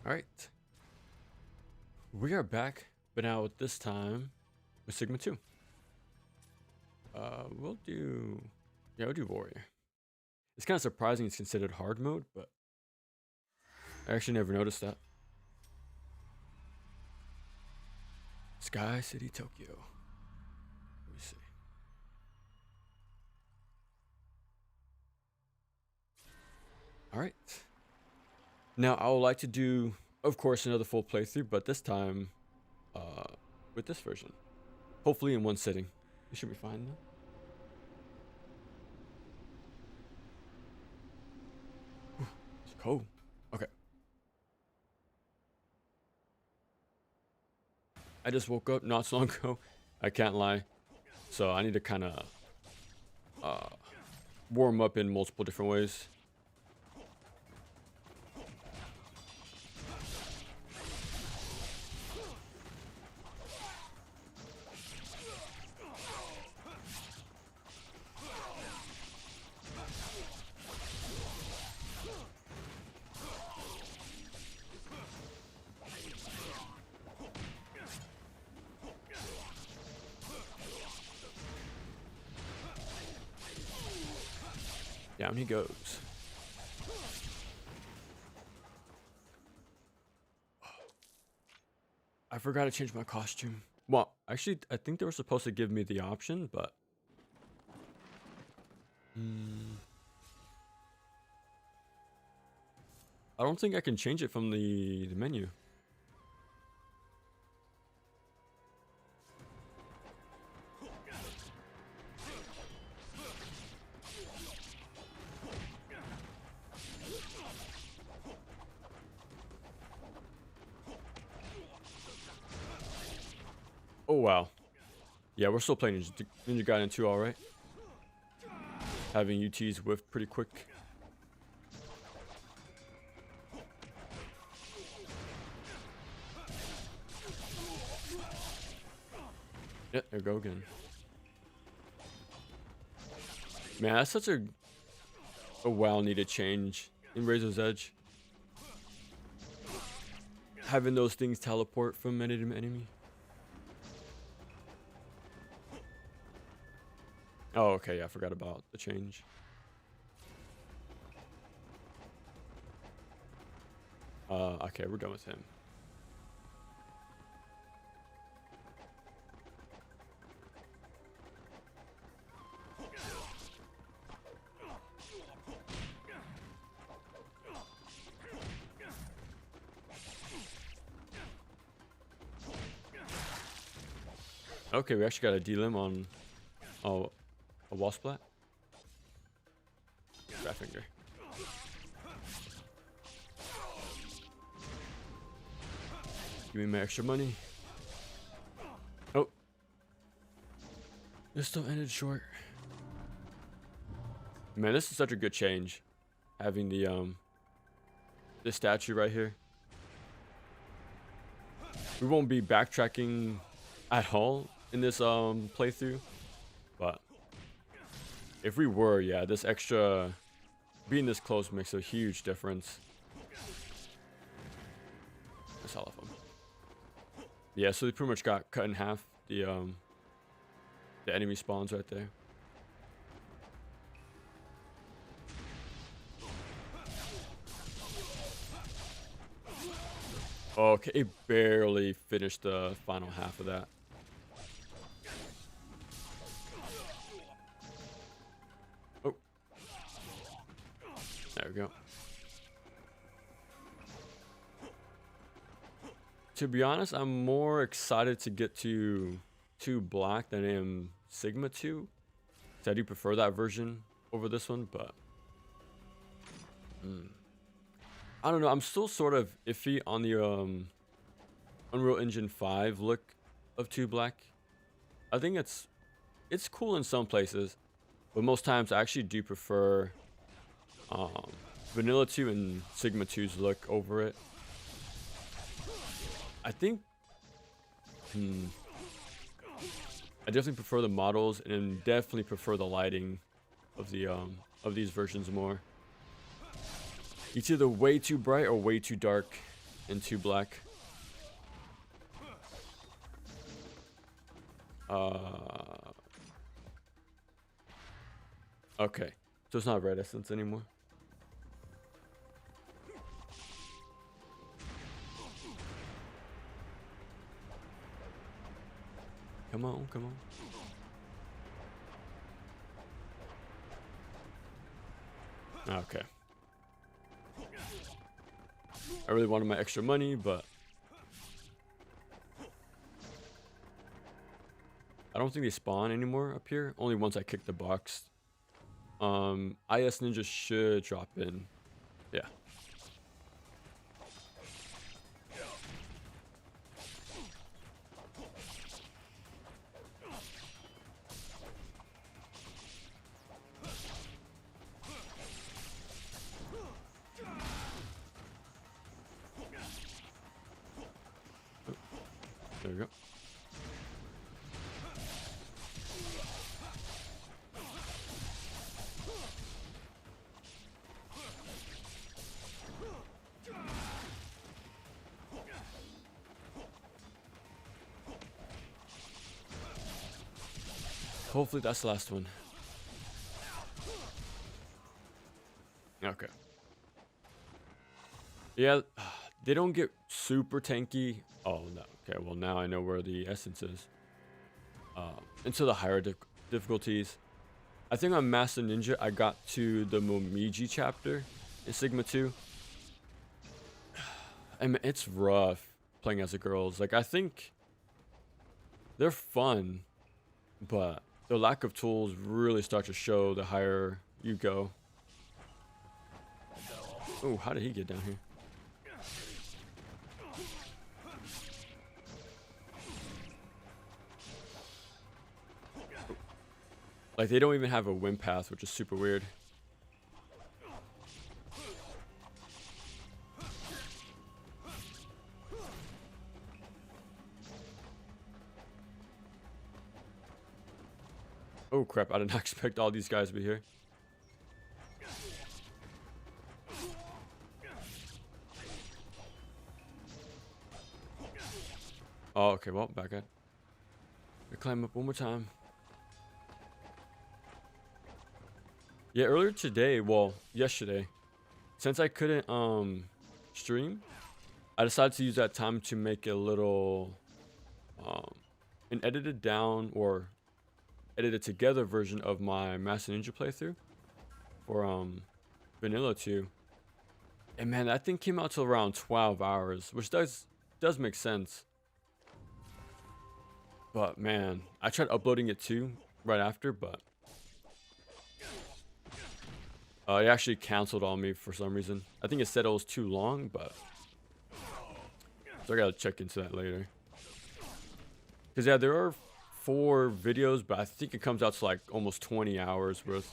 All right, we are back, but now at this time with Sigma 2. We'll do, yeah, we'll do Warrior. It's kind of surprising it's considered hard mode, but I actually never noticed that. Sky City, Tokyo. Let me see. All right. Now I would like to do, of course, another full playthrough, but this time, with this version. Hopefully in one sitting. It should be fine though. It's cold. Okay. I just woke up not so long ago. I can't lie. So I need to kind of warm up in multiple different ways. Down he goes. I forgot to change my costume. Well, actually, I think they were supposed to give me the option, but... I don't think I can change it from the menu. Oh, wow. Yeah, we're still playing Ninja Gaiden 2, alright. Having UTs whiff pretty quick. Yeah, there we go again. Man, that's such a well-needed change in Razor's Edge. Having those things teleport from enemy to enemy. Oh, okay, yeah, I forgot about the change. Okay, we're done with him. Okay, we actually got a D-limb on a wall splat. Fat finger. Give me my extra money. Oh. This still ended short. Man, this is such a good change. Having the this statue right here. We won't be backtracking at all in this playthrough, but if we were, yeah, this extra being this close makes a huge difference. That's all of them. Yeah, so they pretty much got cut in half, the enemy spawns right there. Okay, it barely finished the final half of that. Oh. There we go. To be honest, I'm more excited to get to 2 Black than I am Sigma 2. So I do prefer that version over this one, but... I don't know, I'm still sort of iffy on the Unreal Engine 5 look of 2 Black. I think it's cool in some places, but most times I actually do prefer Vanilla 2 and Sigma 2's look over it. I think I definitely prefer the models and definitely prefer the lighting of the of these versions more. It's either way too bright or way too dark. in 2 black. Okay, so it's not red essence anymore. Come on, come on. Okay. I really wanted my extra money, but I don't think they spawn anymore up here. Only once I kick the box. IS Ninja should drop in. Yeah. There we go. Hopefully that's the last one. Okay. Yeah, they don't get super tanky. Oh, no. Okay, well, now I know where the essence is. Into the higher difficulties. I think on Master Ninja, I got to the Momiji chapter in Sigma 2. I mean, it's rough playing as the girls. Like, I think they're fun, but the lack of tools really start to show the higher you go. Oh, how did he get down here? Like, they don't even have a wind path, which is super weird. Oh crap, I did not expect all these guys to be here. Oh, okay, well, back up. We climb up one more time. Yeah, earlier today, well, yesterday, since I couldn't stream, I decided to use that time to make a little an edited down or edited together version of my Master Ninja playthrough for Vanilla 2. And man, that thing came out to around 12 hours, which does make sense. But man, I tried uploading it too right after, but it actually canceled on me for some reason. I think it said it was too long, but so I gotta check into that later. Cause yeah, there are 4 videos, but I think it comes out to like almost 20 hours worth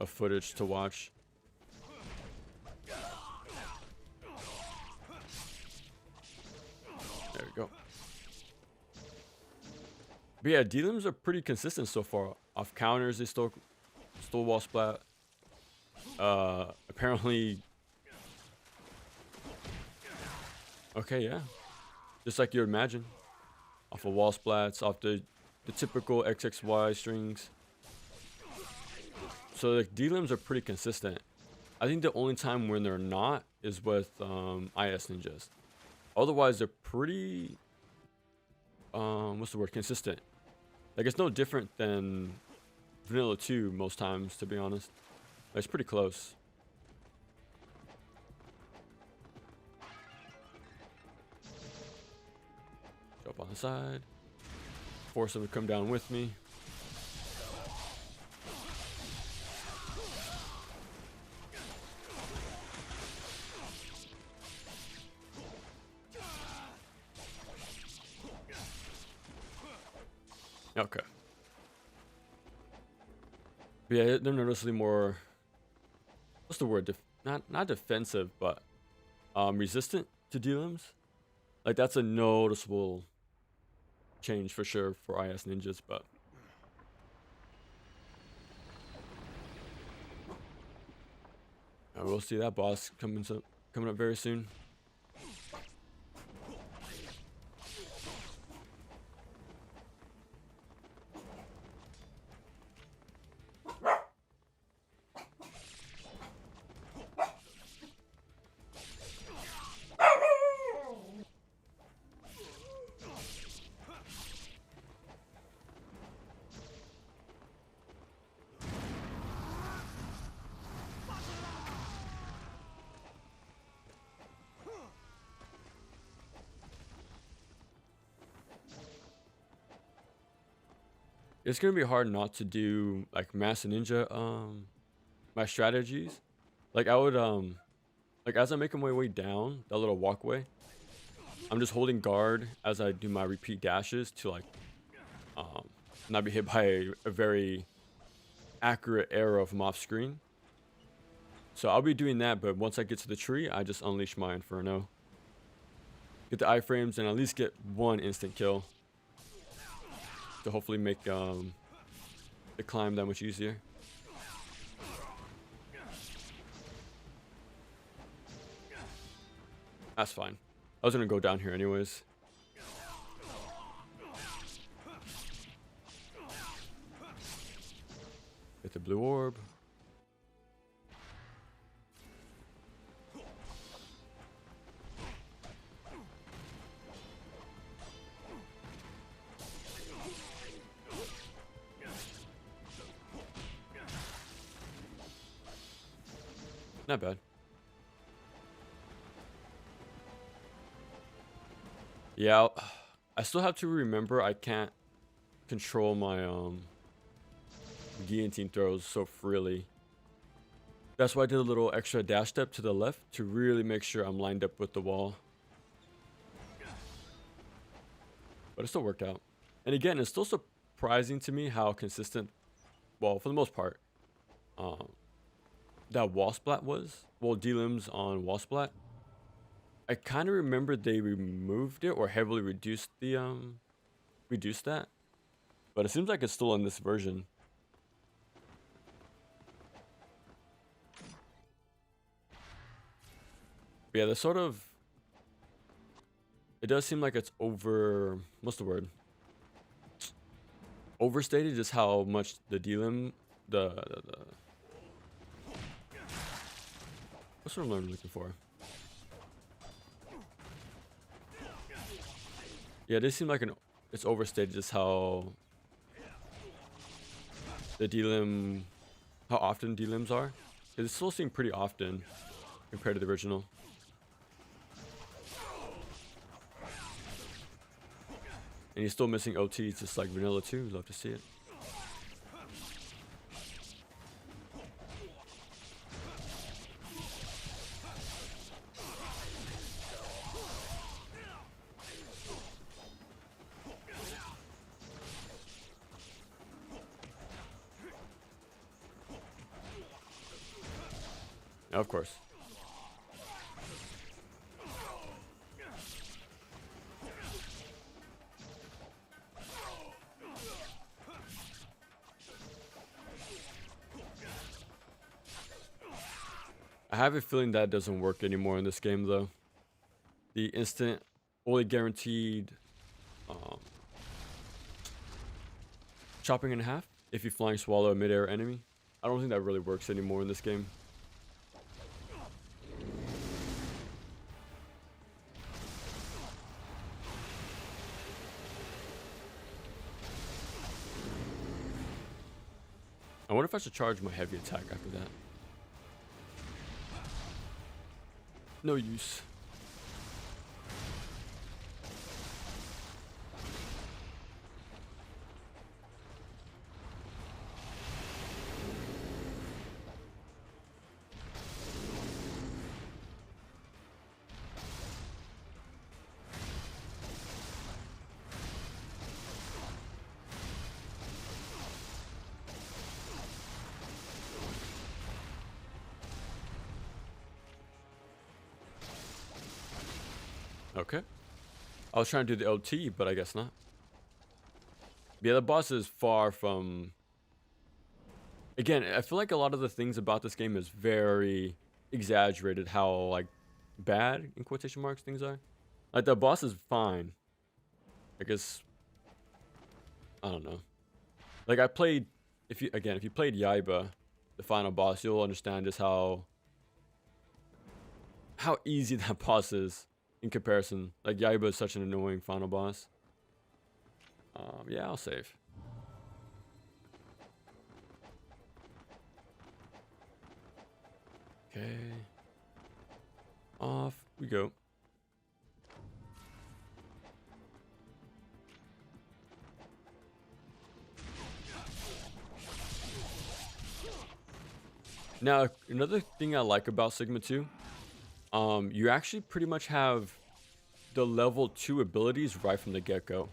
of footage to watch. There we go. But yeah, D-limbs are pretty consistent so far. Off counters, they stole wall splat. Apparently. Okay, yeah. Just like you would imagine. Off of wall splats, off the typical XXY strings. So the D-limbs are pretty consistent. I think the only time when they're not is with IS ninjas. Otherwise, they're pretty what's the word? Consistent. Like, it's no different than Vanilla 2 most times, to be honest. Like, it's pretty close. Jump on the side. Force them to come down with me. Okay. But yeah, they're noticeably more. What's the word? Not defensive, but resistant to D-limbs. Like, that's a noticeable change for sure for IS ninjas, but we'll see that boss coming up very soon. it's gonna be hard not to do like Master Ninja my strategies. Like I would like as I'm making my way down that little walkway, I'm just holding guard as I do my repeat dashes to like um not be hit by a very accurate arrow from off screen. So I'll be doing that, but once I get to the tree, I just unleash my Inferno. Get the iframes and at least get one instant kill to hopefully make the climb that much easier. That's fine. I was gonna go down here anyways. Get the blue orb. Not bad. Yeah, I still have to remember I can't control my guillotine throws so freely. That's why I did a little extra dash step to the left to really make sure I'm lined up with the wall. But it still worked out. And again, it's still surprising to me how consistent, well, for the most part, that wall splat was. Well, D-limbs on wall splat. I kind of remember they removed it or heavily reduced the reduced that, but it seems like it's still in this version. But yeah, the sort of, it does seem like it's over, what's the word? Overstated just how much the D-limb, the what's the word I'm looking for? Yeah, they seem like it's overstated just how the D-limb, how often D-limbs are. It still seem pretty often compared to the original. And he's still missing OTs just like Vanilla 2. Love to see it. Of course. I have a feeling that doesn't work anymore in this game though. The instant, only guaranteed chopping in half if you flying swallow a mid-air enemy. I don't think that really works anymore in this game. I wonder if I should charge my heavy attack after that. No use. Okay. I was trying to do the LT, but I guess not. Yeah, the boss is far from... Again, I feel like a lot of the things about this game is very exaggerated how, like, bad, in quotation marks, things are. Like, the boss is fine. I guess... I don't know. Like, I played... If you played Yaiba, the final boss, you'll understand just how easy that boss is. In comparison, like Yaiba is such an annoying final boss. Yeah, I'll save. Okay. Off we go. Now, another thing I like about Sigma 2, you actually pretty much have the level 2 abilities right from the get-go.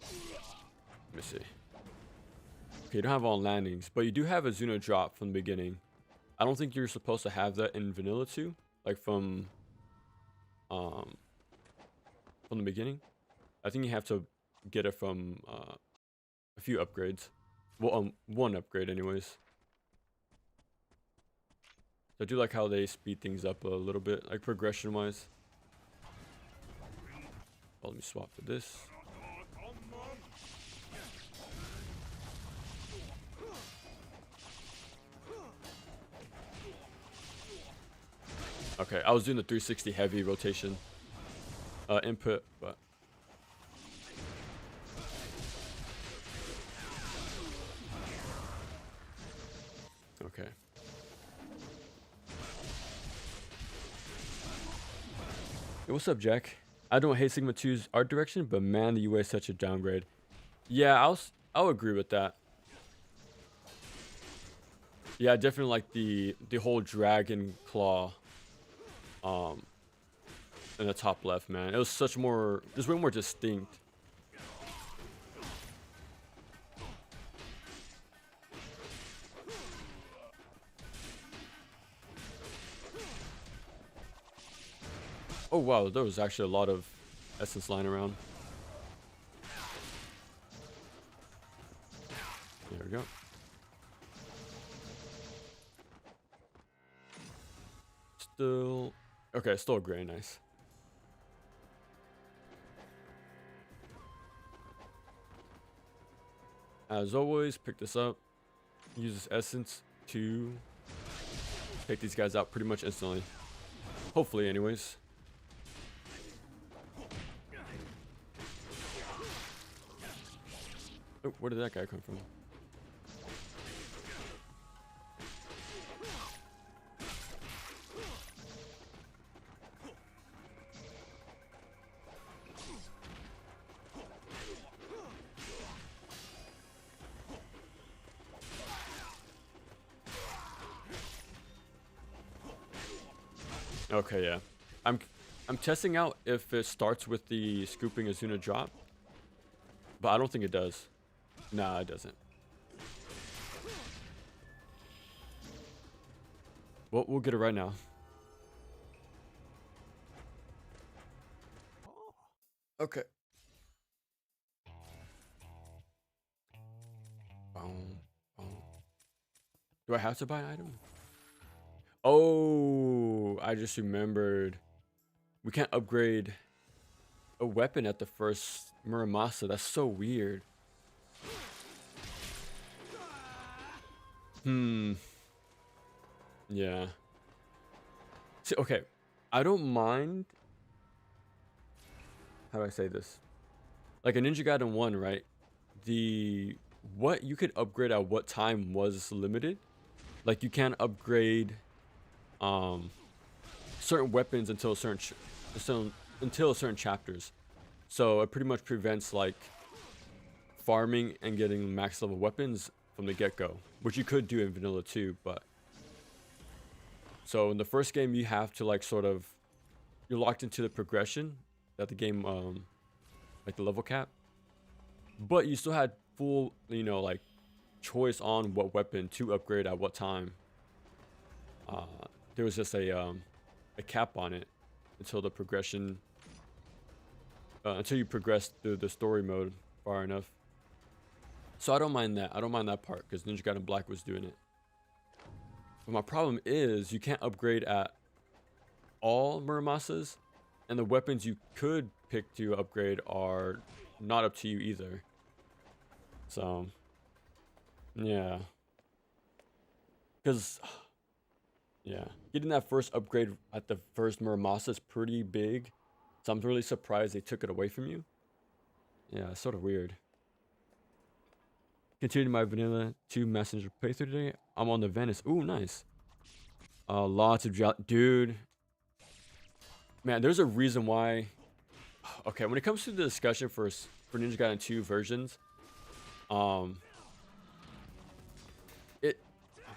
Let me see. Okay, you don't have all landings, but you do have a Zuno drop from the beginning. I don't think you're supposed to have that in Vanilla 2, like from the beginning. I think you have to get it from a few upgrades. Well, one upgrade anyways. I do like how they speed things up a little bit, like progression-wise. Well, let me swap for this. Okay, I was doing the 360 heavy rotation input, but okay. Hey, what's up, Jack? I don't hate Sigma 2's art direction, but man, the UI is such a downgrade. Yeah, I'll agree with that. Yeah, I definitely like the whole dragon claw in the top left, man. It was such more, it was way more distinct. Oh wow, there was actually a lot of essence lying around. There we go. Still okay, still gray, nice. As always, pick this up. Use this essence to take these guys out pretty much instantly. Hopefully, anyways. Oh, where did that guy come from? Okay, yeah. I'm testing out if it starts with the scooping Azuna drop, but I don't think it does. Nah, it doesn't. Well, we'll get it right now. Okay. Boom, boom. Do I have to buy an item? Oh, I just remembered. We can't upgrade a weapon at the first Muramasa. That's so weird. Yeah. See, okay. I don't mind. How do I say this? Like a Ninja Gaiden 1, right? What you could upgrade at what time was limited. Like you can't upgrade certain weapons until certain chapters. So it pretty much prevents like farming and getting max level weapons from the get-go, which you could do in vanilla too, but so in the first game you have to like sort of, you're locked into the progression that the game like the level cap, but you still had full, you know, like choice on what weapon to upgrade at what time. There was just a cap on it until the progression, until you progress through the story mode far enough. So I don't mind that. I don't mind that part because Ninja Gaiden Black was doing it. But my problem is you can't upgrade at all Muramasas, and the weapons you could pick to upgrade are not up to you either. So, yeah. Because, yeah, getting that first upgrade at the first Muramasa is pretty big. So I'm really surprised they took it away from you. Yeah, it's sort of weird. Continuing my Vanilla 2 Messenger playthrough today. I'm on the Venice. Ooh, nice. Lots of dude. Man, there's a reason why. Okay, when it comes to the discussion for Ninja Gaiden 2 versions, what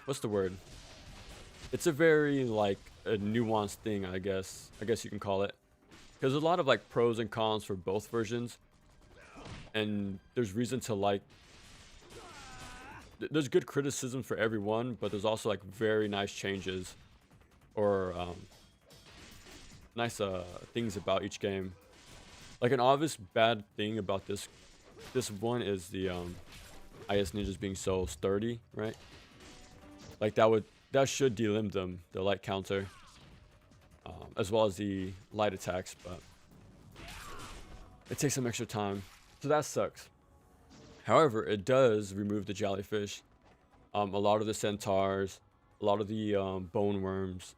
what's the word? It's a very like a nuanced thing, I guess. I guess you can call it. Because there's a lot of like pros and cons for both versions, and there's reason to like. There's good criticism for everyone, but there's also like very nice changes, or nice things about each game. Like an obvious bad thing about this one is the IS ninjas being so sturdy, right? Like that should delimit them, the light counter, as well as the light attacks, but it takes some extra time, so that sucks. However, it does remove the jellyfish, a lot of the centaurs, a lot of the bone worms,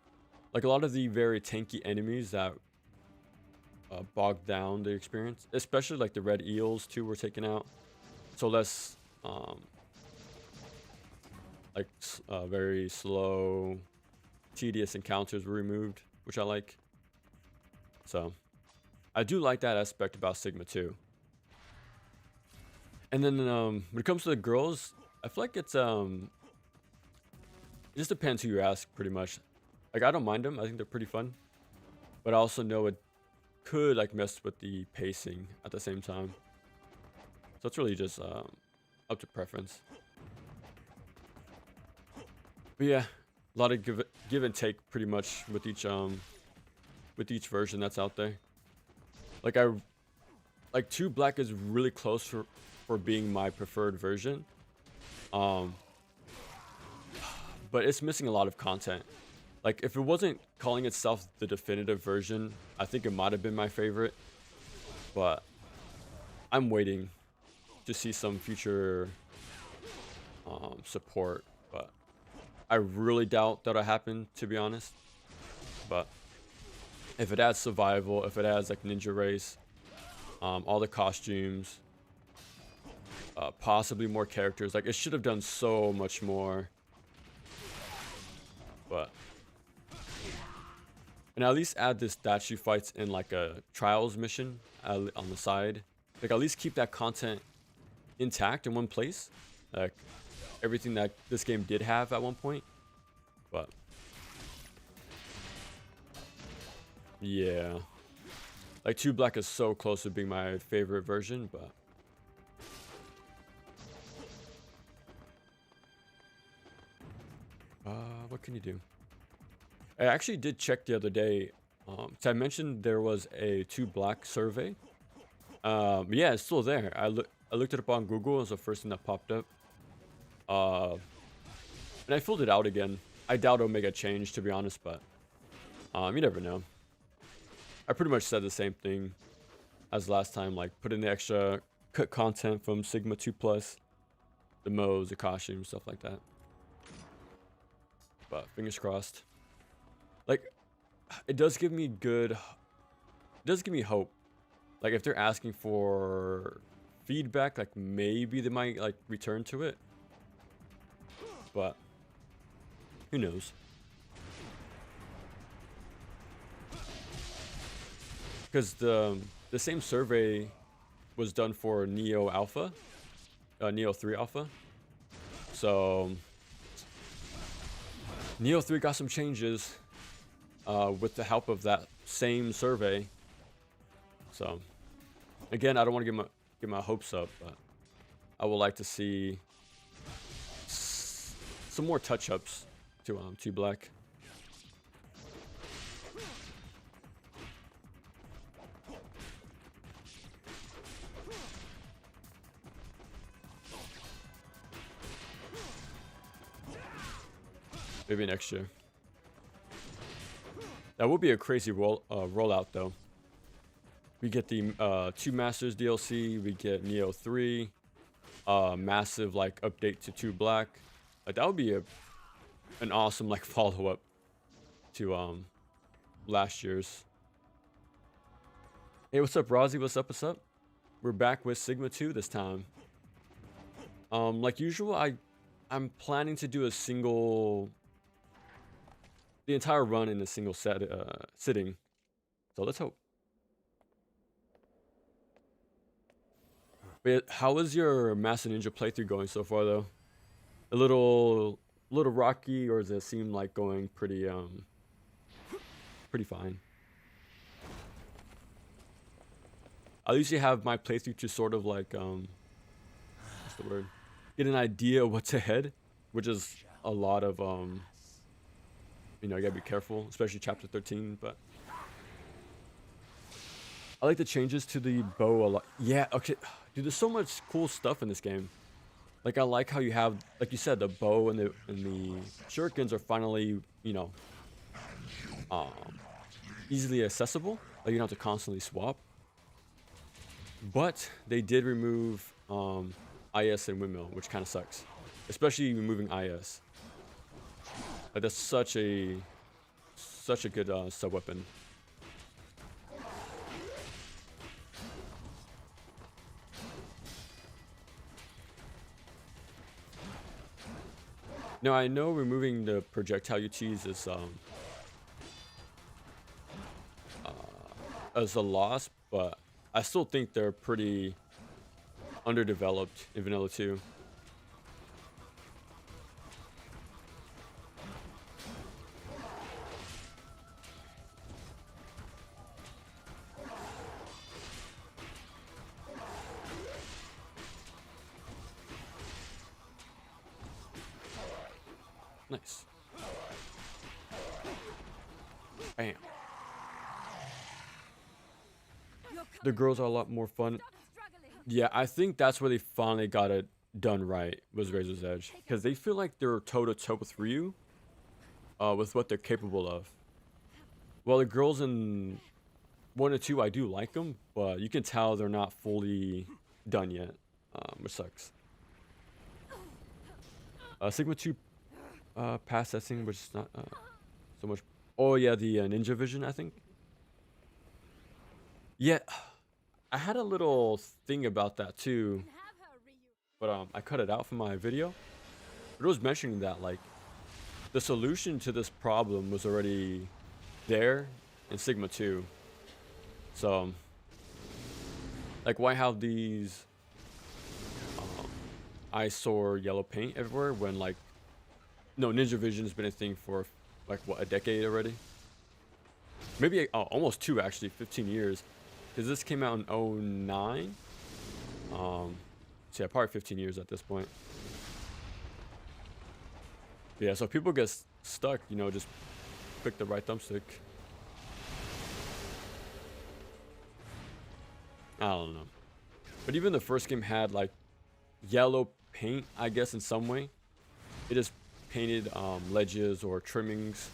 like a lot of the very tanky enemies that bog down the experience, especially like the red eels too were taken out, so less very slow, tedious encounters were removed, which I like. So I do like that aspect about Sigma too. And then when it comes to the girls, I feel like it's it just depends who you ask, pretty much. Like I don't mind them, I think they're pretty fun, but I also know it could like mess with the pacing at the same time. So it's really just up to preference. But yeah, a lot of give and take pretty much with each version that's out there. Like 2 Black is really close for being my preferred version. But it's missing a lot of content. Like if it wasn't calling itself the definitive version, I think it might have been my favorite. But I'm waiting to see some future support, but I really doubt that'll happen, to be honest. But if it adds survival, if it adds like ninja race, all the costumes, possibly more characters, like it should have done so much more. But and at least add this statue fights in like a trials mission on the side. Like at least keep that content intact in one place, like everything that this game did have at one point. But yeah, like 2 Black is so close to being my favorite version, but what can you do? I actually did check the other day. So I mentioned there was a 2 Black survey. Yeah, it's still there. I looked it up on Google. It was the first thing that popped up. And I filled it out again. I doubt it'll make a change, to be honest, but you never know. I pretty much said the same thing as last time, like put in the extra cut content from Sigma 2 Plus, the modes, the costumes, stuff like that. But fingers crossed. Like, it does give me hope. Like if they're asking for feedback, like maybe they might like return to it. But who knows? Because the same survey was done for Neo Alpha, Neo 3 Alpha. So Neo 3 got some changes with the help of that same survey. So again, I don't want to get my hopes up, but I would like to see some more touch-ups to 2 Black. Maybe next year. That would be a crazy rollout, though. We get the 2 Masters DLC. We get Neo 3. Massive like update to 2 Black. Like that would be an awesome like follow-up to last year's. Hey, what's up, Rozzy? What's up? What's up? We're back with Sigma 2 this time. Like usual, I'm planning to do the entire run in a single sitting. So let's hope. But how is your Master Ninja playthrough going so far, though? A little a little rocky, or does it seem like going pretty fine? I usually have my playthrough to sort of like what's the word? Get an idea of what's ahead, which is a lot of you know, you gotta be careful, especially chapter 13. But I like the changes to the bow a lot. Yeah, okay, dude, there's so much cool stuff in this game. Like I like how you have, like you said, the bow and the shurikens are finally, you know, um, easily accessible. Like you don't have to constantly swap. But they did remove IS and windmill, which kind of sucks, especially removing IS. Like that's such a good sub weapon. Now I know removing the projectile UTs is a loss, but I still think they're pretty underdeveloped in Vanilla 2. Nice. Bam. The girls are a lot more fun. Yeah, I think that's where they finally got it done right, was Razor's Edge. Because they feel like they're toe-to-toe with Ryu, with what they're capable of. Well, the girls in 1 and 2, I do like them, but you can tell they're not fully done yet, which sucks. Sigma 2 processing, which is not so much. Oh yeah, the ninja vision, I think. Yeah, I had a little thing about that too, but I cut it out from my video. But it was mentioning that like the solution to this problem was already there in Sigma 2. So like why have these eyesore yellow paint everywhere when like no, ninja vision has been a thing for like what, a decade already? Maybe almost 2 actually, 15 years. Because this came out in '09. So yeah, probably 15 years at this point. Yeah, so people get stuck, you know, just pick the right thumbstick. I don't know. But even the first game had like yellow paint, I guess, in some way. It just painted ledges or trimmings,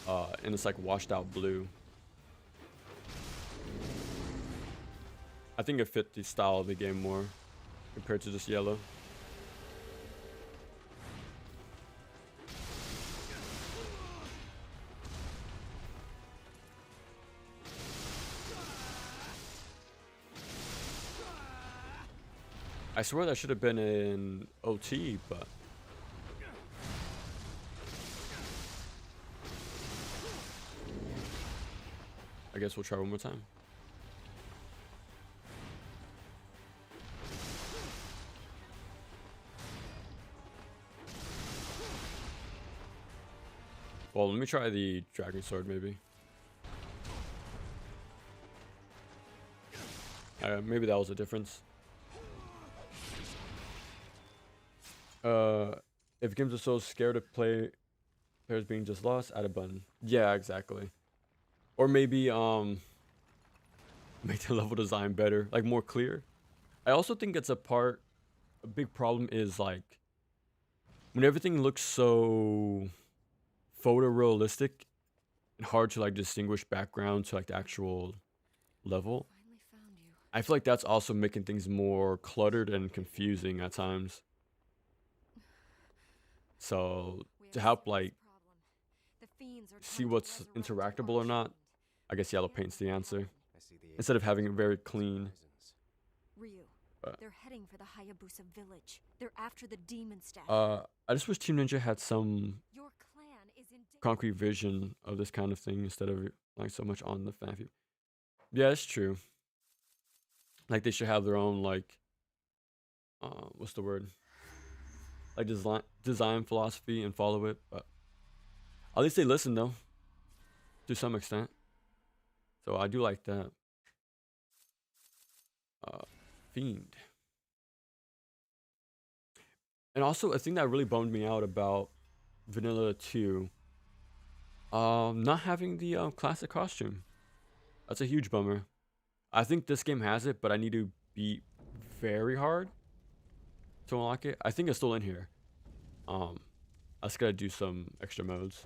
and it's like washed out blue. I think it fit the style of the game more compared to just yellow. I swear that should have been in OT, but I guess we'll try one more time. Well, let me try the dragon sword maybe. Maybe that was a difference. If games are so scared of players being just lost, add a button. Yeah, exactly. Or maybe make the level design better, like more clear. I also think it's a big problem is like when everything looks so photorealistic and hard to like distinguish background to like the actual level. I feel like that's also making things more cluttered and confusing at times. So to help like see what's interactable or not, I guess yellow paint's the answer. Instead of having it very clean. Ryu, they're heading for the Hayabusa village. They're after the demon statue. I just wish Team Ninja had some Your clan is in concrete vision of this kind of thing instead of like so much on the fan view. Yeah, it's true. Like they should have their own like what's the word? like design philosophy and follow it, but at least they listen though, to some extent. So I do like that. Fiend. And also a thing that really bummed me out about Vanilla 2, not having the classic costume. That's a huge bummer. I think this game has it, but I need to beat very hard to unlock it. I think it's still in here. I just gotta do some extra modes.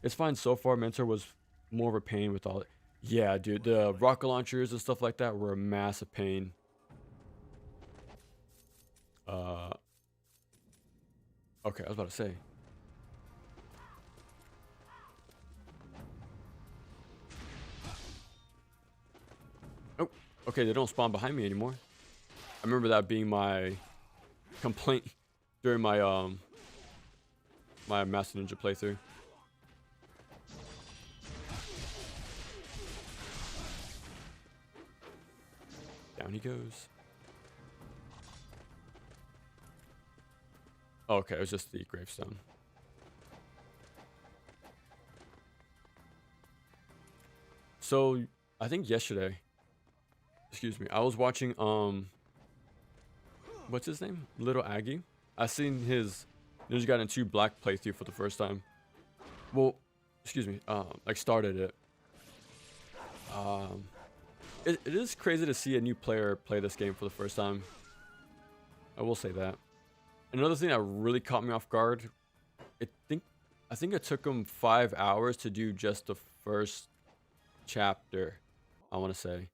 It's fine so far. Mentor was more of a pain with all it. Yeah, dude, the rocket launchers and stuff like that were a massive pain. Okay, I was about to say. Oh, okay, they don't spawn behind me anymore. I remember that being my complaint during my my Master Ninja playthrough. Down he goes. Oh, okay, it was just the gravestone. So I think yesterday, excuse me, I was watching what's his name? Little Aggie. I seen his Ninja Gaiden 2 Black playthrough for the first time. Well, excuse me, like started it. It is crazy to see a new player play this game for the first time. I will say that. Another thing that really caught me off guard, I think it took him 5 hours to do just the first chapter, I want to say,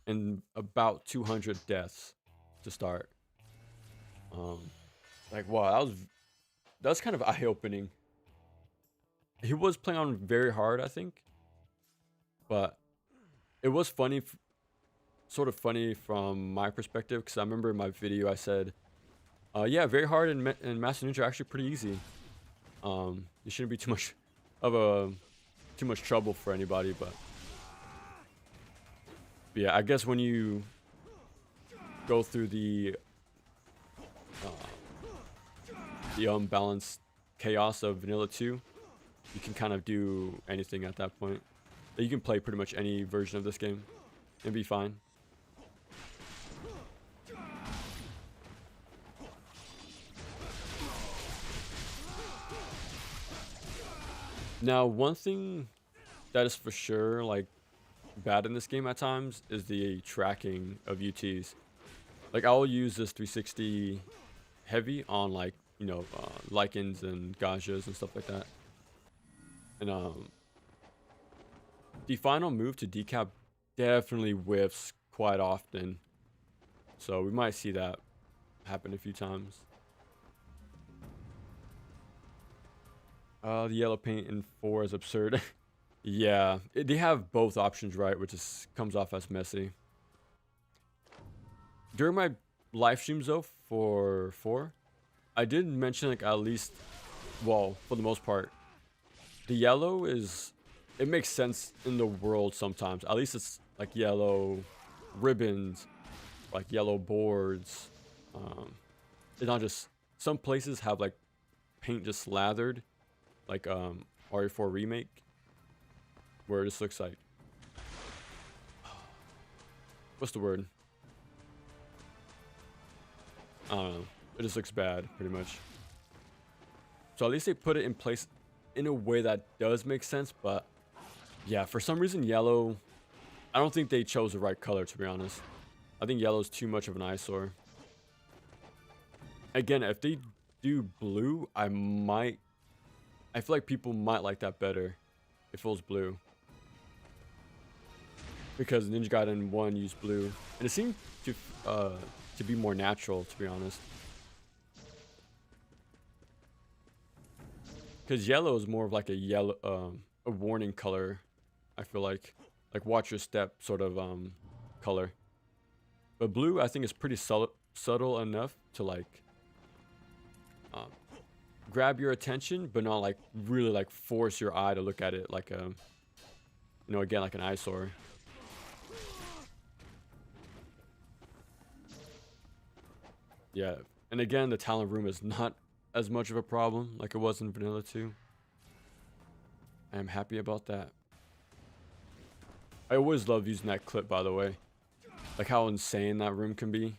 and about 200 deaths to start. Like wow, that's kind of eye-opening. He was playing on very hard, I think, but it was funny, sort of funny from my perspective, because I remember in my video I said, yeah, very hard and Master Ninja are actually pretty easy. It shouldn't be too much trouble for anybody, but yeah, I guess when you go through the unbalanced chaos of Vanilla 2, you can kind of do anything at that point. You can play pretty much any version of this game and be fine. Now, one thing that is for sure like bad in this game at times is the tracking of UTs. Like I'll use this 360 heavy on like, you know, Lycans and Gajas and stuff like that. And the final move to decap definitely whiffs quite often. So we might see that happen a few times. The yellow paint in 4 is absurd. Yeah, they have both options right, which comes off as messy. During my live streams though for 4, I did mention like at least, well, for the most part, the yellow it makes sense in the world sometimes. At least it's like yellow ribbons, like yellow boards. It's not just, some places have like paint just slathered, like RE4 Remake, where it just looks like, what's the word? I don't know. It just looks bad, pretty much. So at least they put it in place in a way that does make sense, but yeah, for some reason yellow, I don't think they chose the right color, to be honest. I think yellow is too much of an eyesore. Again, if they do blue, I feel like people might like that better if it was blue. Because Ninja Gaiden 1 used blue, and it seemed to be more natural, to be honest. Because yellow is more of like a warning color, I feel like watch your step sort of color. But blue, I think, is pretty subtle enough to like grab your attention, but not like really like force your eye to look at it like a, you know, again, like an eyesore. Yeah, And again, the talent room is not as much of a problem like it was in Vanilla 2. I am happy about that. I always love using that clip, by the way. Like how insane that room can be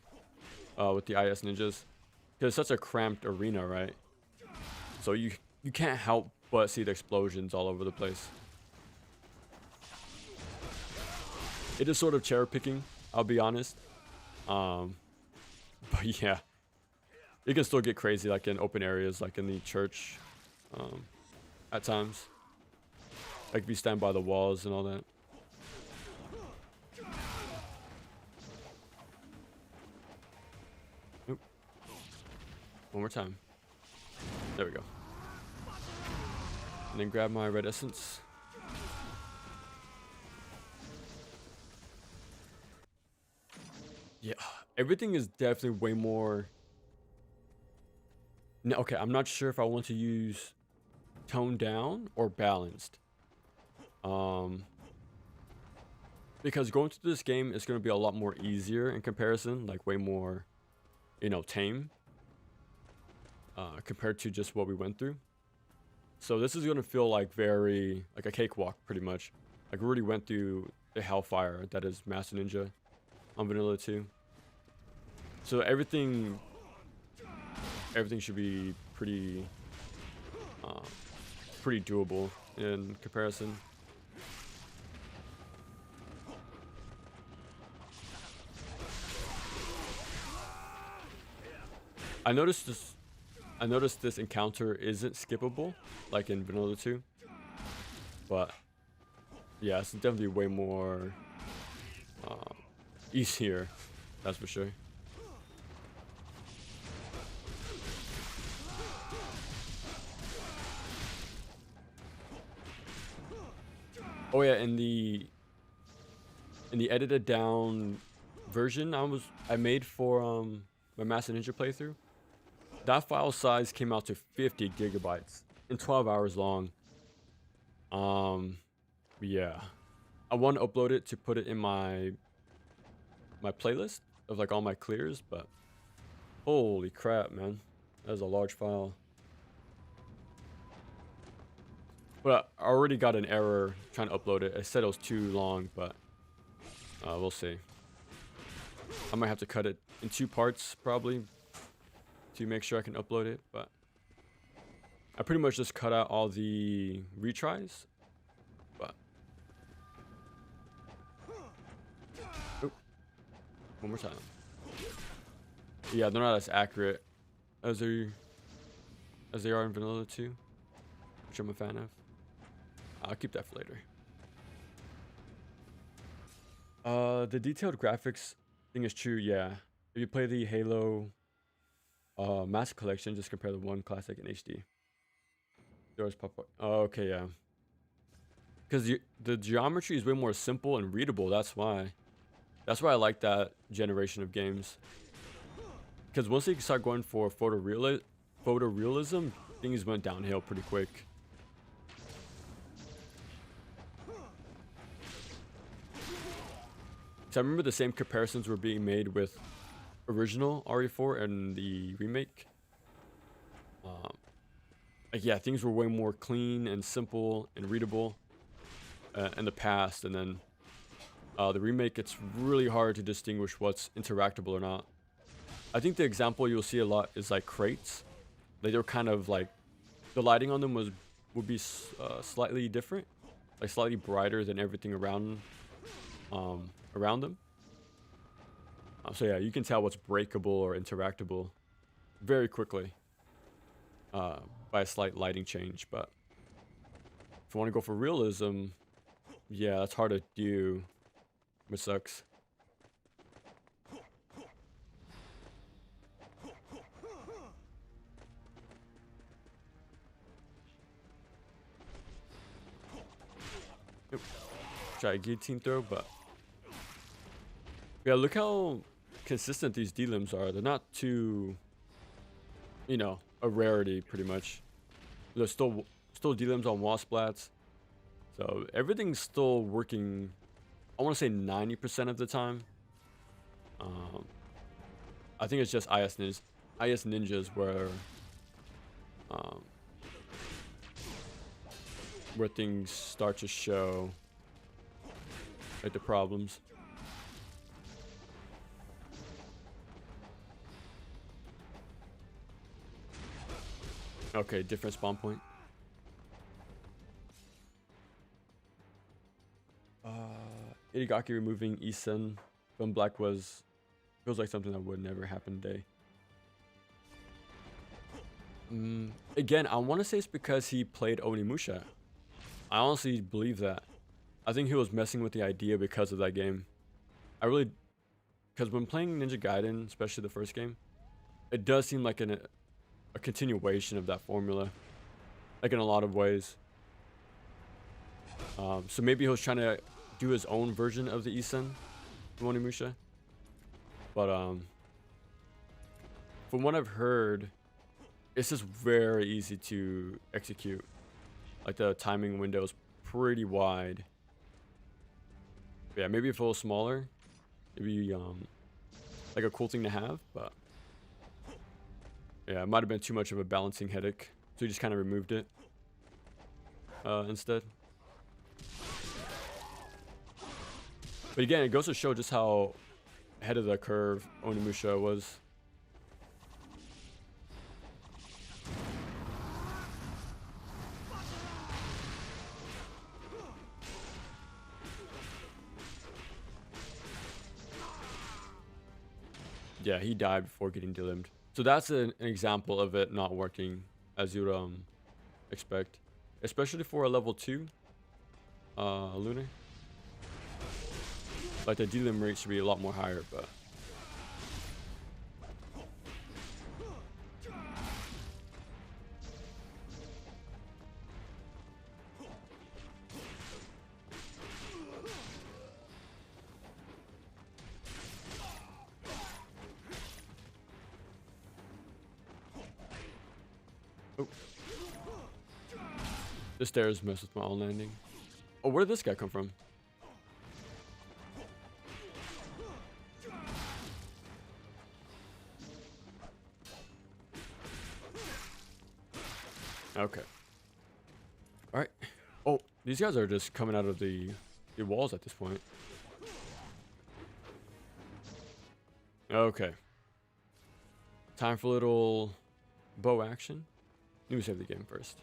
with the IS ninjas. Because it's such a cramped arena, right? So you can't help but see the explosions all over the place. It is sort of cherry picking, I'll be honest. But yeah, it can still get crazy, like in open areas, like in the church, at times. Like if you stand by the walls and all that. Oop. One more time. There we go. And then grab my red essence. Yeah, everything is definitely way more. No, okay, I'm not sure if I want to use toned down or balanced. Because going through this game is going to be a lot more easier in comparison, like way more, you know, tame. Compared to just what we went through. So this is going to feel like like a cakewalk, pretty much. Like we already went through the hellfire that is Master Ninja on Vanilla 2. So everything should be pretty doable in comparison. I noticed this encounter isn't skippable like in Vanilla 2. But yeah, it's definitely way more easier, that's for sure. Oh yeah, in the edited down version I made for my Master Ninja playthrough, that file size came out to 50 gigabytes and 12 hours long. Yeah, I want to upload it to put it in my playlist of like all my clears, but holy crap, man, that is a large file. But I already got an error trying to upload it. It said it was too long, but we'll see. I might have to cut it in 2 parts probably to make sure I can upload it, but I pretty much just cut out all the retries. But oop, one more time. Yeah, they're not as accurate as they are in Vanilla 2, which I'm a fan of. I'll keep that for later. The detailed graphics thing is true, yeah. If you play the Halo Master Collection, just compare the 1 classic and HD. Doors pop up. Oh, okay, yeah. Because the geometry is way more simple and readable. That's why I like that generation of games. Because once they start going for photorealism, things went downhill pretty quick. So I remember the same comparisons were being made with original RE4 and the remake. Like yeah, things were way more clean and simple and readable in the past, and then the remake, it's really hard to distinguish what's interactable or not. I think the example you'll see a lot is like crates. Like they're kind of like the lighting on them would be slightly different, like slightly brighter than everything around them. So yeah, you can tell what's breakable or interactable very quickly by a slight lighting change. But if you want to go for realism, yeah, that's hard to do, which sucks. Yep. Try a guillotine throw, but yeah, look how consistent these D-limbs are. They're not too, you know, a rarity pretty much. There's still D-limbs on wall splats, so everything's still working. I want to say 90% of the time. I think it's just IS highest ninjas where things start to show like the problems. Okay, different spawn point. Itagaki removing Isen from Black feels like something that would never happen today. Again, I want to say it's because he played Onimusha. I honestly believe that. I think he was messing with the idea because of that game. Because when playing Ninja Gaiden, especially the first game, it does seem like a continuation of that formula, like in a lot of ways. So maybe he was trying to do his own version of the Isen from Onimusha. But from what I've heard, it's just very easy to execute. Like the timing window is pretty wide. But yeah, maybe if it was smaller, it'd be like a cool thing to have. But yeah, it might have been too much of a balancing headache, so he just kind of removed it instead. But again, it goes to show just how ahead of the curve Onimusha was. Yeah, he died before getting delimbed. So that's an example of it not working as you would expect, especially for a level 2 lunar. Like the delim rate should be a lot more higher, but oh. The stairs mess with my all landing. Oh, where did this guy come from? Okay. All right. Oh, these guys are just coming out of the walls at this point. Okay. Time for a little bow action. Let me save the game first.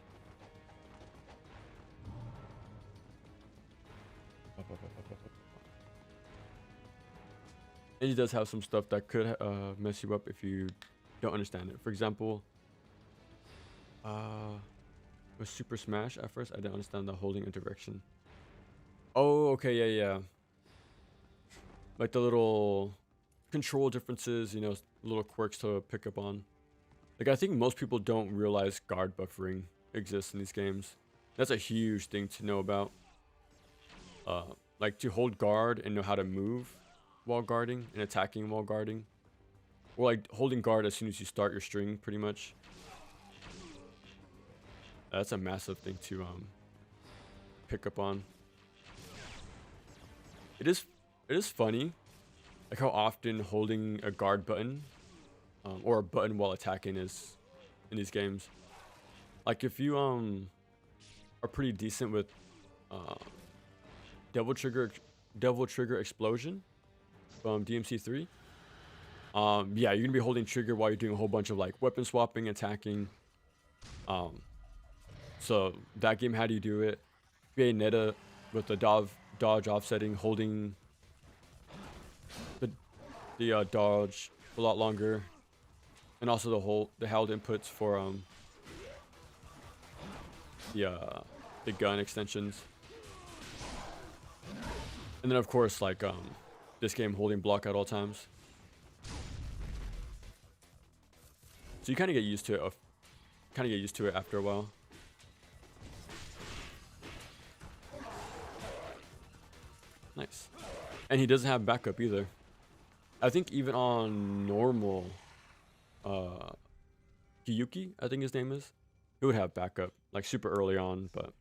And he does have some stuff that could mess you up if you don't understand it. For example, with Super Smash, at first I didn't understand the holding a direction. Oh, okay, yeah. Like the little control differences, you know, little quirks to pick up on. Like I think most people don't realize guard buffering exists in these games. That's a huge thing to know about. Like to hold guard and know how to move while guarding and attacking while guarding. Or like holding guard as soon as you start your string, pretty much. That's a massive thing to pick up on. It is funny, like how often holding a guard button or a button while attacking is in these games. Like if you are pretty decent with Devil Trigger Explosion from DMC3. Yeah, you're gonna be holding trigger while you're doing a whole bunch of like weapon swapping, attacking. So that game, how do you do it? Bayonetta with the dodge offsetting, holding the dodge a lot longer, and also the held inputs for the gun extensions. And then of course like this game holding block at all times. So you kind of get used to it after a while. Nice. And he doesn't have backup either. I think even on normal Kiyuki, I think his name is, he would have backup like super early on, but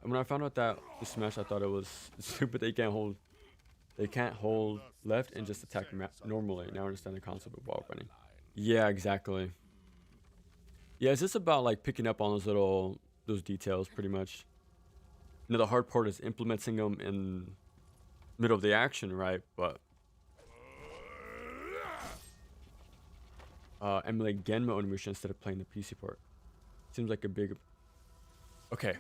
when I found out that the Smash, I thought it was stupid that you can't hold They can't hold left and just attack normally. Now I understand the concept of wall running. Yeah, exactly. Yeah, it's just about like picking up on those details pretty much. You know, the hard part is implementing them in middle of the action, right? But emulate Genma Onimusha instead of playing the PC port. Seems like a big... Okay.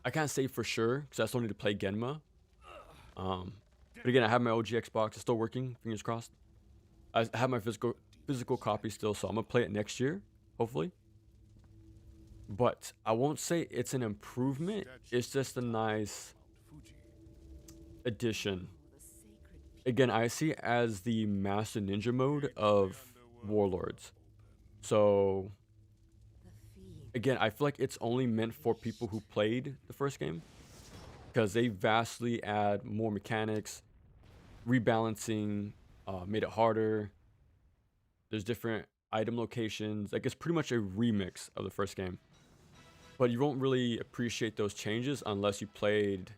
I can't say for sure, because I still need to play Genma. But again, I have my OG Xbox. It's still working, fingers crossed. I have my physical copy still, so I'm going to play it next year, hopefully. But I won't say it's an improvement. It's just a nice addition. Again, I see it as the Master Ninja mode of Warlords. So, again, I feel like it's only meant for people who played the first game, because they vastly add more mechanics, rebalancing, made it harder. There's different item locations. Like, it's pretty much a remix of the first game. But you won't really appreciate those changes unless you played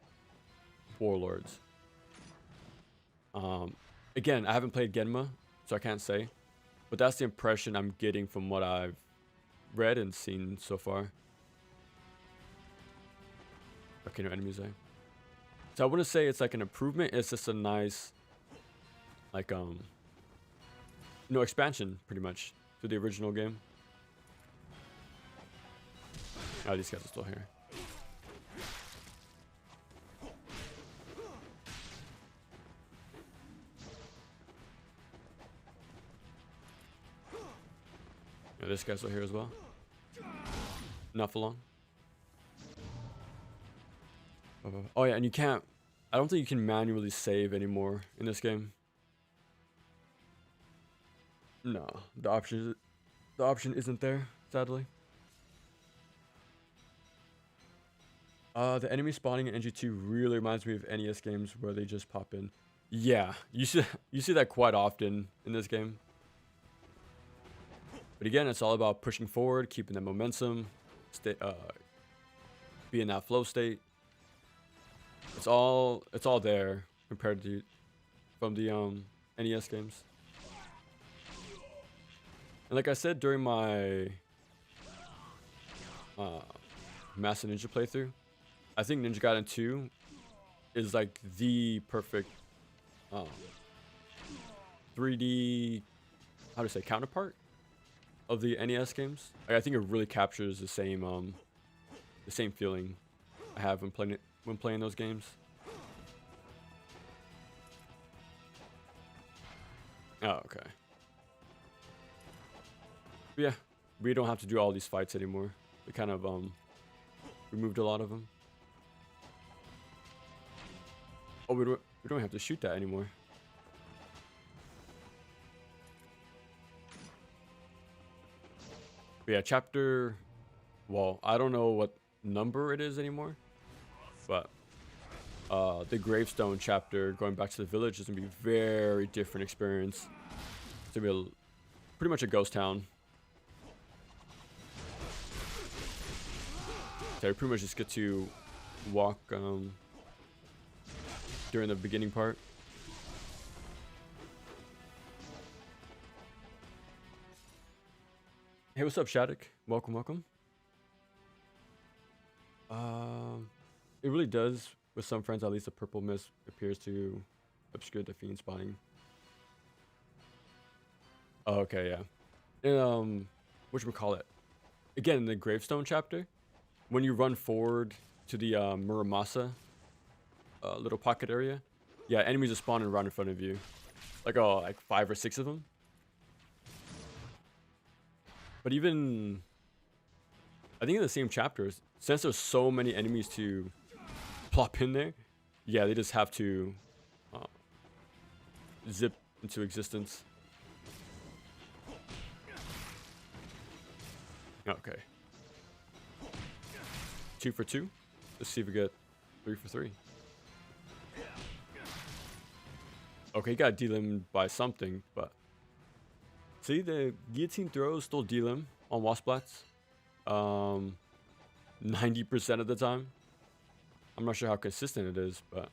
Warlords. Again, I haven't played Genma, so I can't say. But that's the impression I'm getting from what I've read and seen so far. Okay, no enemies there. So I wouldn't say it's like an improvement. It's just a nice, like, expansion pretty much to the original game. Oh, these guys are still here. Yeah, this guy's still here as well. Not for long. Oh yeah, and you can't... I don't think you can manually save anymore in this game. No, the option isn't there, sadly. The enemy spawning in NG2 really reminds me of NES games where they just pop in. Yeah, you see that quite often in this game. But again, it's all about pushing forward, keeping that momentum, be in that flow state. It's all there compared to from the NES games. And like I said during my Master Ninja playthrough, I think Ninja Gaiden 2 is like the perfect 3D, how to say, counterpart of the NES games. Like, I think it really captures the same feeling I have when playing those games. Oh, okay. But yeah, we don't have to do all these fights anymore. We kind of removed a lot of them. Oh, we don't have to shoot that anymore. But yeah, chapter... Well, I don't know what number it is anymore. But the gravestone chapter, going back to the village, is going to be a very different experience. It's going to be pretty much a ghost town. So we pretty much just get to walk during the beginning part. Hey, what's up, Shattuck? Welcome, welcome. It really does, with some friends at least, the purple mist appears to obscure the fiend spawning. Oh, okay, yeah. And, whatchamacallit? Again, in the gravestone chapter, when you run forward to the Muramasa little pocket area, yeah, enemies are spawning right in front of you. Like 5 or 6 of them. But even, I think in the same chapters, since there's so many enemies to plop in there, yeah, they just have to zip into existence. Okay. 2 for 2. Let's see if we get 3 for 3. Okay, got delim by something, but see, the guillotine throws still delim on Wasplats. 90% of the time. I'm not sure how consistent it is, but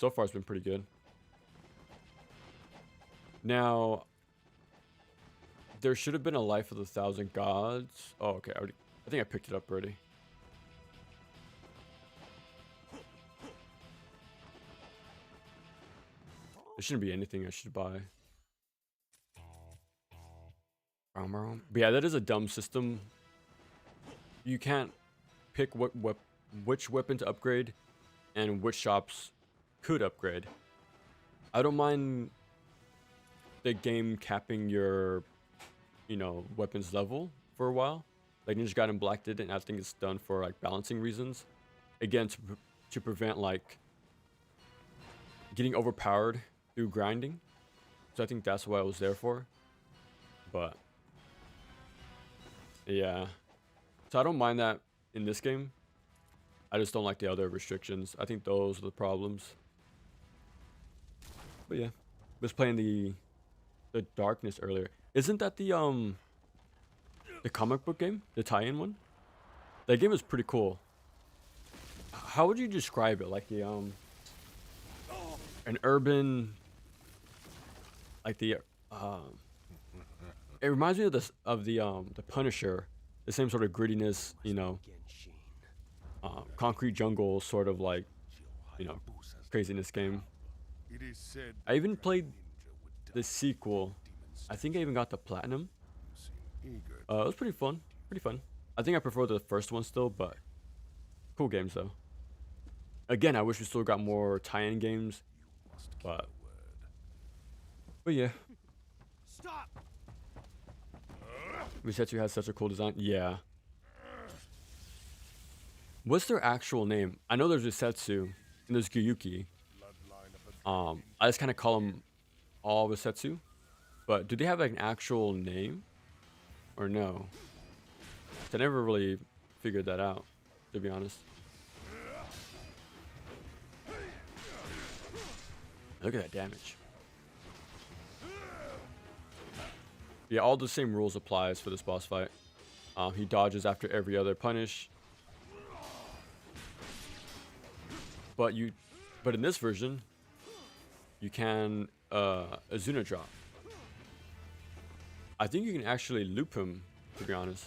so far it's been pretty good. Now, there should have been a Life of the Thousand Gods. Oh, okay. I think I picked it up already. There shouldn't be anything I should buy. But yeah, that is a dumb system. You can't pick which weapon to upgrade and which shops could upgrade. I don't mind the game capping your, weapons level for a while. Like Ninja Gaiden Black did it, and I think it's done for like balancing reasons. Again, to prevent like getting overpowered through grinding. So I think that's what I was there for. But yeah. So I don't mind that in this game. I just don't like the other restrictions. I think those are the problems. But yeah. I was playing the Darkness earlier. Isn't that the comic book game? The tie-in one? That game is pretty cool. How would you describe it? Like the an urban, like the it reminds me of the Punisher, the same sort of grittiness, concrete jungle sort of like, craziness game. I even played the sequel. I think I even got the platinum. It was pretty fun. I think I prefer the first one still, but cool games though. Again, I wish we still got more tie-in games, but yeah. Stop. Misetsu has such a cool design. Yeah. What's their actual name? I know there's Misetsu and there's Gyuki. I just kind of call them all Misetsu. But do they have like an actual name? Or no? I never really figured that out, to be honest. Look at that damage. Yeah, all the same rules applies for this boss fight. He dodges after every other punish. But in this version, you can Azuna drop. I think you can actually loop him, to be honest.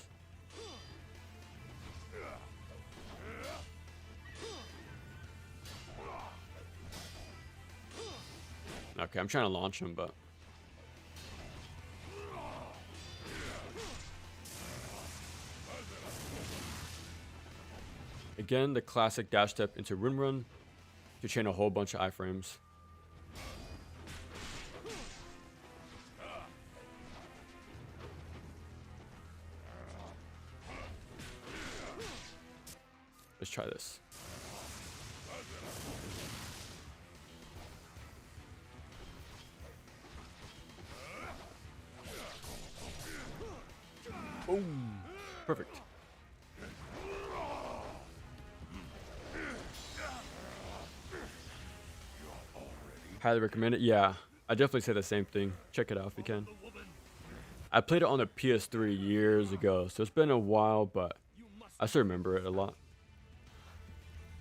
Okay, I'm trying to launch him, but again, the classic dash step into Rim Run to chain a whole bunch of iframes. Let's try this. Boom. Perfect. Highly recommend it. Yeah, I definitely say the same thing. Check it out if you can. I played it on the PS3 years ago, so it's been a while, but I still remember it a lot.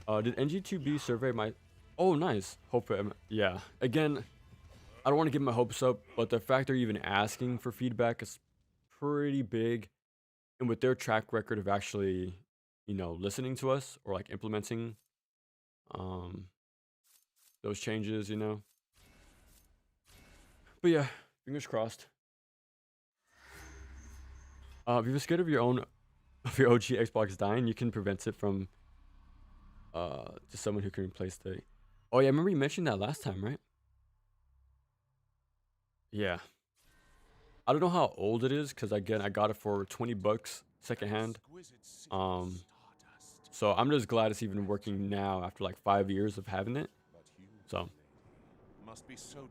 Did NG2B survey my... Oh, nice. Hope it... Yeah. Again, I don't want to give my hopes up, but the fact they're even asking for feedback is pretty big. And with their track record of actually, listening to us or like implementing those changes, But yeah, fingers crossed. If you're scared of your OG Xbox dying, you can prevent it from to someone who can replace the... Oh yeah, I remember you mentioned that last time, right? Yeah. I don't know how old it is, because again, I got it for 20 bucks secondhand. So I'm just glad it's even working now after like 5 years of having it. So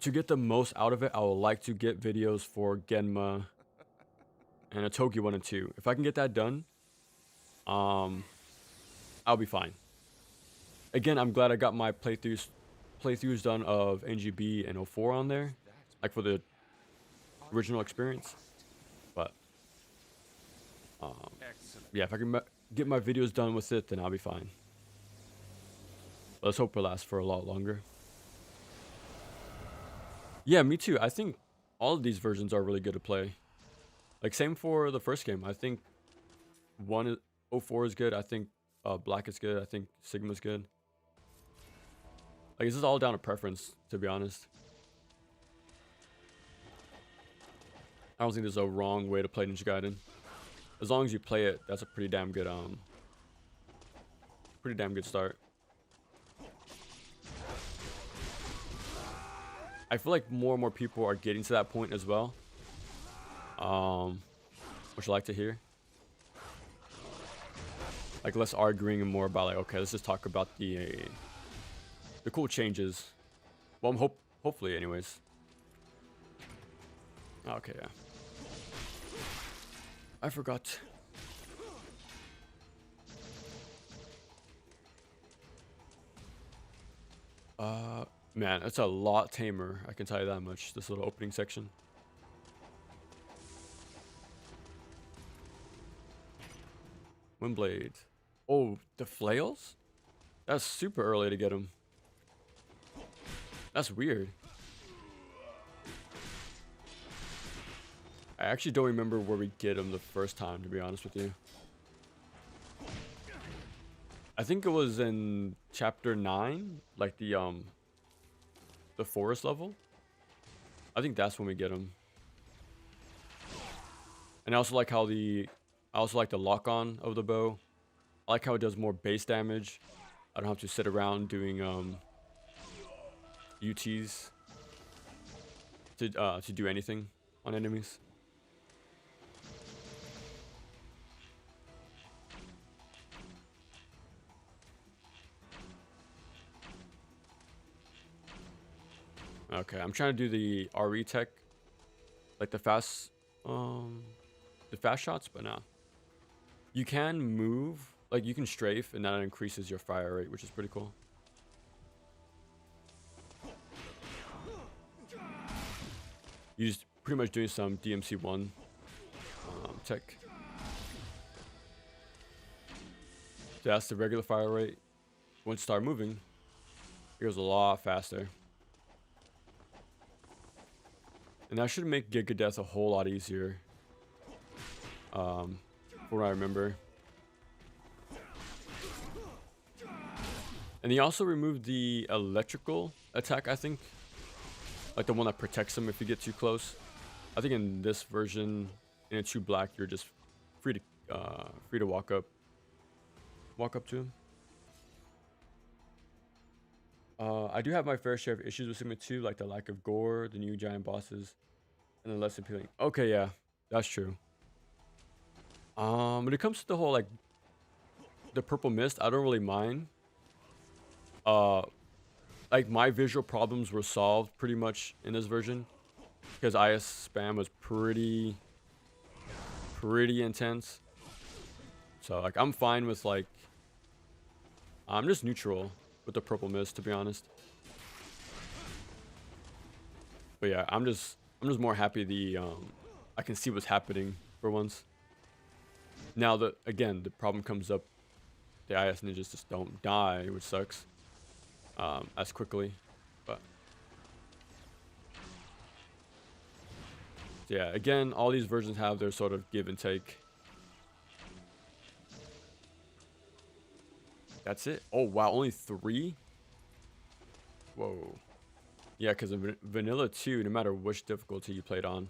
to get the most out of it, I would like to get videos for Genma and Otogi 1 and 2. If I can get that done, I'll be fine. Again, I'm glad I got my playthroughs done of NGB and 04 on there, like for the original experience. But yeah, if I can get my videos done with it, then I'll be fine. But let's hope it lasts for a lot longer. Yeah, me too. I think all of these versions are really good to play. Like same for the first game. I think 104 is good. I think Black is good. I think Sigma's good. Like this is all down to preference, to be honest. I don't think there's a wrong way to play Ninja Gaiden. As long as you play it, that's a pretty damn good start. I feel like more and more people are getting to that point as well. Which I like to hear. Like less arguing and more about like, okay, let's just talk about the cool changes. Well, hopefully anyways. Okay, yeah. I forgot. Man, it's a lot tamer. I can tell you that much. This little opening section. Windblade. Oh, the flails? That's super early to get them. That's weird. I actually don't remember where we get them the first time, to be honest with you. I think it was in chapter 9, like the forest level. I think that's when we get them. And I also like how I also like the lock-on of the bow. I like how it does more base damage. I don't have to sit around doing UTs to do anything on enemies. Okay, I'm trying to do the RE tech, like the fast shots, but no. You can move, like you can strafe, and that increases your fire rate, which is pretty cool. You're just pretty much doing some DMC1 tech. So that's the regular fire rate. Once you start moving, it goes a lot faster. And that should make Giga Death a whole lot easier. From what I remember. And he also removed the electrical attack, I think. Like the one that protects him if you get too close. I think in this version, in a 2 black, you're just free to walk up to him. I do have my fair share of issues with Sigma 2, like the lack of gore, the new giant bosses, and the less appealing. Okay, yeah, that's true. When it comes to the whole like the purple mist, I don't really mind. Like my visual problems were solved pretty much in this version because IS spam was pretty intense. So like I'm fine with like I'm just neutral with the purple mist, to be honest. But yeah, I'm just more happy I can see what's happening for once. Now again the problem comes up, the IS ninjas just don't die, which sucks as quickly. But yeah, again, all these versions have their sort of give and take. That's it. Oh wow, only 3. Whoa. Yeah, because in vanilla 2, no matter which difficulty you played on,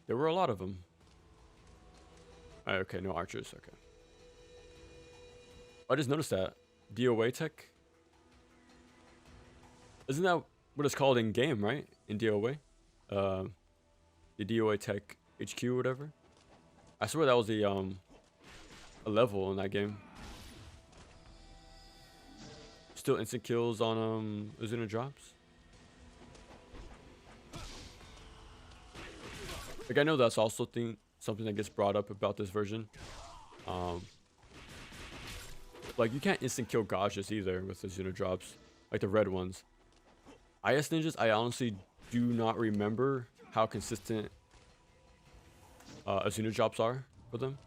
there were a lot of them. Okay, no archers. Okay. I just noticed that DOA tech. Isn't that what it's called in game, right? In DOA, the DOA tech HQ or whatever. I swear that was a level in that game. Still instant kills on Azuna drops. Like I know that's also something that gets brought up about this version. Like you can't instant kill Gajas either with Azuna drops, like the red ones. IS ninjas, I honestly do not remember how consistent Azuna drops are for them,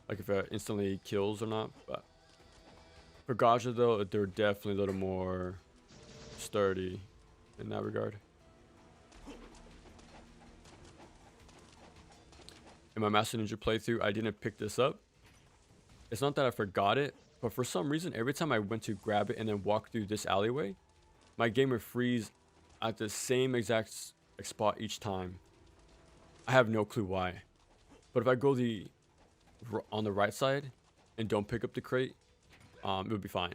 like if it instantly kills or not. But for Gaja though, they're definitely a little more sturdy. in that regard. In my Master Ninja playthrough, I didn't pick this up. It's not that I forgot it, but for some reason, every time I went to grab it and then walk through this alleyway, my game would freeze at the same exact spot each time. I have no clue why. But if I go on the right side and don't pick up the crate, it would be fine.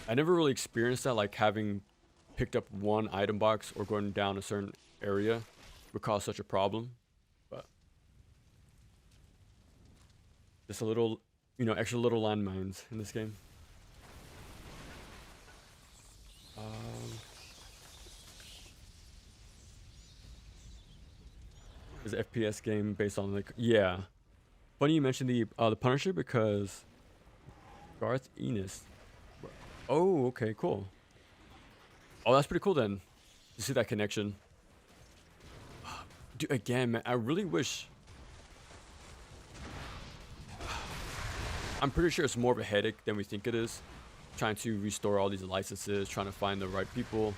I never really experienced that, like having picked up one item box or going down a certain area would cause such a problem. But just a little, you know, extra little landmines in this game. It's an FPS game based on like, yeah. Funny you mentioned the Punisher because Garth Ennis. Oh, okay, cool. Oh, that's pretty cool then. You see that connection. Dude, again, man, I really wish. I'm pretty sure it's more of a headache than we think it is. Trying to restore all these licenses, trying to find the right people,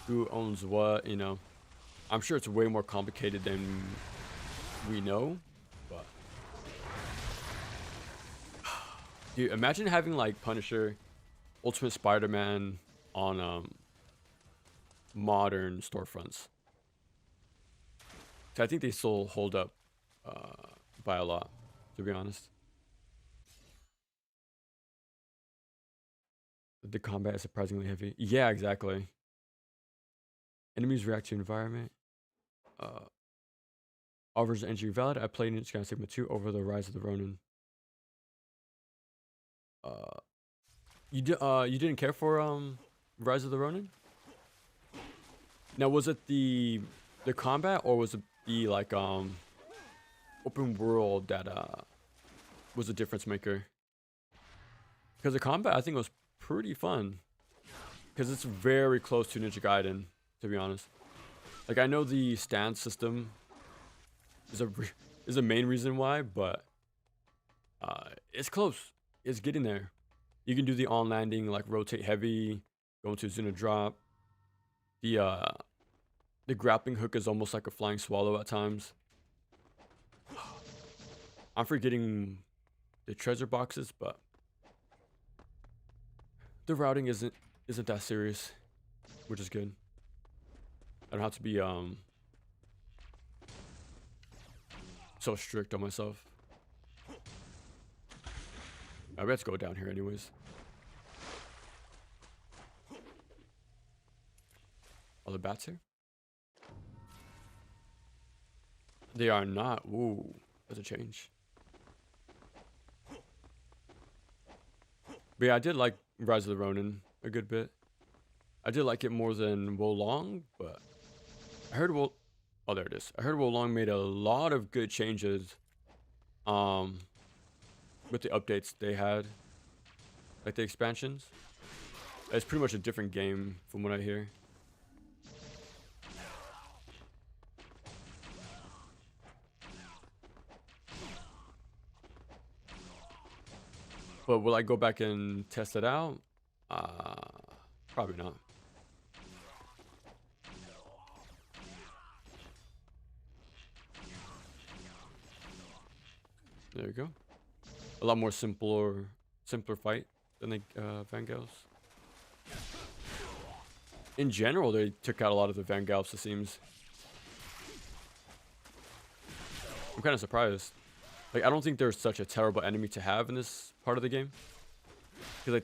who owns what, you know. I'm sure it's way more complicated than we know, but dude, imagine having like Punisher, Ultimate Spider-Man on modern storefronts. So I think they still hold up by a lot, to be honest. The combat is surprisingly heavy. Yeah, exactly. Enemies react to environment. Offers entry valid. I played in Sky Sigma 2 over the Rise of the Ronin. You didn't care for Rise of the Ronin? Now was it the combat or was it the like open world that was a difference maker? Because the combat I think was pretty fun. Because it's very close to Ninja Gaiden, to be honest. Like I know the stance system is a main reason why, but it's close. It's getting there. You can do the on landing, like rotate heavy, go into Zuna drop. The grappling hook is almost like a flying swallow at times. I'm forgetting the treasure boxes, but the routing isn't that serious, which is good. I don't have to be so strict on myself. I let's go down here anyways. Are the bats here? They are not. Ooh, that's a change. But yeah, I did like Rise of the Ronin a good bit. I did like it more than Wolong, but I heard oh, there it is. I heard Wolong made a lot of good changes with the updates they had, like the expansions. It's pretty much a different game from what I hear. But will I go back and test it out? Probably not. There you go. A lot more simpler fight than the Vangelfs. In general, they took out a lot of the Vangelfs, it seems. I'm kind of surprised. Like, I don't think there's such a terrible enemy to have in this part of the game. Because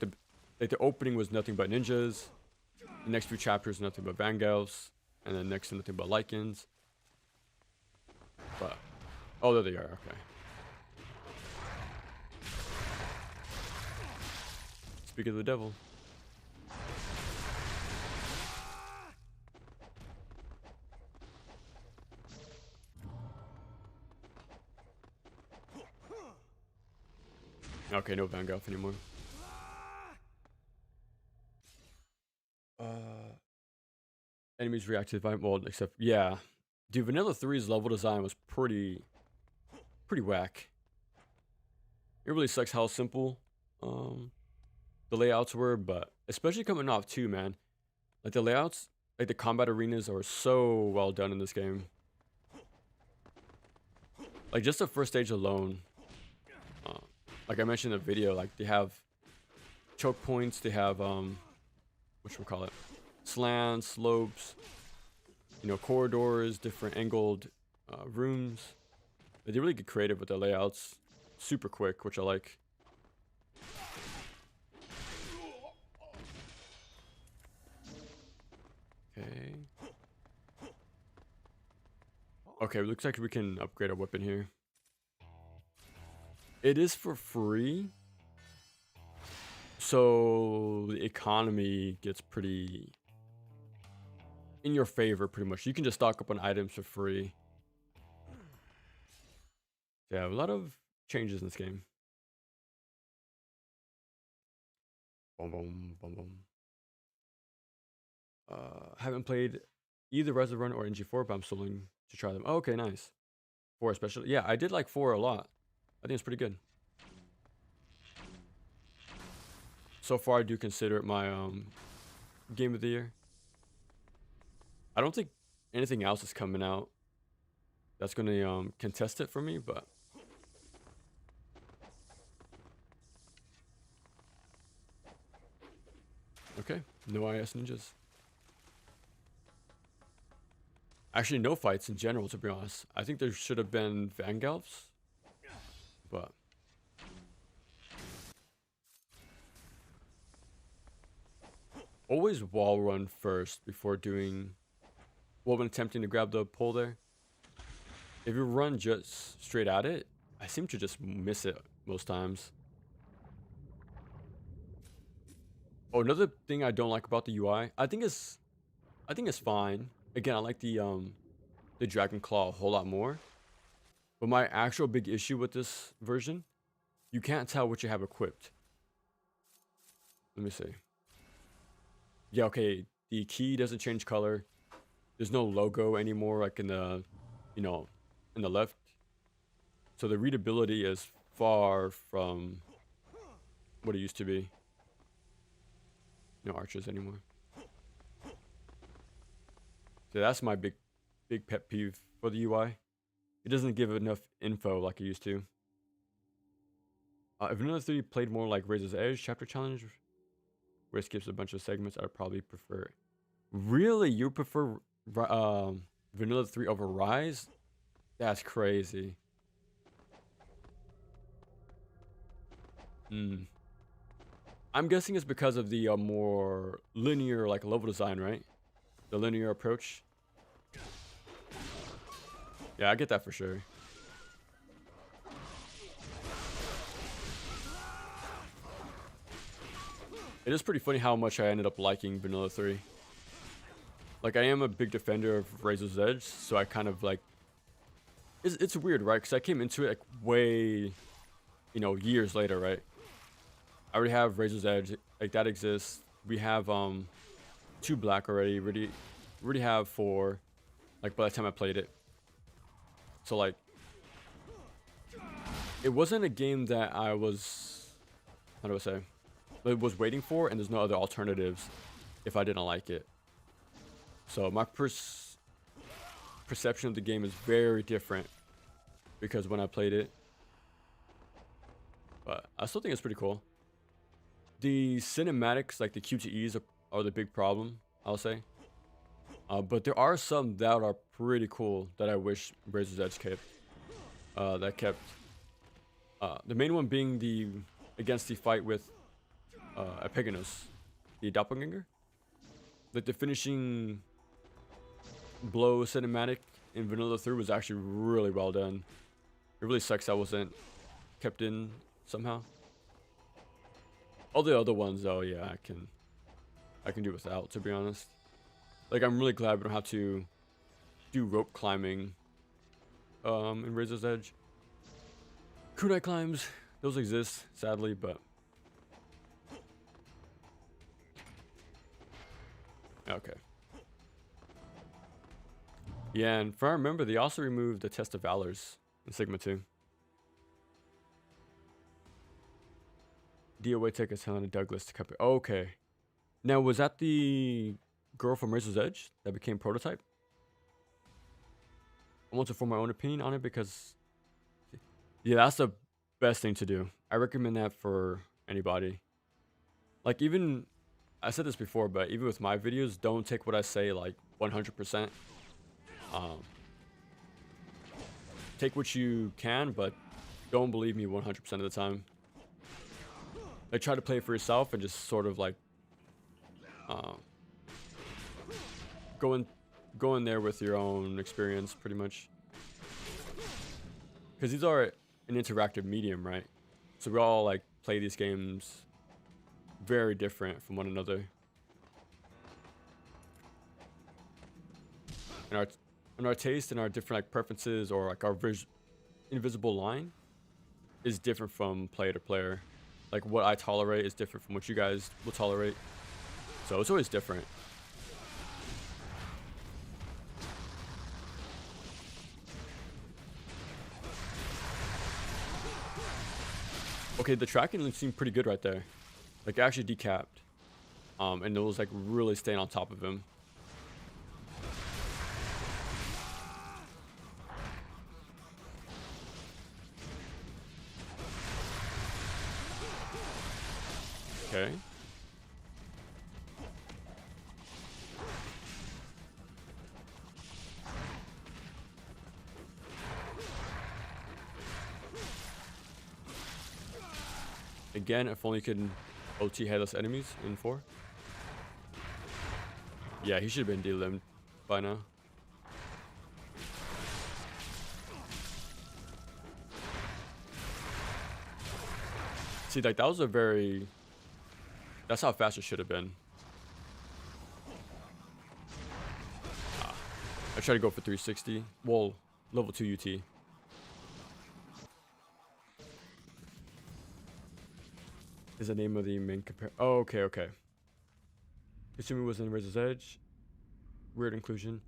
like the opening was nothing but ninjas. The next few chapters nothing but Vangelfs, and then next to nothing but Lycans. But oh, there they are. Okay. Speak of the devil. Okay, no Vangelf anymore. Enemies react to the well, except yeah, dude. Vanilla 3's level design was pretty whack. It really sucks how simple the layouts were, but especially coming off 2, man. Like the layouts, like the combat arenas are so well done in this game. Like just the first stage alone, like I mentioned in the video, like they have choke points, they have whatchamacallit, slants, slopes, you know, corridors, different angled rooms. They really get creative with the layouts, super quick, which I like. Okay. Okay, looks like we can upgrade our weapon here. It is for free, so the economy gets pretty in your favor, pretty much. You can just stock up on items for free. Yeah, a lot of changes in this game. Boom, boom, boom, boom. Haven't played either Rise of Run or NG4, but I'm still willing to try them. Oh, okay, nice. 4 especially. Yeah, I did like 4 a lot. I think it's pretty good. So far, I do consider it my game of the year. I don't think anything else is coming out that's gonna contest it for me, but okay, no IS ninjas. Actually, no fights in general, to be honest. I think there should have been Vangalfs, but always wall run first before doing, well, when attempting to grab the pole there. If you run just straight at it, I seem to just miss it most times. Oh, another thing I don't like about the UI, I think it's fine. Again, I like the Dragon Claw a whole lot more. But my actual big issue with this version, you can't tell what you have equipped. Let me see. Yeah, okay, the key doesn't change color. There's no logo anymore, like in the, you know, in the left. So the readability is far from what it used to be. No archers anymore. So that's my big pet peeve for the UI. It doesn't give enough info like it used to. If Vanilla 3 played more like Razor's Edge Chapter Challenge, where it skips a bunch of segments, I'd probably prefer it. Really? You prefer Vanilla 3 over Rise? That's crazy. I'm guessing it's because of the more linear like level design, right? The linear approach. Yeah, I get that for sure. It is pretty funny how much I ended up liking Vanilla 3. Like, I am a big defender of Razor's Edge, so I kind of like... It's weird, right? Because I came into it like way, you know, years later, right? I already have Razor's Edge, like that exists. We have 2 black already. Already have 4. Like by the time I played it, so like it wasn't a game that I was, how do I say, it was waiting for, and there's no other alternatives if I didn't like it. So my perception of the game is very different because when I played it, but I still think it's pretty cool. The cinematics, like the QTEs, are the big problem, I'll say. But there are some that are pretty cool that I wish Razor's Edge kept. The main one being the against the fight with Epigonus, the doppelganger. Like the finishing blow cinematic in Vanilla 3 was actually really well done. It really sucks that wasn't kept in somehow. All the other ones, though, yeah, I can do without, to be honest. Like, I'm really glad we don't have to do rope climbing in Razor's Edge. Kunai climbs, those exist, sadly, but... Okay. Yeah, and if I remember, they also removed the Test of Valors in Sigma 2. DOA take us Helen and Douglas to cover. Okay. Now, was that the girl from Razor's Edge that became prototype. I want to form my own opinion on it because, yeah, that's the best thing to do. I recommend that for anybody. Like, even, I said this before, but even with my videos, don't take what I say like 100%. Take what you can, but don't believe me 100% of the time. Like, try to play it for yourself and just sort of like go in there with your own experience, pretty much. Because these are an interactive medium, right? So we all like play these games very different from one another. And our taste and our different like preferences, or like our invisible line is different from player to player. Like, what I tolerate is different from what you guys will tolerate. So it's always different. Okay, the tracking seemed pretty good right there. Like, actually decapped. And it was like really staying on top of him. Okay. Again, if only you could OT headless enemies in 4. Yeah, he should have been de-limbed by now. See, like, that was a very... That's how fast it should have been. I tried to go for 360. Well, level 2 UT. Is the name of the main compare? Oh, okay, okay. Assuming it was in Razor's Edge. Weird inclusion.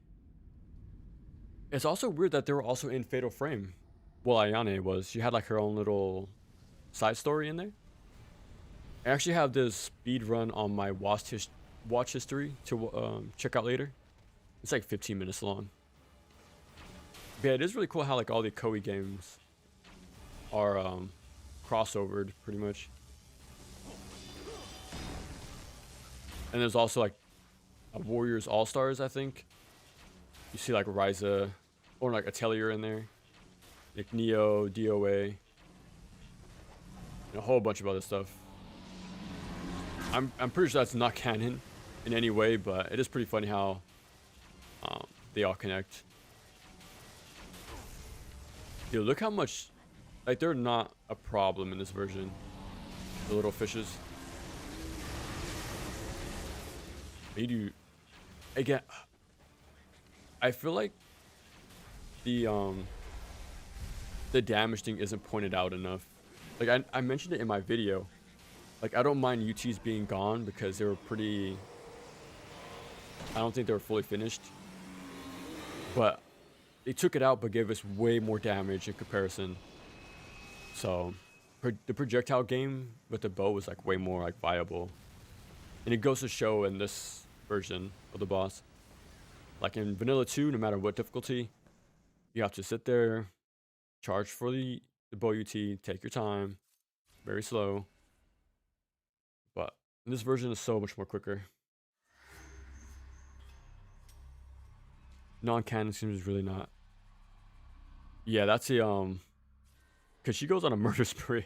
It's also weird that they were also in Fatal Frame. Well, Ayane was. She had like her own little side story in there. I actually have this speed run on my watch history to check out later. It's like 15 minutes long. But yeah, it is really cool how like all the Koei games are crossovered pretty much. And there's also like a Warriors All Stars, I think. You see like Ryza or like Atelier in there, like Neo, DOA, and a whole bunch of other stuff. I'm pretty sure that's not canon in any way, but it is pretty funny how they all connect. Dude, look how much, like, they're not a problem in this version. The little fishes. They do. Again, I feel like the damage thing isn't pointed out enough. Like, I mentioned it in my video. Like, I don't mind UTs being gone because they were pretty... I don't think they were fully finished. But they took it out but gave us way more damage in comparison. So, the projectile game with the bow was like way more like viable. And it goes to show in this version of the boss. Like in Vanilla 2, no matter what difficulty, you have to sit there, charge for the bow UT, take your time, very slow. But this version is so much more quicker. Non-canon seems really not. Yeah, that's the cause she goes on a murder spree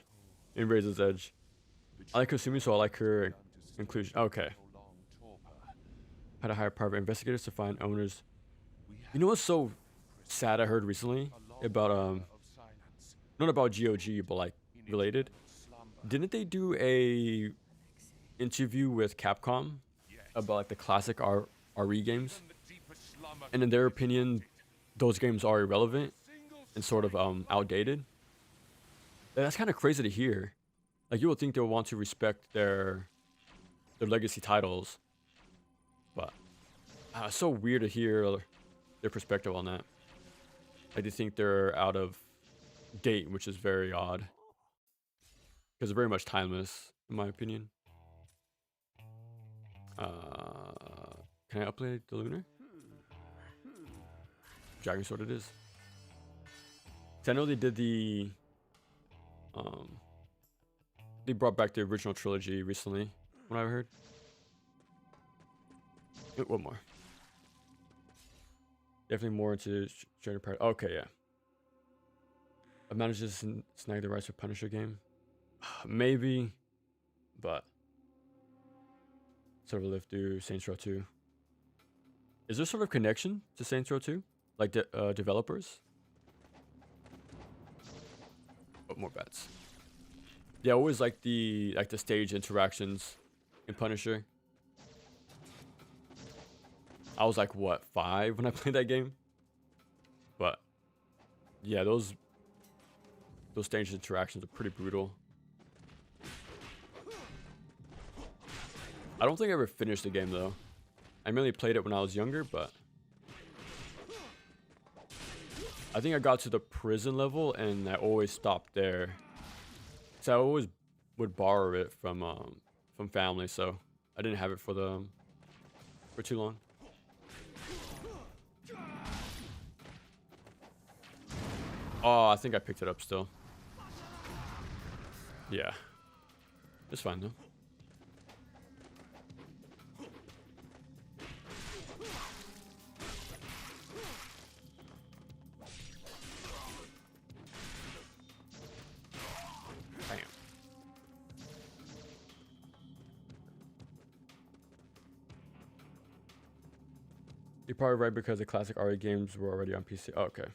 in Razor's Edge. I like Kasumi, so I like her inclusion. Okay. How to hire private investigators to find owners. You know what's so sad I heard recently about not about GOG but like related? Didn't they do a interview with Capcom about like the classic RE games? And in their opinion, those games are irrelevant and sort of outdated. And that's kind of crazy to hear. Like, you would think they would want to respect their legacy titles, but it's so weird to hear their perspective on that. Like, they think they're out of date, which is very odd because they're very much timeless, in my opinion. Can I upgrade the lunar? Dragon sword it is. So I know they did the they brought back the original trilogy recently, when I heard. Oh, one more. Definitely more into Stranger Part. Okay, yeah. I managed to snag the rights for Punisher game. Maybe, but sort of live through Saints Row 2. Is there sort of connection to Saints Row 2? Like the developers? Oh, more bats. Yeah, I always like the stage interactions in Punisher. I was like, what, 5 when I played that game? But yeah, those stage interactions are pretty brutal. I don't think I ever finished the game though. I mainly played it when I was younger, but I think I got to the prison level and I always stopped there. So I always would borrow it from family, so I didn't have it for too long. Oh, I think I picked it up still. Yeah. It's fine though. Damn. You're probably right because the classic RE games were already on PC. Oh, okay.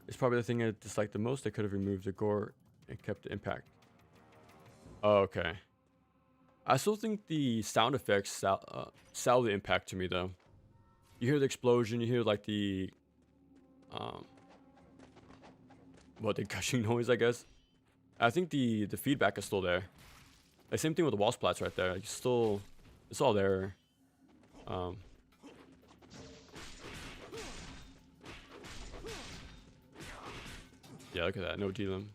It's probably the thing I disliked the most. They could have removed the gore and kept the impact. Oh, okay. I still think the sound effects sell the impact to me though. You hear the explosion, you hear like the the gushing noise, I guess. I think the feedback is still there. The same thing with the wall splats right there. It's all there. Yeah, look at that. No D-limb.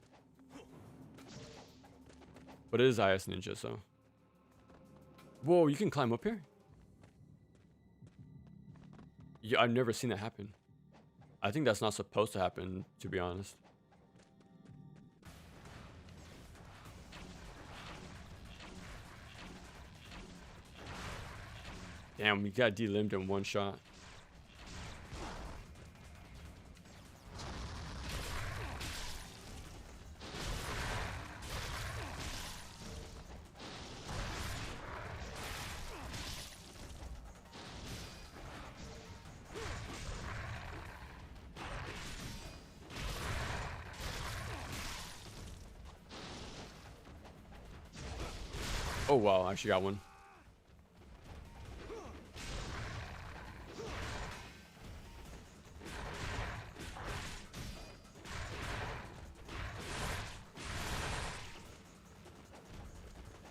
But it is IS Ninja, so. Whoa, you can climb up here? Yeah, I've never seen that happen. I think that's not supposed to happen, to be honest. Damn, we got D-limbed in one shot. Oh wow, I actually got one.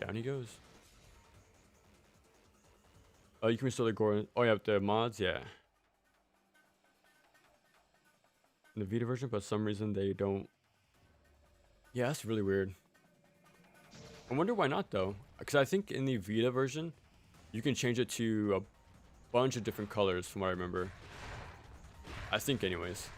Down he goes. Oh, you can restore the gore. Oh, yeah, the mods, yeah. In the Vita version, but for some reason they don't. Yeah, that's really weird. I wonder why not though, because I think in the Vita version, you can change it to a bunch of different colors, from what I remember. I think, anyways.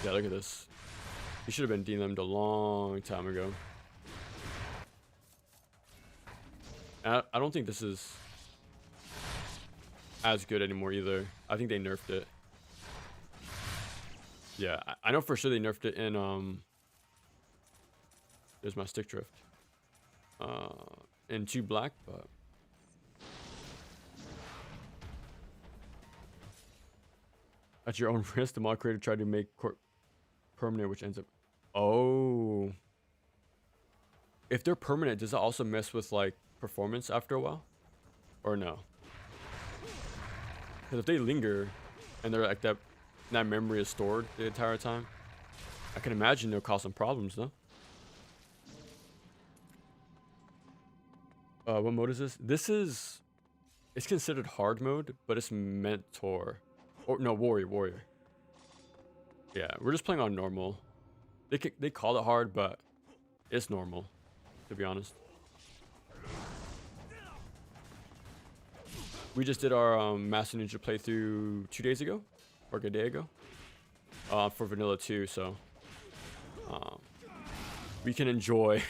Yeah, look at this. He should have been D-limbed a long time ago. And I don't think this is as good anymore either. I think they nerfed it. Yeah, I know for sure they nerfed it in there's my stick drift. In 2 Black, but at your own risk, the mod creator tried to make permanent, which ends up. Oh, if they're permanent, does it also mess with like performance after a while, or no? Because if they linger, and they're like that memory is stored the entire time, I can imagine they'll cause some problems, though. What mode is this? It's considered hard mode, but it's mentor, or no, warrior. Yeah, we're just playing on normal. They call it hard, but it's normal, to be honest. We just did our Master Ninja playthrough 2 days ago, or like a day ago, for Vanilla 2, so we can enjoy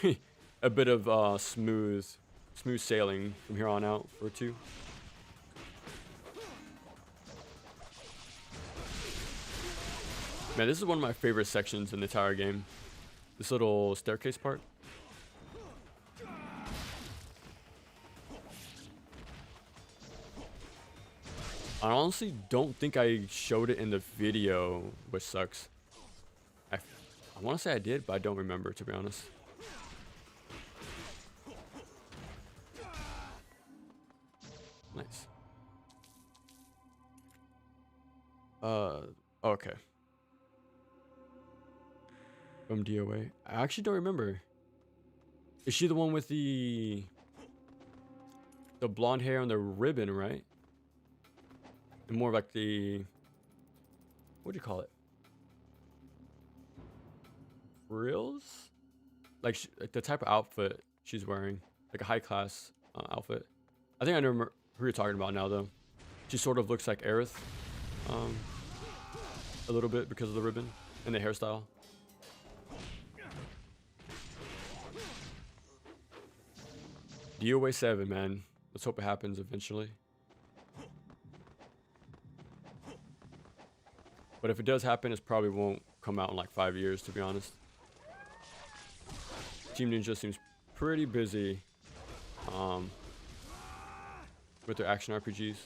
a bit of smooth sailing from here on out for 2. Man, this is one of my favorite sections in the entire game. This little staircase part. I honestly don't think I showed it in the video, which sucks. I want to say I did, but I don't remember, to be honest. Nice. Okay. From DOA. I actually don't remember. Is she the one with the blonde hair and the ribbon, right? And more like the, what do you call it? Frills? Like the type of outfit she's wearing, like a high class outfit. I think I know who you're talking about now, though. She sort of looks like Aerith, a little bit because of the ribbon and the hairstyle. DOA 7, man. Let's hope it happens eventually. But if it does happen, it probably won't come out in like 5 years, to be honest. Team Ninja seems pretty busy with their action RPGs.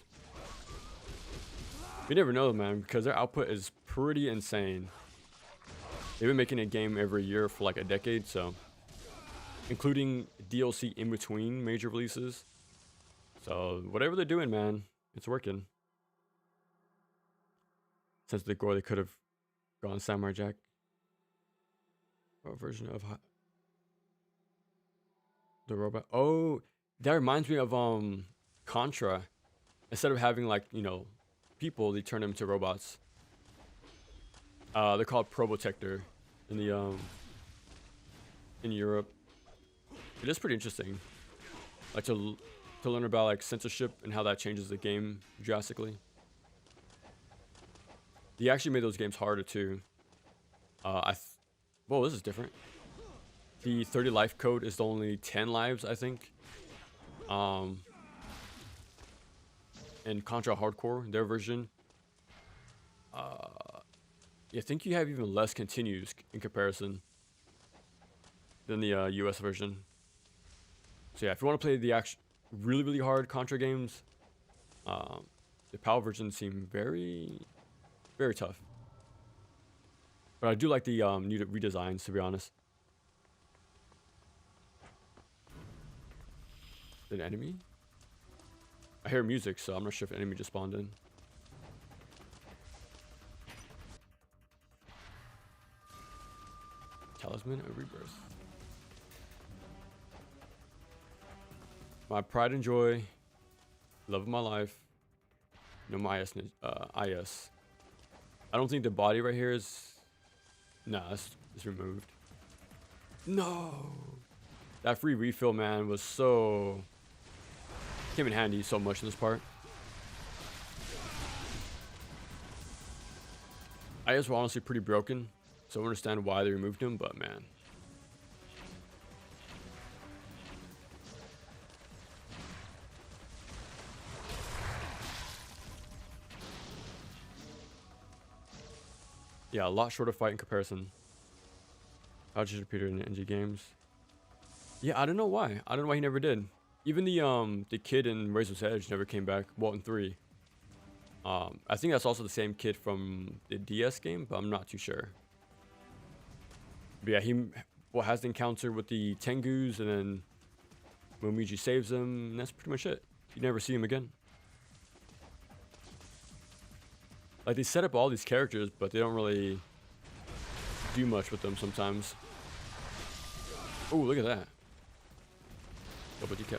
You never know, man, because their output is pretty insane. They've been making a game every year for like a decade, so including DLC in between major releases. So whatever they're doing, man, it's working. Since the gore, they could have gone Samurai Jack. What version of the robot? Oh, that reminds me of Contra. Instead of having like, you know, people, they turn them into robots. They're called Probotector in the in Europe. It is pretty interesting, like to learn about like censorship and how that changes the game drastically. He actually made those games harder too. Whoa, this is different. The 30 life code is only 10 lives, I think. And Contra Hardcore, their version, I think you have even less continues in comparison than the US version. So yeah, if you want to play the really, really hard Contra games, the PAL version seem very, very tough. But I do like the new redesigns, to be honest. An enemy? I hear music, so I'm not sure if an enemy just spawned in. Talisman of Rebirth. My pride and joy, love of my life. No, my IS. I don't think the body right here is. Nah, it's removed. No, that free refill, man, was so came in handy so much in this part. IS were honestly pretty broken, so I understand why they removed him, but man. Yeah, a lot shorter fight in comparison. How should appear in NG games? Yeah, I don't know why. I don't know why he never did. Even the kid in Razor's Edge never came back. Well, in 3. I think that's also the same kid from the DS game, but I'm not too sure. But yeah, he has the encounter with the Tengus, and then Momiji saves him, and that's pretty much it. You never see him again. Like, they set up all these characters, but they don't really do much with them sometimes. Oh, look at that. Double DK.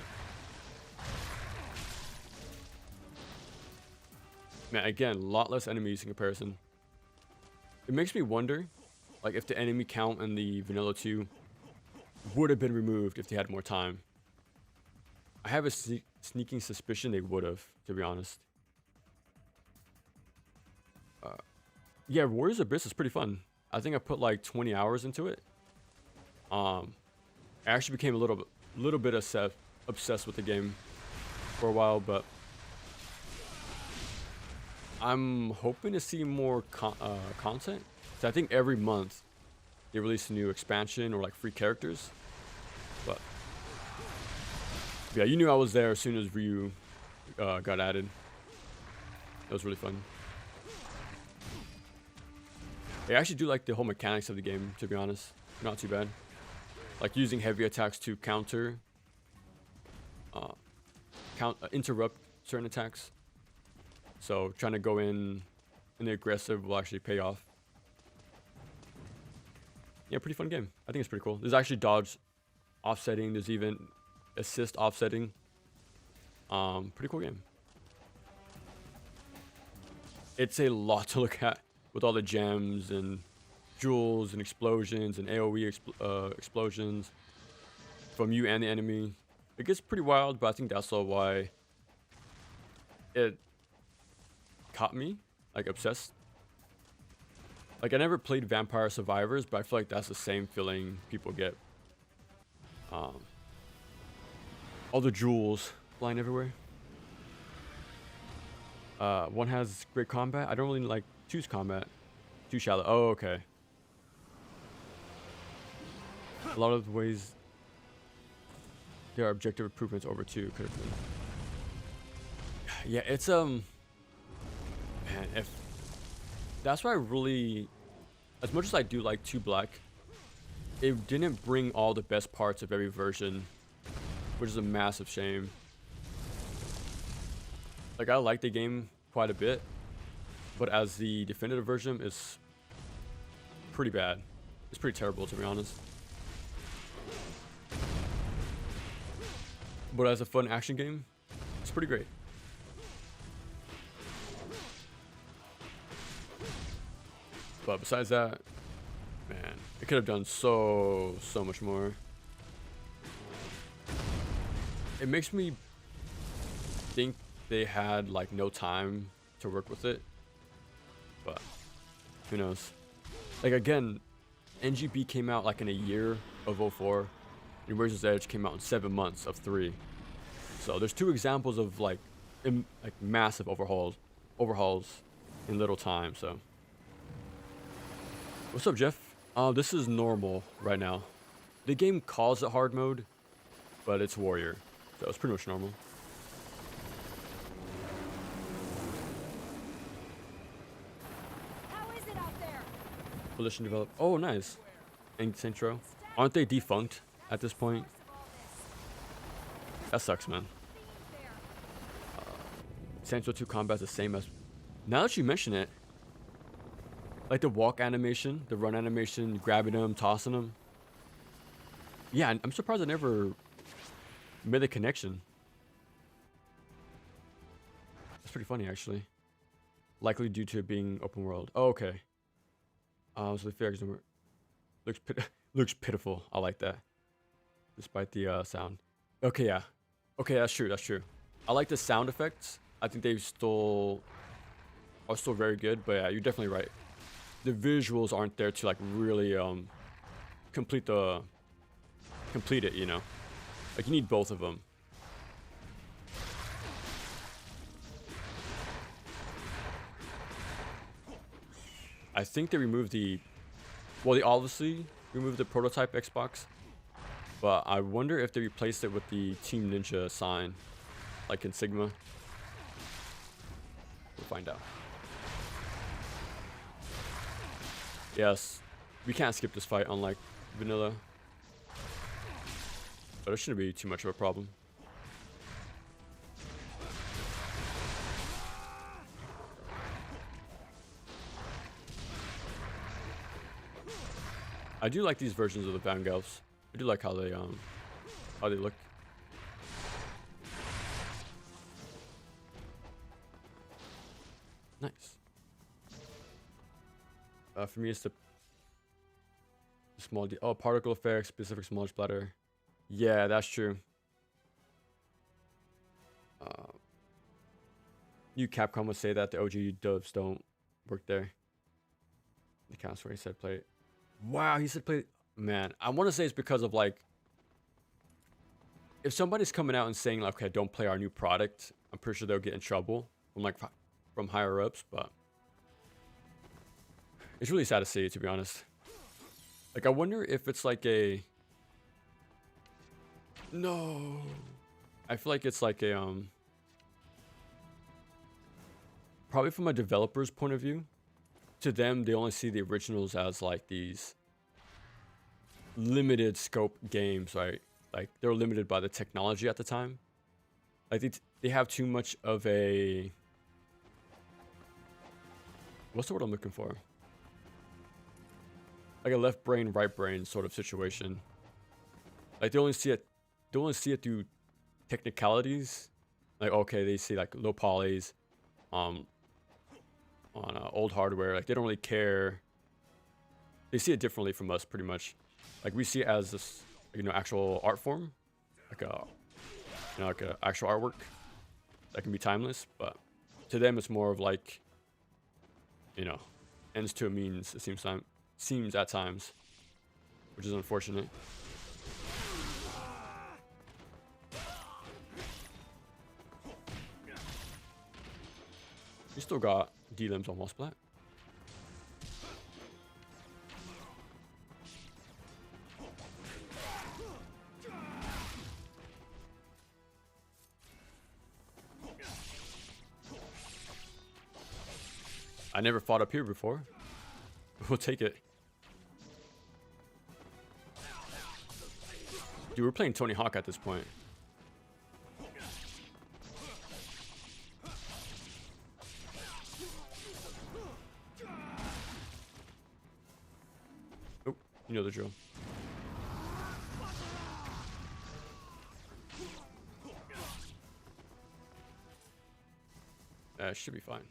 Man, again, a lot less enemies in comparison. It makes me wonder Like if the enemy count in the vanilla 2 would have been removed if they had more time. I have a sneaking suspicion they would have, to be honest. Yeah, Warriors Abyss is pretty fun. I think I put like 20 hours into it. I actually became a little bit obsessed with the game for a while, but I'm hoping to see more content. So I think every month they release a new expansion or like free characters. But yeah, you knew I was there as soon as Ryu got added. That was really fun. I actually do like the whole mechanics of the game, to be honest. Not too bad. Like using heavy attacks to counter, interrupt certain attacks. So trying to go in the aggressive will actually pay off. Yeah, pretty fun game. I think it's pretty cool. There's actually dodge offsetting. There's even assist offsetting. Pretty cool game. It's a lot to look at with all the gems and jewels and explosions and AoE explosions from you and the enemy. It gets pretty wild, but I think that's all why it caught me, like obsessed. Like I never played Vampire Survivors, but I feel like that's the same feeling people get. All the jewels flying everywhere. One has great combat. I don't really like choose combat. Too shallow. Oh, okay. A lot of the ways there are objective improvements over 2 could have been. Yeah, it's man, if that's why I really, as much as I do like 2 Black, it didn't bring all the best parts of every version, which is a massive shame. Like I like the game quite a bit, but as the definitive version is pretty bad. It's pretty terrible, to be honest. But as a fun action game, it's pretty great. But besides that, man, it could have done so much more. It makes me think they had like no time to work with it, but who knows. Like again, NGB came out like in a year of 04, and Razor's Edge came out in 7 months of 3. So there's 2 examples of like massive overhauls in little time. So what's up, Jeff? This is normal right now. The game calls it hard mode, but it's warrior, so it's pretty much normal. How is it out there? Volition developed. Oh, nice. And Centro. Aren't they defunct at this point? That sucks, man. Centro 2 combat's the same as... Now that you mention it, like the walk animation, the run animation, grabbing them, tossing them. Yeah, I'm surprised I never made the connection. That's pretty funny, actually. Likely due to it being open world. Oh, okay. So the figures looks pitiful. I like that. Despite the sound. Okay, yeah. Okay, that's true. That's true. I like the sound effects. I think they are still very good. But yeah, you're definitely right. The visuals aren't there to like really complete it. You know, like you need both of them. I think they removed they obviously removed the prototype Xbox, but I wonder if they replaced it with the Team Ninja sign, like in Sigma. We'll find out. Yes, we can't skip this fight unlike vanilla, but it shouldn't be too much of a problem. I do like these versions of the Vangelfs. I do like how they look. Nice. For me, it's the Oh, particle effects, specific small splatter. Yeah, that's true. You Capcom would say that the OG dubs don't work there. The counts where he said play. Wow, he said play. Man, I want to say it's because of like, if somebody's coming out and saying like, okay, don't play our new product, I'm pretty sure they'll get in trouble from higher ups. But it's really sad to see, to be honest. Like, I wonder if it's like a. No, I feel like it's like a probably from a developer's point of view. To them, they only see the originals as like these limited scope games, right? Like they're limited by the technology at the time. Like they have too much of a, what's the word I'm looking for? Like a left brain, right brain sort of situation. Like they only see it through technicalities. Like, okay, they see like low polys, on old hardware. Like they don't really care. They see it differently from us, pretty much. Like we see it as this, actual art form, like a actual artwork that can be timeless. But to them, it's more of like, ends to a means. It seems at times, which is unfortunate. You still got D-limbs almost splat. I never fought up here before. We'll take it. Dude, we're playing Tony Hawk at this point. Oh, you know the drill. Should be fine.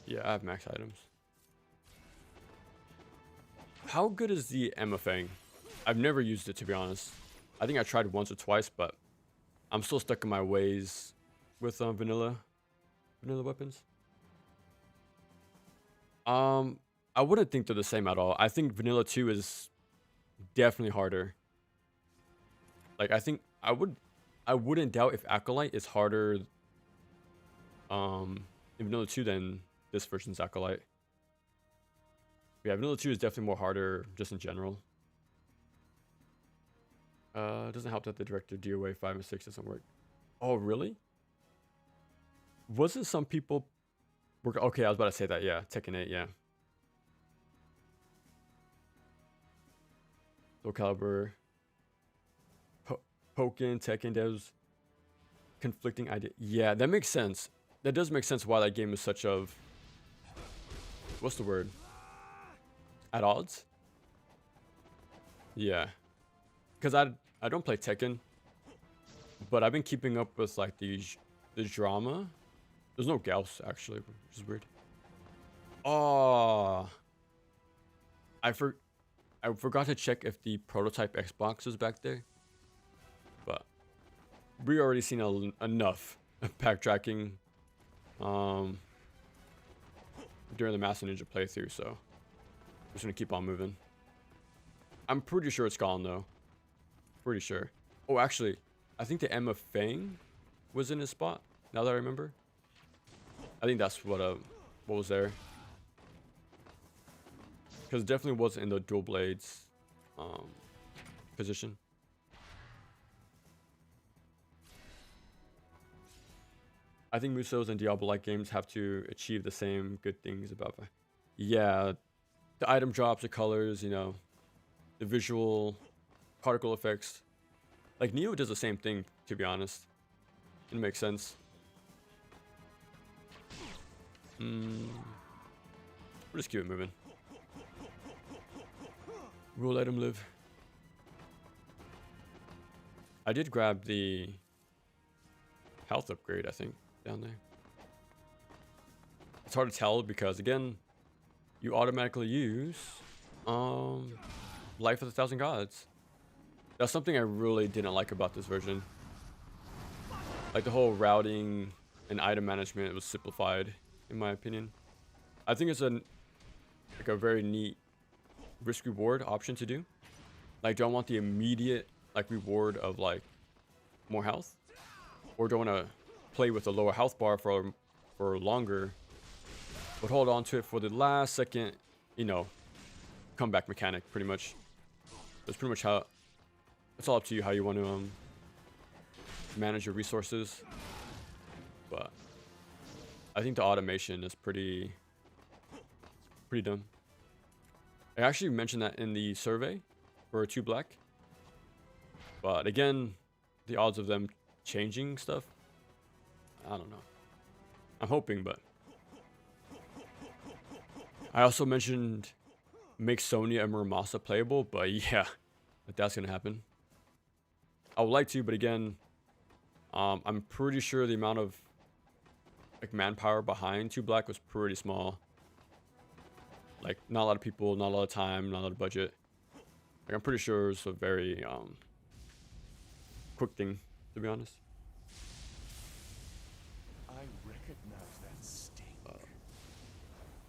Yeah, I have max items. How good is the Emma Fang? I've never used it, to be honest. I think I tried once or twice, but I'm still stuck in my ways with vanilla weapons. I wouldn't think they're the same at all. I think vanilla 2 is definitely harder. Like I wouldn't doubt if Acolyte is harder in vanilla 2 than this version's Acolyte. Yeah, vanilla 2 is definitely more harder just in general. It doesn't help that the director DOA 5 and 6 doesn't work. Oh, really? Wasn't some people work? Okay, I was about to say that. Yeah, Tekken 8, yeah. Soul Calibur, Pokken, Tekken, there's conflicting idea. Yeah, that makes sense. That does make sense why that game is such of, what's the word? At odds? Yeah. Because I don't play Tekken, but I've been keeping up with like the drama. There's no Gauss actually, which is weird. Oh, I forgot to check if the prototype Xbox is back there, but we already seen enough backtracking during the Master Ninja playthrough, so I'm just gonna keep on moving. I'm pretty sure it's gone though. Pretty sure. Oh, actually, I think the Emma Fang was in his spot. Now that I remember, I think that's what was there. Because it definitely wasn't in the dual blades position. I think Musos and Diablo-like games have to achieve the same good things about. Yeah, the item drops, the colors, the visual particle effects. Like Neo does the same thing, to be honest. It makes sense. We'll just keep it moving. We'll let him live. I did grab the health upgrade, I think, down there. It's hard to tell because, again, you automatically use Life of the Thousand Gods. That's something I really didn't like about this version. Like the whole routing and item management was simplified, in my opinion. I think it's like a very neat risk reward option to do. Like, do I want the immediate like reward of like more health, or do I want to play with a lower health bar for longer, but hold on to it for the last second, you know, comeback mechanic, pretty much. That's pretty much how. It's all up to you how you want to manage your resources. But I think the automation is pretty dumb. I actually mentioned that in the survey for 2 Black. But again, the odds of them changing stuff, I don't know. I'm hoping, but I also mentioned make Sonya and Muramasa playable, but yeah, that's gonna happen. I would like to, but again, I'm pretty sure the amount of like manpower behind 2 Black was pretty small. Like, not a lot of people, not a lot of time, not a lot of budget. Like, I'm pretty sure it's a very quick thing, to be honest. I recognize that stink.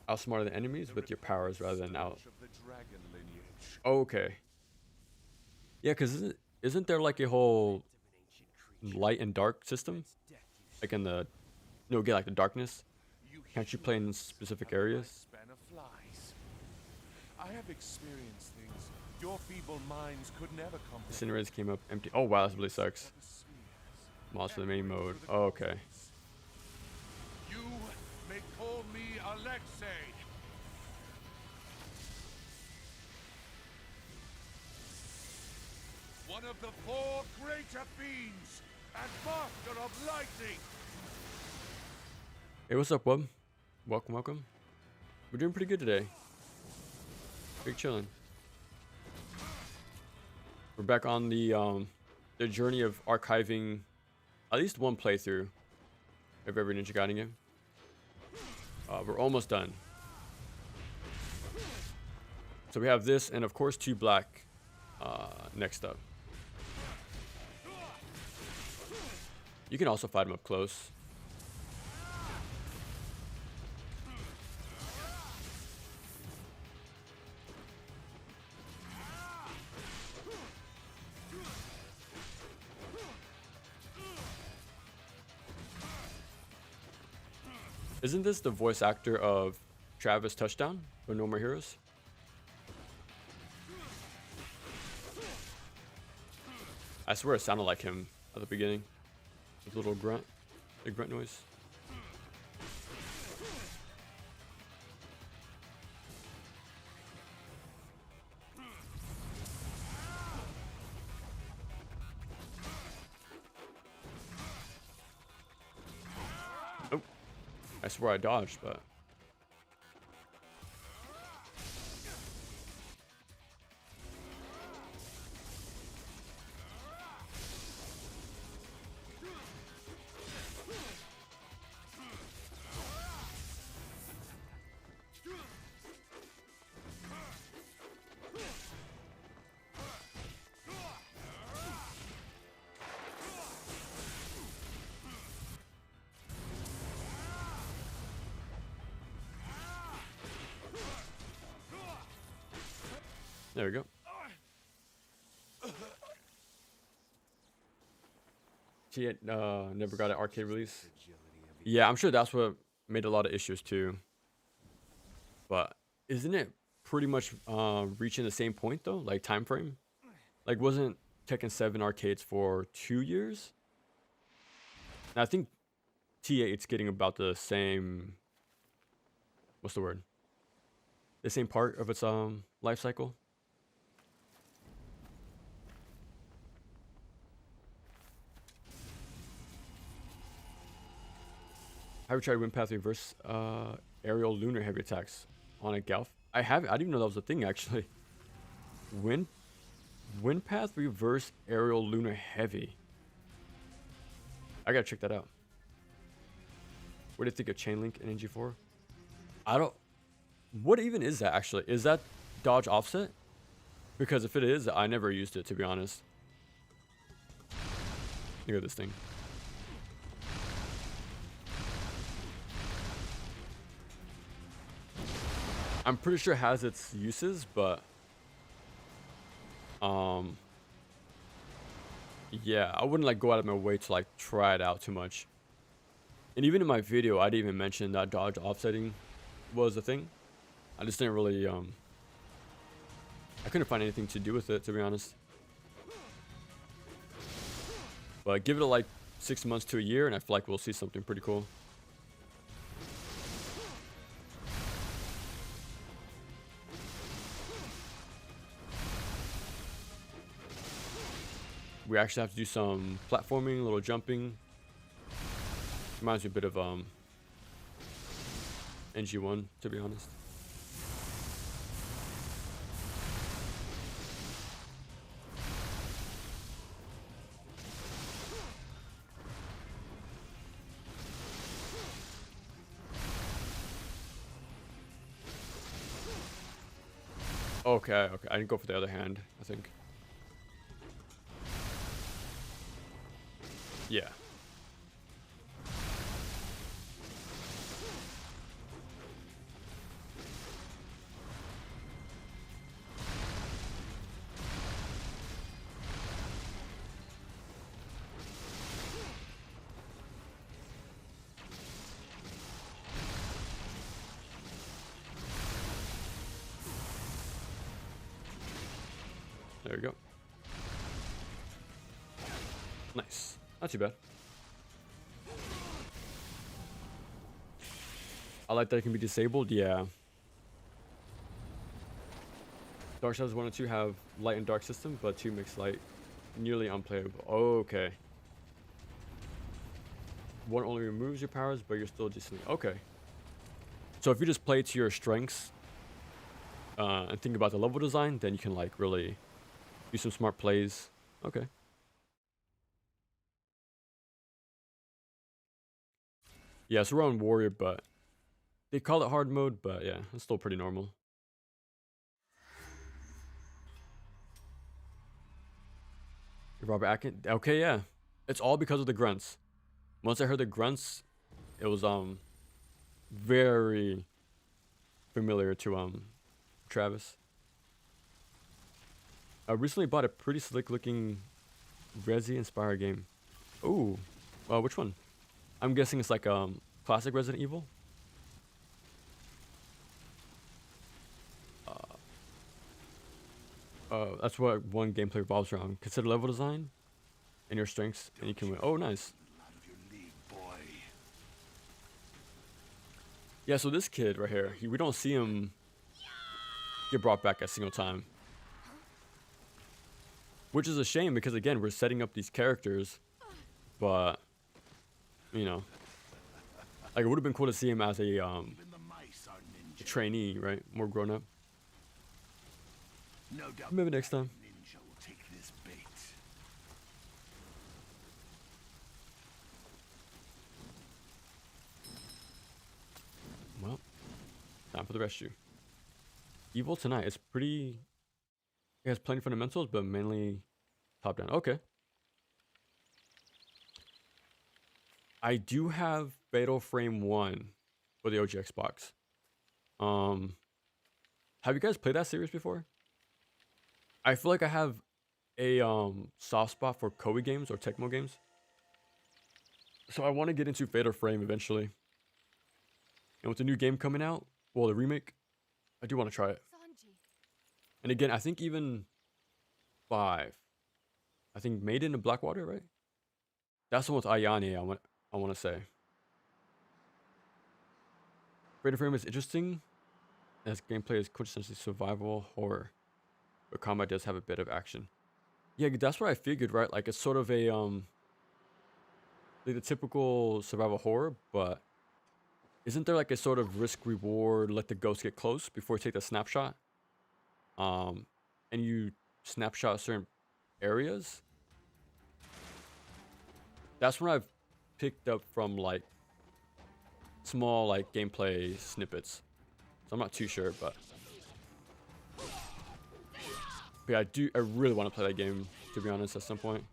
Outsmart the enemies with your powers rather than out. Of the dragon lineage. Okay. Yeah, because isn't there like a whole light and dark system? Like in the, get like the darkness? Can't you play in specific areas? Span of flies. I have experienced things your feeble minds could never comprehend. Incinerators came up empty. Oh wow, this really sucks. Mods for the main mode. Oh, okay. You may call me Alexei. One of the 4 greater fiends and master of lightning. Hey, what's up, Wub? Welcome, welcome. We're doing pretty good today. Big chillin'. We're back on the journey of archiving at least one playthrough of every Ninja Gaiden game. We're almost done. So we have this, and of course 2 Black next up. You can also fight him up close. Isn't this the voice actor of Travis Touchdown for No More Heroes? I swear it sounded like him at the beginning. With a little grunt, big grunt noise. Oh, I swear I dodged, but. There we go. She had, never got an arcade release. Yeah, I'm sure that's what made a lot of issues too. But isn't it pretty much reaching the same point though? Like time frame? Like wasn't Tekken 7 arcades for 2 years? And I think T8's getting about the same. What's the word? The same part of its life cycle. Have you tried Wind Path reverse aerial lunar heavy attacks on a Galf? I haven't. I didn't even know that was a thing actually. Wind Path reverse aerial lunar heavy. I gotta check that out. What do you think of Chain Link and NG4? I don't. What even is that actually? Is that dodge offset? Because if it is, I never used it, to be honest. Look at this thing. I'm pretty sure it has its uses, but yeah, I wouldn't like go out of my way to like try it out too much. And even in my video, I didn't even mention that dodge offsetting was a thing. I just didn't really I couldn't find anything to do with it, to be honest. But give it like 6 months to a year, and I feel like we'll see something pretty cool. We actually have to do some platforming, a little jumping. Reminds me a bit of NG1, to be honest. Okay, I didn't go for the other hand, I think. Yeah. There we go. Nice. Not too bad. I like that it can be disabled. Yeah. Dark Shadows 1 and 2 have light and dark system, but 2 makes light nearly unplayable. Okay. 1 only removes your powers, but you're still decently... Okay. So if you just play to your strengths and think about the level design, then you can like really do some smart plays. Okay. Yeah, so we're on Warrior, but they call it hard mode, but yeah, it's still pretty normal. Robert Atkin. Okay, yeah. It's all because of the grunts. Once I heard the grunts, it was very familiar to Travis. I recently bought a pretty slick looking Resi inspired game. Ooh. Which one? I'm guessing it's like classic Resident Evil. That's what one gameplay revolves around. Consider level design and your strengths, and you can win. Oh, nice. Yeah, so this kid right here, we don't see him get brought back a single time. Which is a shame because, again, we're setting up these characters, but, you know, like it would have been cool to see him as a trainee, right? More grown up. No doubt. Maybe next time. Ninja will take this bait. Well, time for the rescue. Evil Tonight. It's pretty... It has plenty of fundamentals, but mainly top down. Okay. I do have Fatal Frame 1 for the OG Xbox. Have you guys played that series before? I feel like I have a soft spot for Koei games or Tecmo games. So I want to get into Fatal Frame eventually. And with the new game coming out, well, the remake, I do want to try it. And again, I think even 5. I think Maiden in Blackwater, right? That's the one with Ayane, I want to say. Fatal Frame is interesting, as gameplay is quintessentially survival horror, but combat does have a bit of action. Yeah, that's what I figured, right? Like it's sort of a like the typical survival horror, but isn't there like a sort of risk reward? Let the ghost get close before you take the snapshot. And you snapshot certain areas. That's what I've picked up from like small like gameplay snippets. So I'm not too sure, but yeah, I really want to play that game, to be honest, at some point.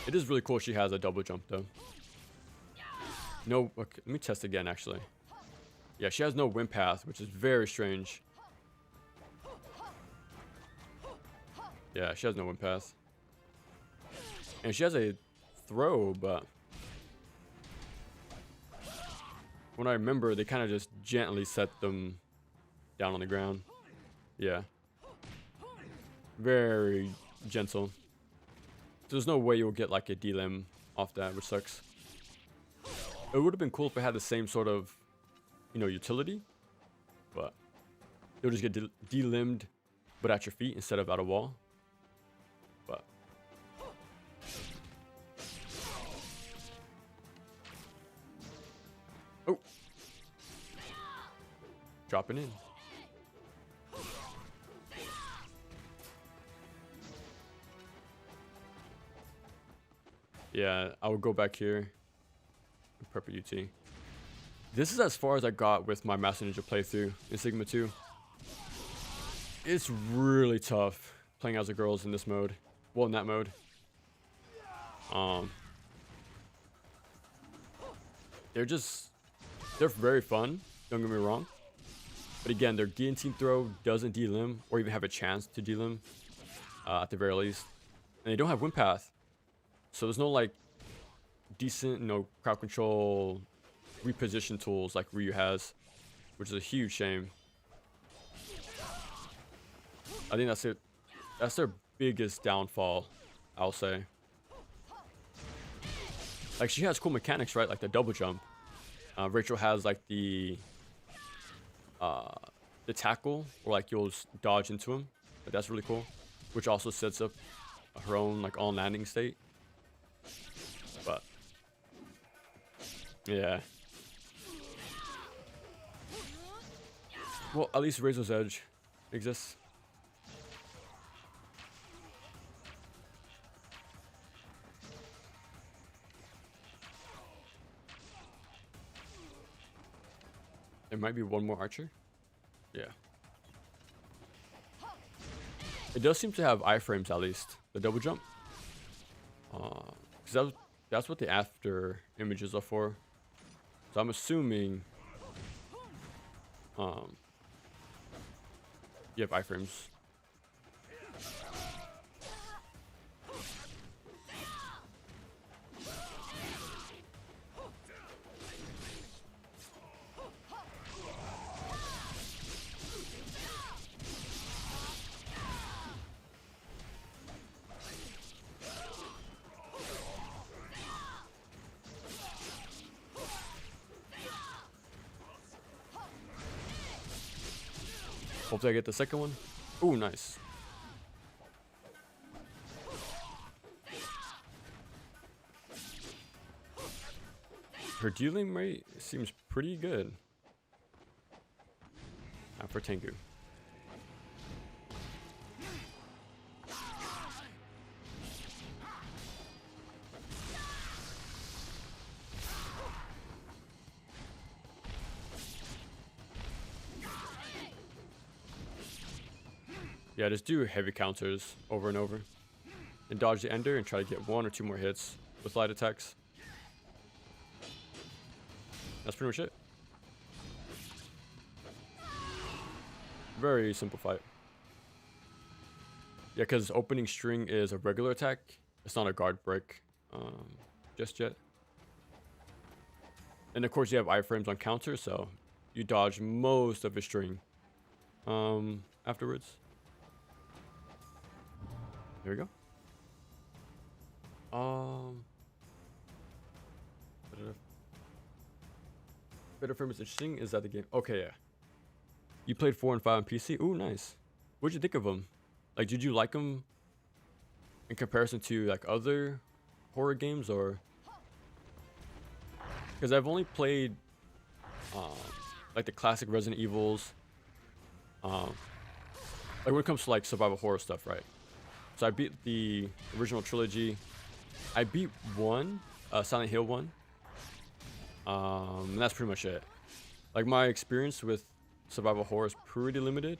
It is really cool she has a double jump though. No, okay, let me test again actually. Yeah, she has no wind path, which is very strange. Yeah, she has no wind path. And she has a throw, but when I remember, they kind of just gently set them down on the ground. Yeah. Very gentle. There's no way you'll get like a D-limb off that, which sucks. It would have been cool if it had the same sort of, you know, utility, but you'll just get D-limbed, but at your feet instead of at a wall. But oh, dropping in. Yeah, I will go back here and prep a UT. This is as far as I got with my Master Ninja playthrough in Sigma 2. It's really tough playing as the girls in this mode. Well, in that mode. They're very fun, don't get me wrong. But again, their guillotine throw doesn't D-limb or even have a chance to D-limb at the very least. And they don't have wind path. So there's no like decent, you know, crowd control reposition tools like Ryu has, which is a huge shame. I think that's it. That's their biggest downfall, I'll say. Like she has cool mechanics, right? Like the double jump. Rachel has like the tackle, or like you'll dodge into him. Like, that's really cool, which also sets up her own like on landing state. But yeah. Well, at least Razor's Edge exists. There might be one more archer. Yeah. It does seem to have iframes at least. The double jump. Because that's what the after images are for. So I'm assuming you have iframes. Hopefully I get the second one. Ooh, nice. Her dealing rate seems pretty good. Not for Tengu. Yeah, just do heavy counters over and over. And dodge the ender and try to get 1 or 2 more hits with light attacks. That's pretty much it. Very simple fight. Yeah, because opening string is a regular attack. It's not a guard break just yet. And of course you have iframes on counter, so you dodge most of his string afterwards. There we go. Better frame is interesting. Is that the game? Okay, yeah. You played 4 and 5 on PC. Ooh, nice. What'd you think of them? Like, did you like them in comparison to like other horror games, or? Because I've only played like the classic Resident Evils. Like when it comes to like survival horror stuff, right? So I beat the original trilogy. I beat one, Silent Hill 1. And that's pretty much it. Like my experience with survival horror is pretty limited,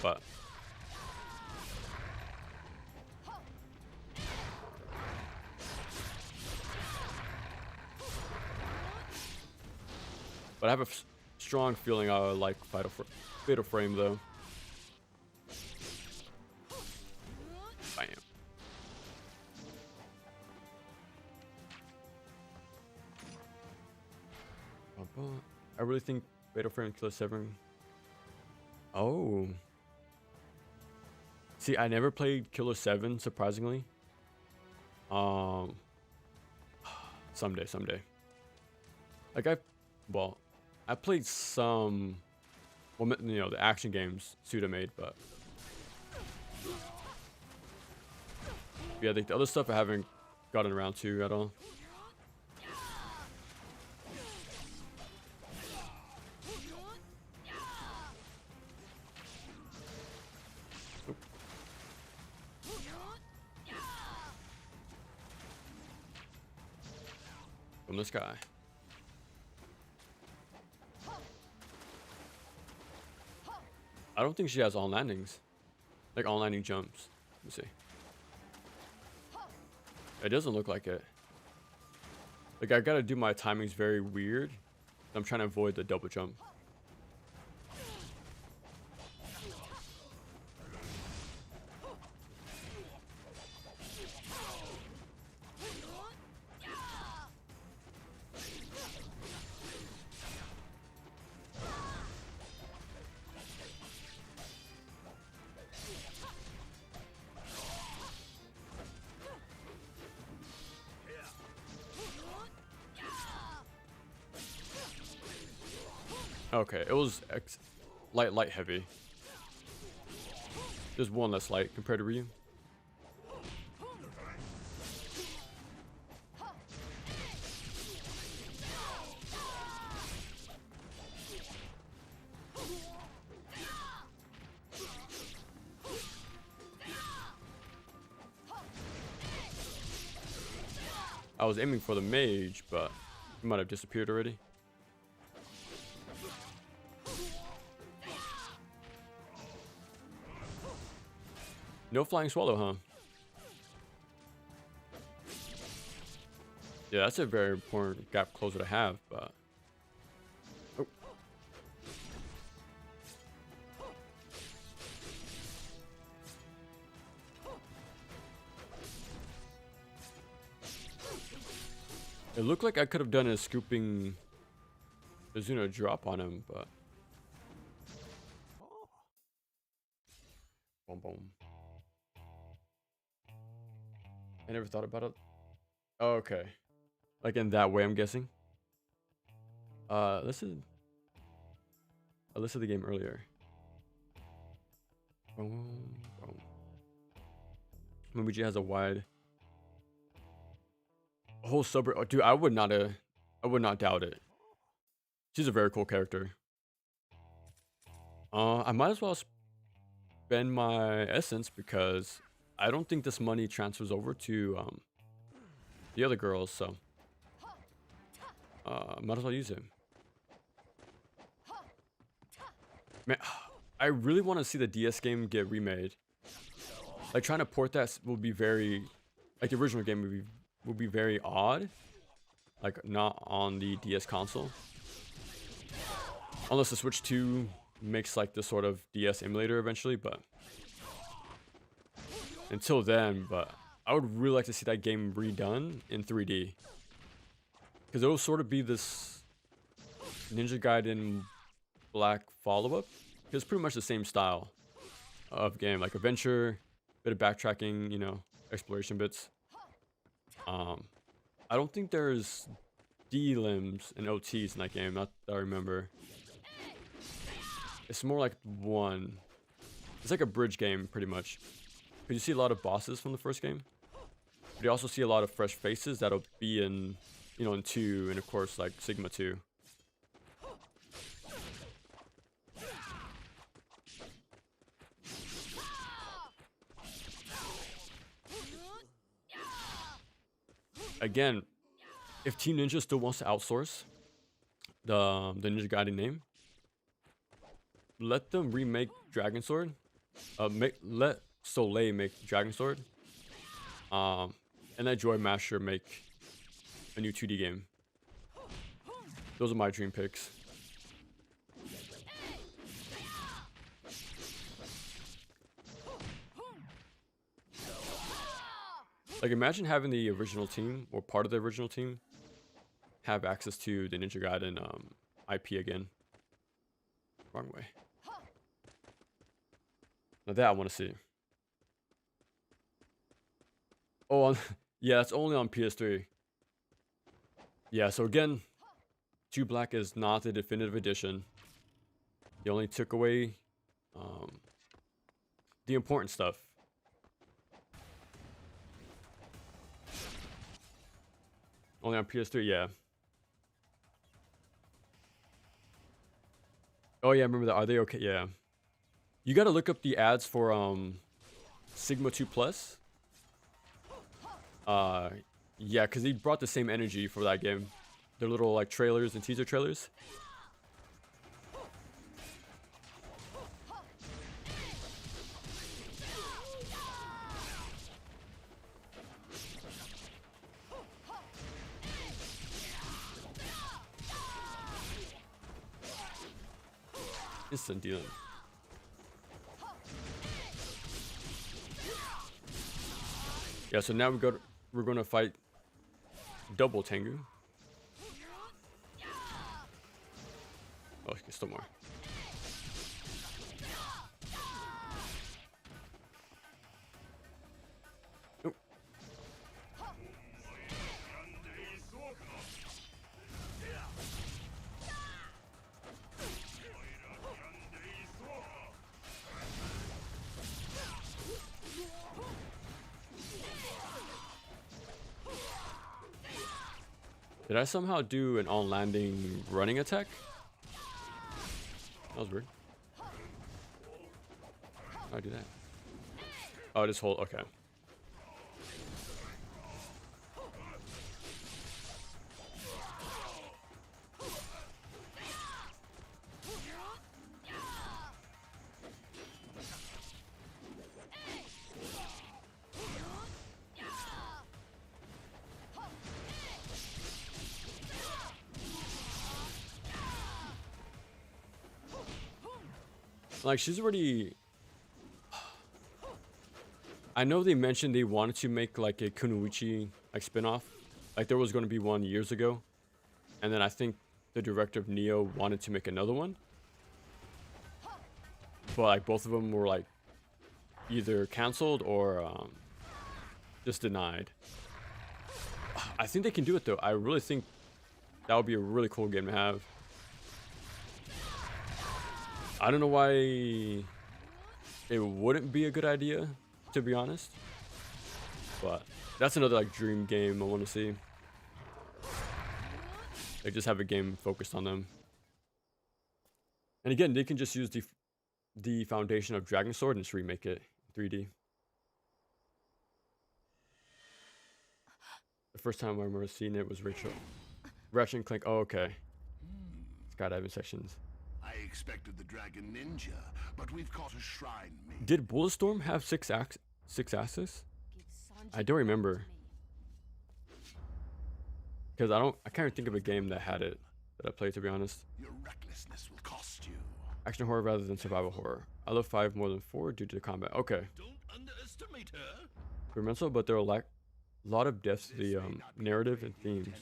but I have a strong feeling I like Fatal Frame though. Bam. I really think Fatal Frame and Killer 7. Oh. See, I never played Killer 7, surprisingly. Someday. Like I played some, well, you know, the action games Suda made, but yeah, I think the other stuff I haven't gotten around to at all. From this guy. I don't think she has on landings. Like on landing jumps. Let me see. It doesn't look like it. Like I gotta do my timings very weird. I'm trying to avoid the double jump. Okay, it was light, heavy. There's one less light compared to Ryu. I was aiming for the mage, but he might have disappeared already. No flying swallow, huh? Yeah, that's a very important gap closer to have, but... Oh. It looked like I could have done a scooping Mizuno drop on him, but... Boom, boom. I never thought about it. Oh, okay. Like in that way, I'm guessing. This is... I listed the game earlier. Boom, boom. Momiji has a wide... A whole suburb. Oh, dude, I would not doubt it. She's a very cool character. I might as well spend my essence because I don't think this money transfers over to the other girls, so might as well use it. Man, I really want to see the DS game get remade. Like trying to port that would be very, like the original game would be very odd. Like not on the DS console. Unless the Switch 2 makes like the sort of DS emulator eventually, but until then, but I would really like to see that game redone in 3D. Because it will sort of be this Ninja Gaiden Black follow-up. It's pretty much the same style of game, like adventure, bit of backtracking, you know, exploration bits. I don't think there's D-limbs and OTs in that game, not that I remember. It's more like one. It's like a bridge game, pretty much. Because you see a lot of bosses from the first game. But you also see a lot of fresh faces that'll be in, you know, in 2, and of course, like Sigma 2. again, if Team Ninja still wants to outsource the Ninja Gaiden name, let them remake Dragon Sword. Let Soleil make Dragon Sword. And let Joy Master make a new 2D game. Those are my dream picks. Like, imagine having the original team, or part of the original team, have access to the Ninja Gaiden IP again. Wrong way. Now that I want to see. Oh, yeah, that's only on PS3. Yeah, so again, 2 Black is not the definitive edition. They only took away the important stuff. Only on PS3, yeah. Oh yeah, I remember that. Are they okay? Yeah. You gotta look up the ads for Sigma 2 Plus. Yeah, because he brought the same energy for that game. Their little like trailers and teaser trailers. Instant dealing. Yeah, so now we're gonna fight double Tengu. Oh, still more. Nope. Did I somehow do an on-landing running attack? That was weird. How do I do that? Oh, just hold. Okay. Like, she's already... I know they mentioned they wanted to make like a Kunoichi like spin-off. Like there was going to be one years ago. And then I think the director of Neo wanted to make another one. But like both of them were like either canceled or just denied. I think they can do it though. I really think that would be a really cool game to have. I don't know why it wouldn't be a good idea, to be honest. But that's another like dream game I want to see. They just have a game focused on them. And again, they can just use the foundation of Dragon Sword and just remake it in 3D. The first time I remember seeing it was Ratchet and Clank. Oh, okay. Skydiving sections. I expected the Dragon Ninja, but we've caught a shrine maiden. Did Bulletstorm have six axes? I don't remember. Because I can't think of a game that had it that I played, to be honest. Your recklessness will cost you. Action horror rather than survival horror. I love 5 more than 4 due to the combat. Okay. Don't underestimate her. Experimental, but there are a lot of depth to the narrative and themes.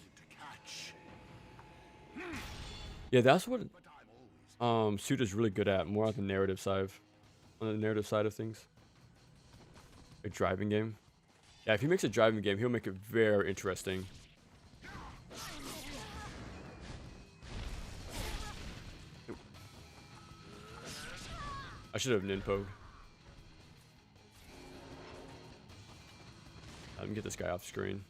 Yeah, that's what Suit is really good at, more on the narrative side. On the narrative side of things. A driving game. Yeah, if he makes a driving game, he'll make it very interesting. I should have ninpo'd. Let me get this guy off screen.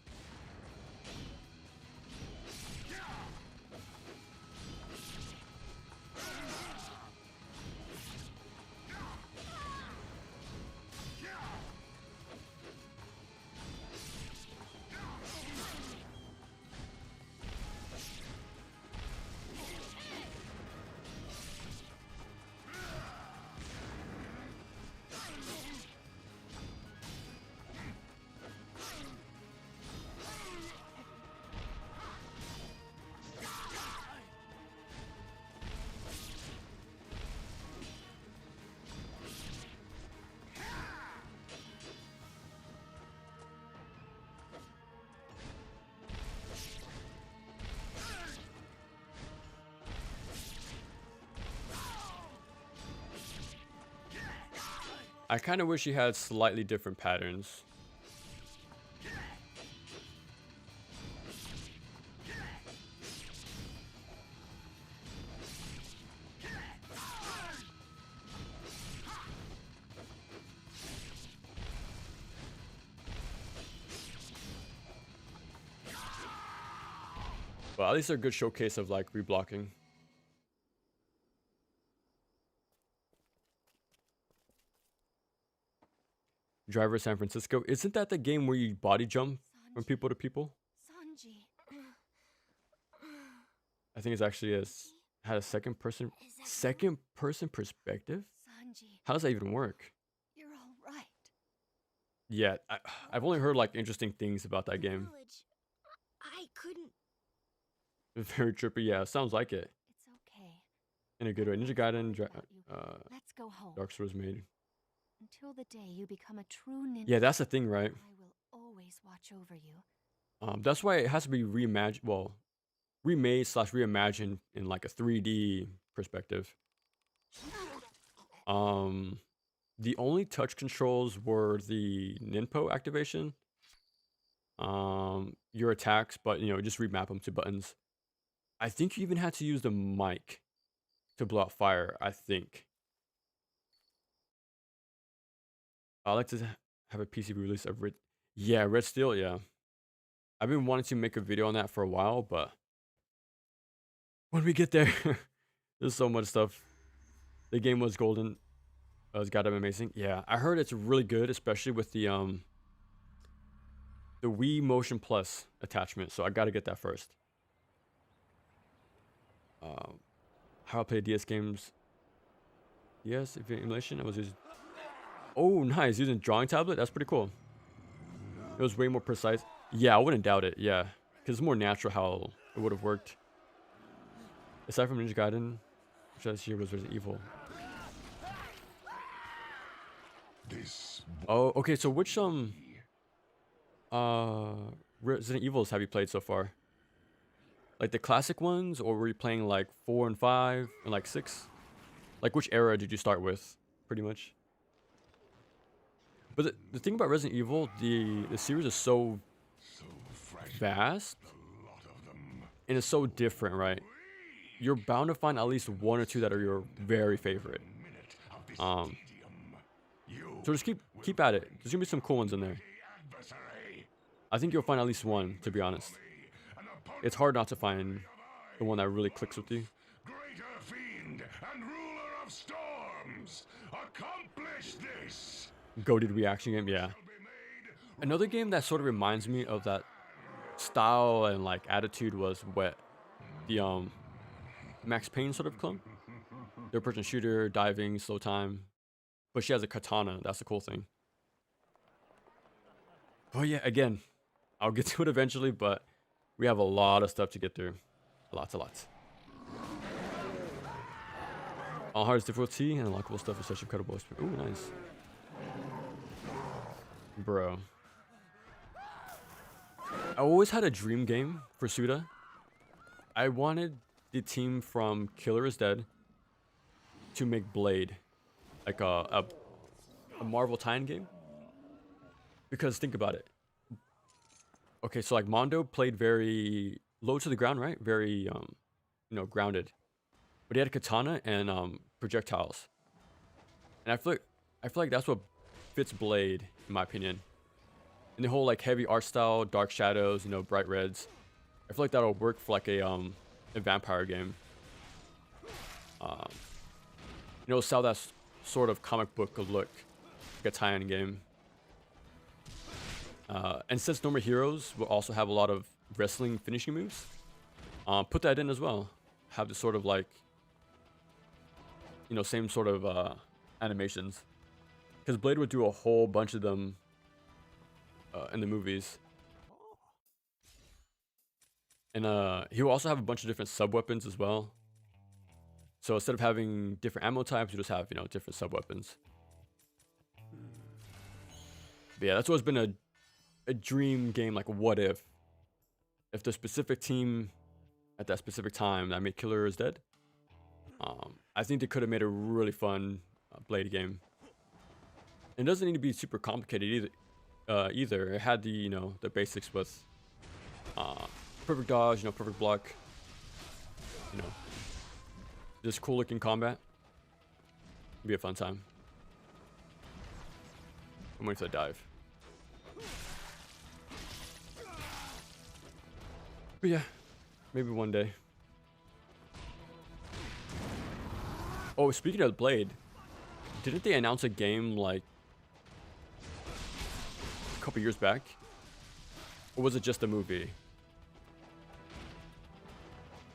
I kind of wish he had slightly different patterns. But at least they're a good showcase of like reblocking. Driver San Francisco. Isn't that the game where you body jump from people to people? Sanji. I think it's actually had a second person perspective. Sanji, How does that even work? you're all right. Yeah, I've only heard like interesting things about that game. Village. I couldn't. Very trippy. Yeah, sounds like it. It's okay. In a good way. Ninja Gaiden, Let's go home. Dark Souls made. Until the day you become a true ninja. Yeah, that's the thing, right? I will always watch over you. That's why it has to be reimagined. Well, remade / reimagined in like a 3D perspective. The only touch controls were the Ninpo activation. Your attacks, but just remap them to buttons. I think you even had to use the mic to blow out fire. I think. I like to have a PC release of Red. Yeah, Red Steel. Yeah, I've been wanting to make a video on that for a while, but when we get there, there's so much stuff. The game was golden. It's goddamn amazing. Yeah, I heard it's really good, especially with the Wii Motion Plus attachment. So I gotta get that first. How I play DS games. DS emulation. I was using. Oh, nice. Using drawing tablet. That's pretty cool. It was way more precise. Yeah, I wouldn't doubt it. Yeah, because it's more natural how it would have worked. Aside from Ninja Gaiden, which last year was Resident Evil. Oh, okay. So which Resident Evils have you played so far? Like the classic ones, or were you playing like 4 and 5 and like 6? Like which era did you start with, pretty much? But the thing about Resident Evil, the series is so vast, and it's so different, right? You're bound to find at least 1 or 2 that are your very favorite. So just keep at it. There's gonna be some cool ones in there. I think you'll find at least 1, to be honest. It's hard not to find the one that really clicks with you. Greater fiend and ruler of storms, accomplish this. Goated reaction game, yeah. Another game that sort of reminds me of that style and like attitude was the Max Payne sort of clone. Third person shooter, diving, slow time. But she has a katana, that's the cool thing. Oh yeah, again, I'll get to it eventually, but we have a lot of stuff to get through. Lots. All hardest difficulty and unlockable stuff is such incredible experience. Ooh, nice. Bro. I always had a dream game for Suda. I wanted the team from Killer is Dead to make Blade. Like a Marvel tie-in game. Because think about it. Okay, so like Mondo played very low to the ground, right? Very grounded. But he had a katana and projectiles. And I feel like that's what fits Blade, in my opinion. And the whole like heavy art style, dark shadows, bright reds. I feel like that'll work for like a vampire game. Sell that sort of comic book look, like a tie-in game. And since No More Heroes will also have a lot of wrestling finishing moves, put that in as well. Have the sort of like, same sort of animations. Because Blade would do a whole bunch of them in the movies. And he will also have a bunch of different sub-weapons as well. So instead of having different ammo types, you just have, different sub-weapons. But yeah, that's always been a dream game, like what if the specific team at that specific time that made Killer is Dead, I think they could have made a really fun Blade game. It doesn't need to be super complicated either. It had the, you know, the basics with perfect dodge, you know, perfect block, you know, just cool looking combat. Be a fun time. I'm waiting for the dive. But yeah, maybe one day. Oh, speaking of the blade, didn't they announce a game like a couple years back? Or was it just a movie?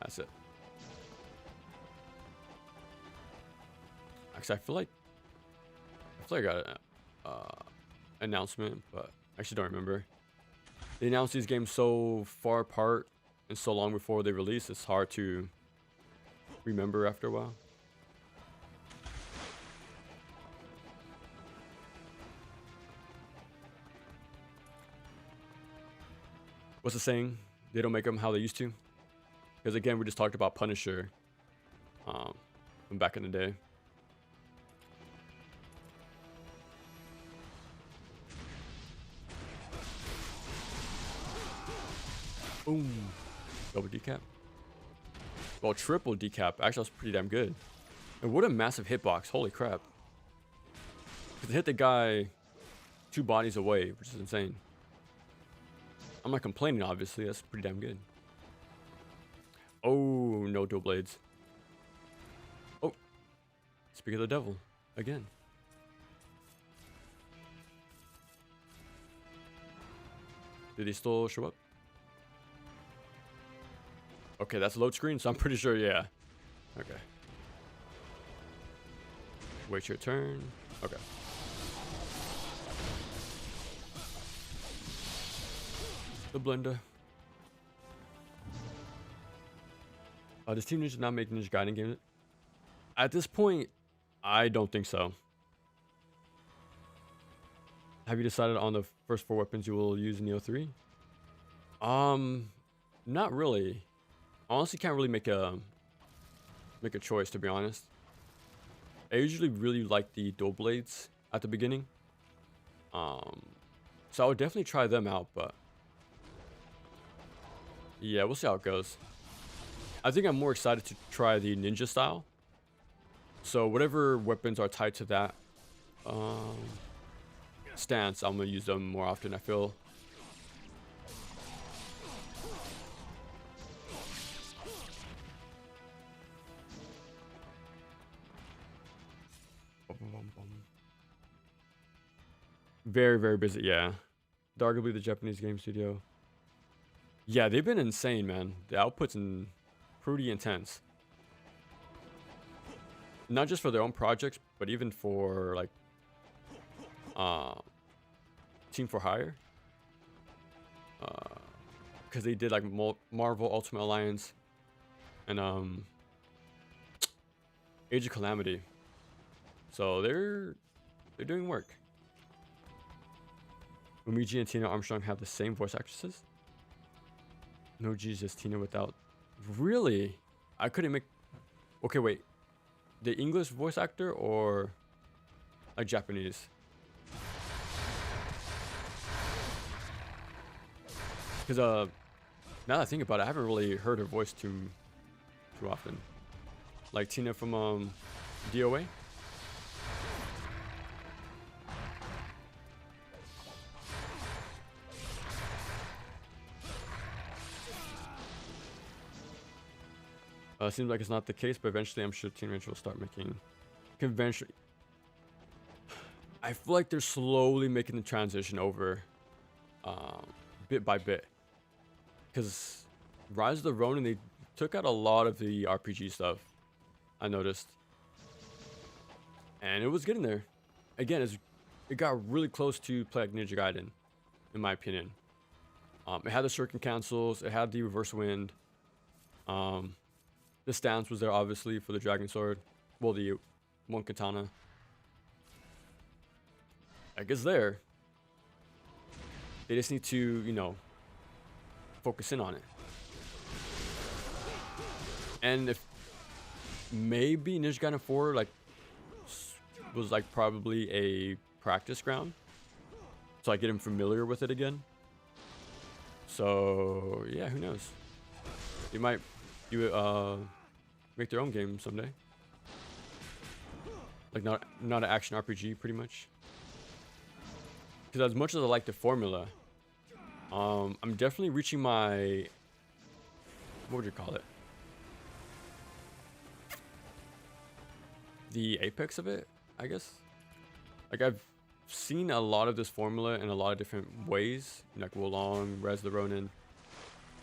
That's it. Actually, I feel like I got an announcement, but I actually don't remember. They announced these games so far apart and so long before they release, it's hard to remember after a while. What's the saying? They don't make them how they used to. Because again, we just talked about Punisher from back in the day. Boom. Double decap. Well, triple decap. Actually, that's pretty damn good. And what a massive hitbox. Holy crap. Because it hit the guy 2 bodies away, which is insane. I'm not complaining, obviously. That's pretty damn good. Oh, no dual blades. Oh. Speak of the devil. Again. Did he still show up? Okay, that's a load screen, so I'm pretty sure, yeah. Okay. Wait your turn. Okay. The blender. Does Team Ninja not make Ninja Gaiden games? At this point, I don't think so. Have you decided on the first 4 weapons you will use in Neo 3? Not really. Honestly, can't really make a choice, to be honest. I usually really like the dual blades at the beginning. So I would definitely try them out, but yeah, we'll see how it goes. I think I'm more excited to try the ninja style. So whatever weapons are tied to that stance, I'm gonna use them more often, I feel. Very, very busy, yeah. Arguably the Japanese game studio. Yeah, they've been insane, man. The output's pretty intense. Not just for their own projects, but even for like Team for Hire. Because they did like Marvel Ultimate Alliance and Age of Calamity. So they're doing work. Umiji and Tina Armstrong have the same voice actresses? No, Jesus, Tina without. Really? I couldn't make. Okay, wait. The English voice actor or like Japanese? Because now that I think about it, I haven't really heard her voice too often. Like Tina from DOA. Seems like it's not the case, but eventually I'm sure Teen Ranch will start making conventional. I feel like they're slowly making the transition over bit by bit. Because Rise of the Ronin, they took out a lot of the RPG stuff, I noticed. And it was getting there. Again, it got really close to play like Ninja Gaiden, in my opinion. It had the shuriken cancels, it had the reverse wind. The stance was there, obviously, for the Dragon Sword. Well, the one katana. Like, it's there. They just need to, you know, focus in on it. And if maybe Ninja Gaiden 4, like, was, like, probably a practice ground, so I get him familiar with it again. So yeah, who knows? They might make their own game someday. Like not an action RPG, pretty much. Because as much as I like the formula, I'm definitely reaching my, what would you call it? The apex of it, I guess. Like I've seen a lot of this formula in a lot of different ways, like Wolong, Res the Ronin,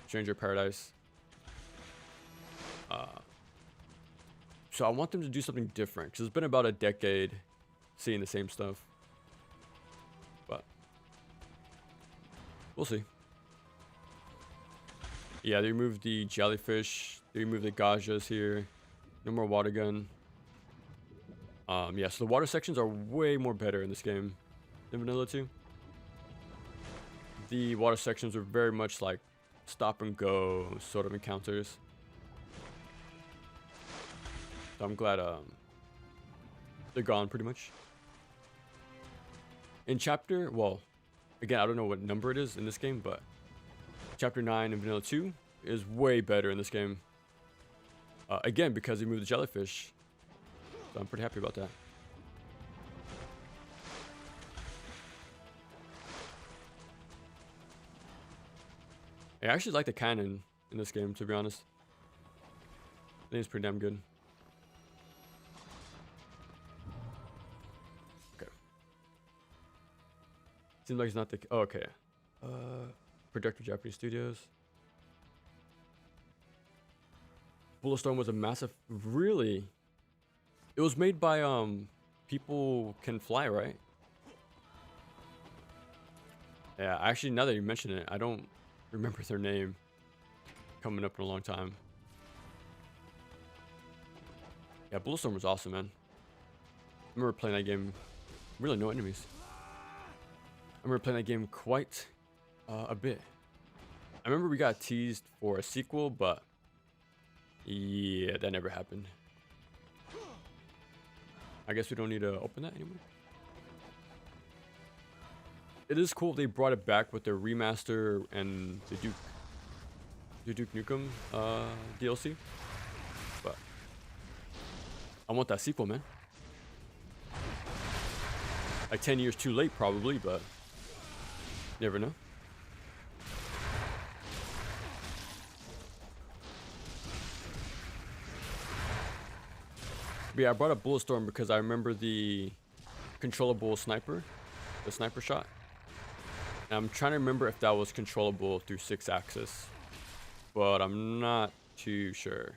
Stranger of Paradise. So I want them to do something different, because it's been about a decade seeing the same stuff. But we'll see. Yeah, they removed the jellyfish. They removed the gajas here. No more water gun. Yeah, so the water sections are way more better in this game than Vanilla 2. The water sections are very much like stop and go sort of encounters. So I'm glad they're gone pretty much. In chapter, well, again, I don't know what number it is in this game, but chapter 9 in Vanilla 2 is way better in this game. Again, because they moved the jellyfish. So I'm pretty happy about that. I actually like the cannon in this game, to be honest. I think it's pretty damn good. Okay. Seems like it's not the... Oh, okay. Productive Japanese Studios. Bulletstorm was a massive... Really? It was made by, People Can Fly, right? Yeah, actually, now that you mention it, I don't remember their name coming up in a long time. Yeah, Bulletstorm was awesome, man. I remember playing that game. Really, no enemies. I remember playing that game quite a bit. I remember we got teased for a sequel, but yeah, that never happened. I guess we don't need to open that anymore. It is cool they brought it back with the remaster and the Duke Nukem DLC. But I want that sequel, man. Like 10 years too late, probably, but never know. But yeah, I brought up Bulletstorm because I remember the controllable sniper, the sniper shot. And I'm trying to remember if that was controllable through 6-axis, but I'm not too sure.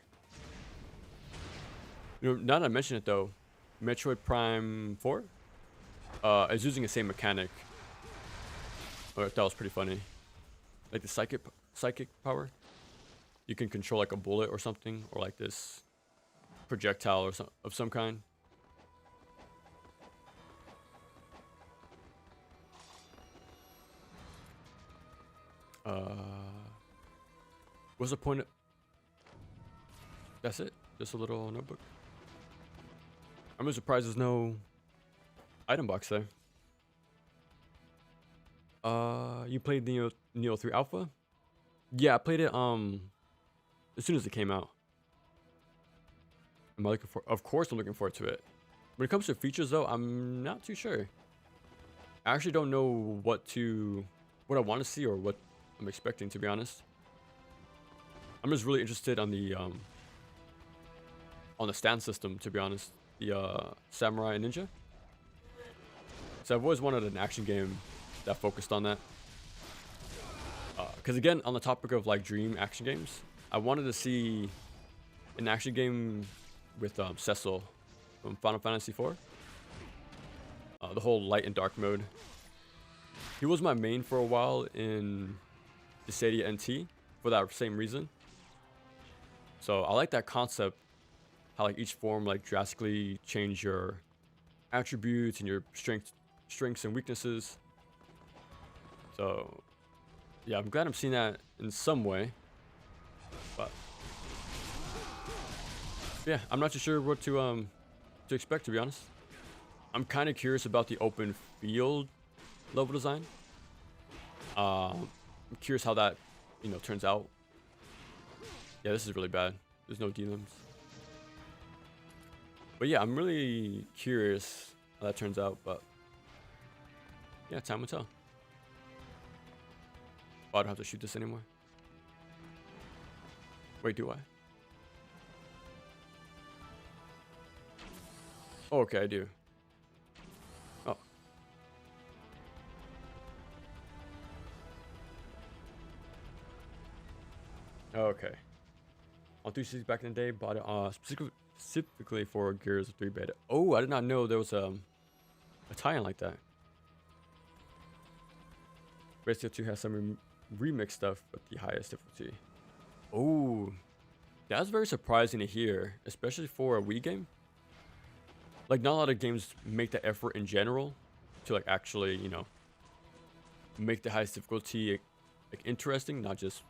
You know, now that I mention it though, Metroid Prime 4 is using the same mechanic. Or that was pretty funny. Like the psychic power. You can control like a bullet or something, or like this projectile or of some kind. What's the point of... That's it? Just a little notebook? I'm just surprised there's no item box there. You played Neo 3 Alpha? Yeah, I played it as soon as it came out. Am I looking for? Of course I'm looking forward to it. When it comes to features though, I'm not too sure. I actually don't know what I want to see or what I'm expecting, to be honest. I'm just really interested on the stand system, to be honest. The Samurai and Ninja. So I've always wanted an action game that focused on that. Because again, on the topic of like dream action games, I wanted to see an action game with Cecil from Final Fantasy IV. The whole light and dark mode. He was my main for a while in Dissidia NT for that same reason. So I like that concept, how like each form like drastically change your attributes and your strengths and weaknesses. So yeah, I'm glad I'm seeing that in some way. But yeah, I'm not too sure what to expect, to be honest. I'm kind of curious about the open field level design. I'm curious how that, you know, turns out. Yeah, this is really bad. There's no D-limbs. But yeah, I'm really curious how that turns out. But yeah, time will tell. Oh, I don't have to shoot this anymore. Wait, do I? Oh, okay, I do. Oh. Okay. On 360 back in the day, bought it specifically for Gears of 3 beta. Oh, I did not know there was a tie-in like that. Basically, 2 has some remix stuff with the highest difficulty. Oh, that's very surprising to hear, especially for a Wii game. Like, not a lot of games make the effort in general to like actually, you know, make the highest difficulty like interesting, not just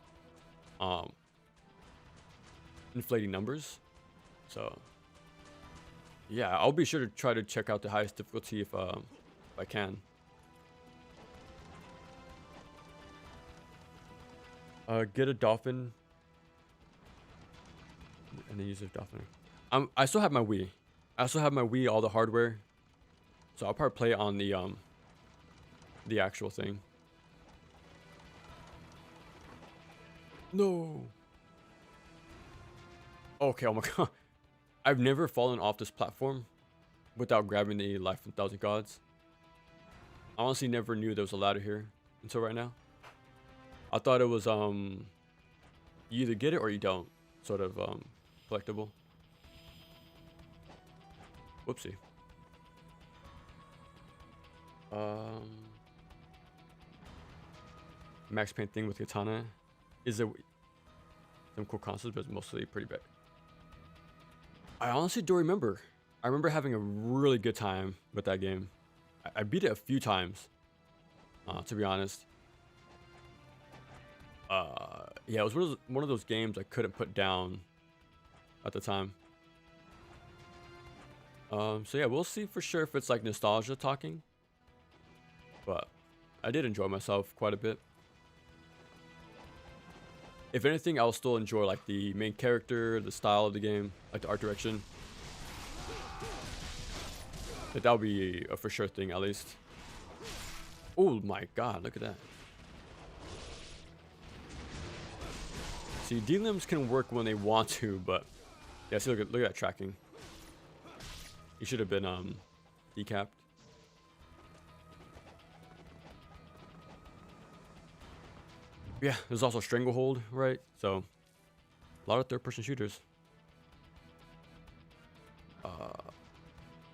inflating numbers. So yeah, I'll be sure to try to check out the highest difficulty if I can. Get a dolphin and then use a dolphin. I still have my Wii. I also have my Wii, all the hardware. So I'll probably play it on the actual thing. No. Okay, oh my god. I've never fallen off this platform without grabbing the Life from 1,000 Gods. I honestly never knew there was a ladder here until right now. I thought it was you either get it or you don't, sort of collectible. Whoopsie. Max Paint thing with katana is a some cool concepts, but it's mostly pretty bad. I honestly don't remember. I remember having a really good time with that game. I beat it a few times, to be honest. Yeah, it was one of those games I couldn't put down at the time. So yeah, we'll see for sure if it's like nostalgia talking. But I did enjoy myself quite a bit. If anything, I'll still enjoy like the main character, the style of the game, like the art direction. Like, that would be a for sure thing, at least. Oh my god, look at that. See, D-limbs can work when they want to, but yeah, see, look at that tracking. He should have been decapped. Yeah, there's also Stranglehold, right? So a lot of third-person shooters.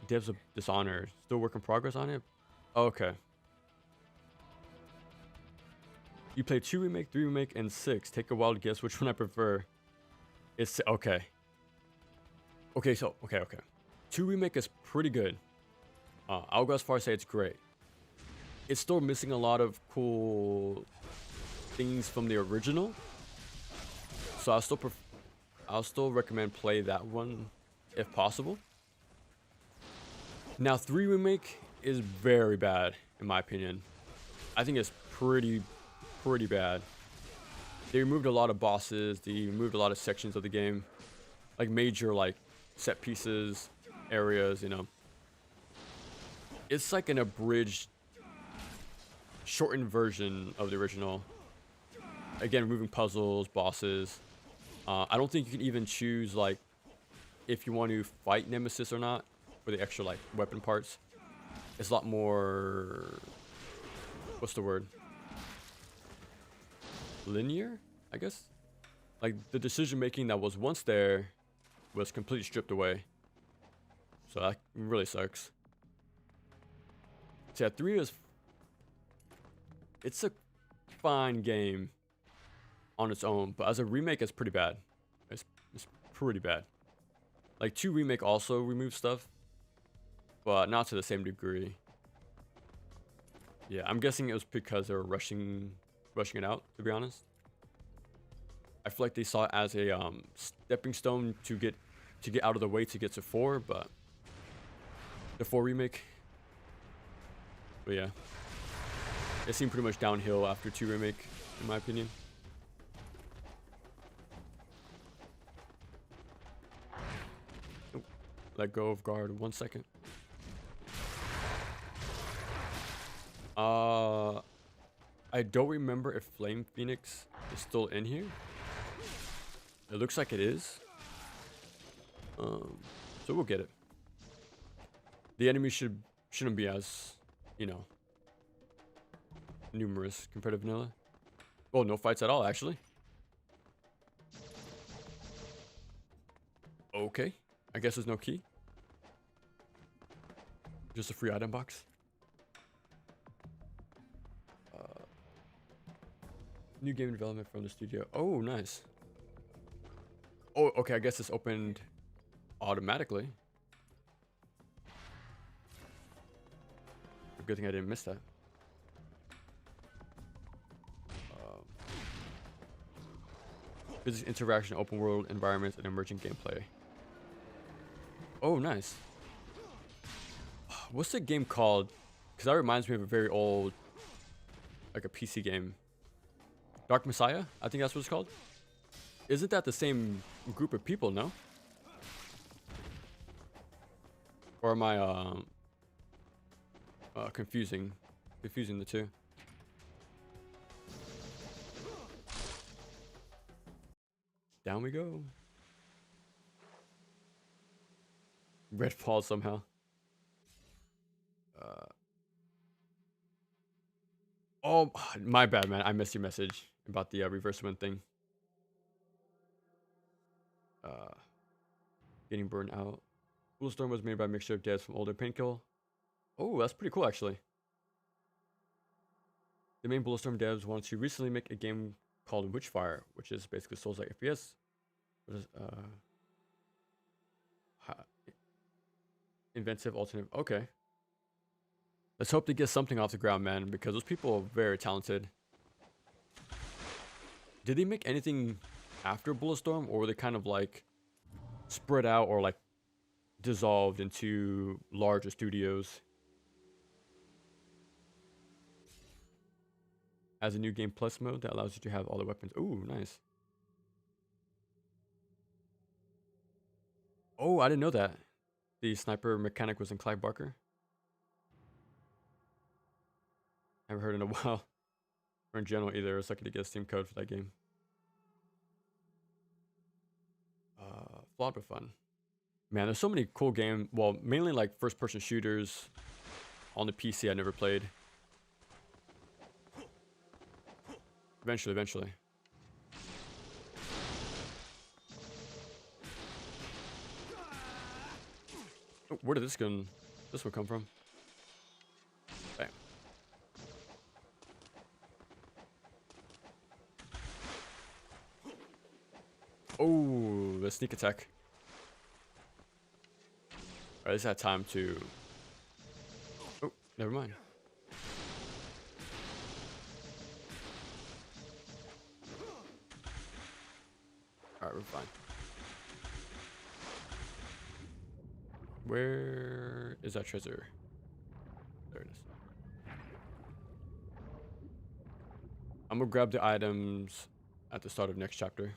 Devs of Dishonored, still work in progress on it. Oh, okay. You play 2 remake, 3 remake, and 6. Take a wild guess which one I prefer. It's okay. Okay, so okay. 2 remake is pretty good. I'll go as far as say it's great. It's still missing a lot of cool things from the original, so I'll still recommend play that one if possible. Now 3 remake is very bad in my opinion. I think it's pretty bad. They removed a lot of bosses, they removed a lot of sections of the game, like major like set pieces, areas, you know. It's like an abridged, shortened version of the original. Again, removing puzzles, bosses. I don't think you can even choose like if you want to fight Nemesis or not for the extra like weapon parts. It's a lot more, what's the word? Linear, I guess. Like the decision making that was once there was completely stripped away. So that really sucks. So yeah, 3 is, it's a fine game on its own, but as a remake, it's pretty bad. It's pretty bad. Like 2 remake also removed stuff, but not to the same degree. Yeah, I'm guessing it was because they were rushing it out, to be honest. I feel like they saw it as a stepping stone to get out of the way to get to 4, but the 4 remake But yeah, it seemed pretty much downhill after 2 remake, in my opinion. Oh, let go of guard 1 second. I don't remember if Flame Phoenix is still in here. It looks like it is. So we'll get it. The enemies shouldn't be as, you know, numerous compared to vanilla. Well, no fights at all, actually. Okay. I guess there's no key. Just a free item box. New game development from the studio. Oh, nice. Oh, okay. I guess it's opened automatically. Good thing I didn't miss that. Physics interaction, open world environments, and emerging gameplay. Oh, nice. What's the game called? Because that reminds me of a very old, like a PC game. Dark Messiah? I think that's what it's called. Isn't that the same group of people, no? Or am I confusing the two? Down we go. Red falls somehow. Oh, my bad, man. I missed your message about the reverse wind thing. Getting burned out. Bulletstorm was made by a mixture of devs from older Paintkill. Oh, that's pretty cool, actually. The main Bulletstorm devs wanted to recently make a game called Witchfire, which is basically Souls-like FPS. Inventive alternative. Okay. Let's hope they get something off the ground, man, because those people are very talented. Did they make anything after Bulletstorm, or were they kind of like spread out or like dissolved into larger studios? Has a new game plus mode that allows you to have all the weapons. Ooh, nice. Oh, I didn't know that. The sniper mechanic was in Clive Barker. Haven't heard in a while. Or in general either. I was lucky to get a Steam code for that game. Flawed but fun. Man, there's so many cool games. Well, mainly like first-person shooters on the PC I never played. Eventually. Oh, where did this one come from? Bam. Oh, the sneak attack. Alright, this had time to... Oh, never mind. Alright, we're fine. Where is that treasure? There it is. I'm gonna grab the items at the start of next chapter.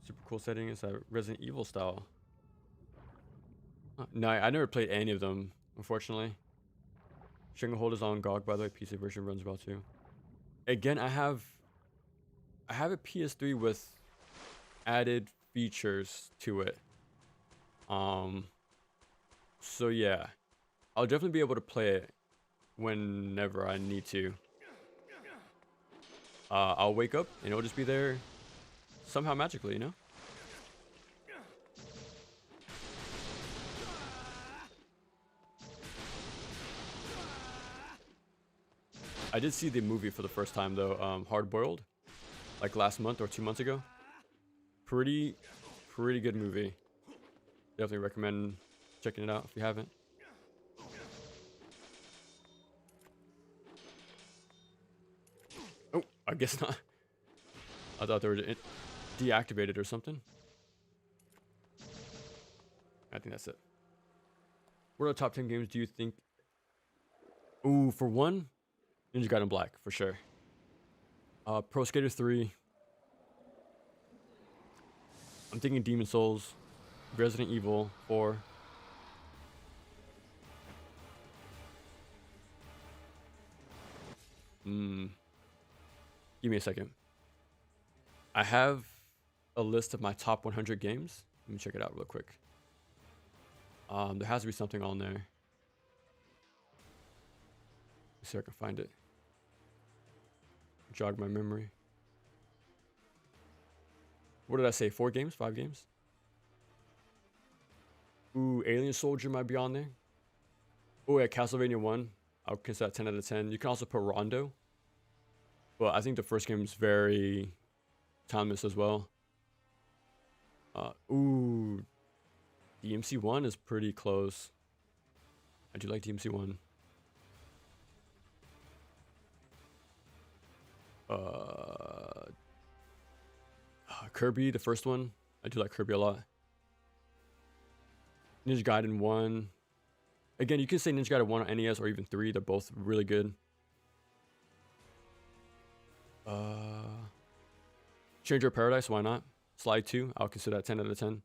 Super cool setting. Is that Resident Evil style? No, I never played any of them, unfortunately. Stranglehold is on GOG, by the way. PC version runs well too. Again, I have a PS3 with added features to it. So yeah, I'll definitely be able to play it whenever I need to. I'll wake up and it'll just be there somehow magically, you know? I did see the movie for the first time though, Hard Boiled, like last month or 2 months ago. Pretty good movie. Definitely recommend checking it out if you haven't. Oh, I guess not. I thought they were deactivated or something. I think that's it. What are the top 10 games do you think? Ooh, for one, Ninja Gaiden Black for sure. Pro Skater 3. I'm thinking Demon Souls, Resident Evil 4. Give me a second. I have a list of my top 100 games. Let me check it out real quick. There has to be something on there. Let's see if I can find it. Jog my memory. What did I say? 4 games? 5 games? Ooh, Alien Soldier might be on there. Oh yeah, Castlevania 1. I'll consider that 10 out of 10. You can also put Rondo. But I think the first game is very timeless as well. Ooh, DMC 1 is pretty close. I do like DMC 1. Kirby, the first one. I do like Kirby a lot. Ninja Gaiden 1. Again, you can say Ninja Gaiden 1 on NES or even 3. They're both really good. Stranger of Paradise, why not? Slide 2, I'll consider that 10 out of 10.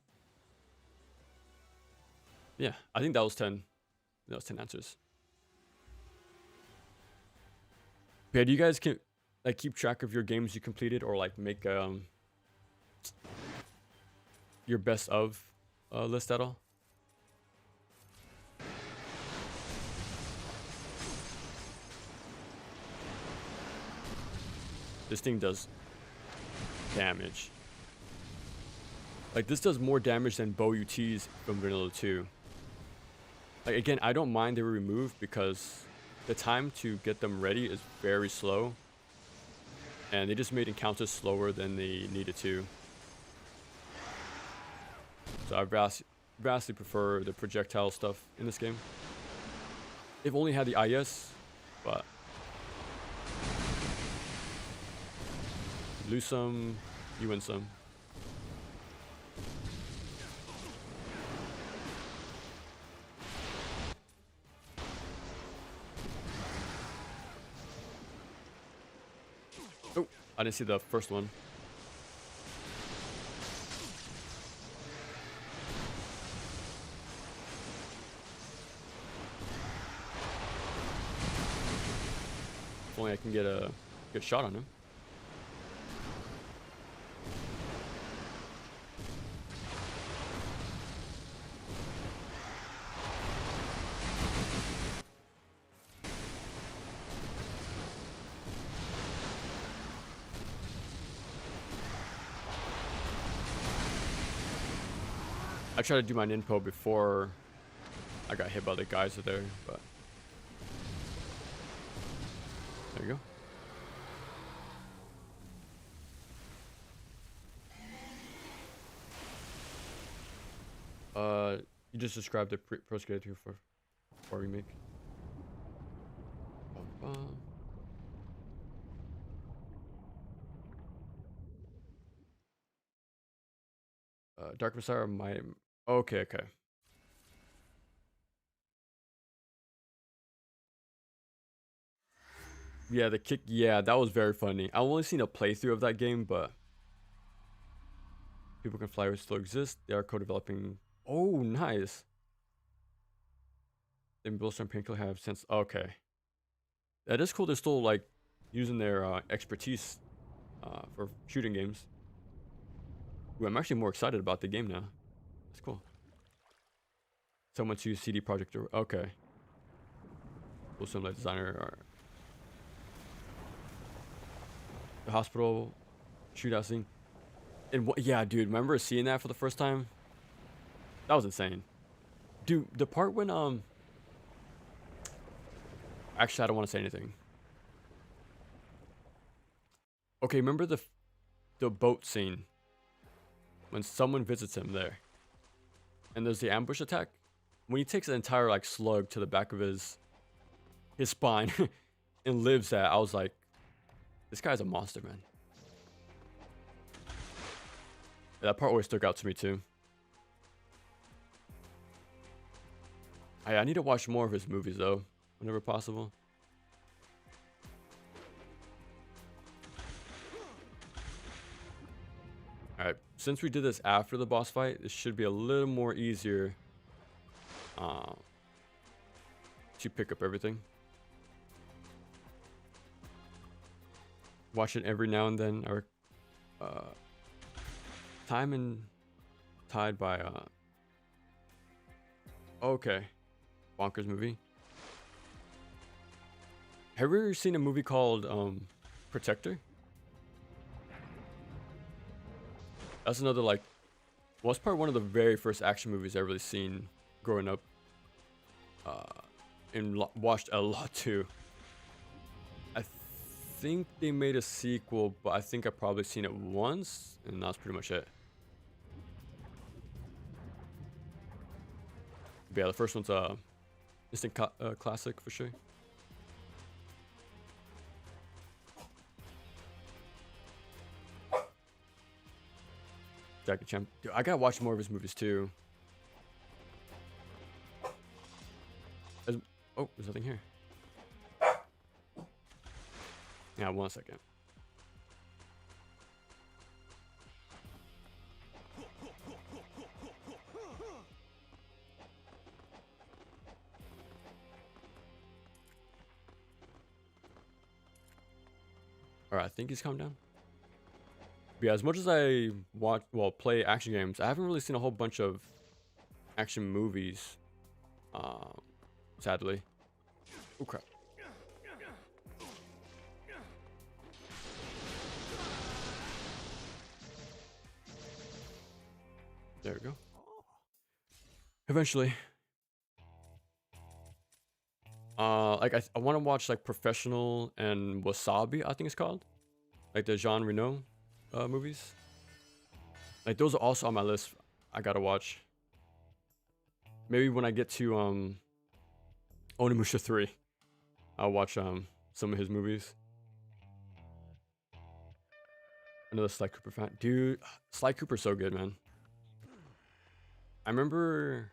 Yeah, I think that was 10. That was 10 answers. Yeah, do you guys like keep track of your games you completed or like make your best of list at all? This thing does damage. Like this does more damage than bow UTs from Vanilla 2. Like again, I don't mind they were removed because the time to get them ready is very slow. And they just made encounters slower than they needed to. So I vastly prefer the projectile stuff in this game. They've only had the IS, but lose some, you win some. Oh, I didn't see the first one. If only I can get a good shot on him. I tried to do my ninpo before I got hit by the guys there, but there you go. You just described the Pro Skater 2 for remake. Dark Messiah, okay. Yeah, the kick. Yeah, that was very funny. I've only seen a playthrough of that game, but People Can Fly still exist. They are co-developing. Oh, nice. Then Bullstorm Painkiller have since. Okay, that is cool. They're still like using their expertise for shooting games. Ooh, I'm actually more excited about the game now. That's cool. Someone to CD Projekt. Okay. Bullstorm Light Designer. Or the hospital shootout scene. And what? Yeah, dude. Remember seeing that for the first time? That was insane. Dude, the part when actually, I don't want to say anything. Okay, remember the boat scene when someone visits him there, and there's the ambush attack. When he takes an entire like slug to the back of his spine and lives that, I was like, this guy's a monster, man. That part always stuck out to me too. I need to watch more of his movies though, whenever possible. Alright, since we did this after the boss fight, this should be a little more easier to pick up everything. Watch it every now and then. Or Time and Tide by okay, bonkers movie. Have you ever seen a movie called Protector? That's another, like, well, it's probably one of the very first action movies I've really seen growing up. And watched a lot too. I think they made a sequel, but I think I've probably seen it once, and that's pretty much it. But yeah, the first one's a instant classic for sure. Jackie Chan. Dude, I gotta watch more of his movies too. Oh, there's nothing here. Yeah, 1 second. Alright, I think he's calmed down. But yeah, as much as I play action games, I haven't really seen a whole bunch of action movies. Sadly. Oh crap. There we go. Eventually. Like I want to watch like Professional and Wasabi, I think it's called. Like the Jean Reno movies. Like those are also on my list. I gotta watch. Maybe when I get to Onimusha 3, I'll watch some of his movies. Another Sly Cooper fan. Dude, Sly Cooper's so good, man. I remember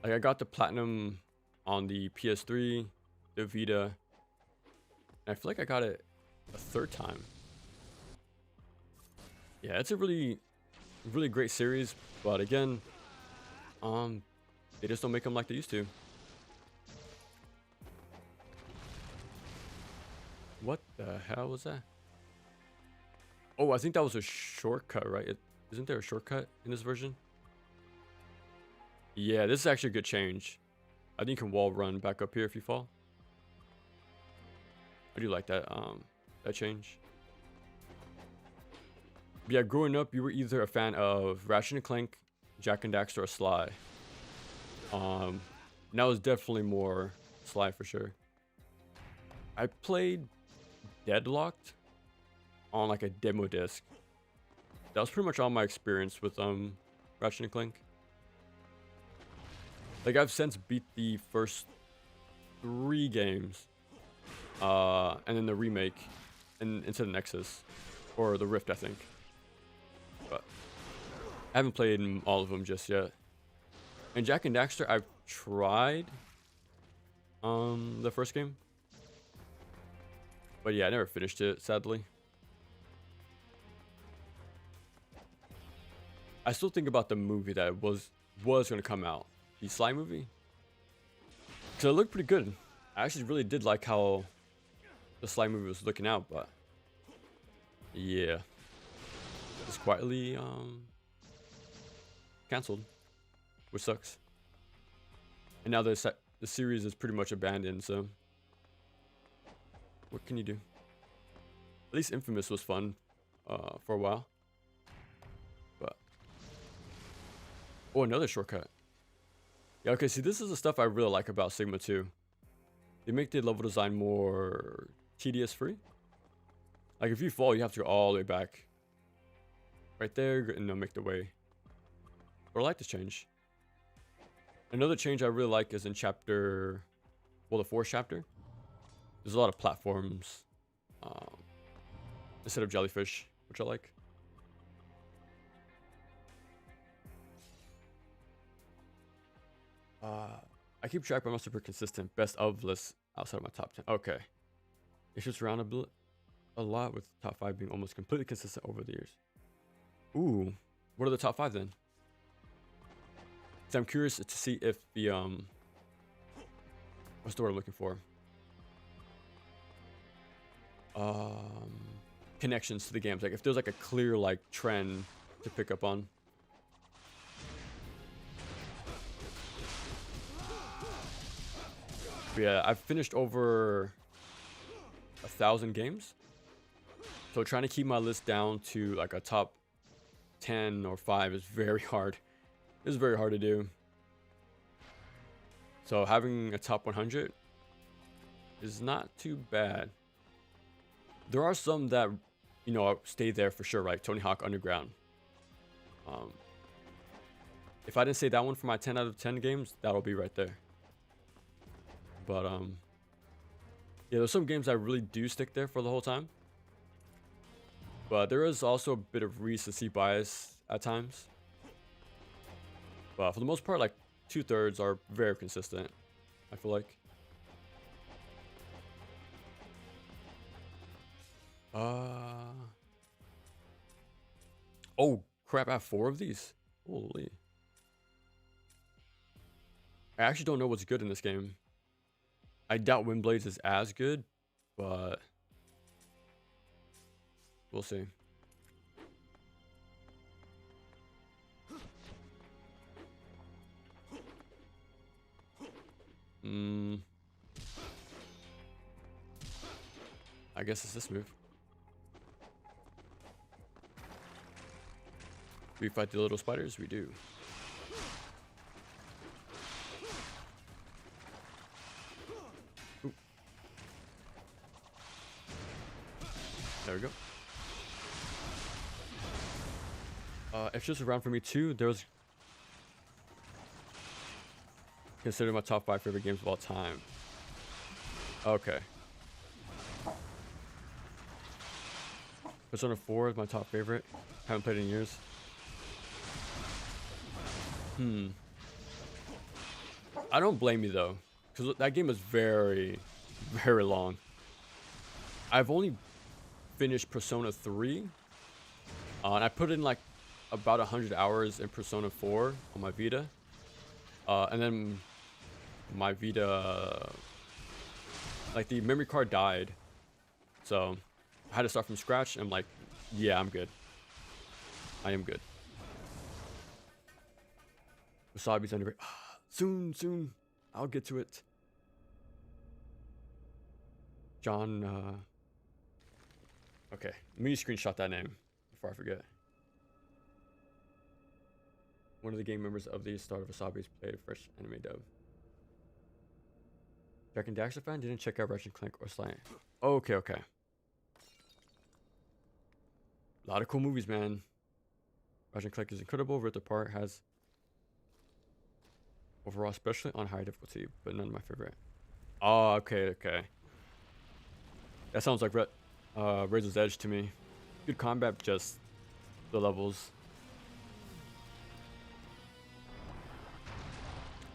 like I got the platinum on the PS3, the Vita, and I feel like I got it a third time. Yeah, it's a really great series, but again, they just don't make them like they used to. What the hell was that? Oh, I think that was a shortcut, right? Isn't there a shortcut in this version? Yeah, this is actually a good change. I think you can wall run back up here if you fall. I do like that that change. But yeah, growing up, you were either a fan of Ratchet and Clank, Jak and Daxter, or Sly. Now it's definitely more Sly for sure. I played Deadlocked on like a demo disc. That was pretty much all my experience with Ratchet and Clank. Like I've since beat the first 3 games, and then the remake, and into the Nexus, or the Rift, I think. But I haven't played all of them just yet. And Jak and Daxter, I've tried the first game, but yeah, I never finished it, sadly. I still think about the movie that was going to come out, the Sly movie, because it looked pretty good. I actually really did like how the Sly movie was looking out, but yeah, it's quietly canceled, which sucks. And now the series is pretty much abandoned, so what can you do? At least Infamous was fun for a while. But oh, another shortcut. Yeah, okay, see, this is the stuff I really like about Sigma 2. They make the level design more tedious free. Like if you fall, you have to go all the way back right there, and they'll make the way. But I like this change. Another change I really like is in chapter, well, the 4th chapter. There's a lot of platforms instead of jellyfish, which I like. I keep track, but I'm not super consistent. Best of lists outside of my top 10. Okay. It's just around a lot, with top 5 being almost completely consistent over the years. Ooh, what are the top 5 then? So I'm curious to see if the what's the word I'm looking for? Connections to the games. Like if there's like a clear like trend to pick up on. But yeah, I've finished over 1,000 games. So trying to keep my list down to like a top 10 or 5 is very hard. It's very hard to do. So having a top 100 is not too bad. There are some that, you know, stay there for sure, right? Tony Hawk Underground. If I didn't say that one for my 10 out of 10 games, that'll be right there. But yeah, there's some games that really do stick there for the whole time. But there is also a bit of recency bias at times. But for the most part, like 2/3 are very consistent, I feel like. Oh crap, I have 4 of these. Holy. I actually don't know what's good in this game. I doubt Windblades is as good, but we'll see. I guess it's this move. We fight the little spiders? We do. Ooh. There we go. It's just around for me too. There was considered my top 5 favorite games of all time. Okay. Persona 4 is my top favorite. Haven't played it in years. I don't blame you though, because that game is very, very long. I've only finished Persona 3, and I put in like about 100 hours in Persona 4 on my Vita, and then my Vita, like the memory card died, so I had to start from scratch. And I'm like, yeah, I'm good. I am good. Wasabi's underrated. Soon. I'll get to it. John, okay. Let me screenshot that name before I forget. One of the game members of the start of Wasabi's played fresh anime dub. Jack and Daxter fan didn't check out Ratchet & Clank or Sly. Okay. A lot of cool movies, man. Ratchet & Clank is incredible. Ripped Apart has overall, especially on high difficulty, but none of my favorite. Oh, okay. That sounds like Razor's Edge to me. Good combat, just the levels.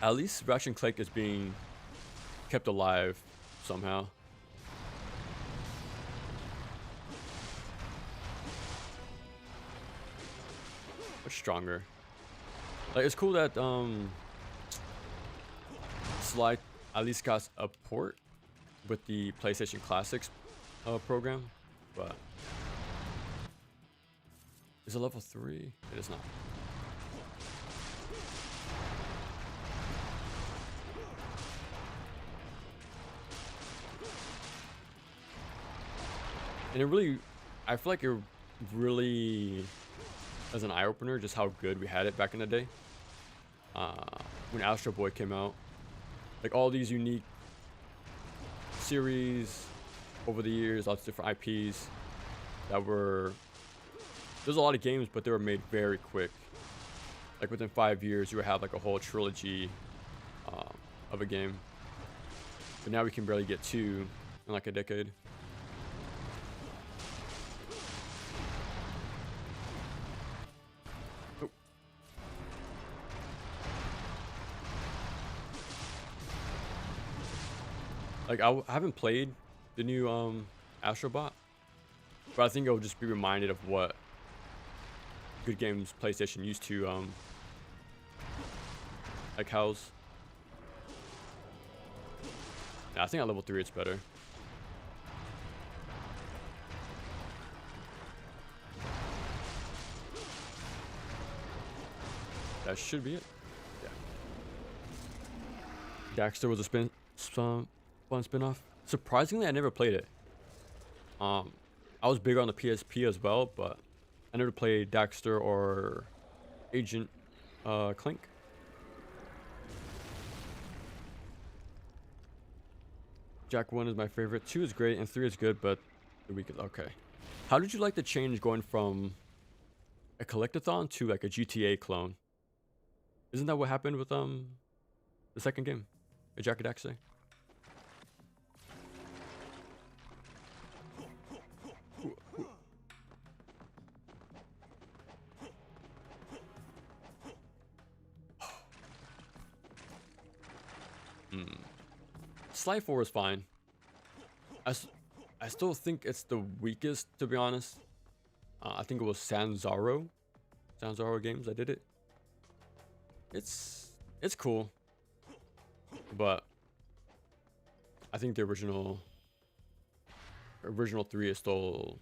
At least Ratchet & Clank is being kept alive somehow. Much stronger. Like, it's cool that Sly at least got a port with the PlayStation Classics program, but is it level 3? It is not. And it really, I feel like it really as an eye-opener just how good we had it back in the day. When Astro Boy came out, like all these unique series over the years, lots of different IPs that were, there's a lot of games, but they were made very quick. Like within 5 years, you would have like a whole trilogy of a game. But now we can barely get 2 in like a decade. Like I haven't played the new Astrobot, but I think I'll just be reminded of what good games PlayStation used to like house. Yeah, I think at level 3 it's better. That should be it. Yeah. Daxter was a fun spin-off. Surprisingly, I never played it. I was bigger on the PSP as well, but I never played Daxter or Agent Clink. Jack 1 is my favorite. 2 is great, and 3 is good, but the weak is okay. How did you like the change going from a collectathon to like a GTA clone? Isn't that what happened with the second game, a Jak and Daxter? Sly 4 is fine. I still think it's the weakest, to be honest. I think it was Sanzaro Games that did it. It's cool, but I think the original 3 is still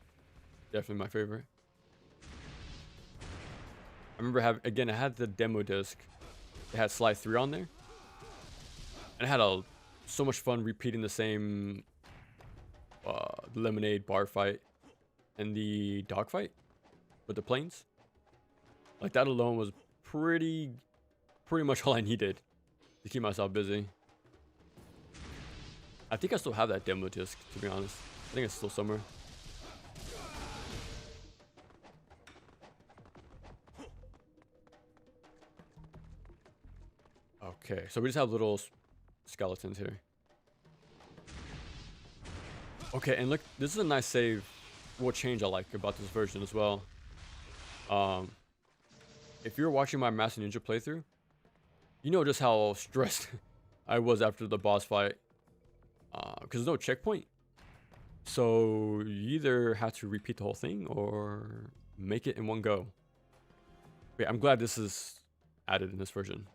definitely my favorite. I remember I had the demo disc. It had Sly 3 on there, and I had so much fun repeating the same lemonade bar fight and the dog fight with the planes. Like that alone was pretty much all I needed to keep myself busy. I think I still have that demo disc, to be honest. I think it's still somewhere. Okay, so we just have little skeletons here. Okay, and look, this is a nice save. What change I like about this version as well. If you're watching my Master Ninja playthrough, you know just how stressed I was after the boss fight. Because there's no checkpoint. So you either have to repeat the whole thing or make it in one go. Wait, I'm glad this is added in this version.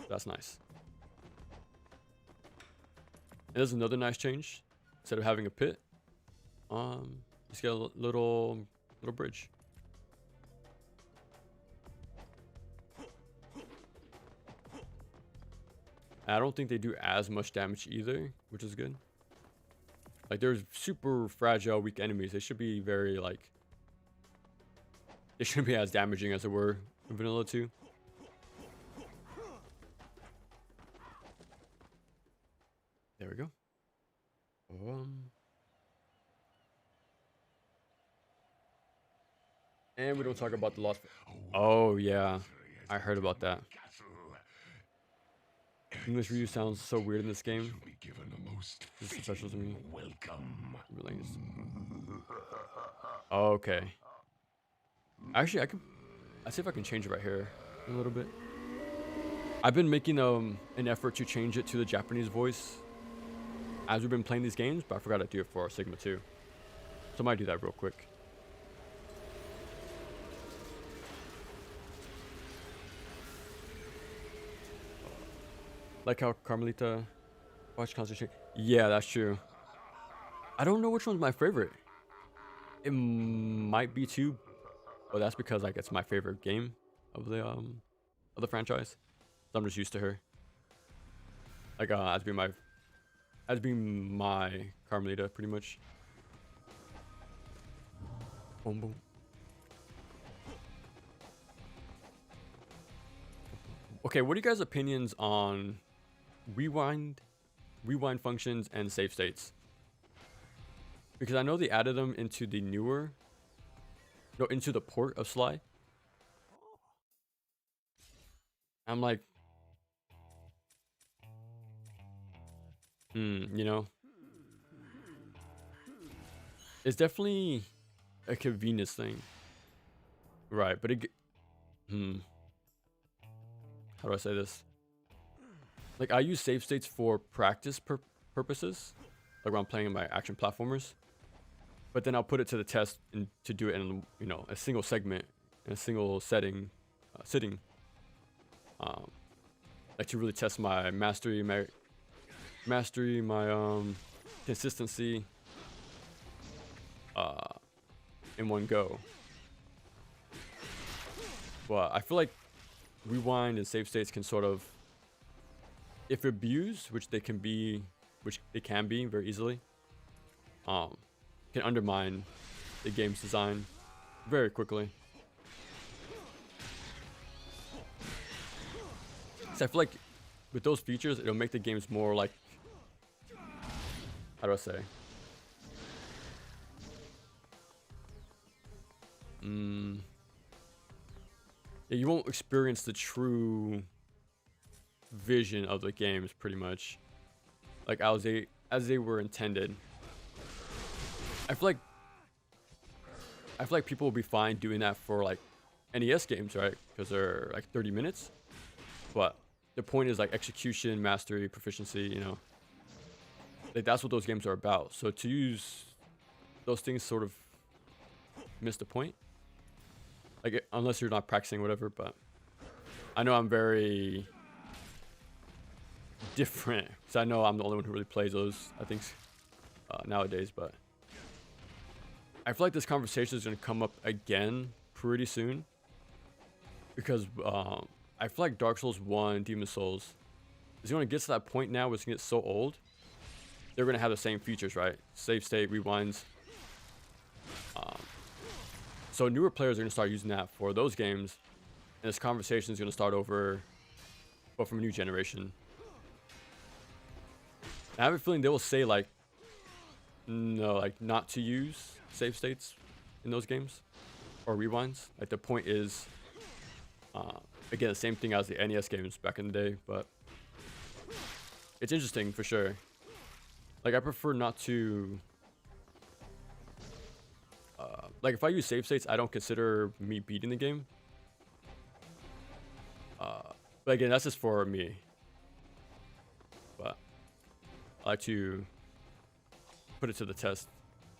That's nice. And there's another nice change. Instead of having a pit, just get a little bridge. And I don't think they do as much damage either, which is good. Like, they're super fragile, weak enemies. They should be very, like... They shouldn't be as damaging as they were in Vanilla 2. There we go. And we don't talk about the lost... Oh, yeah. I heard about that. English Ryu sounds so weird in this game. This is special to me. Welcome. Oh, okay. Actually, I see if I can change it right here a little bit. I've been making an effort to change it to the Japanese voice as we've been playing these games, but I forgot to do it for Sigma 2. So I might do that real quick. Like how Carmelita watched concentration. Yeah, that's true. I don't know which one's my favorite. It might be 2, but that's because like it's my favorite game of the franchise. So I'm just used to her. Like as being my Carmelita, pretty much. Boom boom. Okay, what are you guys' opinions on rewind functions and save states? Because I know they added them into the into the port of Sly. I'm like, you know, it's definitely a convenience thing, right? But how do I say this? like I use save states for practice purposes, like when I'm playing my action platformers. But then I'll put it to the test and to do it in, you know, a single segment, in a single setting, sitting. Like to really test my mastery, my consistency, in one go. But I feel like rewind and save states can sort of, if abused, which they can be very easily, can undermine the game's design very quickly. So I feel like with those features, it'll make the games more like, how do I say? Yeah, you won't experience the true vision of the games, pretty much, like as they were intended. I feel like people will be fine doing that for like NES games, right? Because they're like 30 minutes. But the point is like execution, mastery, proficiency, you know. Like that's what those games are about. So to use those things sort of miss the point. Like unless you're not practicing whatever, but I know I'm very different. So I know I'm the only one who really plays those, I think, nowadays, but I feel like this conversation is going to come up again pretty soon because I feel like Dark Souls 1, Demon Souls is going to get to that point now where it's going to get so old. They're going to have the same features, right? Save state, rewinds. So newer players are going to start using that for those games. And this conversation is going to start over, but from a new generation. And I have a feeling they will say like, no, like not to use save states in those games or rewinds. Like the point is, again, the same thing as the NES games back in the day, but it's interesting for sure. Like I prefer not to, like if I use save states, I don't consider me beating the game. But again, that's just for me. But I like to put it to the test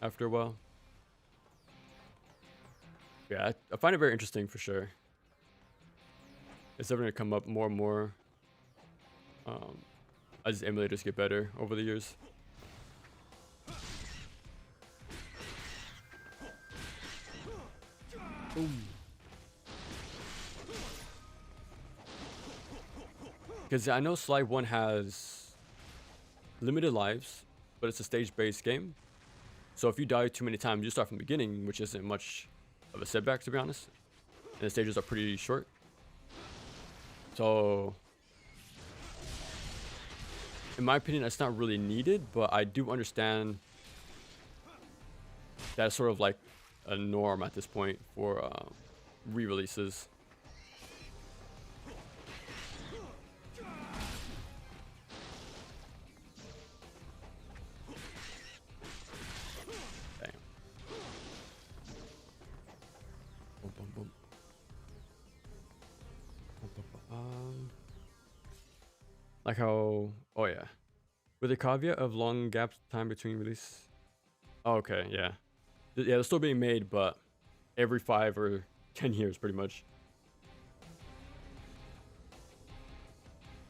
after a while. Yeah, I find it very interesting for sure. It's definitely going to come up more and more as emulators get better over the years. Because I know Sly 1 has limited lives, but it's a stage-based game. So if you die too many times, you start from the beginning, which isn't much of a setback, to be honest. And the stages are pretty short. So, in my opinion, that's not really needed, but I do understand that's sort of like a norm at this point for re-releases. Like how, oh yeah, with the caveat of long gaps time between release. Oh, okay, yeah, yeah, they're still being made, but every 5 or 10 years, pretty much.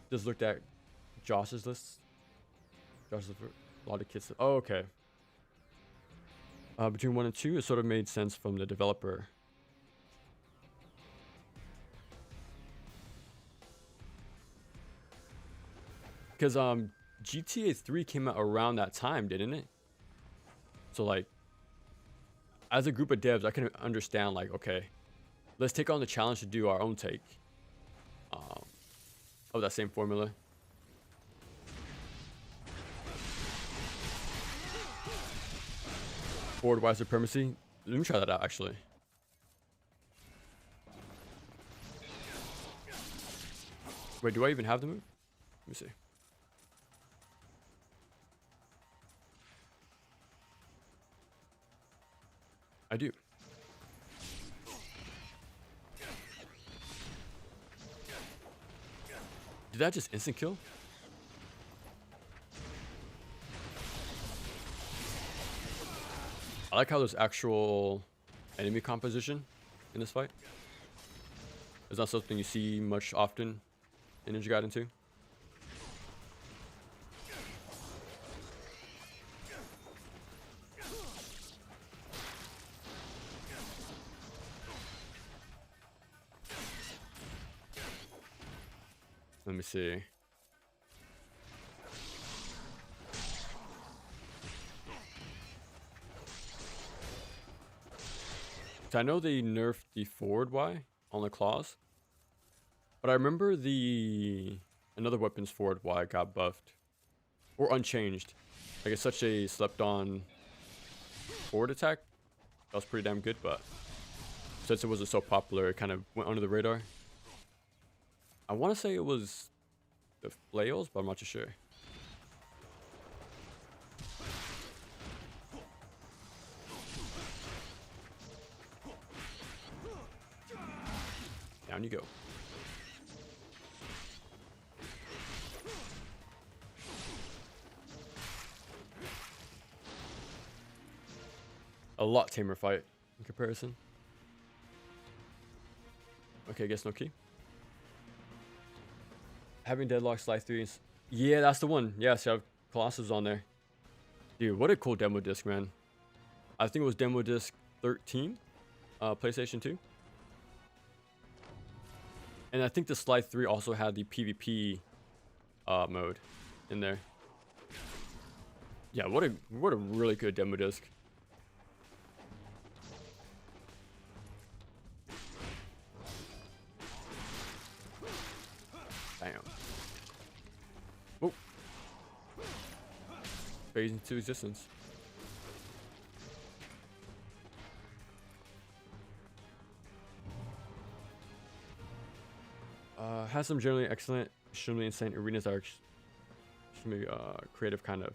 Just looked at Josh's list. Josh's a lot of kits. Oh, okay. Between 1 and 2, it sort of made sense from the developer. Because GTA 3 came out around that time, didn't it? So like, as a group of devs, I can understand like, okay, let's take on the challenge to do our own take of that same formula. Forward wide supremacy. Let me try that out actually. Wait, do I even have the move? Let me see. I do. Did that just instant kill? I like how there's actual enemy composition in this fight. It's not something you see much often in Ninja Gaiden 2. Let me see. So I know they nerfed the forward Y on the claws, but I remember another weapon's forward Y got buffed or unchanged. Like it's such a slept-on forward attack. That was pretty damn good, but since it wasn't so popular, it kind of went under the radar. I want to say it was the flails, but I'm not too sure. Down you go. A lot tamer fight in comparison. Okay, I guess no key. Having deadlock slide 3 is, yeah, that's the one. Yes, you have Colossus on there. Dude, what a cool demo disc, man. I think it was demo disc 13, PlayStation 2. And I think the slide 3 also had the PvP mode in there. Yeah, what a really good demo disc. Bam. Oh. Phase into existence. Has some generally excellent, extremely insane arenas are extremely creative kind of.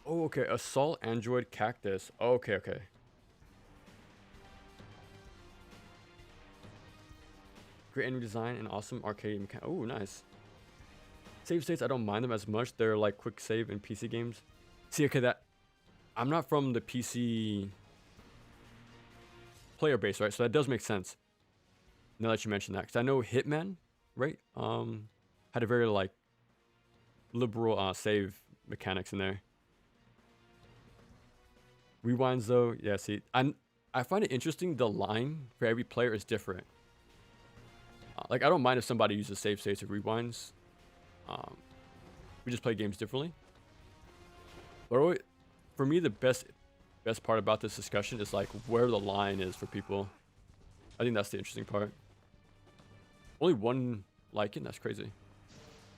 Oh, okay. Assault Android Cactus. Oh, okay, okay. Great enemy design and awesome arcade mechanic. Oh, nice. Save states, I don't mind them as much. They're like quick save in PC games. See, okay, that I'm not from the PC player base, right? So that does make sense. Now that you mention that, because I know Hitman, right? Had a very like liberal save mechanics in there. Rewinds though, yeah. See, I find it interesting. The line for every player is different. Like I don't mind if somebody uses save states or rewinds. We just play games differently. But for me, the best part about this discussion is like where the line is for people. I think that's the interesting part. Only one like it, that's crazy.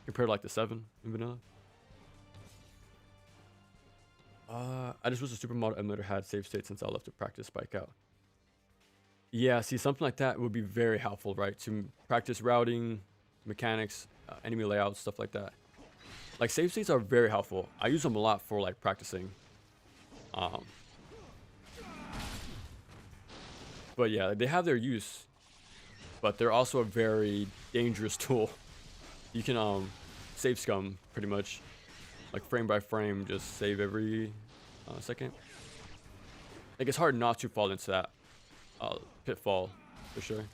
Compared to like the 7 in vanilla. I just wish the Supermodel emulator had save state since I left to practice Spike Out. Yeah, see, something like that would be very helpful, right? To practice routing, mechanics, enemy layouts, stuff like that. Like save states are very helpful. I use them a lot for like practicing. But yeah, they have their use, but they're also a very dangerous tool. You can save scum pretty much, like frame by frame, just save every second. Like it's hard not to fall into that pitfall for sure.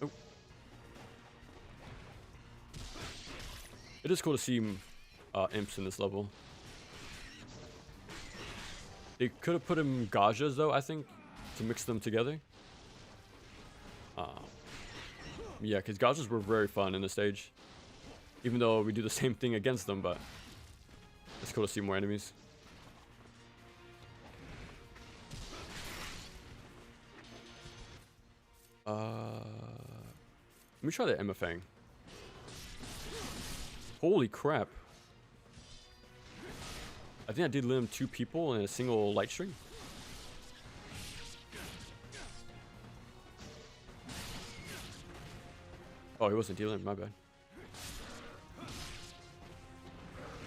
Oh. It is cool to see imps in this level. They could have put him Gajas though, I think, to mix them together. Yeah, because Gajas were very fun in the stage. Even though we do the same thing against them, but it's cool to see more enemies. Let me try the MFang. Holy crap. I think I did limb 2 people in a single light string. Oh, he wasn't dealing, my bad.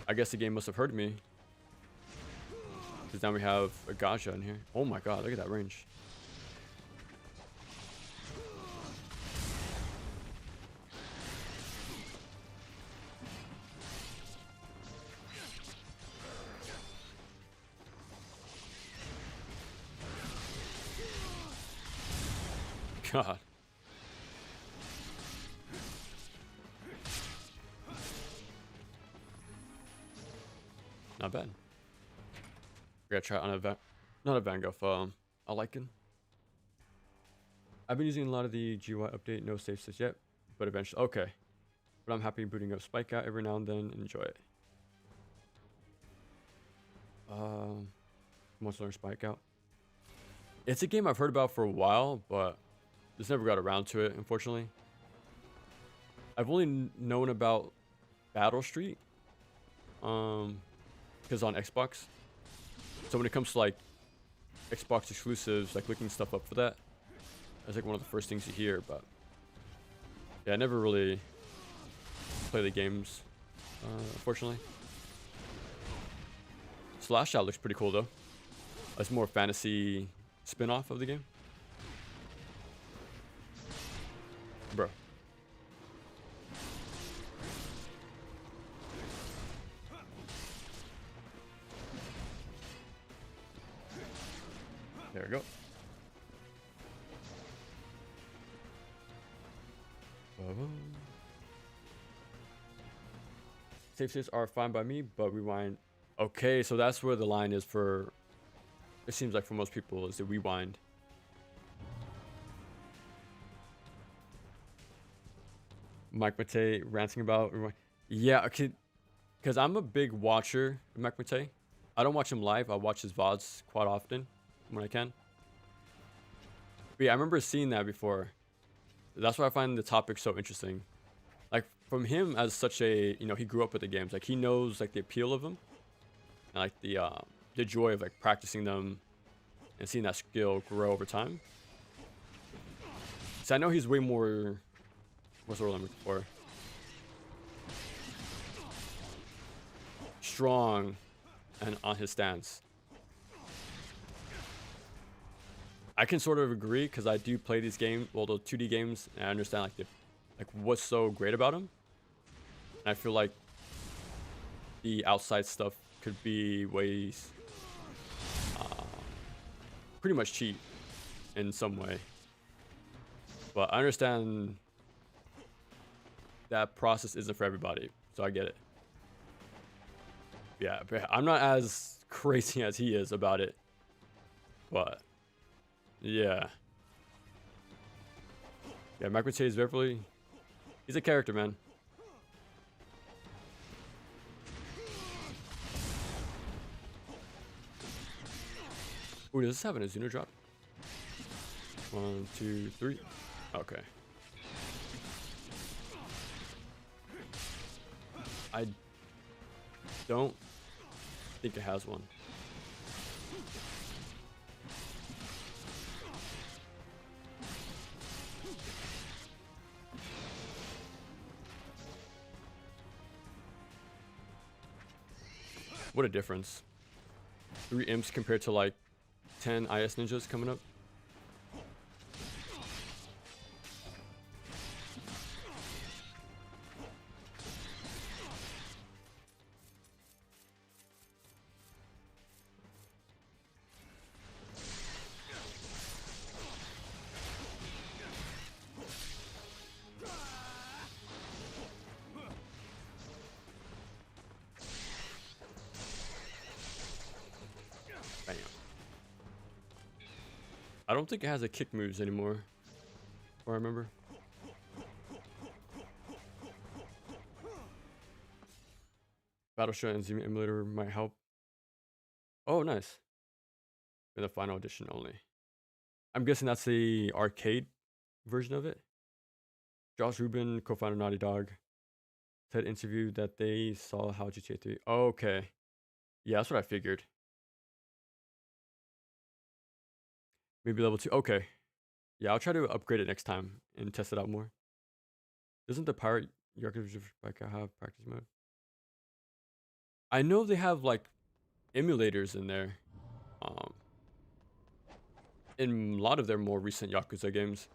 I guess the game must have heard me. Because now we have a Gaja in here. Oh my god, look at that range. god. Not bad. We gotta try it on a not a Van Gogh, a Lycan. I've been using a lot of the GUI update, no save states yet, but eventually, okay. But I'm happy booting up Spike out every now and then. Enjoy it. Wants to learn Spike out. It's a game I've heard about for a while, but just never got around to it, unfortunately. I've only known about Battle Street, because on Xbox. So when it comes to like Xbox exclusives, like looking stuff up for that, that's like one of the first things you hear. But yeah, I never really play the games, unfortunately. Slash Out looks pretty cool though. It's more fantasy spin-off of the game. Bro. There we go. Save states are fine by me, but rewind. Okay, so that's where the line is for. It seems like for most people is the rewind. Mike Matei ranting about rewind. Yeah, okay, because I'm a big watcher of Mike Matei. I don't watch him live. I watch his VODs quite often when I can. But yeah, I remember seeing that before. That's why I find the topic so interesting. Like from him as such a, you know, he grew up with the games. Like he knows like the appeal of them, and like the joy of like practicing them and seeing that skill grow over time. So I know he's way more. What's the word I'm looking for? Strong, and on his stance. I can sort of agree because I do play these games, well, the 2D games, and I understand like what's so great about them. And I feel like the outside stuff could be ways, pretty much cheap in some way. But I understand that process isn't for everybody, so I get it. Yeah, but I'm not as crazy as he is about it, but. Yeah. Yeah, Mike Matei is definitely... He's a character, man. Ooh, does this have an Azuno drop? 1, 2, 3. Okay. I don't think it has one. What a difference. 3 imps compared to like 10 IS ninjas coming up. Bam. I don't think it has a kick moves anymore. Or I remember. Battleship and Zoom emulator might help. Oh, nice. In the final edition only. I'm guessing that's the arcade version of it. Josh Rubin, co-founder Naughty Dog, said interview that they saw how GTA 3. Oh, okay. Yeah, that's what I figured. Maybe level 2. Okay. Yeah, I'll try to upgrade it next time and test it out more. Doesn't the Pirate Yakuza bike have practice mode? I know they have like emulators in there. In a lot of their more recent Yakuza games.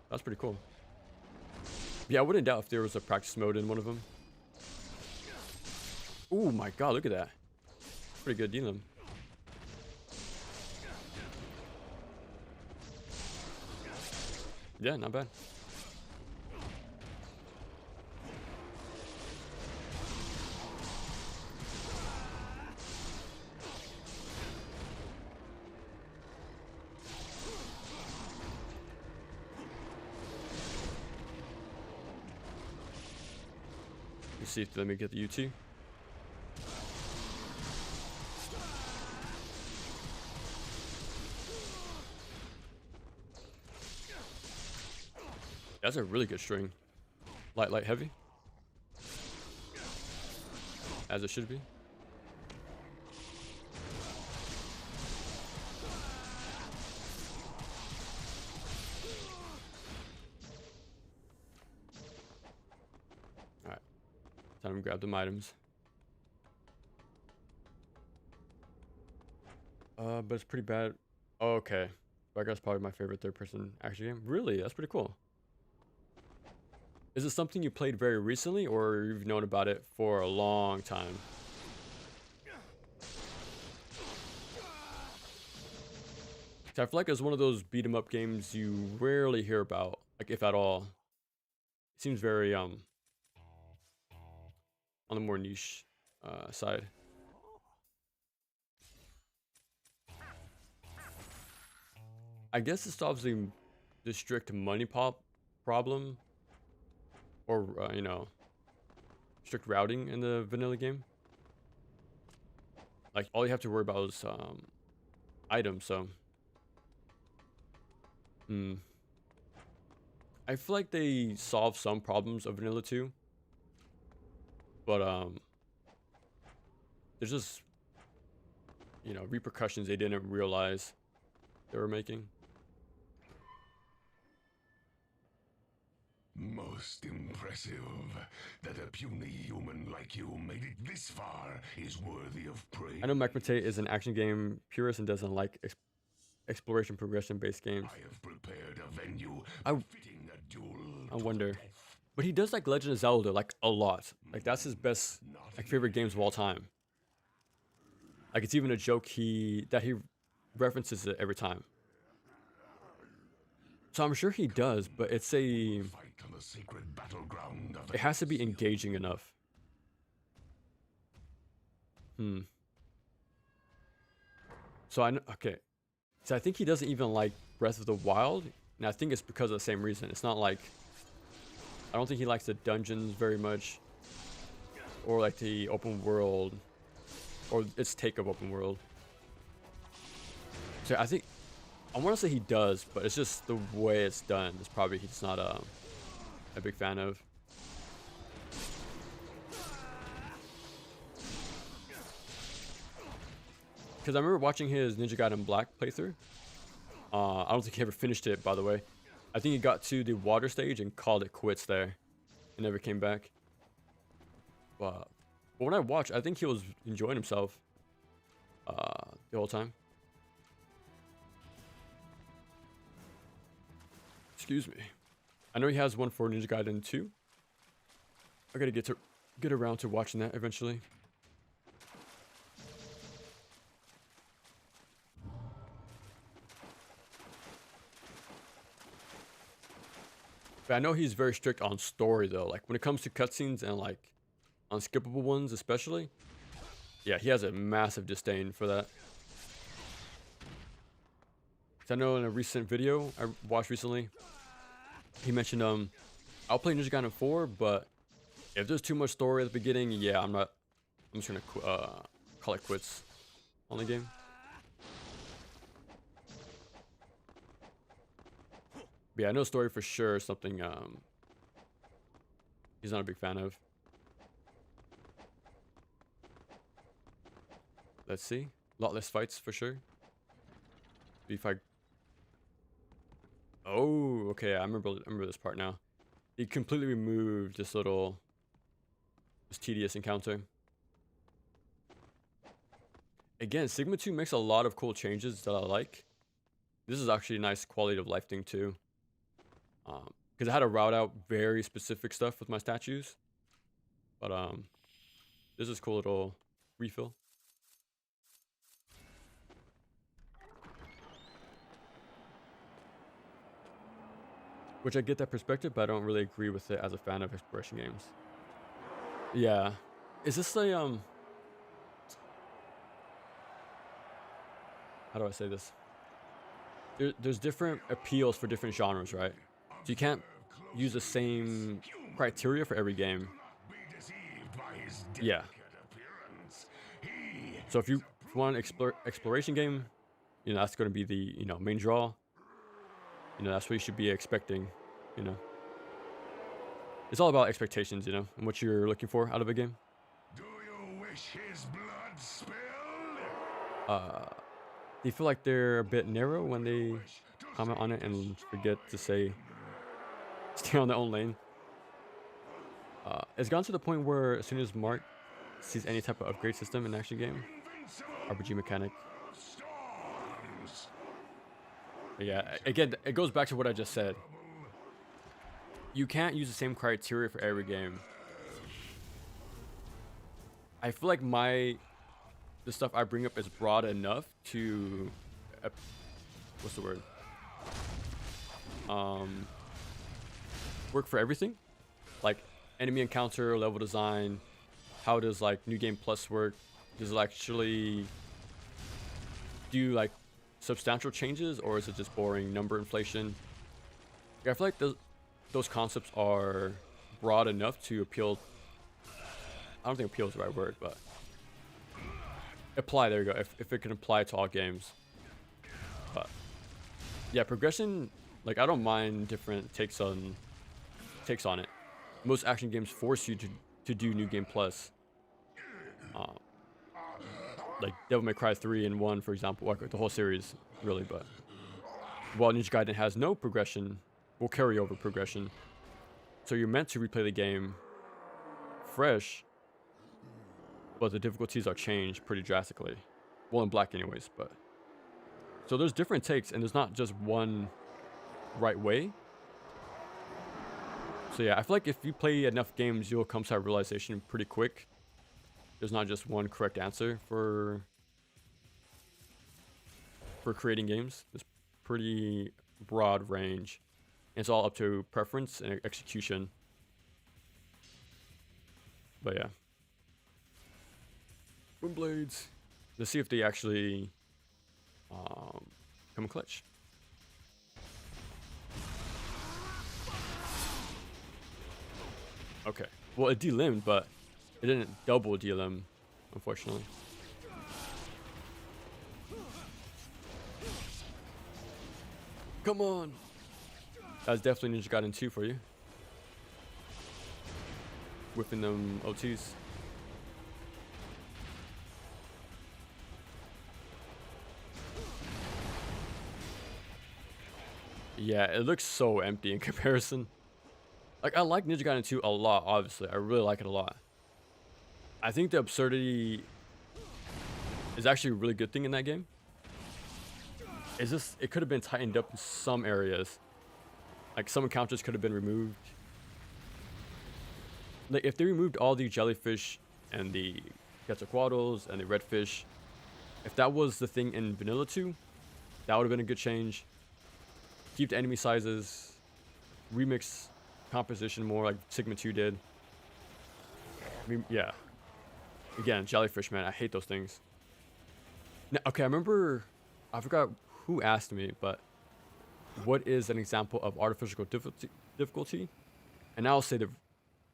That's pretty cool. Yeah, I wouldn't doubt if there was a practice mode in one of them. Oh my god, look at that. Pretty good dealing. Yeah, not bad. Let's see if let me get the UT. That's a really good string. Light, light, heavy. As it should be. Alright. Time to grab them items. But it's pretty bad. Oh, okay. Byeguy's probably my favorite third-person action game. Really? That's pretty cool. Is it something you played very recently, or you've known about it for a long time? I feel like it's one of those beat 'em up games you rarely hear about, like if at all. It seems very on the more niche side. I guess it solves the strict money pop problem, or you know, strict routing in the vanilla game. Like all you have to worry about is items. So, I feel like they solve some problems of vanilla 2, but there's just repercussions they didn't realize they were making. Most impressive. That a puny human like you made it this far is worthy of praise. I know Mate is an action game purist and doesn't like exploration progression based games. I have prepared a venue fitting a duel. I wonder. But he does like Legend of Zelda like a lot. Like that's his best favorite games of all time. Like it's even a joke that he references it every time. So I'm sure he does, but it's it has to be engaging enough. So okay. So I think he doesn't even like Breath of the Wild, and I think it's because of the same reason. It's not like I don't think he likes the dungeons very much, or like the open world, or its take of open world. So I want to say he does, but it's just the way it's done. It's probably he's not a big fan of. Because I remember watching his Ninja Gaiden Black playthrough. I don't think he ever finished it, by the way. I think he got to the water stage and called it quits there, and never came back. But when I watched, I think he was enjoying himself the whole time. Excuse me. I know he has one for Ninja Gaiden 2. I gotta get around to watching that eventually. But I know he's very strict on story though. Like when it comes to cutscenes and like unskippable ones especially. Yeah, he has a massive disdain for that. I know in a recent video I watched recently, he mentioned I'll play Ninja Gaiden 4, but if there's too much story at the beginning, yeah, I'm just gonna call it quits on the game. But yeah, I know story for sure is something he's not a big fan of. Let's see. A lot less fights for sure. Oh, okay. I remember this part now. He completely removed this tedious encounter. Again, Sigma 2 makes a lot of cool changes that I like. This is actually a nice quality of life thing too. Because I had to route out very specific stuff with my statues. But this is a cool little refill. Which I get that perspective, but I don't really agree with it as a fan of exploration games. Yeah. Is this a how do I say this? There's different appeals for different genres, right? So you can't use the same criteria for every game. Yeah. So if you want an exploration game, you know, that's going to be the, you know, main draw. You know, that's what you should be expecting, you know. It's all about expectations, you know, and what you're looking for out of a game. Do you wish his blood spilled? Do you feel like they're a bit narrow when they comment on it and forget to say stay on their own lane? It's gone to the point where as soon as Mark sees any type of upgrade system in an action game, RPG mechanic. Yeah, again, it goes back to what I just said. You can't use the same criteria for every game. I feel like the stuff I bring up is broad enough to, what's the word? Work for everything. Like enemy encounter, level design. How does like New Game Plus work? Does it actually do like substantial changes, or is it just boring number inflation? Yeah, I feel like those concepts are broad enough to appeal. I don't think appeal is the right word, but apply. There you go. If it can apply to all games. But yeah, progression. Like I don't mind different takes on it. Most action games force you to do New Game Plus. Like Devil May Cry 3 and 1, for example, like the whole series, really. But while Ninja Gaiden has no progression, will carry over progression. So you're meant to replay the game fresh, but the difficulties are changed pretty drastically. Well, in Black anyways, but. So there's different takes, and there's not just one right way. So yeah, I feel like if you play enough games, you'll come to that realization pretty quick. There's not just one correct answer for creating games. There's pretty broad range. And it's all up to preference and execution. But yeah. Wind blades. Let's see if they actually come in clutch. Okay. Well, it delimbed, but it didn't double delim, unfortunately. Come on. That's definitely Ninja Gaiden 2 for you. Whipping them OTs. Yeah, it looks so empty in comparison. Like, I like Ninja Gaiden 2 a lot, obviously. I really like it a lot. I think the absurdity is actually a really good thing in that game. It's just, it could have been tightened up in some areas. Like, some encounters could have been removed. Like, if they removed all the jellyfish and the Quetzalcoatls and the redfish, if that was the thing in Vanilla 2, that would have been a good change. Keep the enemy sizes, remix composition more like Sigma 2 did. I mean, yeah. Again, jellyfish, man, I hate those things. Now, okay, I forgot who asked me, but what is an example of artificial difficulty? And I'll say the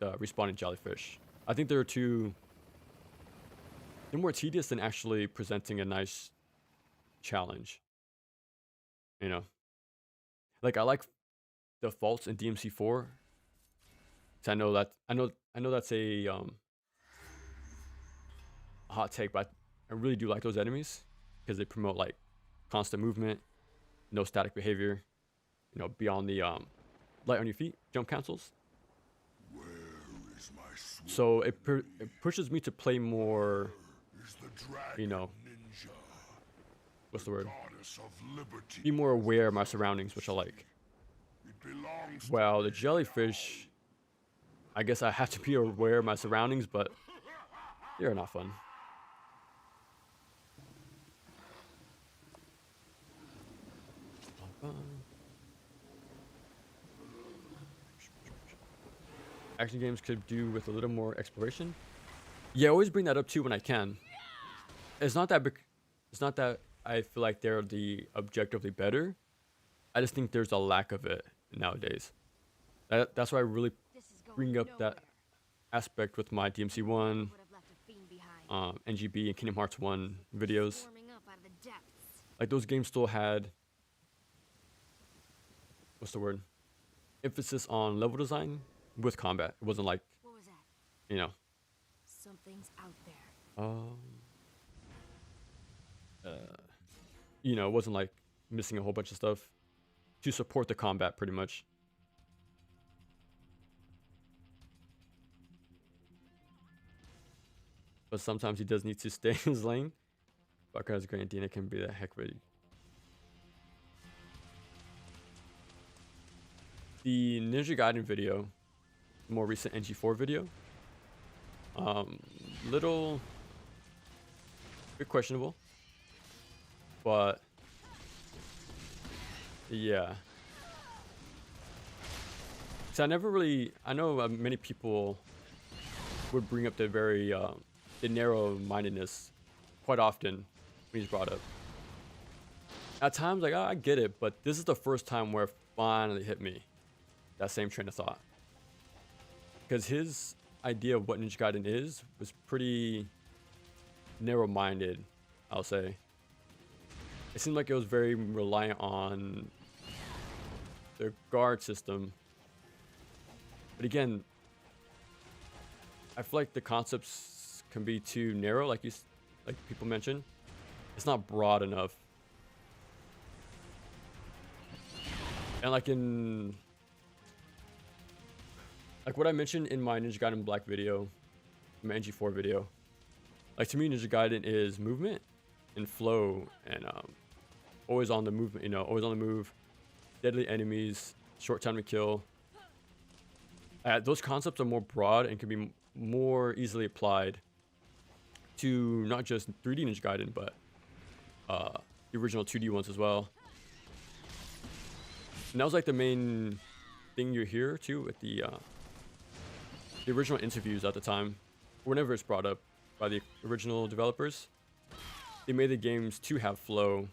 respawning jellyfish. I think they're more tedious than actually presenting a nice challenge. You know, like I like the faults in DMC4. I know that's a hot take, but I really do like those enemies because they promote like constant movement, no static behavior, you know, beyond the light on your feet jump cancels. So it pushes me to play more, you know, what's the word? Be more aware of my surroundings, which I like. Well, the jellyfish, I guess I have to be aware of my surroundings, but they're not fun. action games could do with a little more exploration. Yeah, I always bring that up too when I can. It's not that it's not that I feel like they're the objectively better. I just think there's a lack of it nowadays. That's why I really This is going bring up nowhere. that aspect with my DMC1, Would have left a fiend behind. NGB, and Kingdom Hearts 1 videos. Swarming up out of the depths. Like those games still had, what's the word? Emphasis on level design with combat. It wasn't like, What was that? you know, Something's out there. you know, it wasn't like missing a whole bunch of stuff to support the combat pretty much. But sometimes he does need to stay in his lane. Because Grandina can be that heck of a... The Ninja Gaiden video, the more recent NG4 video, little bit questionable, but yeah. So I know many people would bring up the very the narrow-mindedness quite often when he's brought up. At times, like, I get it, but this is the first time where it finally hit me, that same train of thought. Because his idea of what Ninja Gaiden is was pretty narrow-minded, I'll say. It seemed like it was very reliant on the guard system. But again, I feel like the concepts can be too narrow, like people mentioned. It's not broad enough. And like what I mentioned in my Ninja Gaiden Black video, my NG4 video, like to me Ninja Gaiden is movement and flow and always on the movement, you know, always on the move, deadly enemies, short time to kill. Those concepts are more broad and can be more easily applied to not just 3D Ninja Gaiden, but the original 2D ones as well. And that was like the main thing you hear too with the original interviews at the time, whenever it's brought up by the original developers. They made the games to have flow,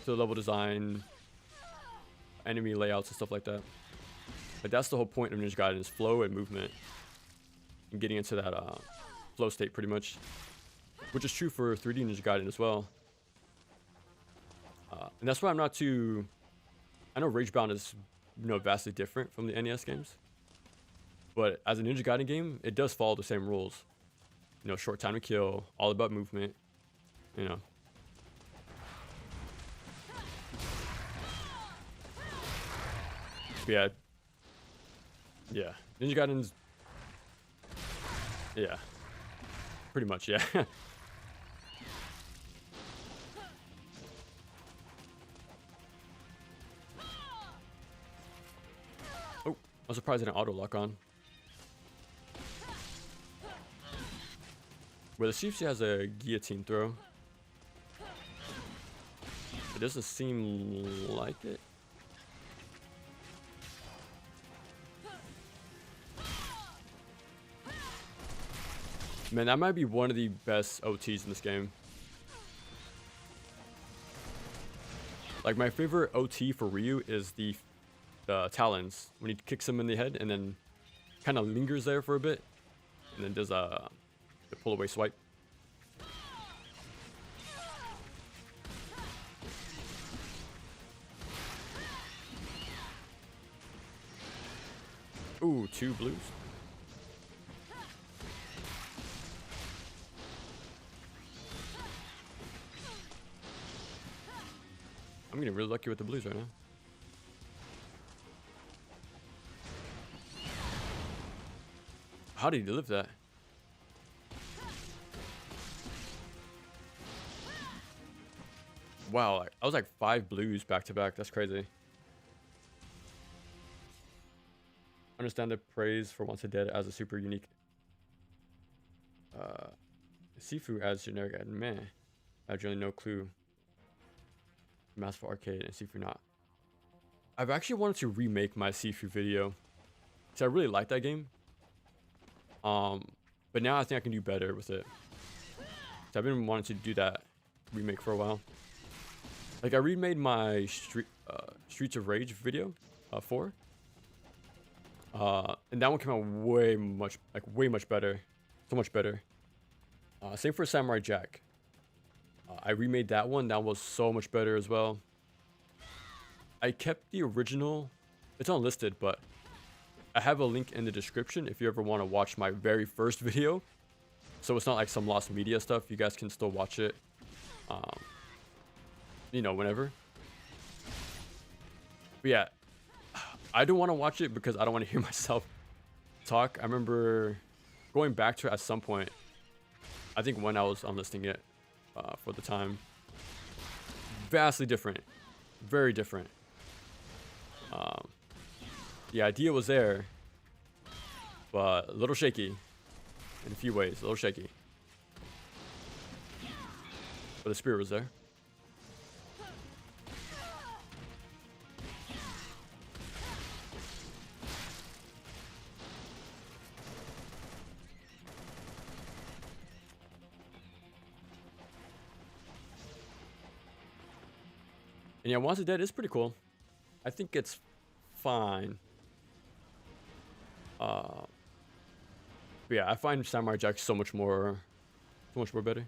to level design, enemy layouts and stuff like that. But that's the whole point of Ninja Gaiden, is flow and movement, and getting into that flow state pretty much, which is true for 3D Ninja Gaiden as well. And that's why I'm not too... I know Ragebound is, you know, vastly different from the NES games, but as a Ninja Gaiden game, it does follow the same rules. You know, short time to kill, all about movement, you know. Yeah. Yeah. Ninja Gaiden's... Yeah. Pretty much, yeah. Oh, I'm surprised I didn't auto lock on. Well, the Chief has a guillotine throw. It doesn't seem like it. Man, that might be one of the best OTs in this game. Like, my favorite OT for Ryu is the talons, when he kicks him in the head and then kind of lingers there for a bit and then does the pull away swipe. Ooh, 2 blues. I'm getting really lucky with the blues right now. How did he live that? Wow, I was like 5 blues back to back. That's crazy. Understand the praise for Once a Dead as a super unique Sifu as generic, and man, I have really no clue. Masterful Arcade and Sifu not. I've actually wanted to remake my Sifu video So I really like that game. But now I think I can do better with it. So I've been wanting to do that remake for a while. Like I remade my Streets of Rage video, 4. And that one came out way much better. So much better. Same for Samurai Jack. I remade that one. That was so much better as well. I kept the original. It's unlisted, but I have a link in the description if you ever want to watch my very first video. So it's not like some lost media stuff. You guys can still watch it, you know, whenever. But yeah, I don't want to watch it because I don't want to hear myself talk. I remember going back to it at some point. I think when I was unlisting it for the time. Vastly different. Very different. The idea was there, but a little shaky in a few ways. A little shaky. But the spirit was there. And yeah, Wanted Dead is pretty cool. I think it's fine. But yeah, I find Samurai Jack so much more better.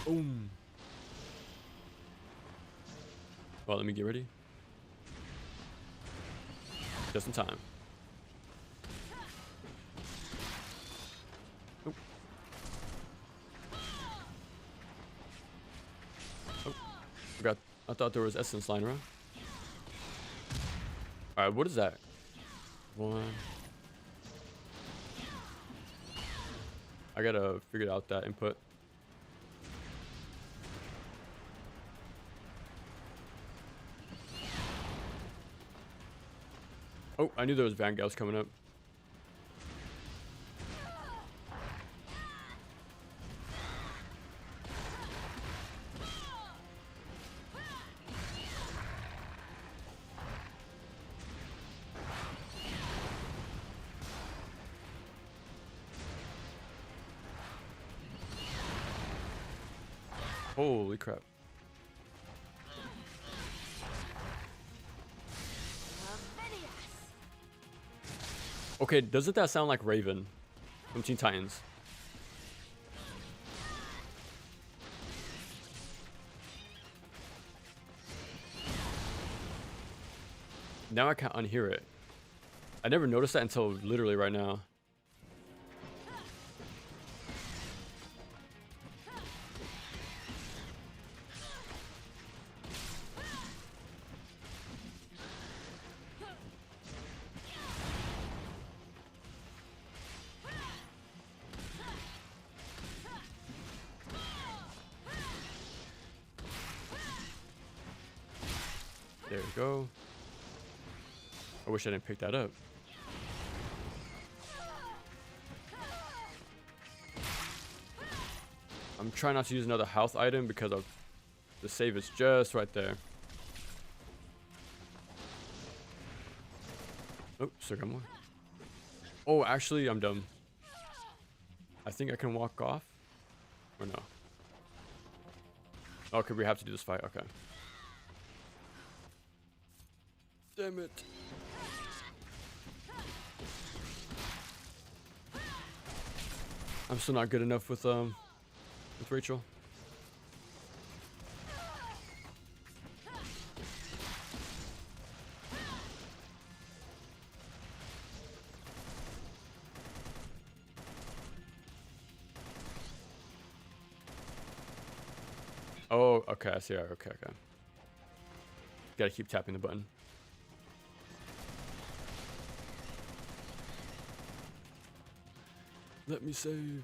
Boom. Well, let me get ready. Just in time. Oh. Oh. I thought there was essence lying around. Alright, what is that? One. I gotta figure out that input. Oh, I knew there was Vangals coming up. Holy crap. Okay, doesn't that sound like Raven from Teen Titans? Now I can't unhear it. I never noticed that until literally right now. There we go. I wish I didn't pick that up. I'm trying not to use another health item because of the save is just right there. Oh, still got more. Oh, actually, I'm dumb. I think I can walk off. Or no? Okay, we have to do this fight. Okay. Damn it. I'm still not good enough with Rachel. Oh, okay, I see. Okay. Gotta keep tapping the button. Let me save.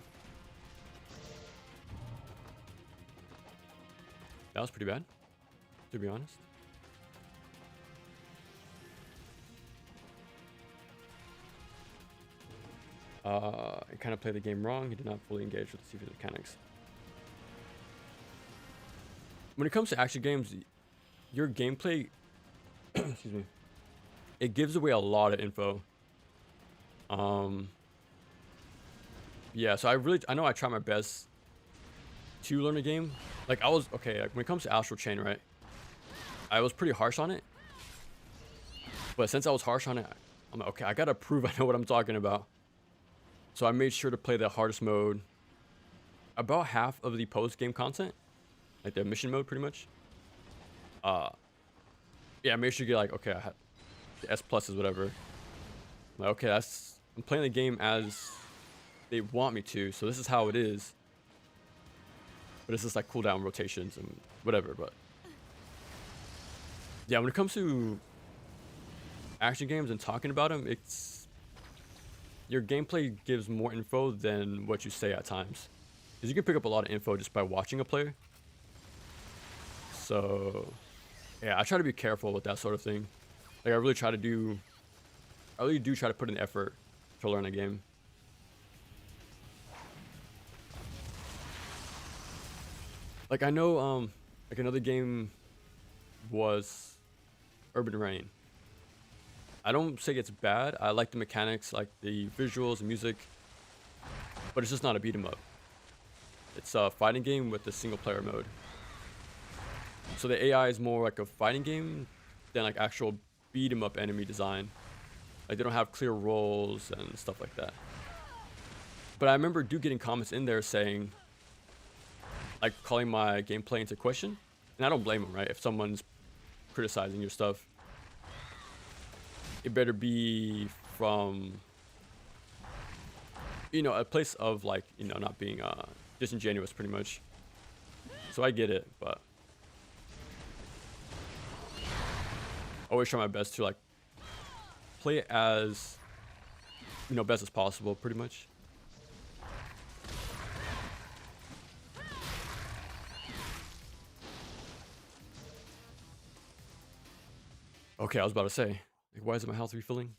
That was pretty bad, to be honest. I kind of played the game wrong. He did not fully engage with the CV mechanics. when it comes to action games, your gameplay, excuse me, it gives away a lot of info. Yeah, so I know I try my best to learn a game. Like I was, okay, like when it comes to Astral Chain, right? I was pretty harsh on it. But since I was harsh on it, I'm like, okay, I gotta prove I know what I'm talking about. So I made sure to play the hardest mode. About half of the post-game content, like the mission mode, pretty much. Yeah, I made sure to get like, okay, I had the S pluses, whatever. I'm like, okay, I'm playing the game as they want me to, so this is how it is. But it's just like cooldown rotations and whatever. But yeah, when it comes to action games and talking about them, it's your gameplay gives more info than what you say at times, because you can pick up a lot of info just by watching a player. So yeah, I try to be careful with that sort of thing. Like I really do try to put in effort to learn a game. Like I know like another game was Urban Rain. I don't say it's bad. I like the mechanics, like the visuals and music, but it's just not a beat 'em up. It's a fighting game with a single player mode. So the AI is more like a fighting game than like actual beat 'em up enemy design. Like they don't have clear roles and stuff like that. But I remember getting comments in there saying, like calling my gameplay into question, and I don't blame them, right? If someone's criticizing your stuff, it better be from, you know, a place of like, you know, not being disingenuous, pretty much. So I get it, but I always try my best to like play it as, you know, best as possible, pretty much. Okay, I was about to say, like, why is my health refilling?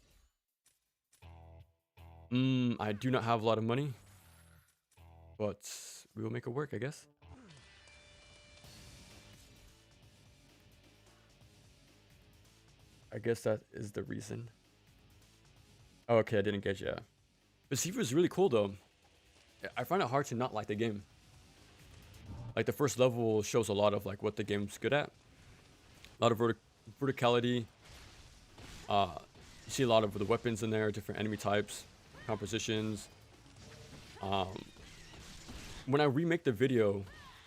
I do not have a lot of money, but we will make it work, I guess. I guess that is the reason. Oh, okay, I didn't get you. But Sifu is really cool, though. I find it hard to not like the game. Like, the first level shows a lot of, like, what the game's good at. A lot of verticality. You see a lot of the weapons in there, different enemy types, compositions. When I remake the video,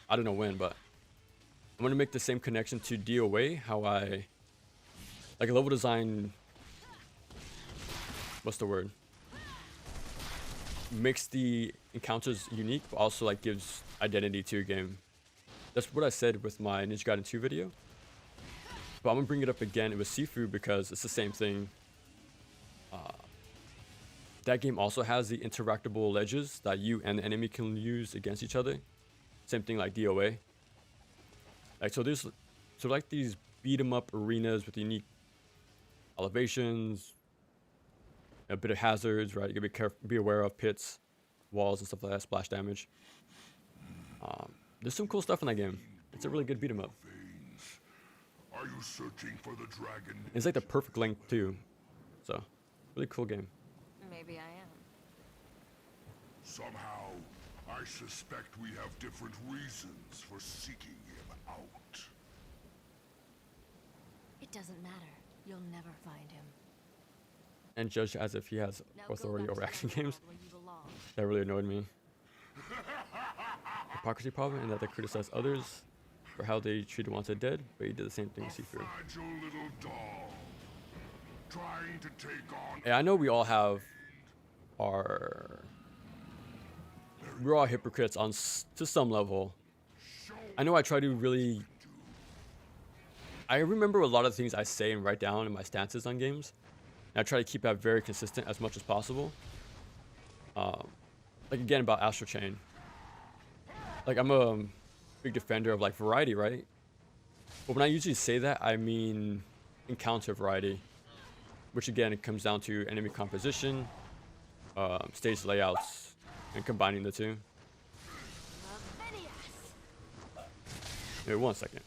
I don't know when, but I'm gonna make the same connection to DOA, how I like level design. What's the word? Makes the encounters unique, but also like gives identity to your game. That's what I said with my Ninja Gaiden 2 video. But I'm gonna bring it up again with Sifu because it's the same thing. That game also has the interactable ledges that you and the enemy can use against each other. Same thing like DOA. Like so like these beat 'em up arenas with unique elevations, a bit of hazards, right? You gotta be aware of pits, walls, and stuff like that. Splash damage. There's some cool stuff in that game. It's a really good beat 'em up. Are you searching for the dragon? It's like the perfect length too. So, really cool game. Maybe I am. Somehow, I suspect we have different reasons for seeking him out. It doesn't matter. You'll never find him. And judged as if he has Now go authority back to over that action world games. where you belong. That really annoyed me. Hypocrisy problem in that they criticize others for how they treated wanted dead, but he did the same thing with Sifu. Fragile little doll, trying to take on. Yeah, I know we all have we're all hypocrites to some level. I know I try to really. I remember a lot of the things I say and write down in my stances on games. And I try to keep that very consistent as much as possible. Like again about Astral Chain. Like I'm a big defender of like variety, right? But when I usually say that, I mean encounter variety, which again it comes down to enemy composition, stage layouts, and combining the two. Wait 1 second.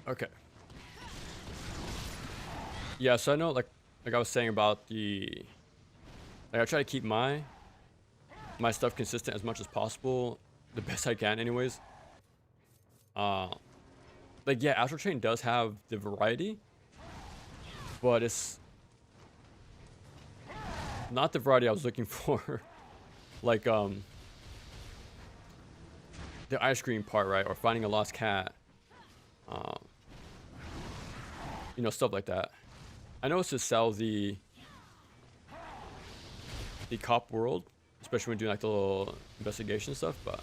Okay. Yeah, so I know like I was saying about the like I try to keep my stuff consistent as much as possible, the best I can anyways. Uh like yeah, Astral Chain does have the variety, but it's not the variety I was looking for. Like the ice cream part, right? Or finding a lost cat. Um you know, stuff like that. I know it's to sell the cop world, especially when doing like the little investigation stuff, but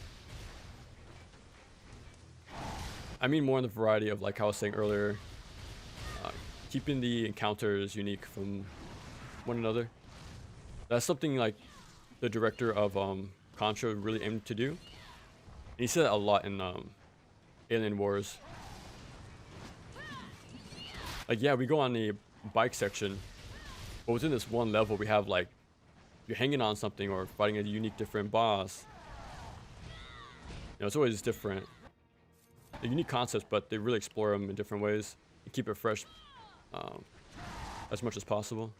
I mean more in the variety of like how I was saying earlier, keeping the encounters unique from one another. That's something like the director of Contra really aimed to do. And he said that a lot in Alien Wars. Like yeah, we go on the bike section, but within this one level we have like you're hanging on something or fighting a unique different boss. You know, it's always different. They're unique concepts, but they really explore them in different ways and keep it fresh as much as possible.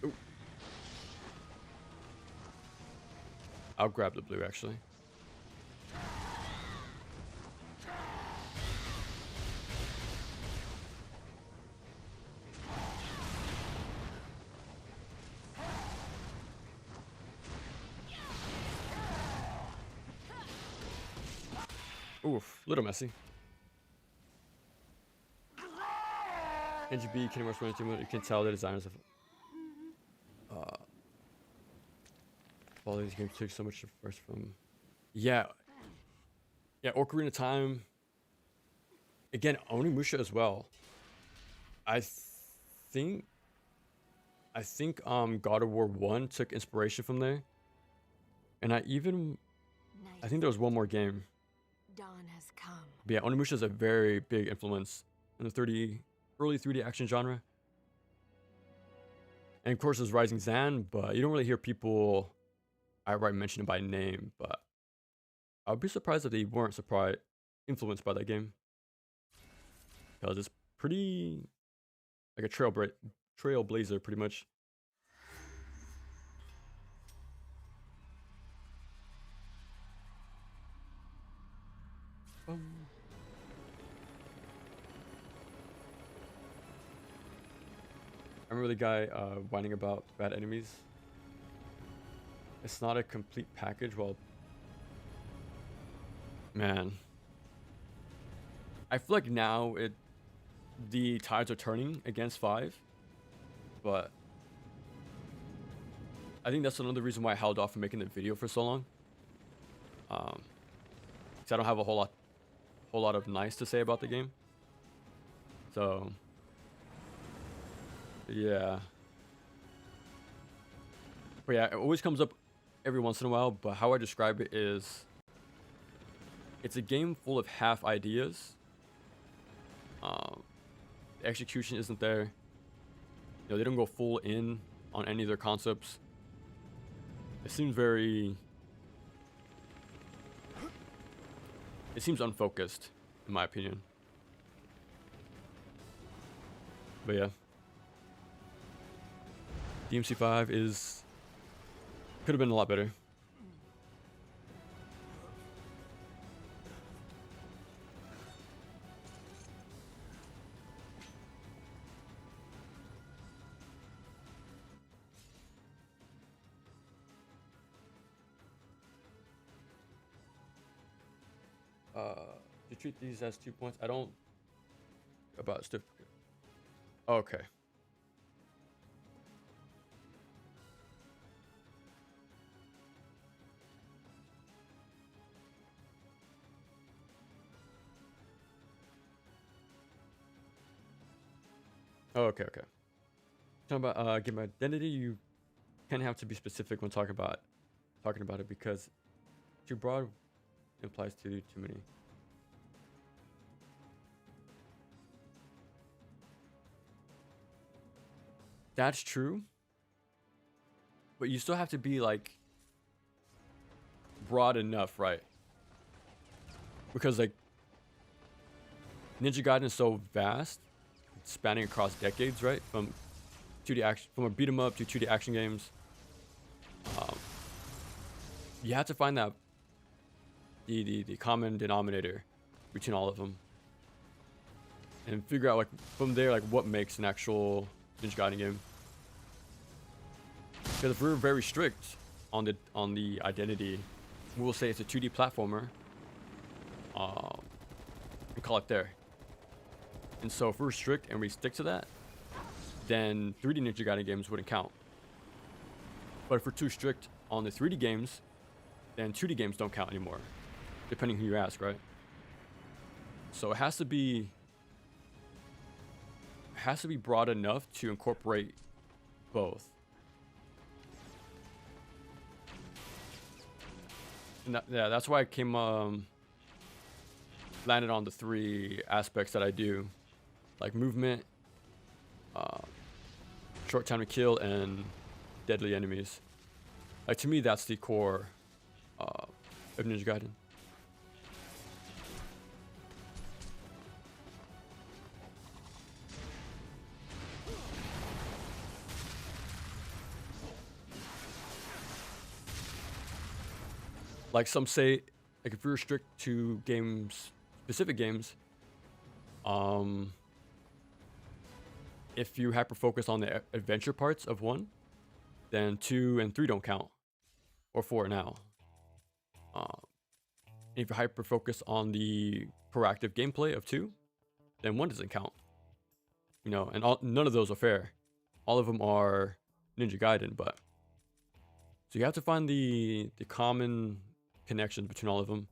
Ooh. I'll grab the blue actually. Oof, little messy. NGB, Kingdom Hearts 1 and 2, you can tell the designers of all these games took so much first from. Yeah. Yeah, Ocarina of Time. Again, Onimusha as well. I think God of War 1 took inspiration from there. And I think there was one more game. Dawn has come. But yeah, Onimusha is a very big influence in the early 3D action genre. And of course there's Rising Zan, but you don't really hear people outright mention it by name, but I would be surprised if they weren't influenced by that game. Because it's pretty like a trailblazer pretty much. I remember the guy whining about bad enemies. It's not a complete package. Well, man, I feel like now the tides are turning against 5, but I think that's another reason why I held off from making the video for so long. Because I don't have a whole lot of nice to say about the game. So yeah. But yeah, it always comes up every once in a while, but how I describe it is it's a game full of half ideas. The execution isn't there. You know, they don't go full in on any of their concepts. It seems unfocused, in my opinion. But yeah, DMC5 is could have been a lot better. To treat these as 2 points, I don't about stiff. Okay. Oh, okay, okay. Talking about game identity, you kind of have to be specific when talking about it because too broad implies too many. That's true, but you still have to be like broad enough, right? Because like Ninja Gaiden is so vast, spanning across decades, right? From 2D action, from a beat 'em up to 2D action games. You have to find that the common denominator between all of them, and figure out like from there like what makes an actual Ninja Gaiden game. Because if we're very strict on the identity, we'll say it's a 2D platformer, and call it there. And so if we're strict and we stick to that, then 3D Ninja Gaiden games wouldn't count. But if we're too strict on the 3D games, then 2D games don't count anymore, depending who you ask, right? So it has to be broad enough to incorporate both. And that's why I came landed on the 3 aspects that I do, like movement, short time to kill, and deadly enemies. Like to me, that's the core of Ninja Gaiden. Like some say, like if you're strict to games, specific games, if you hyper focus on the adventure parts of 1, then 2 and 3 don't count, or 4 now. If you hyper focus on the proactive gameplay of 2, then 1 doesn't count. You know, and none of those are fair. All of them are Ninja Gaiden, but so you have to find the common connections between all of them,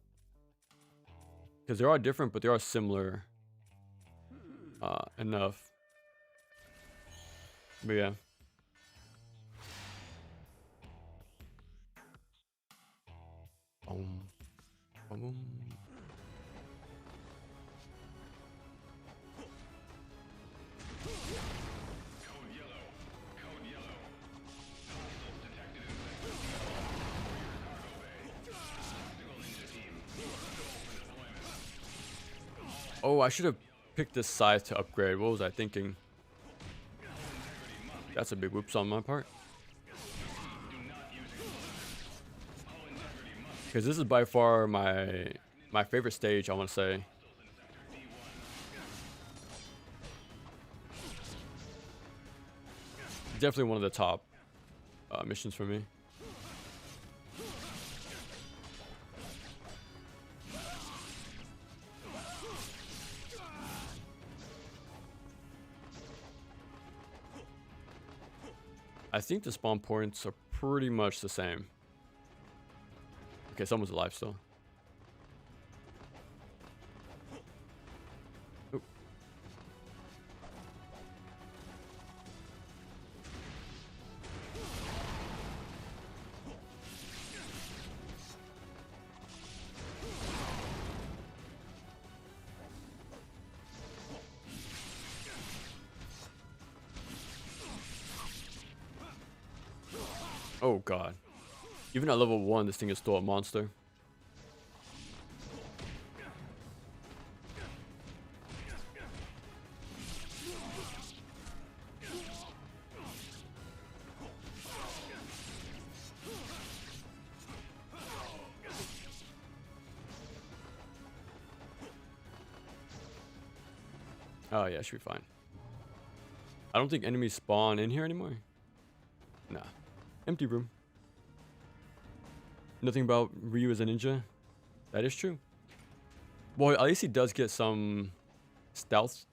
because they are different, but they are similar enough. But yeah. Boom. Boom. Oh, I should have picked this size to upgrade. What was I thinking? That's a big whoops on my part. Because this is by far my favorite stage, I want to say. Definitely one of the top missions for me. I think the spawn points are pretty much the same. Okay, someone's alive still. Oop. Oh god. Even at level 1, this thing is still a monster. Oh yeah, should be fine. I don't think enemies spawn in here anymore. Nah. Empty room. Nothing about Ryu as a ninja. That is true. Well, at least he does get some stealth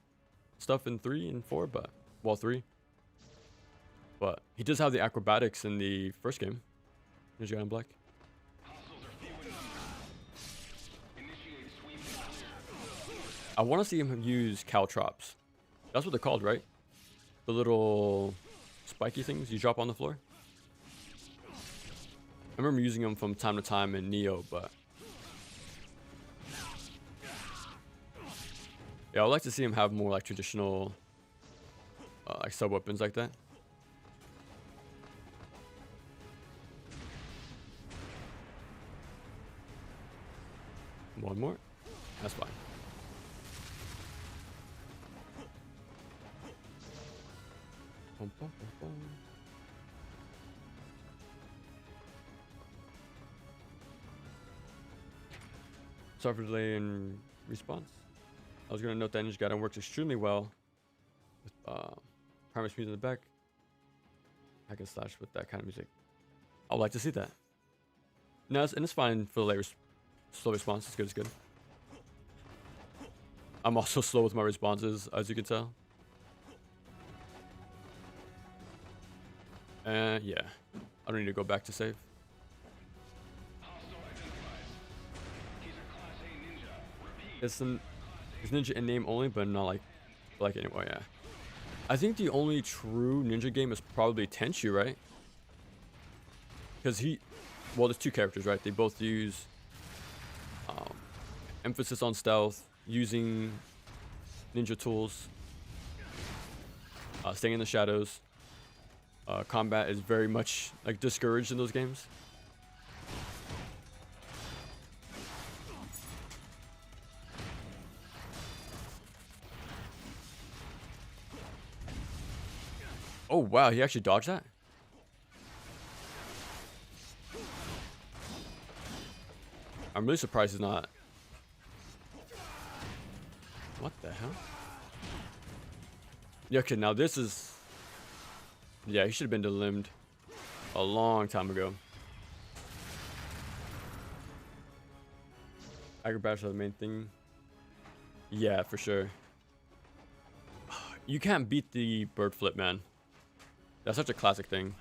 stuff in 3 and 4, but well, 3. But he does have the acrobatics in the first game. Ninja Gaiden Black. I want to see him use caltrops. That's what they're called, right? The little spiky things you drop on the floor. I remember using them from time to time in Neo, but yeah, I'd like to see him have more like traditional like sub weapons like that. One more. That's fine. Bum, bum, bum, bum. Sorry for delay in response. I was going to note that Ninja Gaiden works extremely well with Primus music in the back. Hack and slash with that kind of music. I would like to see that. No, and it's fine for the late slow response. It's good. It's good. I'm also slow with my responses, as you can tell. Yeah. I don't need to go back to save. It's ninja in name only, but not like anymore. Yeah. I think the only true ninja game is probably Tenchu, right? Because well, there's 2 characters, right? They both use emphasis on stealth, using ninja tools, staying in the shadows. Combat is very much like discouraged in those games. Oh wow, he actually dodged that? I'm really surprised he's not. What the hell? Yeah, okay, now this is... Yeah, he should have been delimbed a long time ago. Acrobatics are the main thing. Yeah, for sure. You can't beat the bird flip, man. That's such a classic thing.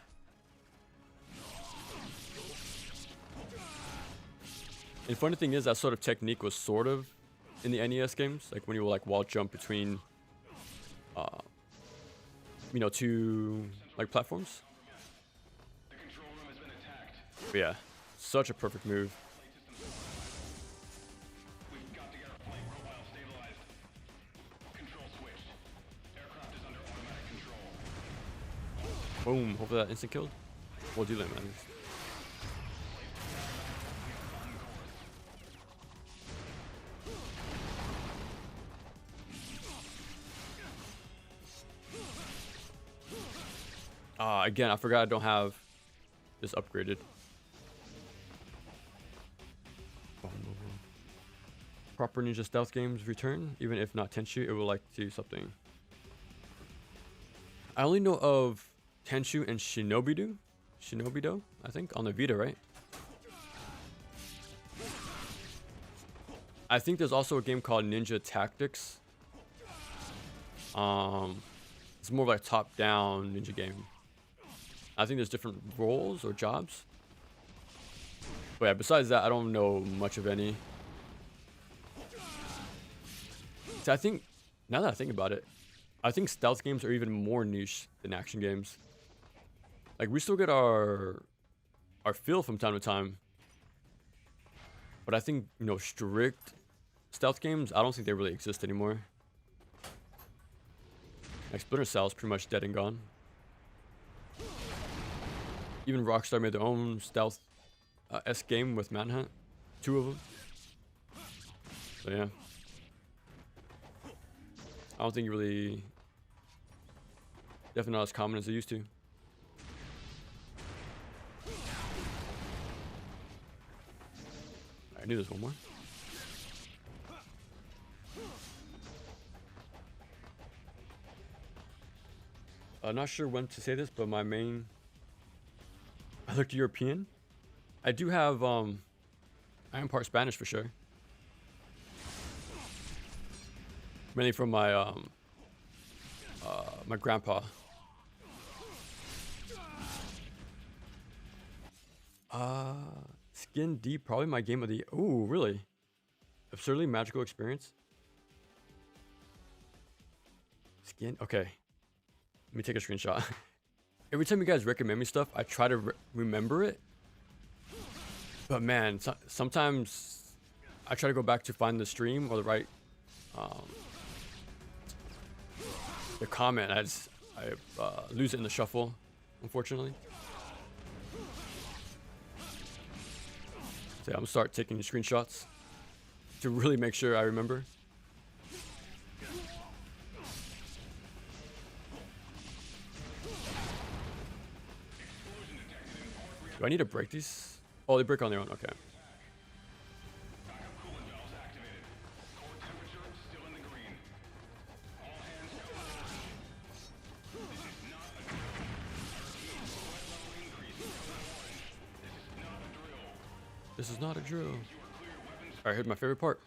And the funny thing is, that sort of technique was sort of in the NES games, like when you will like wall jump between, you know, 2 like platforms. But yeah, such a perfect move. Boom, hopefully that instant killed. We'll do that, man. Again, I forgot I don't have this upgraded. Proper ninja stealth games return, even if not Tenchu, it will like to do something. I only know of Tenchu and Shinobido, I think, on the Vita, right? I think there's also a game called Ninja Tactics. It's more of like a top-down ninja game. I think there's different roles or jobs. But yeah, besides that, I don't know much of any. So I think, now that I think about it, I think stealth games are even more niche than action games. Like, we still get our feel from time to time. But I think, you know, strict stealth games, I don't think they really exist anymore. Like, Splinter Cell is pretty much dead and gone. Even Rockstar made their own stealth esque game with Manhunt. 2 of them. So yeah. I don't think you really... Definitely not as common as they used to. I knew there's one more. I'm not sure when to say this, but my main, I looked European. I do have I am part Spanish for sure. Mainly from my my grandpa. Skin Deep, probably my game of the. Ooh, really? Absurdly magical experience. Skin. Okay. Let me take a screenshot. Every time you guys recommend me stuff, I try to remember it. But man, sometimes I try to go back to find the stream or the right, the comment. I lose it in the shuffle, unfortunately. So I'm gonna start taking screenshots to really make sure I remember. Do I need to break these? Oh, they break on their own. Okay. This is not a drill. Alright, here's my favorite part.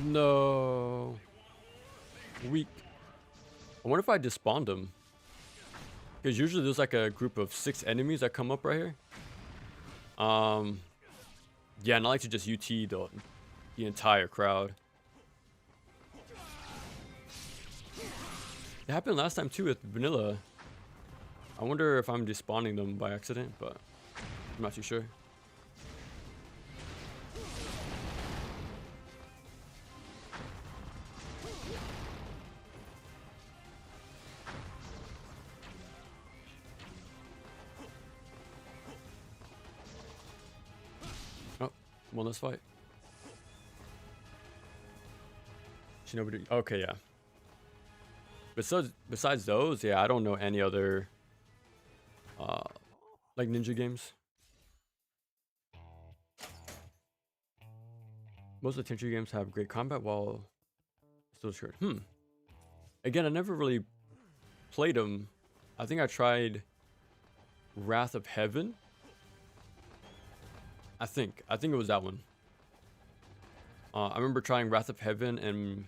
No. Weak. I wonder if I despawned them. Because usually there's like a group of 6 enemies that come up right here. Yeah, and I like to just UT the entire crowd. It happened last time too with vanilla. I wonder if I'm despawning them by accident, but I'm not too sure. Oh, well, let's fight. Shinobi. Okay, yeah. Besides those, yeah, I don't know any other like ninja games. Most of the Tenchu games have great combat while still short. Again, I never really played them. I think I tried Wrath of Heaven. I think it was that one. I remember trying Wrath of Heaven and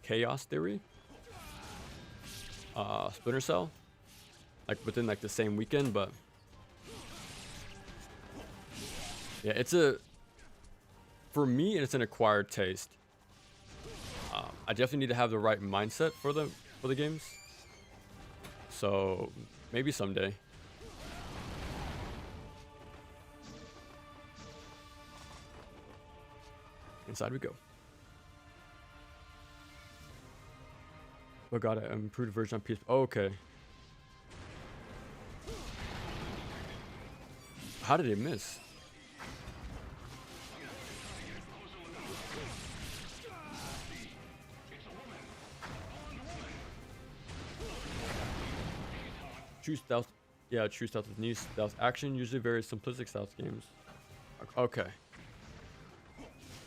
Chaos Theory. Splinter Cell, like within like the same weekend, but yeah, for me, it's an acquired taste. I definitely need to have the right mindset for the games. So maybe someday. Inside we go. Oh god, an improved version on PS. Oh, okay. How did it miss? True stealth. Yeah, true stealth with new stealth action. Usually very simplistic stealth games. Okay.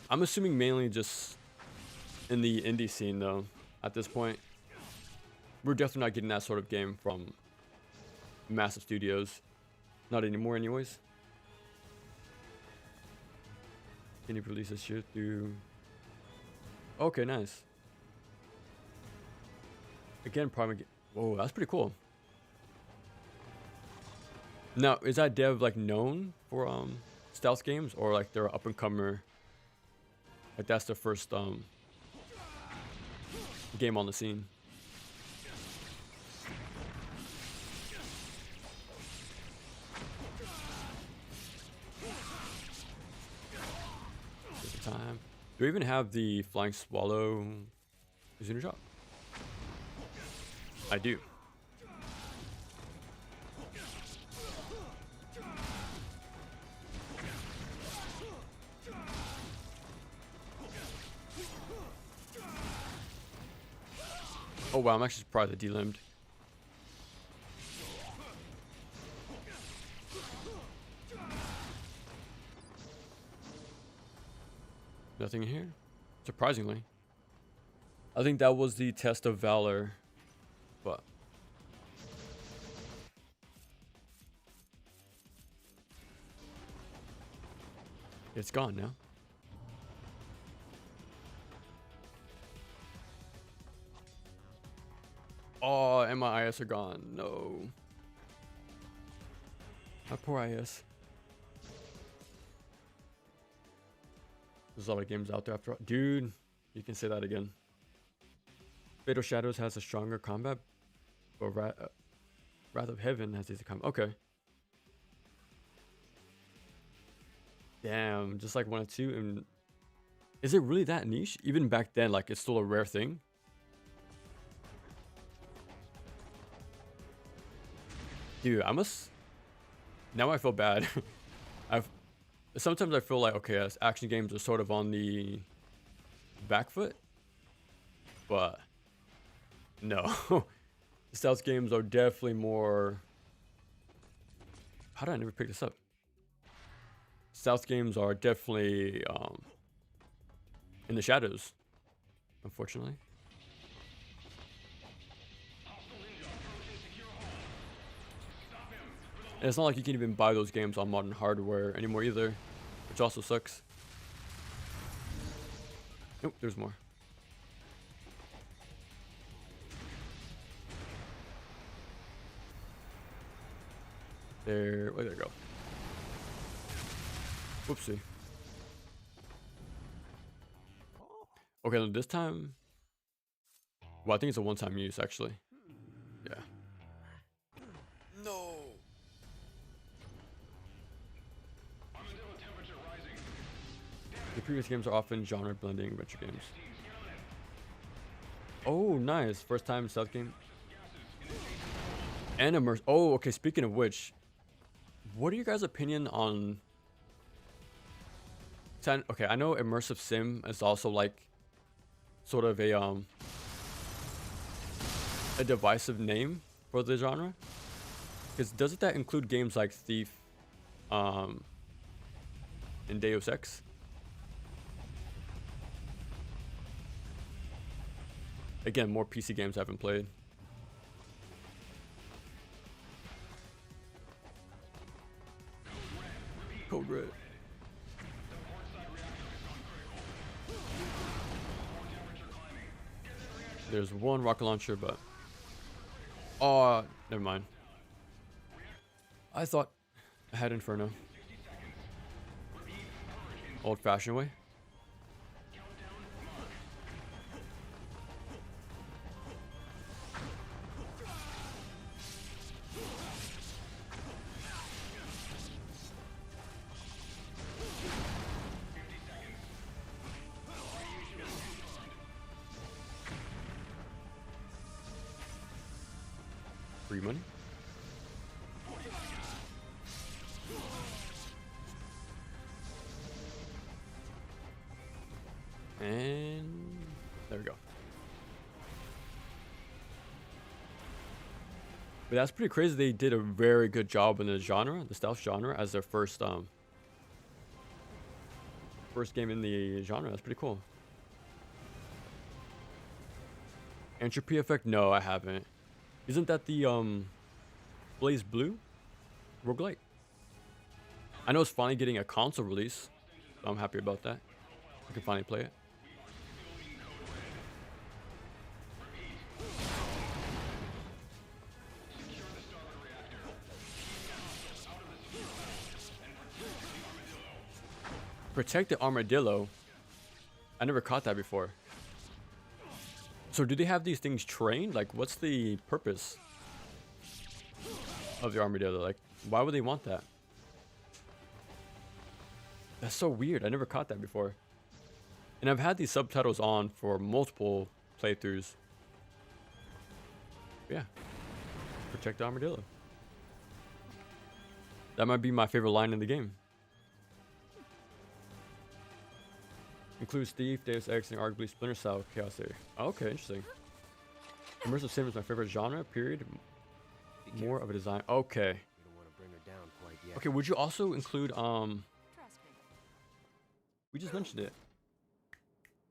I'm assuming mainly just in the indie scene though, at this point. We're definitely not getting that sort of game from massive studios. Not anymore anyways. Can you release this shit through... Okay, nice. Again, probably... Whoa, that's pretty cool. Now, is that dev like known for stealth games, or like they're up and comer? Like that's the first game on the scene. Time. Do we even have the Flying Swallow Zooner shop? I do. Oh wow, I'm actually surprised I delimbed. Nothing in here, surprisingly. I think that was the test of valor, but it's gone now. Oh, and my IS are gone. No. My poor IS. There's a lot of games out there after all. Dude, you can say that again. Fatal Shadows has a stronger combat, but Wrath of Heaven has easy combat. Okay. Damn, just like 1 and 2. And is it really that niche? Even back then, like, it's still a rare thing. Dude, I must. Now I feel bad. Sometimes I feel like, okay, as action games are sort of on the back foot, but no. Stealth games are definitely more. How did I never pick this up? Stealth games are definitely in the shadows, unfortunately. And it's not like you can even buy those games on modern hardware anymore either, which also sucks. Nope, there's more. There you go. Whoopsie. Okay, this time. Well, I think it's a one-time use, actually. Yeah. No. The previous games are often genre blending adventure games. Oh, nice. First time stealth game. And immersive. Oh, okay. Speaking of which, what are your guys' opinion on? Okay, I know immersive sim is also like sort of a divisive name for the genre. Because doesn't that include games like Thief, and Deus Ex? Again, more PC games I haven't played. Code Red. There's one rocket launcher, but oh, never mind. I thought I had Inferno. Old-fashioned way. Free money. And there we go. But that's pretty crazy. They did a very good job in the genre, the stealth genre, as their first game in the genre. That's pretty cool. Entropy Effect? No, I haven't. Isn't that the Blaze Blue roguelike? I know it's finally getting a console release, so I'm happy about that. I can finally play it. Protect the armadillo. I never caught that before. So do they have these things trained? Like, what's the purpose of the armadillo? Like, why would they want that? That's so weird. I never caught that before. And I've had these subtitles on for multiple playthroughs. Yeah. Protect the armadillo. That might be my favorite line in the game. Includes Thief, Deus Ex, and arguably Splinter Cell Chaos Theory. Oh, okay, interesting. Immersive sim is my favorite genre, period. More of a design. Okay. You don't want to bring her down quite yet. Okay, would you also include Trust me. we just mentioned it.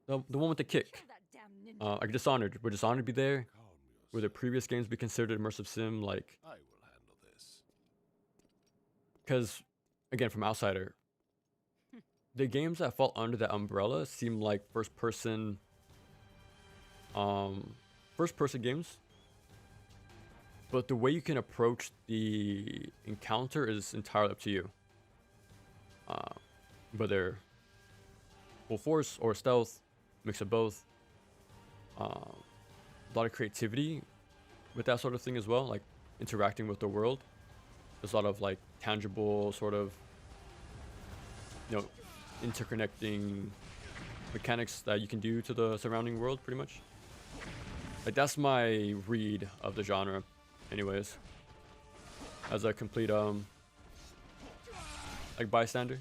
The one with the kick. Kill that damn ninja. Like Dishonored. Would Dishonored be there? Calm Would the yourself. previous games be considered immersive sim? Like, I will handle this. because again, from outsider, the games that fall under that umbrella seem like first person games. But the way you can approach the encounter is entirely up to you. Whether full force or stealth, mix of both. A lot of creativity with that sort of thing as well, like interacting with the world. There's a lot of like tangible sort of, interconnecting mechanics that you can do to the surrounding world, pretty much. Like that's my read of the genre, anyways. As a complete like bystander.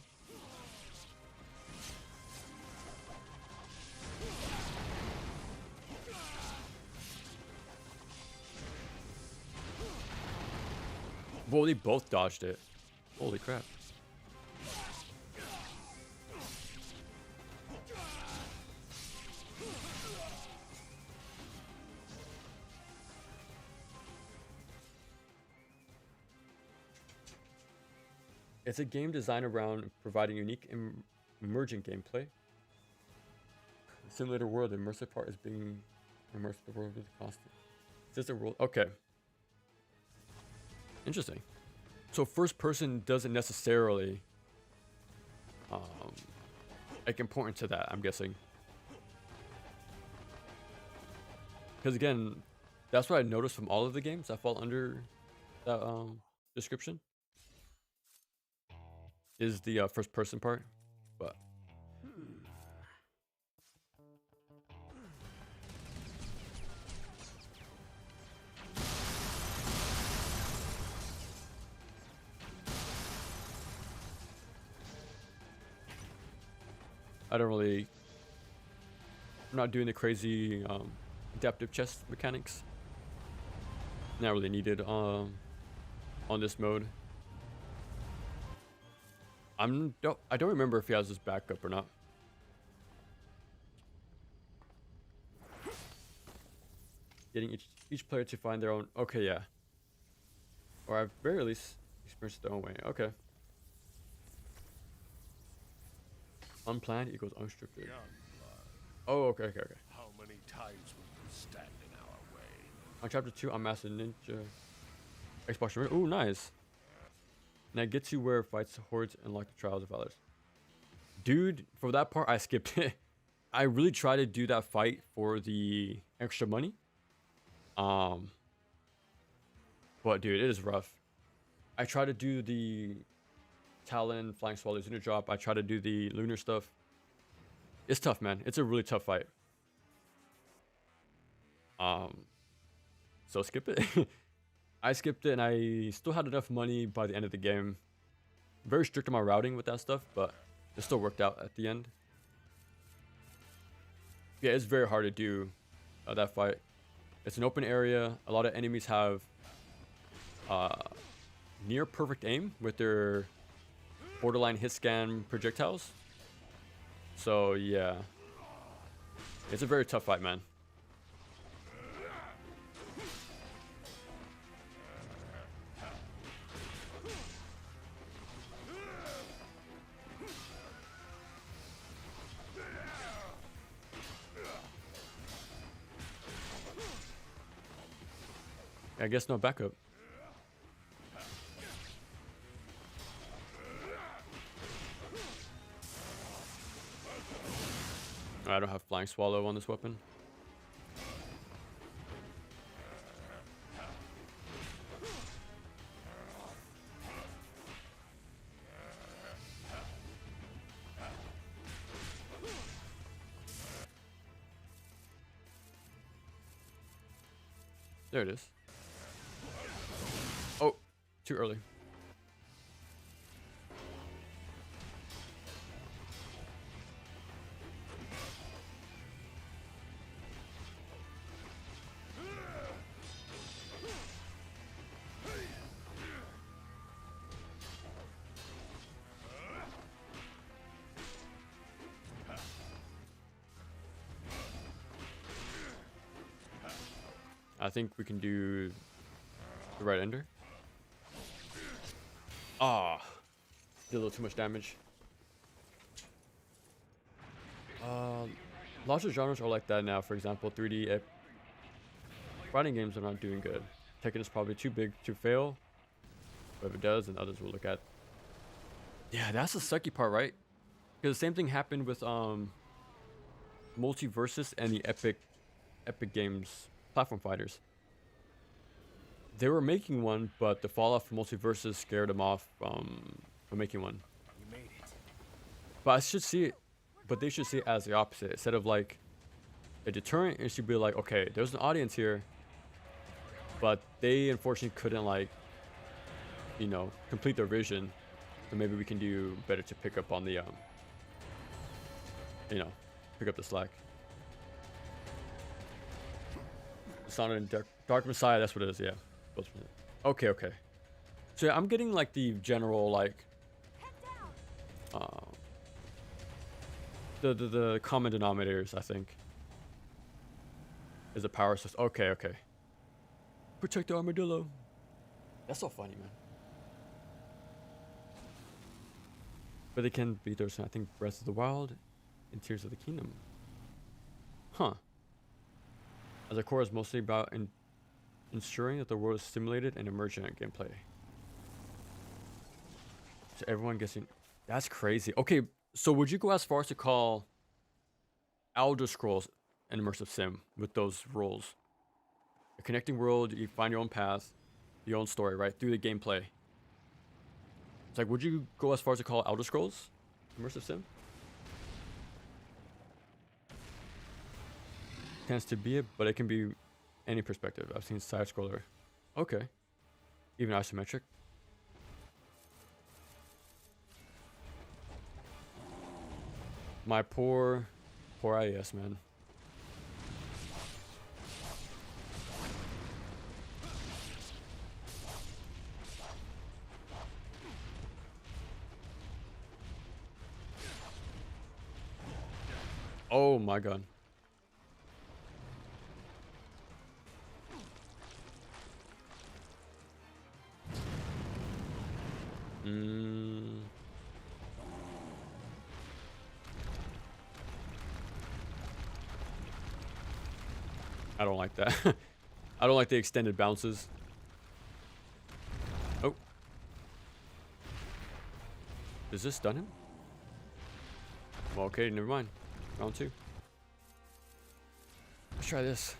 Whoa, they both dodged it. Holy crap. It's a game designed around providing unique emerging gameplay. Simulator world, the immersive part is being immersed in the world with constant. Is this a world? Okay. Interesting. So first person doesn't necessarily like important to that, I'm guessing. Because again, that's what I noticed from all of the games that fall under that description. Is the first person part, but I don't really. I'm not doing the crazy adaptive chest mechanics. Not really needed on this mode. I don't remember if he has his backup or not. Getting each player to find their own. Okay, yeah. Or at very least experience their own way. Okay. Unplanned equals unrestricted. Young blood, Oh, okay. how many times will you stand in our way? On chapter 2, I'm Master Ninja. Xbox. Ooh, nice. And I get to where fights hordes and unlock the trials of others. Dude, for that part, I skipped it. I really tried to do that fight for the extra money. But dude, it is rough. I tried to do the Talon, Flying Swallow, Lunar Drop. I tried to do the lunar stuff. It's tough, man. It's a really tough fight. So skip it. I skipped it and I still had enough money by the end of the game. Very strict on my routing with that stuff, but it still worked out at the end. Yeah, it's very hard to do that fight. It's an open area. A lot of enemies have near perfect aim with their borderline hit scan projectiles. So yeah, it's a very tough fight, man. I guess no backup. I don't have Flying Swallow on this weapon. There it is. Oh, too early. I think we can do the right ender. Ah, did a little too much damage. Lots of genres are like that now. For example, 3D fighting games are not doing good. Tekken is probably too big to fail. But if it does, then others will look at. Yeah, that's the sucky part, right? Because the same thing happened with Multiversus and the Epic Games platform fighters. They were making one, but the fallout from Multiversus scared them off from making one. You made it. But I should see it. But they should see it as the opposite. Instead of like a deterrent, it should be like, okay, there's an audience here, but they unfortunately couldn't, like, you know, complete their vision. So maybe we can do better to pick up on the you know, pick up the slack. Sonic and Dark Messiah, that's what it is, yeah. Okay, okay. So yeah, I'm getting like the general, like, the common denominators, I think, is the power system. Okay, okay. Protect the armadillo. That's so funny, man. But they can beat those, I think, Breath of the Wild and Tears of the Kingdom. Huh. As a core is mostly about ensuring that the world is stimulated and emergent gameplay. So everyone gets in. That's crazy. Okay, so would you go as far as to call Elder Scrolls an immersive sim with those roles? A connecting world, you find your own path, your own story, right? Through the gameplay. It's like, would you go as far as to call Elder Scrolls immersive sim? Tends to be it, but it can be any perspective. I've seen side scroller. Okay. Even isometric. My poor IES, man. Oh my god. I don't like that. I don't like the extended bounces. Oh. Does this stun him? Well, okay, never mind. Round 2. Let's try this.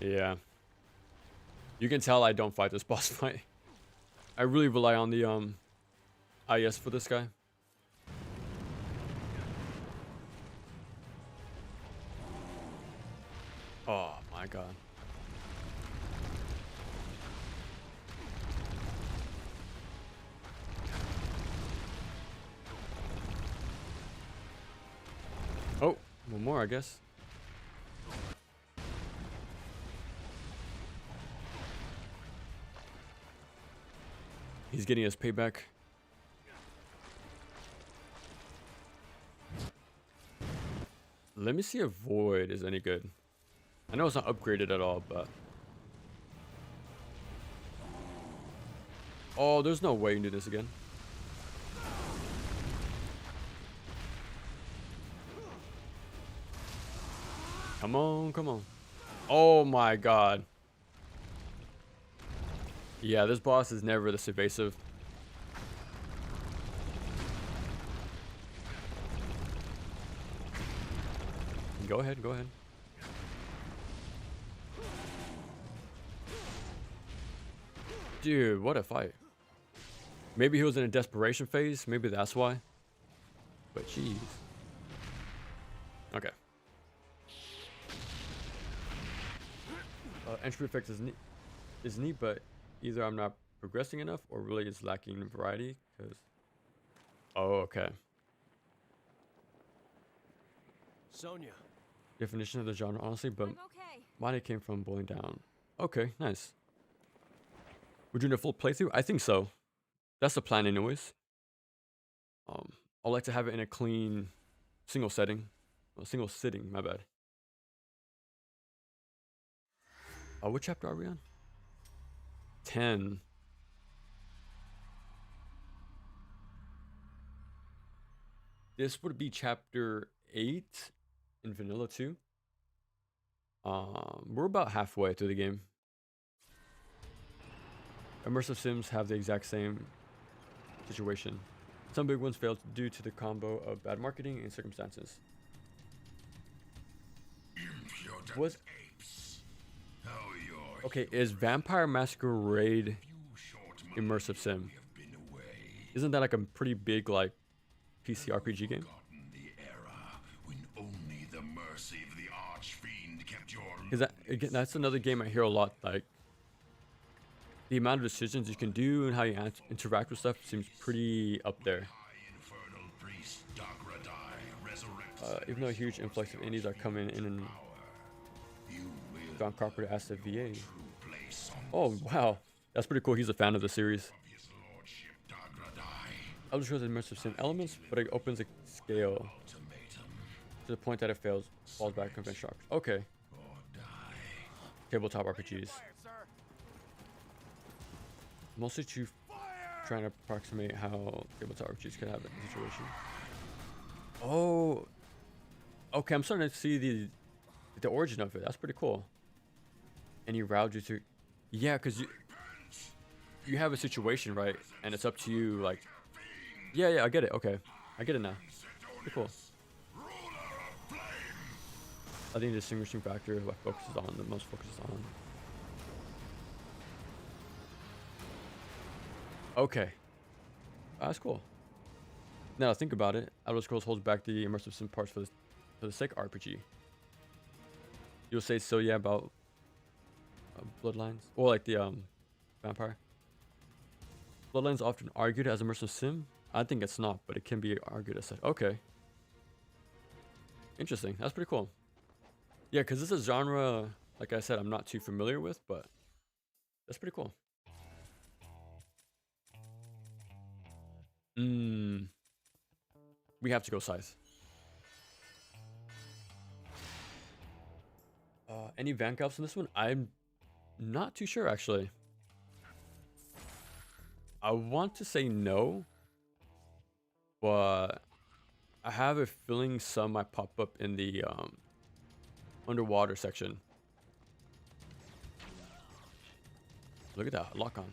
Yeah. You can tell I don't fight this boss fight. I really rely on the IS for this guy. Oh my god. Oh, one more, I guess. He's getting his payback. Let me see if Void is any good. I know it's not upgraded at all, but... Oh, there's no way you can do this again. Come on, come on. Oh my god. Yeah, this boss is never this evasive. Go ahead, go ahead. Dude, what a fight. Maybe he was in a desperation phase. Maybe that's why. But jeez. Okay. Entry effect is neat, but either I'm not progressing enough or really it's lacking in variety. Cause oh, okay. Sonya, definition of the genre, honestly, but I'm okay. mine it came from Bowling Down. Okay, nice. We're doing a full playthrough? I think so. That's the plan anyways. I'd like to have it in a clean single setting. Oh, single sitting, my bad. What chapter are we on? 10. This would be chapter 8 in Vanilla 2. We're about halfway through the game. Immersive sims have the exact same situation. Some big ones failed due to the combo of bad marketing and circumstances. Impudent What? apes. How your Okay, is Vampire Masquerade few short immersive sim? have been away. Isn't that like a pretty big like PC RPG game? Forgotten the era when only the mercy of the archfiend kept your Because that, again, that's another game I hear a lot. Like the amount of decisions you can do and how you interact with stuff seems pretty up there. high infernal priest Dagradai resurrects Even though a huge influx of indies are coming in and you will John Carpenter asked the VA. true place on Oh wow, that's pretty cool. He's a fan of the series. his lordship Dagradai. Elder Scrolls has immersive sim elements, but it opens a scale Ultimatum to the point that it falls back and shocks. Okay, or die. tabletop RPGs. Mostly trying to approximate how tabletop RPGs could have a situation. Oh, okay. I'm starting to see the origin of it. That's pretty cool. And he routed you to, yeah, because you have a situation, right? And it's up to you, like, yeah, I get it. Okay, I get it now. Pretty cool. I think the distinguishing factor what focuses on the most focuses on. Okay, that's cool. Now that I think about it, Elder Scrolls holds back the immersive sim parts for the sake of RPG. You'll say so, yeah, about Bloodlines, or like the Vampire. Bloodlines often argued as immersive sim. I think it's not, but it can be argued as such. Okay, interesting. That's pretty cool. Yeah, because this is a genre, like I said, I'm not too familiar with, but that's pretty cool. We have to go size. Any Vankelps in this one? I'm not too sure, actually. I want to say no, but I have a feeling some might pop up in the underwater section. Look at that lock on.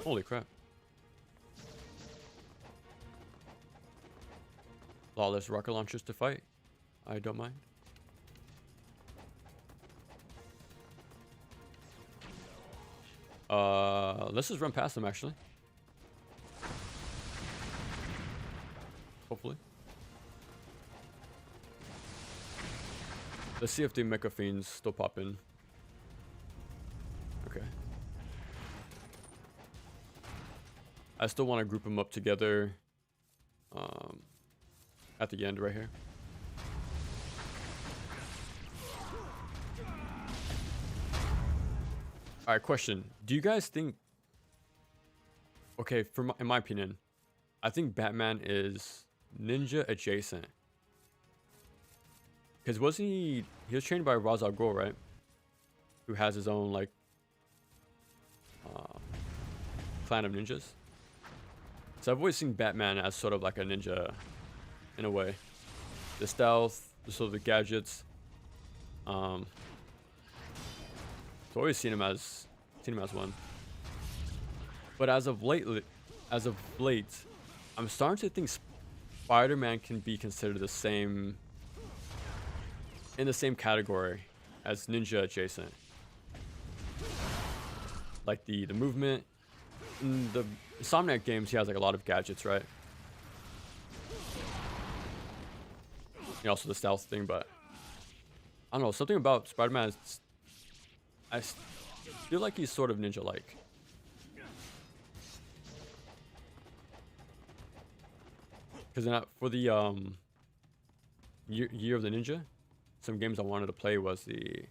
Holy crap. Lawless rocket launchers to fight. I don't mind. Let's just run past them actually. Hopefully. Let's see if the Mecha Fiends still pop in. Okay. I still want to group them up together at the end right here. All right, question. Do you guys think... Okay, in my opinion, I think Batman is ninja adjacent. Because wasn't he was trained by Ra's al Ghul, right? Who has his own, like, clan of ninjas. So I've always seen Batman as sort of like a ninja in a way. The stealth, the sort of the gadgets. So I've always seen him as one. But as of late, I'm starting to think Spider-Man can be considered in the same category as ninja adjacent. Like the movement. In the Insomniac games, he has like a lot of gadgets, right? and also the stealth thing, but I don't know, something about Spider-Man is, feel like he's sort of ninja-like. Because for the year of the Ninja, some games I wanted to play was the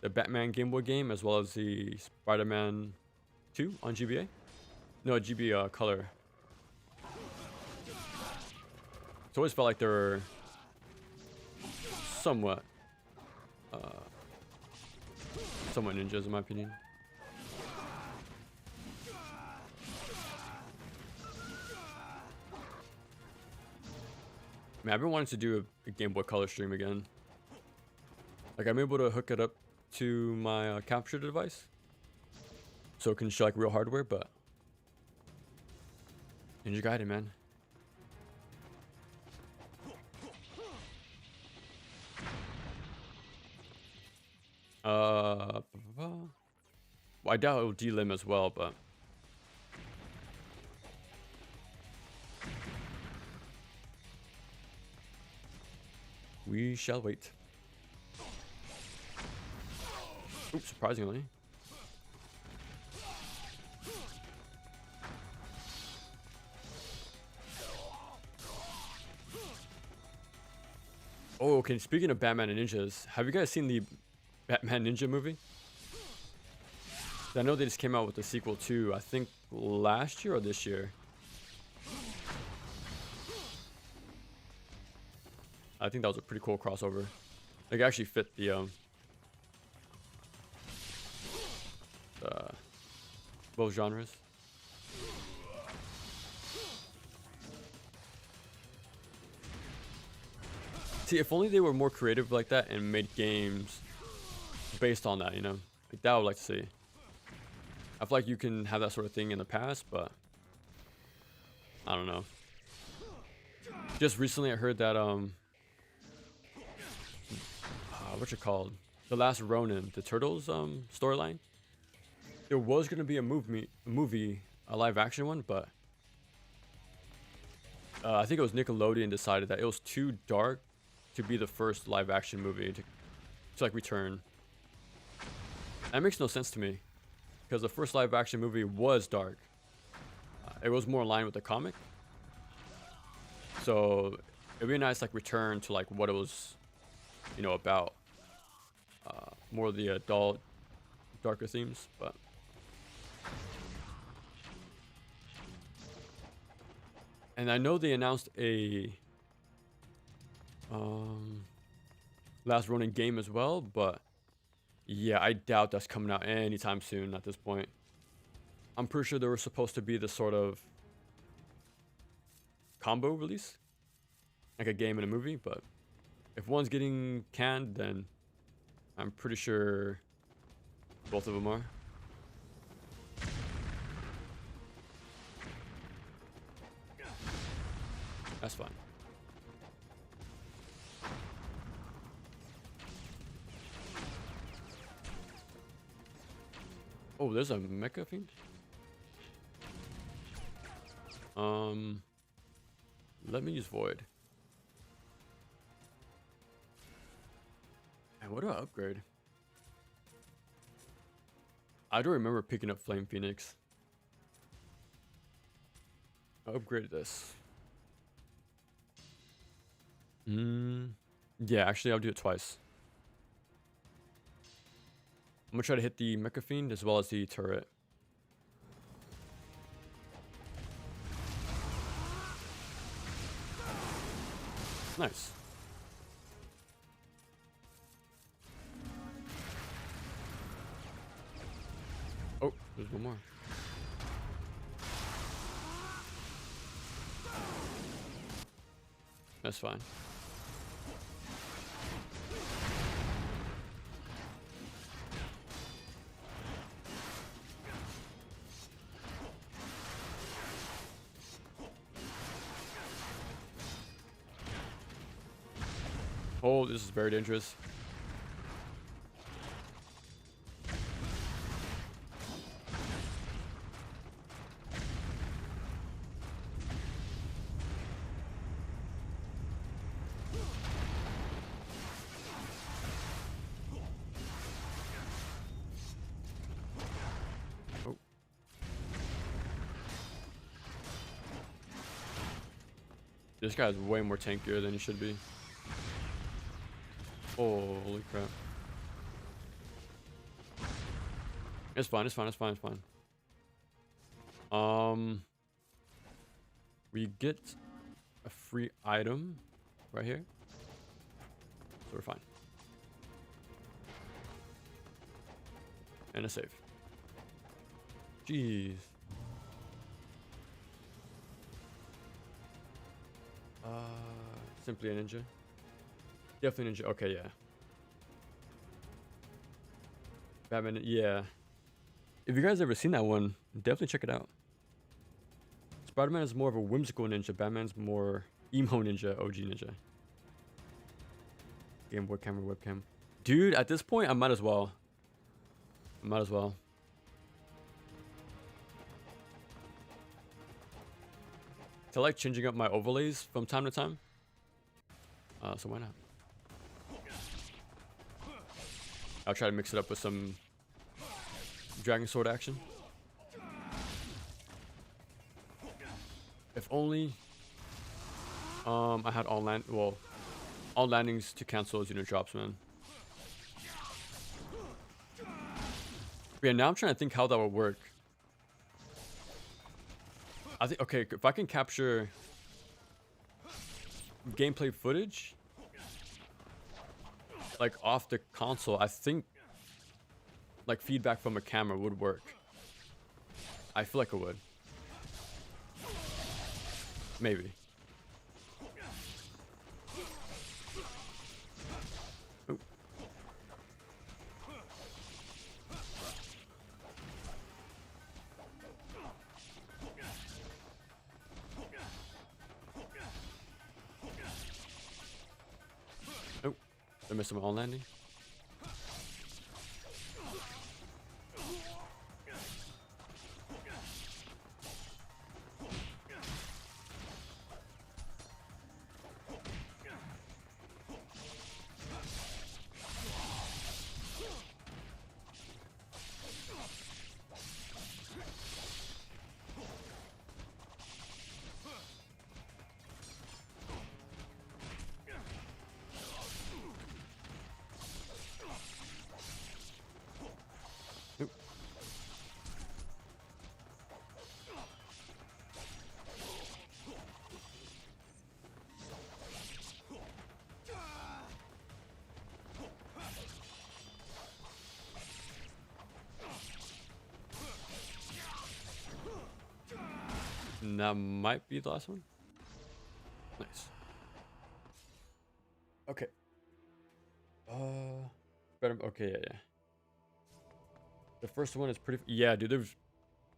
Batman Game Boy game, as well as the Spider-Man 2 on GBA. No, GB Color. It's always felt like they were somewhat ninjas, in my opinion. Man, I've been wanting to do a Game Boy Color stream again. Like, I'm able to hook it up to my capture device, so it can show like real hardware, but Ninja Gaiden, man. Well, I doubt it will delim as well, but we shall wait. Oops, surprisingly. Oh, okay. Speaking of Batman and ninjas, have you guys seen the Batman Ninja movie? I know they just came out with the sequel too, I think last year or this year. I think that was a pretty cool crossover. Like, it actually fit the both genres. See, if only they were more creative like that and made games based on that, you know? Like, that I would like to see. I feel like you can have that sort of thing in the past, but I don't know. Just recently I heard that what's it called? The Last Ronin, the Turtles storyline. There was gonna be a movie, a live action one, but I think it was Nickelodeon decided that it was too dark to be the first live action movie to like return. That makes no sense to me, because the first live action movie was dark. It was more in line with the comic, so it'd be a nice like return to like what it was, you know, about. More of the adult, darker themes, but and I know they announced a Last Ronin game as well, but yeah, I doubt that's coming out anytime soon at this point. I'm pretty sure they were supposed to be the sort of combo release, like a game and a movie, but if one's getting canned, then I'm pretty sure both of them are. That's fine. Oh, there's a mecha fiend? Let me use Void. And what do I upgrade? I don't remember picking up Flame Phoenix. I upgraded this. Yeah, actually I'll do it twice. I'm gonna try to hit the Mecha Fiend as well as the turret. Nice. Oh, there's one more. That's fine. Oh, this is very dangerous. This guy's way more tankier than he should be. Holy crap. It's fine, it's fine, it's fine, it's fine. We get a free item right here. So we're fine. And a save. Jeez. Simply a ninja. Definitely ninja. Okay, yeah. Batman, yeah. If you guys ever seen that one, definitely check it out. Spider-Man is more of a whimsical ninja. Batman's more emo ninja, OG ninja. Game Boy camera, webcam. Dude, at this point, I might as well. I might as well. I like changing up my overlays from time to time. So why not? I'll try to mix it up with some Dragon Sword action. If only I had all landings to cancel as unit drops, man. But yeah, now I'm trying to think how that would work. I think, okay, if I can capture gameplay footage like off the console, I think like feedback from a camera would work. I feel like it would. Maybe. Ooh. Oh, I missed my own landing. And that might be the last one. Nice. Okay. Better. Okay, yeah. The first one is pretty. Yeah, dude. There's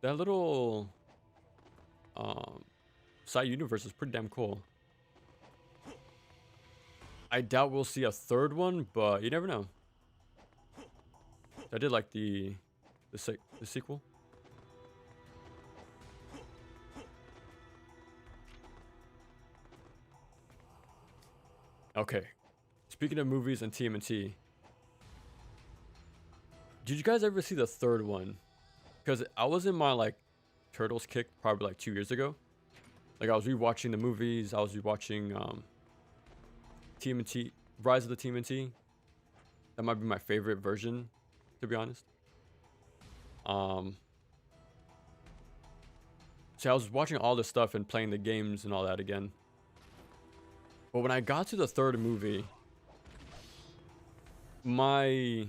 that little side universe is pretty damn cool. I doubt we'll see a third one, but you never know. I did like the sequel. Okay, speaking of movies and TMNT, did you guys ever see the third one? Because I was in my like Turtles kick probably like 2 years ago. Like I was rewatching the movies. I was rewatching TMNT, Rise of the TMNT. That might be my favorite version, to be honest. So I was watching all this stuff and playing the games and all that again. But when I got to the third movie, my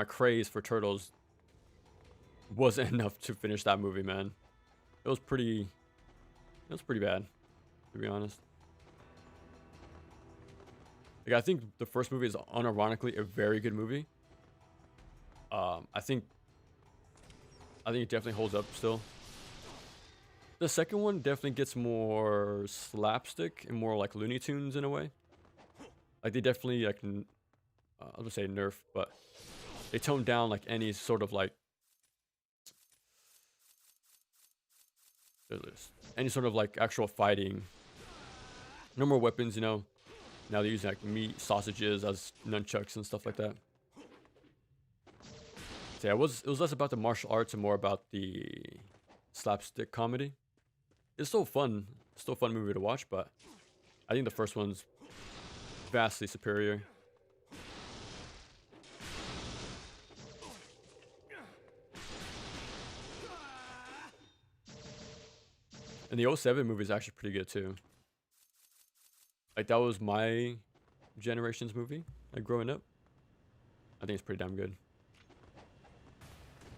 craze for Turtles wasn't enough to finish that movie, man. It was pretty bad, to be honest. Like, I think the first movie is unironically a very good movie. I think it definitely holds up still. The second one definitely gets more slapstick and more like Looney Tunes in a way. Like they definitely like, I was gonna say nerf, but they toned down like any sort of like actual fighting. No more weapons, you know. Now they're using like meat sausages as nunchucks and stuff like that. So yeah, it was less about the martial arts and more about the slapstick comedy. It's so fun. still a fun movie to watch, but I think the first one's vastly superior. And the '07 movie is actually pretty good too. Like that was my generation's movie, like growing up. I think it's pretty damn good.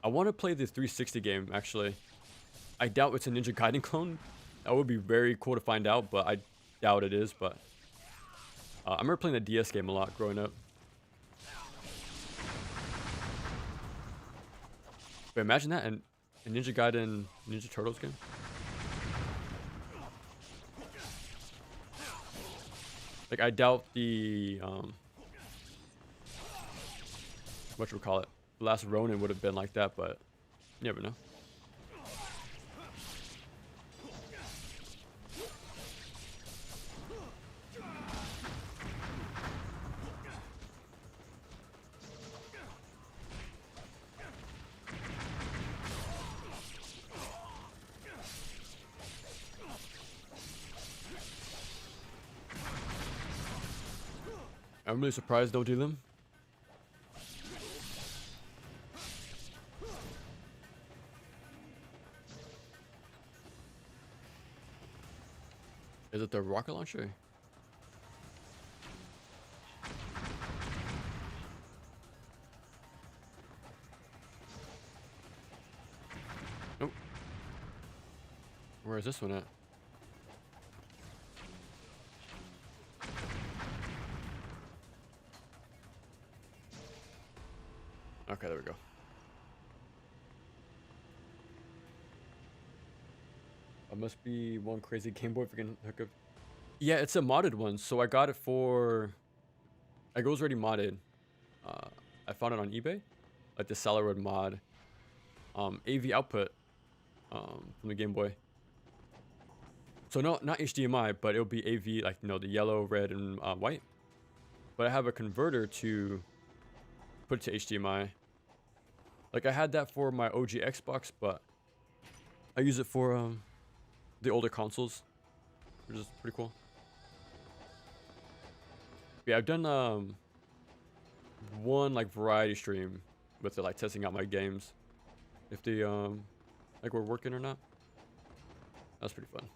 I want to play the 360 game actually. I doubt it's a Ninja Gaiden clone. That would be very cool to find out, but I doubt it is. But I remember playing the DS game a lot growing up. But imagine that in Ninja Gaiden Ninja Turtles game. Like I doubt the what you would call it, the last Ronin would have been like that, but you never know. I'm really surprised they'll do them. Is it the rocket launcher? Nope. Where is this one at? Okay, there we go. It must be one crazy Game Boy if you can hook up. Yeah, it's a modded one, so I got it for. It was already modded. I found it on eBay, like the Celeroid mod. AV output from the Game Boy. So not HDMI, but it'll be AV, like the yellow, red, and white. But I have a converter to put it to HDMI. Like I had that for my OG Xbox, but I use it for the older consoles, which is pretty cool. Yeah, I've done one like variety stream with it, like testing out my games, if they like were working or not. That's pretty fun.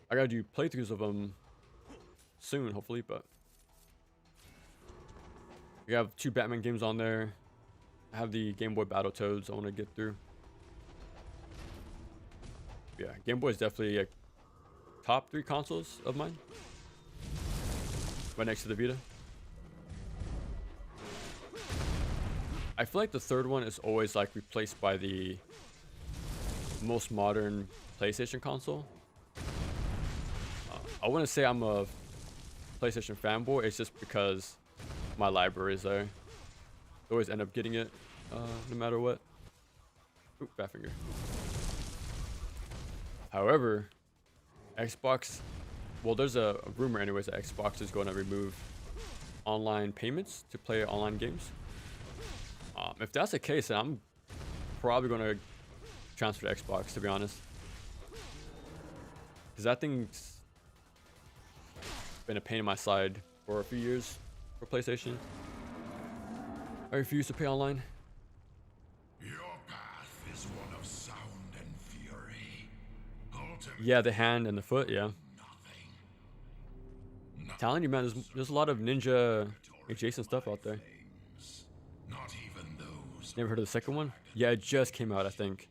I gotta do playthroughs of them soon, hopefully, but we have 2 Batman games on there. I have the Game Boy Battletoads I want to get through. Yeah, Game Boy is definitely a top 3 consoles of mine. Right next to the Vita. I feel like the third one is always like replaced by the most modern PlayStation console. I wouldn't say I'm a PlayStation fanboy. It's just because my library is there. I always end up getting it, no matter what. Oop, fat finger. However, Xbox, well, there's a rumor anyways that Xbox is going to remove online payments to play online games. If that's the case, then I'm probably going to transfer to Xbox, to be honest. Because that thing's been a pain in my side for a few years for PlayStation. I refuse to pay online. Your path is one of sound and fury. Ultimately, Yeah, the hand and the foot, yeah. nothing. Telling you, man, there's a lot of ninja adjacent stuff out there. Things. Not even those. Never heard of the second one? Yeah, it just came out, I think.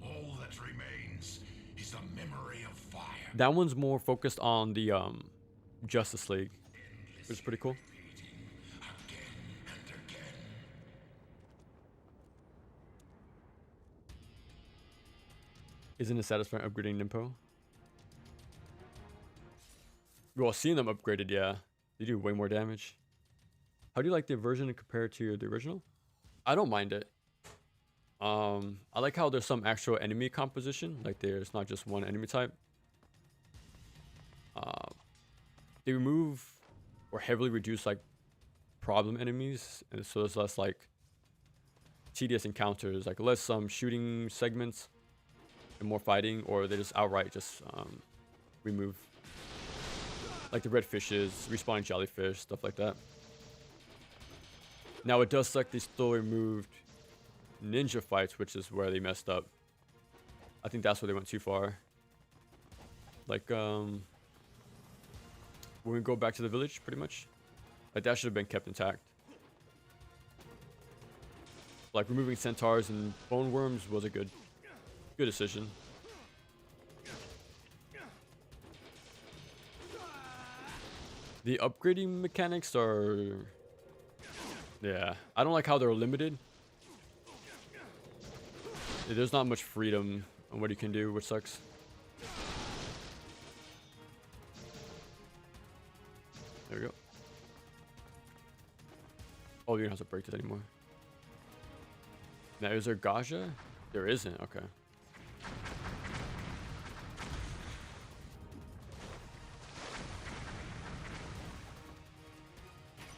All that remains is the memory of fire. That one's more focused on the Justice League, which is pretty cool. Again and again. Isn't it satisfying upgrading Nimpo? Well, seeing them upgraded, yeah. They do way more damage. How do you like the version compared to the original? I don't mind it. I like how there's some actual enemy composition. Like there's not just one enemy type. They remove or heavily reduce like problem enemies, and so there's less like tedious encounters, like less shooting segments and more fighting, or they just outright just remove like the red fishes, respawning jellyfish, stuff like that. Now it does suck they still removed ninja fights, which is where they messed up. I think that's where they went too far. Like when we go back to the village, pretty much, like that should have been kept intact. Like removing centaurs and bone worms was a good decision. The upgrading mechanics are, yeah, I don't like how they're limited. There's not much freedom on what you can do, which sucks. There we go. Oh, you don't have to break this anymore. Now, is there Gaja? There isn't. Okay.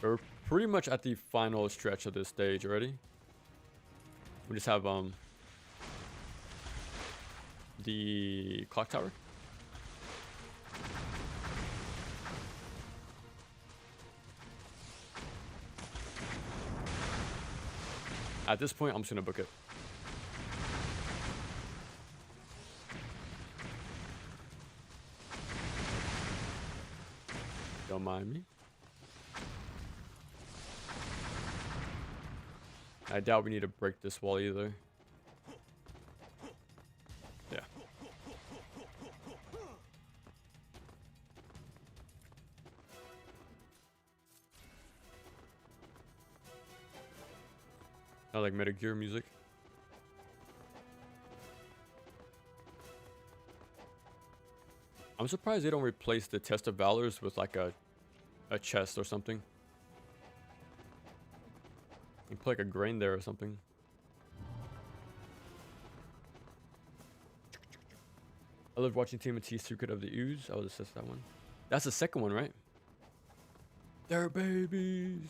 We're pretty much at the final stretch of this stage already. We just have the clock tower. At this point, I'm just gonna book it. Don't mind me. I doubt we need to break this wall either. Yeah. I like Metal Gear music. I'm surprised they don't replace the Test of Valors with like a chest or something. You put like a grain there or something. I love watching TMNT Secret of the Ooze. I'll assess that one. That's the second one, right? They're babies.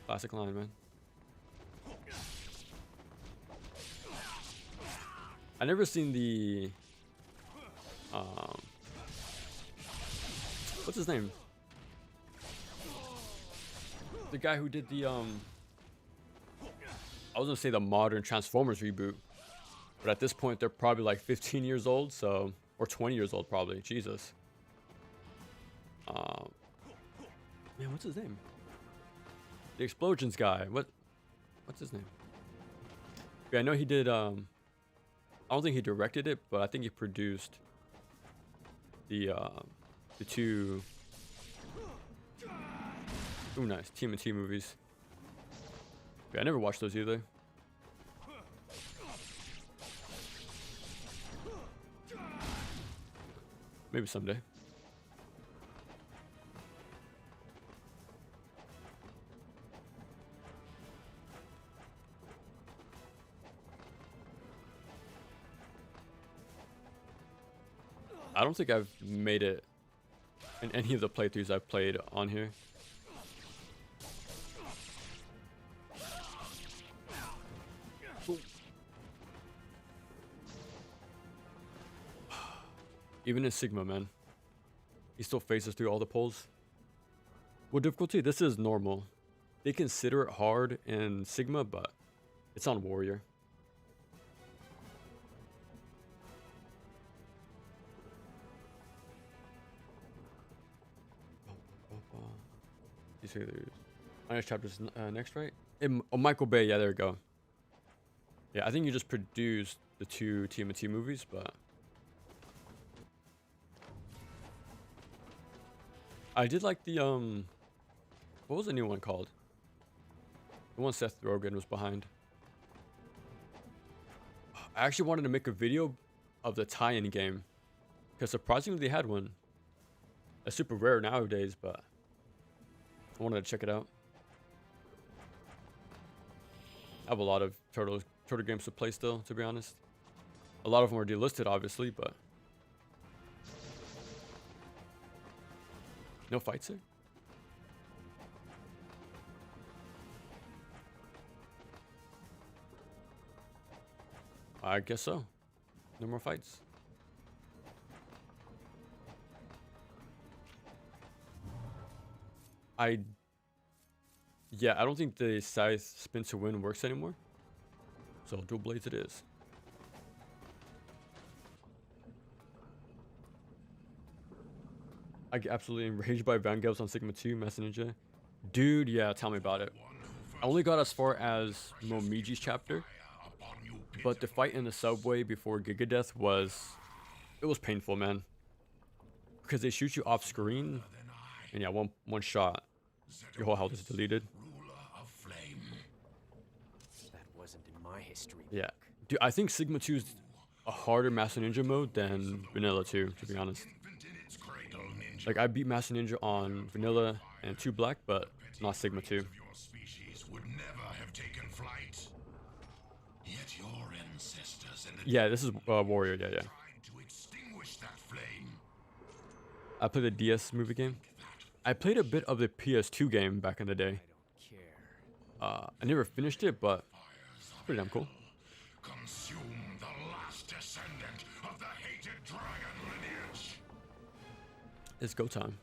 Classic line, man. I never seen the what's his name? The guy who did the I was gonna say the modern Transformers reboot, but at this point they're probably like 15 years old, so, or 20 years old probably. Jesus. Man, what's his name? The explosions guy. What's his name? Yeah, I know he did. I don't think he directed it, but I think he produced the two. Ooh, nice TMNT movies. Yeah, I never watched those either. Maybe someday. I don't think I've made it in any of the playthroughs I've played on here. Ooh. Even in Sigma, man, he still phases through all the poles. What difficulty? This is normal. They consider it hard in Sigma, but it's on Warrior. You say there's next chapter's next, right? Oh, Michael Bay. Yeah, there we go. Yeah, I think you just produced the two TMNT movies, but I did like the what was the new one called? The one Seth Rogen was behind. I actually wanted to make a video of the tie-in game, because surprisingly they had one. That's super rare nowadays, but I wanted to check it out. I have a lot of turtle games to play still, to be honest. A lot of them are delisted, obviously, but no fights here. I guess so. No more fights. I Yeah, I don't think the scythe spin to win works anymore. So dual blades it is. I get absolutely enraged by Vangel's on Sigma 2 Master Ninja. Dude, yeah, tell me about it. I only got as far as Momiji's chapter, but the fight in the subway before Giga Death was painful, man. Because they shoot you off screen, and yeah, one shot, your whole health is deleted. That wasn't in my history. Yeah, dude, I think Sigma 2 is a harder Master Ninja mode than Vanilla 2, to be honest. Like, I beat Master Ninja on Vanilla and 2 Black, but not Sigma 2. Yeah, this is Warrior, yeah. I played the DS movie game. I played a bit of the PS2 game back in the day. I never finished it, but it's pretty damn cool. Consume the last descendant of the hated dragon lineage. It's go time.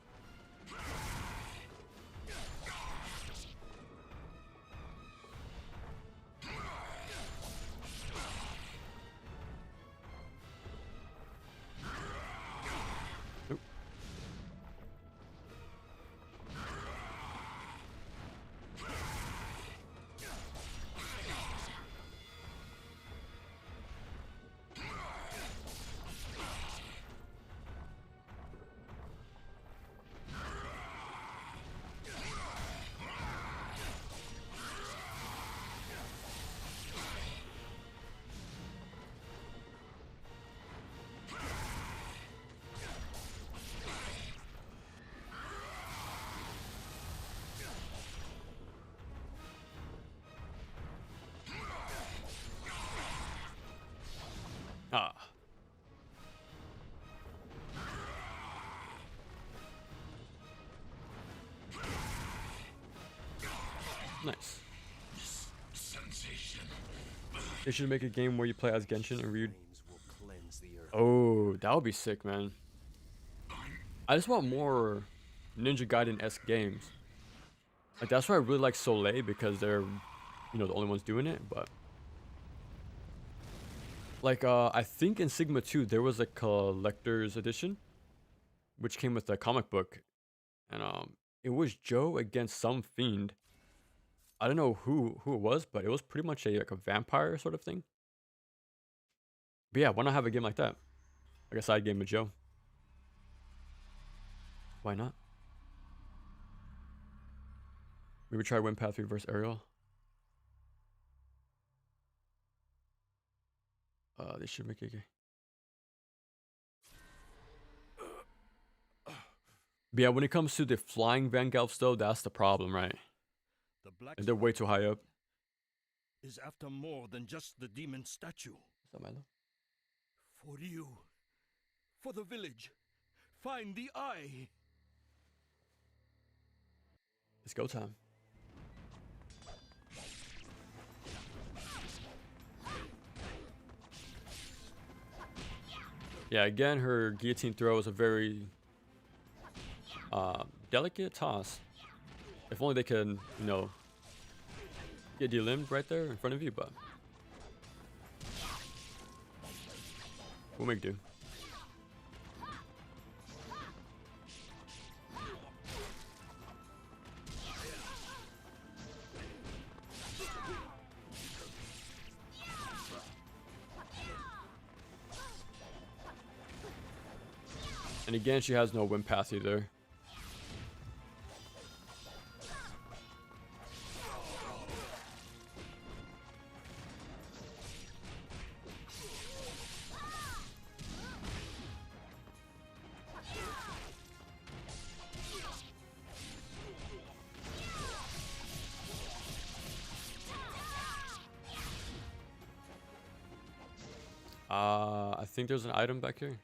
Ah. Nice. They should make a game where you play as Genshin and Ryud. Oh, that would be sick, man. I just want more Ninja Gaiden-esque games. Like, that's why I really like Soleil, because they're, the only ones doing it, but... Like, I think in Sigma 2, there was a collector's edition, which came with a comic book. And, it was Joe against some fiend. I don't know who it was, but it was pretty much like a vampire sort of thing. But yeah, why not have a game like that? Like a side game with Joe. Why not? Maybe try Wind Path Reverse Aerial. They should make a game. But yeah, when it comes to the flying Vangelfs though, that's the problem, right? The black And they're way too high up. is after more than just the demon statue. Is that Milo? For you. For the village. Find the eye. It's go time. Yeah, again, her guillotine throw is a very delicate toss. If only they can, get delimbed right there in front of you, but we'll make do. And again, she has no wind path either. I think there's an item back here.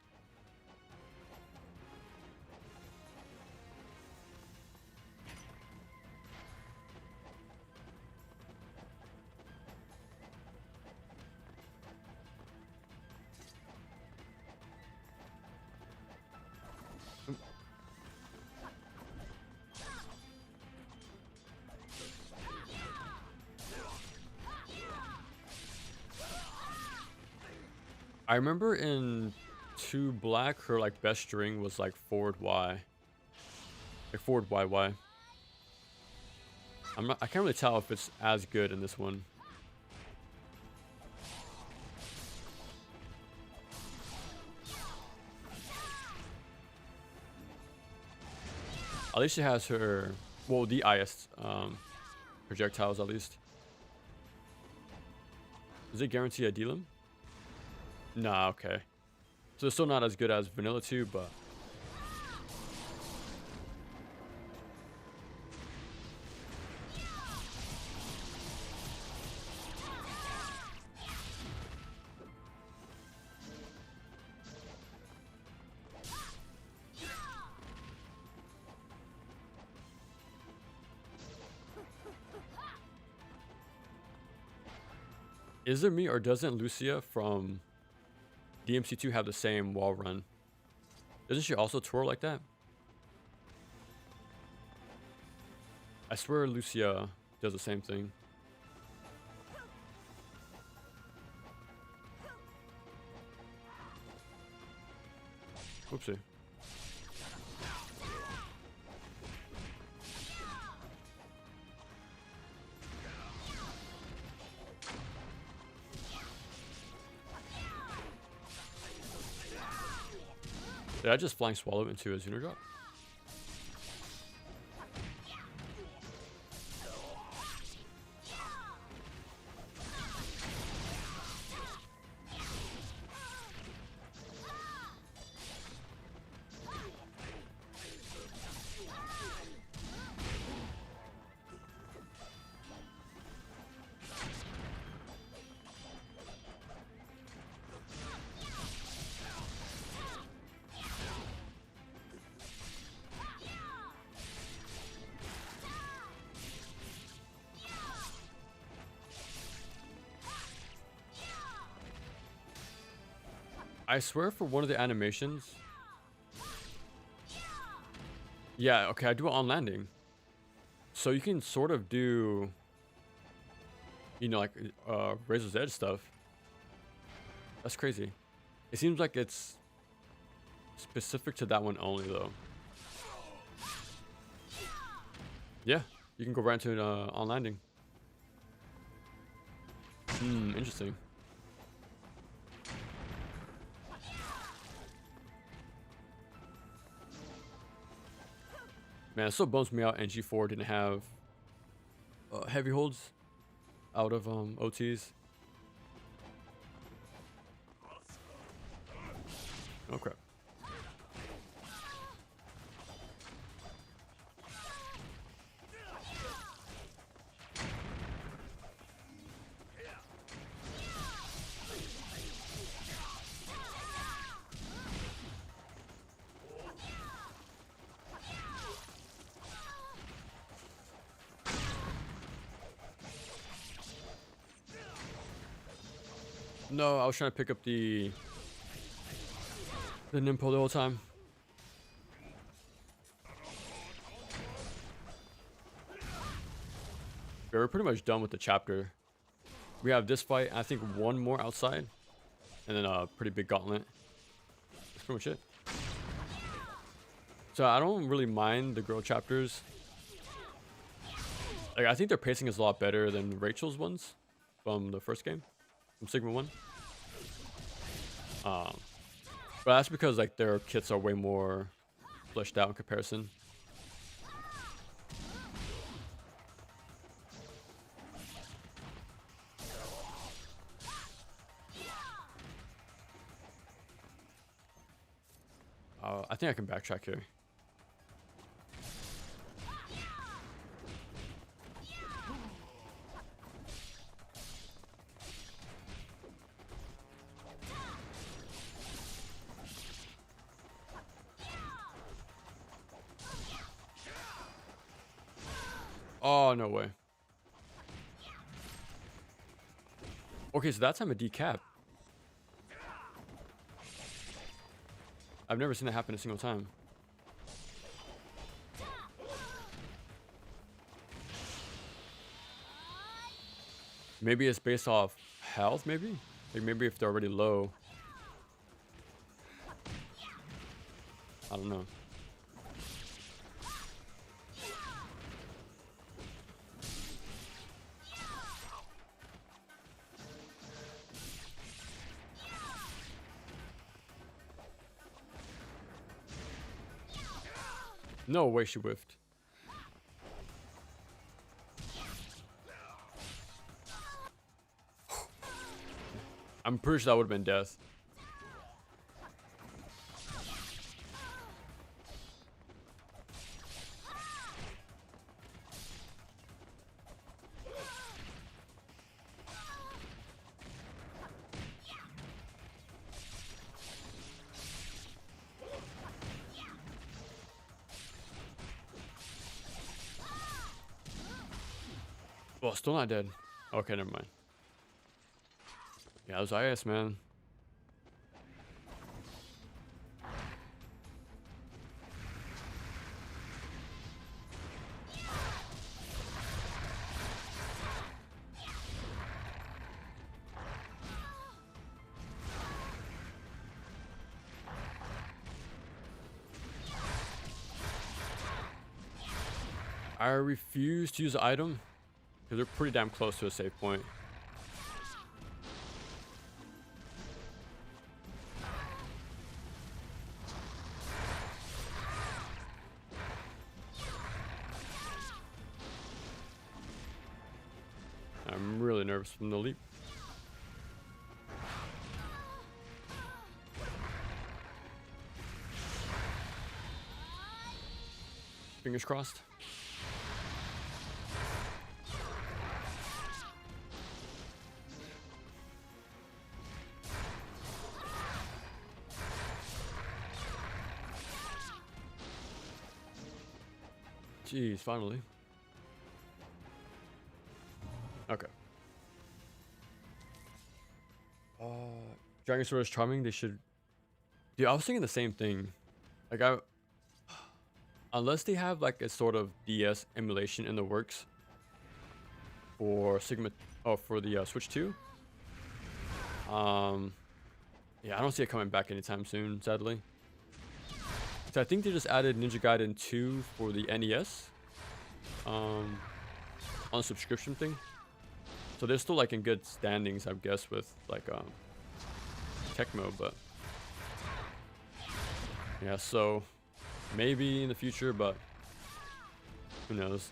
I remember in 2 black, her like best string was like forward Y. Like forward YY. I can't really tell if it's as good in this one. At least she has her, well, the highest projectiles at least. Does it guarantee I deal him? Nah, okay. So it's still not as good as Vanilla 2, but... Is it me, or doesn't Lucia from DMC2 have the same wall run? Doesn't she also twirl like that? I swear Lucia does the same thing. Oopsie. Did I just flying swallow into a Zuno drop? I swear for one of the animations. Yeah, okay, I do it on landing. So you can sort of do, you know, like Razor's Edge stuff. That's crazy. It seems like it's specific to that one only though. Yeah, you can go right into it on landing. Interesting. Man, it still bums me out NG4 didn't have heavy holds out of OTs. Oh crap. No, I was trying to pick up the Nimpo the whole time. Yeah, we're pretty much done with the chapter. We have this fight, I think one more outside, and then a pretty big gauntlet. That's pretty much it. So I don't really mind the girl chapters. Like, I think their pacing is a lot better than Rachel's ones from the first game, from Sigma 1. But that's because like their kits are way more fleshed out in comparison. I think I can backtrack here. Oh, no way. Okay, so that's time a decap. I've never seen that happen a single time. Maybe it's based off health, maybe? Like maybe if they're already low, I don't know. No way she whiffed. I'm pretty sure that would have been death. Well, still not dead. Okay, never mind. Yeah, those IS, man. I refuse to use the item because they're pretty damn close to a save point. I'm really nervous from the leap. Fingers crossed. Jeez, finally. Okay. Dragon Sword is charming. They should. Dude, I was thinking the same thing. Like unless they have like a sort of DS emulation in the works for Sigma, for the Switch 2. Yeah, I don't see it coming back anytime soon, sadly. So I think they just added Ninja Gaiden 2 for the NES, on a subscription thing. So they're still like in good standings, I guess, with like Tecmo, but yeah, so maybe in the future, but who knows.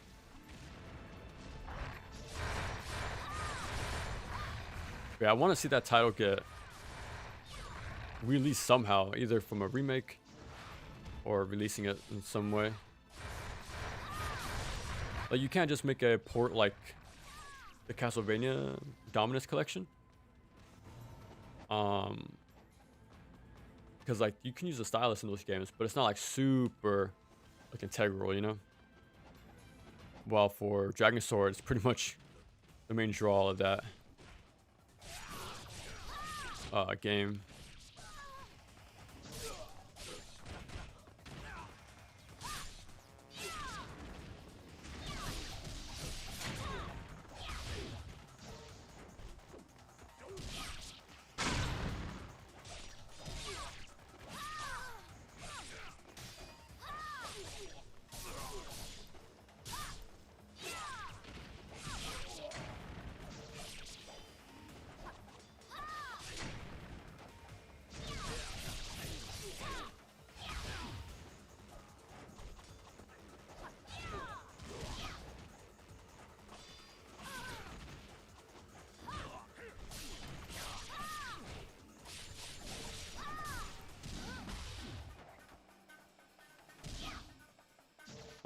Yeah, I want to see that title get released somehow, either from a remake or releasing it in some way. Like, you can't just make a port like the Castlevania Dominus collection. Because like you can use the stylus in those games, but it's not like super like integral, you know. While for Dragon Sword, it's pretty much the main draw of that game.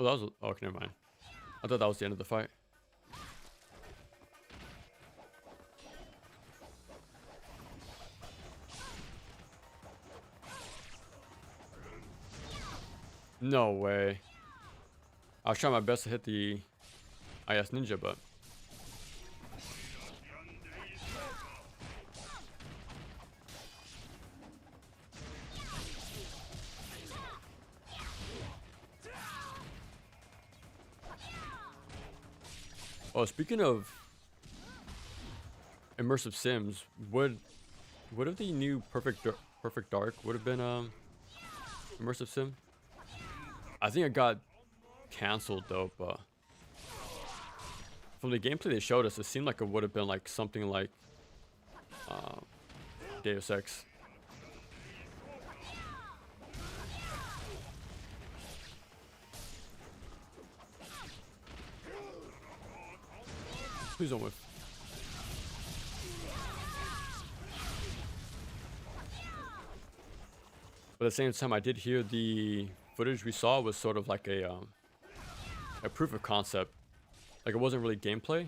Oh, that was. Oh, okay, never mind. I thought that was the end of the fight. No way. I was trying my best to hit the IS Ninja, but. Oh, speaking of immersive sims, would have the new Perfect Dark would have been immersive sim? I think it got canceled though, but from the gameplay they showed us, it seemed like it would have been like something like Deus Ex. Please don't whiff. But at the same time, I did hear the footage we saw was sort of like a proof of concept. Like it wasn't really gameplay.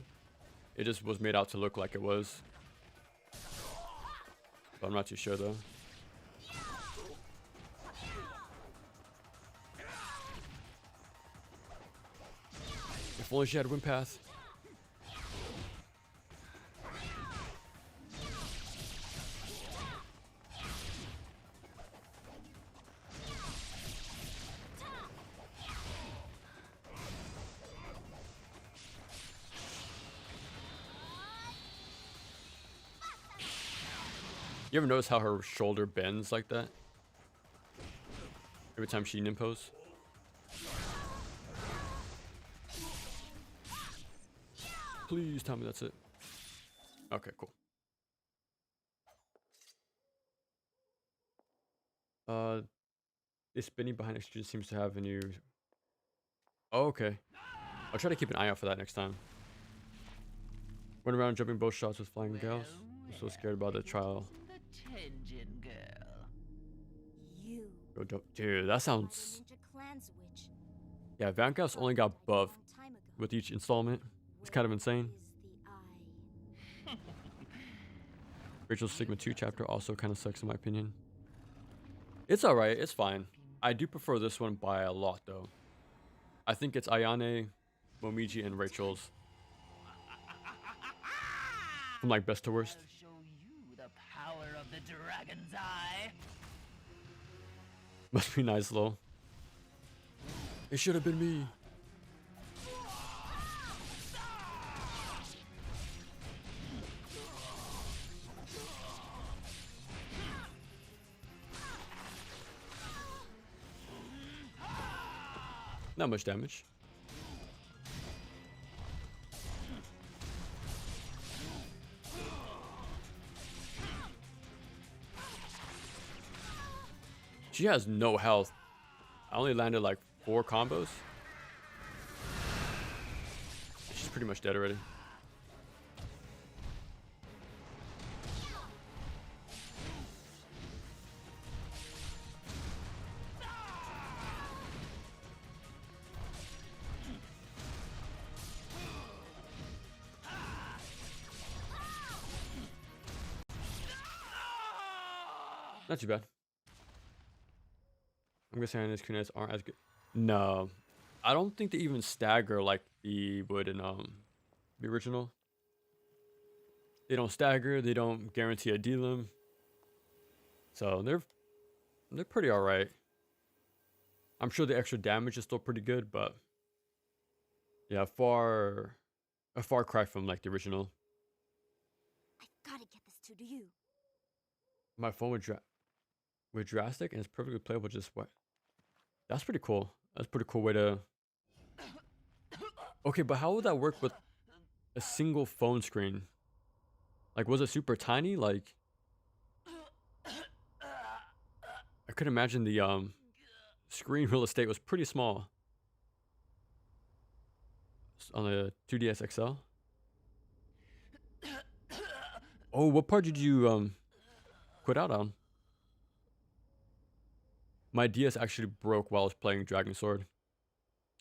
It just was made out to look like it was. But I'm not too sure though. If only she had a wind path. You ever notice how her shoulder bends like that? Every time she nimpos? Please tell me that's it. Okay, cool. This spinning behind extrusion seems to have a new... Oh, okay. I'll try to keep an eye out for that next time. Run around jumping both shots with flying gals. I'm so scared about the trial. You. Go jump. Dude, that sounds... Ninja Clan's witch. Yeah, Vanquist only got buffed Long time ago. with each installment. It's kind of insane. Is the eye. Rachel's Sigma 2 chapter also kind of sucks in my opinion. It's alright, it's fine. I do prefer this one by a lot though. I think it's Ayane, Momiji, and Rachel's. From like best to worst. I'll show you the power of the dragon's eye. Must be nice though. It should have been me. Not much damage. She has no health. I only landed like 4 combos. She's pretty much dead already. Not too bad. I'm guessing his kunais aren't as good. No, I don't think they even stagger like they would in the original. They don't stagger. They don't guarantee a delim. So they're pretty alright. I'm sure the extra damage is still pretty good, but yeah, a far cry from like the original. I've gotta get this to you. My phone with drastic and it's perfectly playable. Just what? That's pretty cool. That's a pretty cool way to. Okay, but how would that work with a single phone screen? Like, was it super tiny? Like, I could imagine the screen real estate was pretty small on the 2DS XL. Oh, what part did you quit out on? My DS actually broke while I was playing Dragon Sword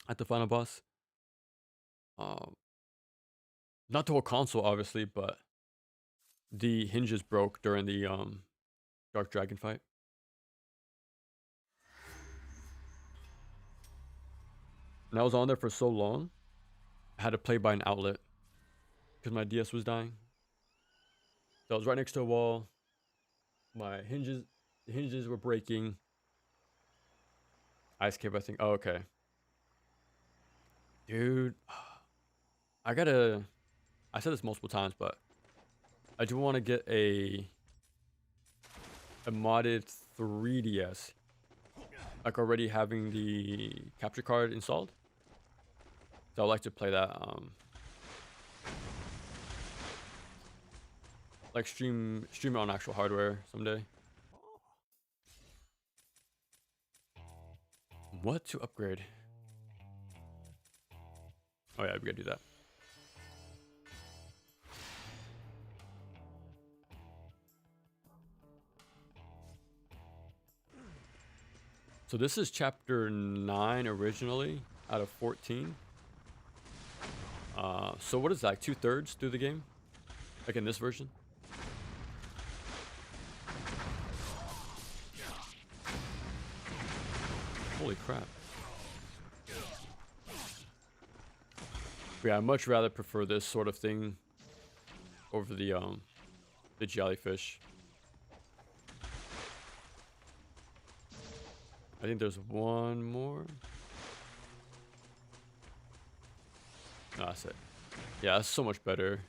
at the final boss. Not the whole console, obviously, but the hinges broke during the Dark Dragon fight. And I was on there for so long, I had to play by an outlet because my DS was dying. So I was right next to a wall. My the hinges were breaking. Ice cave, I think. Oh, okay. Dude, I said this multiple times, but I do want to get a modded 3DS like already having the capture card installed. So I like to play that like stream it on actual hardware someday. What to upgrade? Oh yeah, we gotta do that. So this is chapter 9 originally out of 14. So what is that, like 2/3 through the game? Like in this version? Holy crap. Yeah, I much rather prefer this sort of thing over the jellyfish. I think there's one more. No, that's it. Yeah, that's so much better.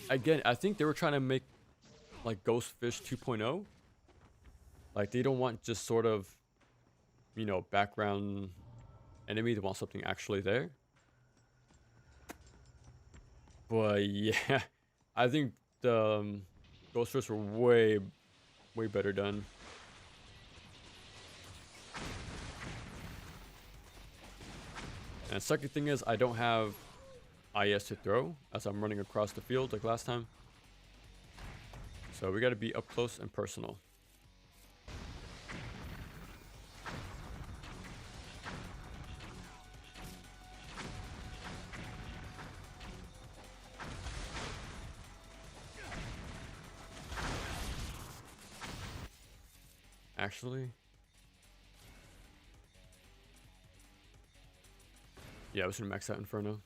Again, I think they were trying to make like Ghost Fish 2.0. Like they don't want just sort of, you know, background enemy. They want something actually there. But yeah, I think the Ghost Fish were way better done. And the second thing is I don't have IS to throw as I'm running across the field like last time. So we got to be up close and personal. Actually, yeah, I was gonna max out Inferno.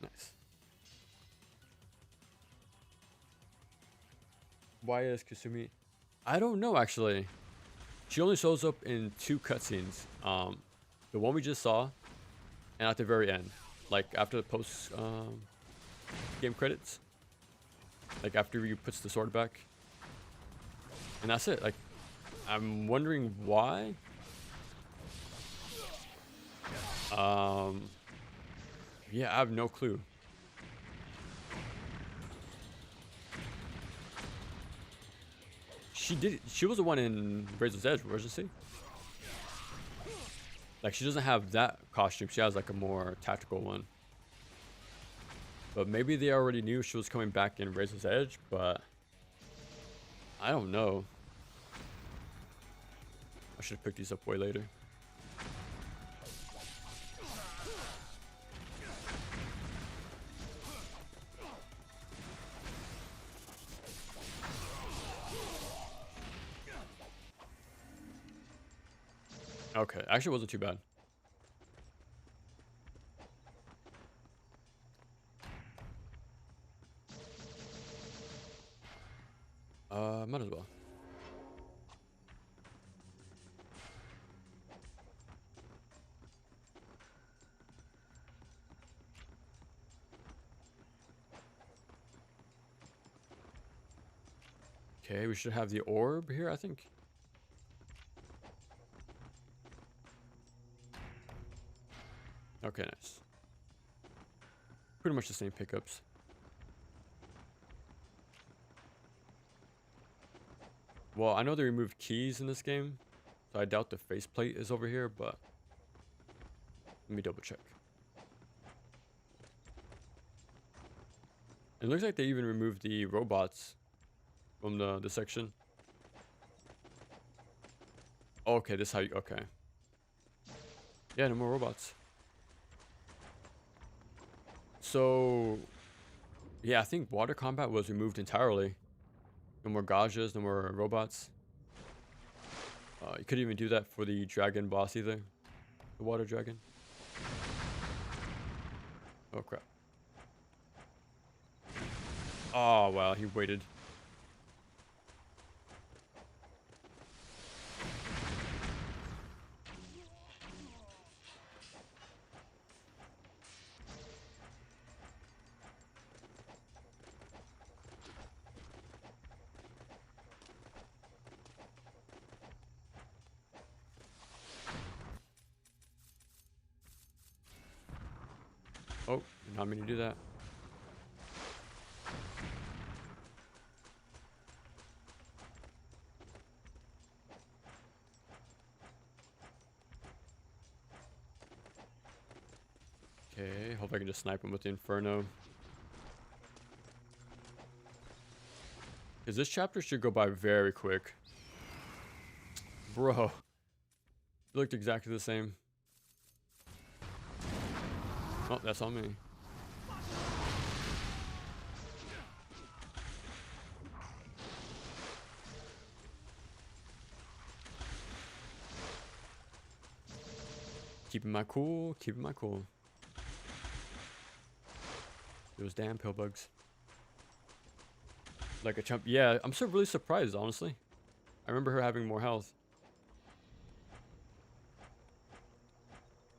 Nice. Why is Kasumi? I don't know actually. She only shows up in 2 cutscenes. The one we just saw, and at the very end, like after the post game credits. Like after he puts the sword back. And that's it. Like, I'm wondering why. Yeah, I have no clue. She was the one in Razor's Edge, wasn't she? Like, she doesn't have that costume. She has like a more tactical one. But maybe they already knew she was coming back in Razor's Edge, but I don't know. I should have picked these up way later. Okay, actually it wasn't too bad. Might as well. Okay, we should have the orb here, I think. Okay, nice. Pretty much the same pickups. Well, I know they removed keys in this game, so I doubt the faceplate is over here, but let me double check. It looks like they even removed the robots from the section. Okay, this is how you, okay. Yeah, no more robots. So, yeah, I think water combat was removed entirely. No more gauges, no more robots. You couldn't even do that for the dragon boss either. The water dragon. Oh, crap. Oh, wow, he waited. Oh, did not mean to do that. Okay, hope I can just snipe him with the Inferno. Because this chapter should go by very quick. Bro. It looked exactly the same. Oh, that's on me. Keeping my cool, keeping my cool. Those damn pill bugs. Like a chump. Yeah, I'm so really surprised, honestly. I remember her having more health.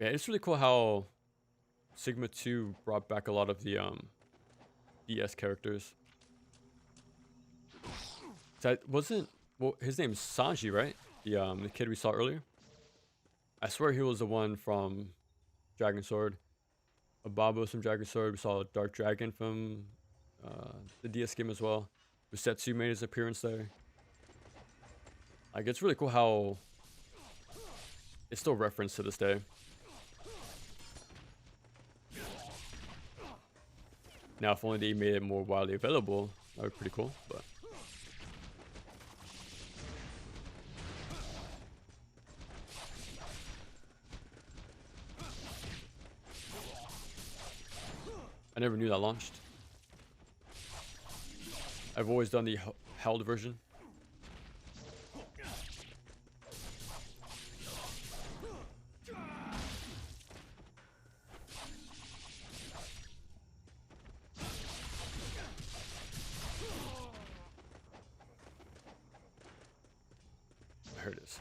Yeah, it's really cool how Sigma 2 brought back a lot of the DS characters. That wasn't, well, his name's Sanji, right? The kid we saw earlier. I swear he was the one from Dragon Sword. Ababo from Dragon Sword. We saw Dark Dragon from the DS game as well. Usetsu made his appearance there. Like, it's really cool how it's still referenced to this day. Now, if only they made it more widely available, that would be pretty cool, but... I never knew that launched. I've always done the held version. Here it is.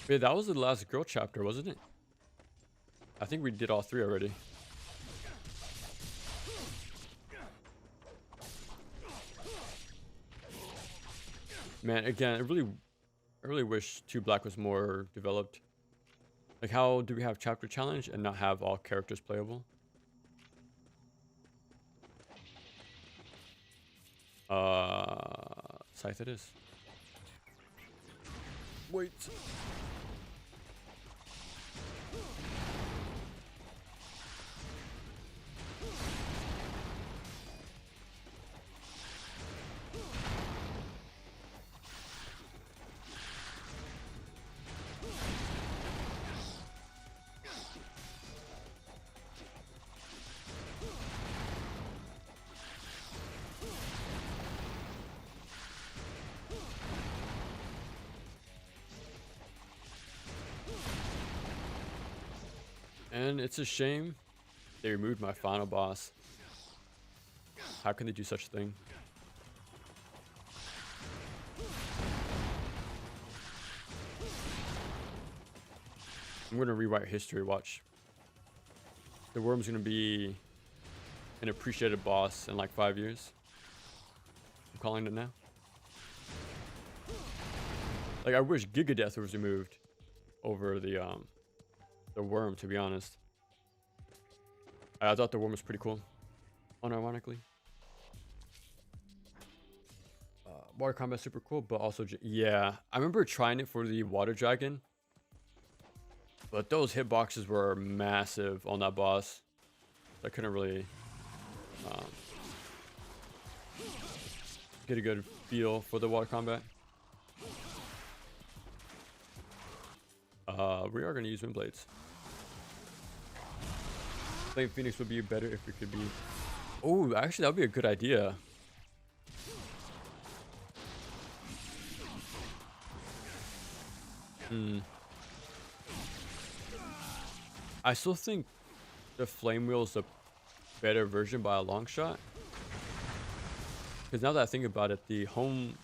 Yeah, that was the last girl chapter, wasn't it? I think we did all three already. Man, again, I really wish 2 Black was more developed. Like, how do we have chapter challenge and not have all characters playable? Scythe it is. Wait. And it's a shame they removed my final boss. How can they do such a thing? I'm gonna rewrite history, watch. The worm's gonna be an appreciated boss in like 5 years. I'm calling it now. Like, I wish Gigadeath was removed over the worm, to be honest. I thought the worm was pretty cool, unironically. Water combat super cool, but also yeah, I remember trying it for the water dragon, but those hitboxes were massive on that boss. I couldn't really get a good feel for the water combat. We are going to use wind blades. Flame Phoenix would be better if it could be. Oh, actually, that would be a good idea. I still think the Flame Wheel is a better version by a long shot. Because now that I think about it, the homing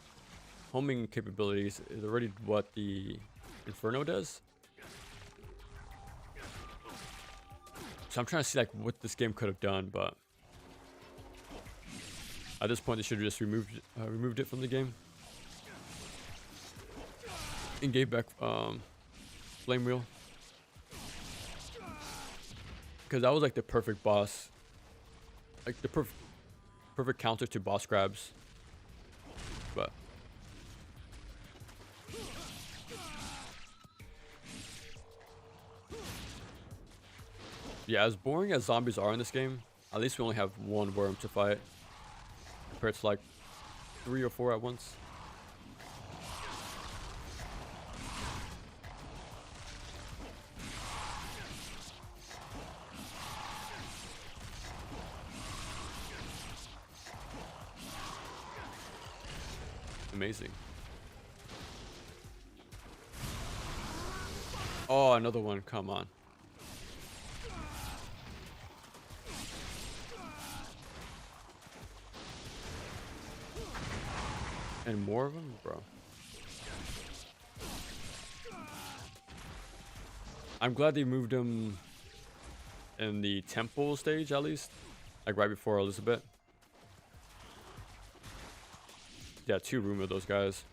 capabilities is already what the Inferno does. So I'm trying to see like what this game could have done, but At this point, they should have just removed it from the game and gave back flame wheel, because that was like the perfect boss, like the perfect counter to boss grabs. But yeah, as boring as zombies are in this game, at least we only have one worm to fight, compared to like 3 or 4 at once. Amazing. Oh, another one. Come on. And more of them, bro. I'm glad they moved him in the temple stage, at least, like right before Elizabeth. Yeah, 2 room of those guys.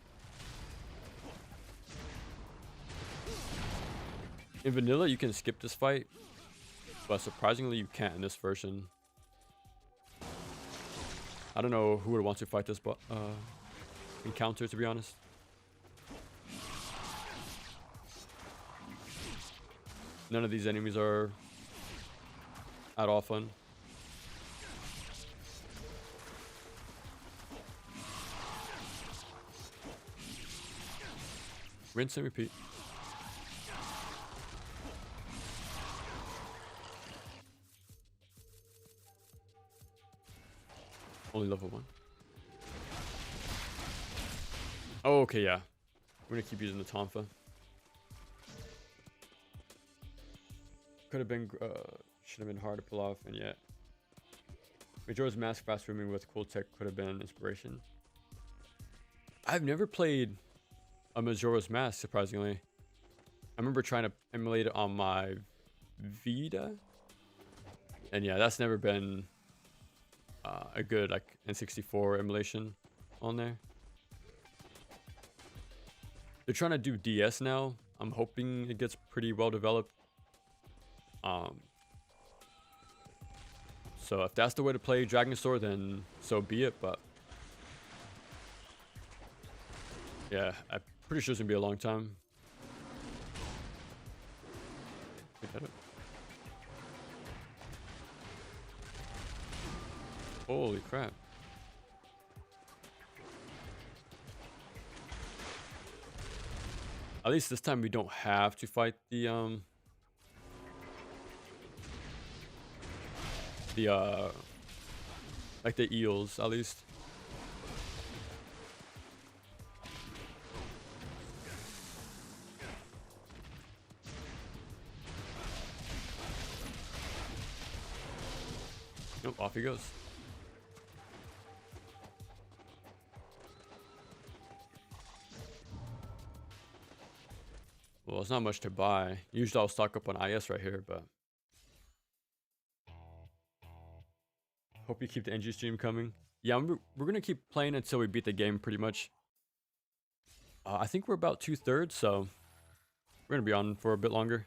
In vanilla, you can skip this fight, but surprisingly, you can't in this version. I don't know who would want to fight this encounter, to be honest. None of these enemies are at all fun. Rinse and repeat. Only level 1. Oh, okay, yeah. We're gonna keep using the Tonfa. Could have been, should have been hard to pull off, and yet. Majora's Mask fast swimming with cool tech could have been inspiration. I've never played a Majora's Mask, surprisingly. I remember trying to emulate it on my Vita, and yeah, that's never been a good like N64 emulation on there. They're trying to do DS now. I'm hoping it gets pretty well developed. So if that's the way to play Dragon Sword, then so be it. But yeah, I'm pretty sure it's gonna be a long time. Holy crap. At least this time we don't have to fight the like the eels, at least. Nope, off he goes. Well, it's not much to buy. Usually I'll stock up on IS right here, but hope you keep the NG stream coming. Yeah, we're gonna keep playing until we beat the game, pretty much. I think we're about 2/3, so we're gonna be on for a bit longer.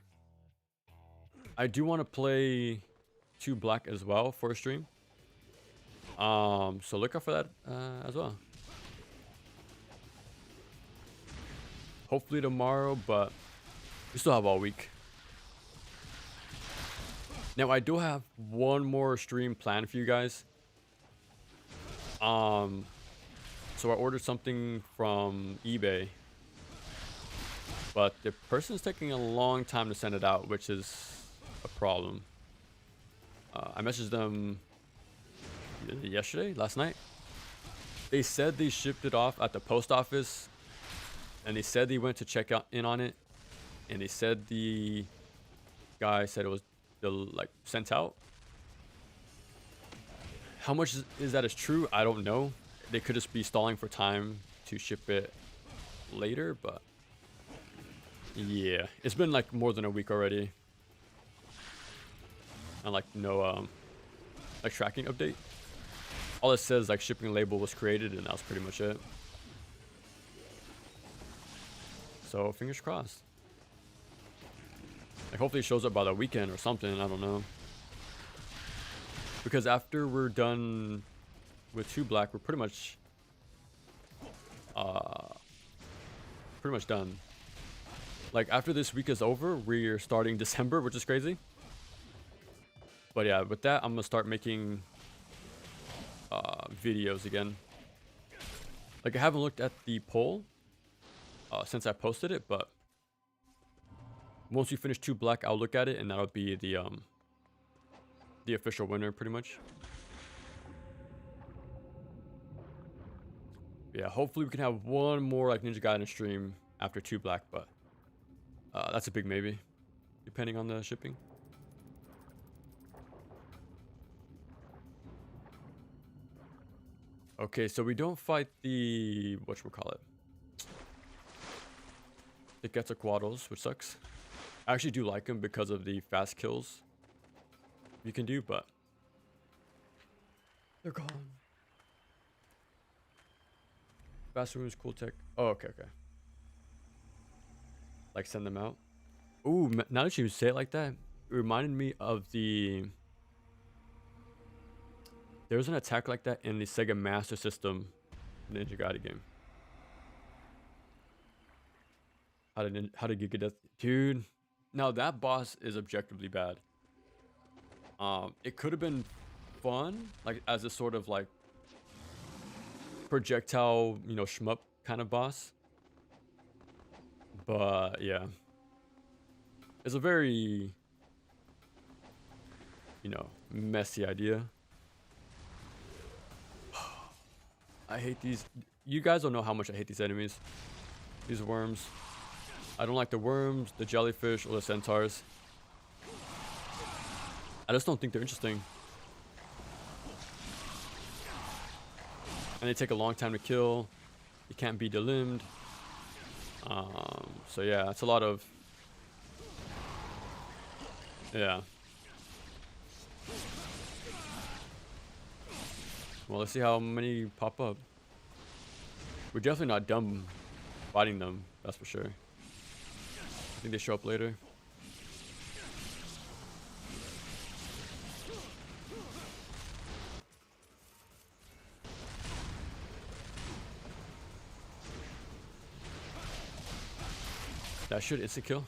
I do want to play 2 Black as well for a stream. So look out for that as well. Hopefully tomorrow, but we still have all week. Now I do have one more stream planned for you guys. So I ordered something from eBay, but the person's taking a long time to send it out, which is a problem. I messaged them last night. They said they shipped it off at the post office, and they said they went to check in on it, and they said the guy said it was like sent out. How much is that is true? I don't know. They could just be stalling for time to ship it later, but yeah, it's been like more than a week already, and like no like tracking update. all it says like shipping label was created, and that was pretty much it. So fingers crossed. Like hopefully it shows up by the weekend or something. I don't know. Because after we're done with 2 Black, we're pretty much done. Like after this week is over, we're starting December, which is crazy. But yeah, with that, I'm gonna start making videos again. Like I haven't looked at the poll since I posted it, but once we finish 2 Black, I'll look at it, and that'll be the official winner, pretty much. Yeah, hopefully we can have one more like Ninja Gaiden stream after 2 Black, but that's a big maybe, depending on the shipping. Okay, so we don't fight the whatchamacallit, the Quetzalcoatls, which sucks. I actually do like them because of the fast kills you can do, but they're gone. Fast moves, cool tech. Oh, okay. Like send them out. Ooh, now that you say it like that, it reminded me of the. There was an attack like that in the Sega Master System Ninja Gaiden game. How did Giga Death, dude? Now that boss is objectively bad. It could have been fun, like as a sort of like projectile, you know, shmup kind of boss. But yeah, it's a very, you know, messy idea. I hate these. You guys don't know how much I hate these enemies. These worms. I don't like the worms, the jellyfish, or the centaurs. I just don't think they're interesting. And they take a long time to kill. You can't be delimbed. So yeah, it's a lot of... Yeah. Well, let's see how many pop up. We're definitely not done fighting them, that's for sure. I think they show up later. That should insta kill.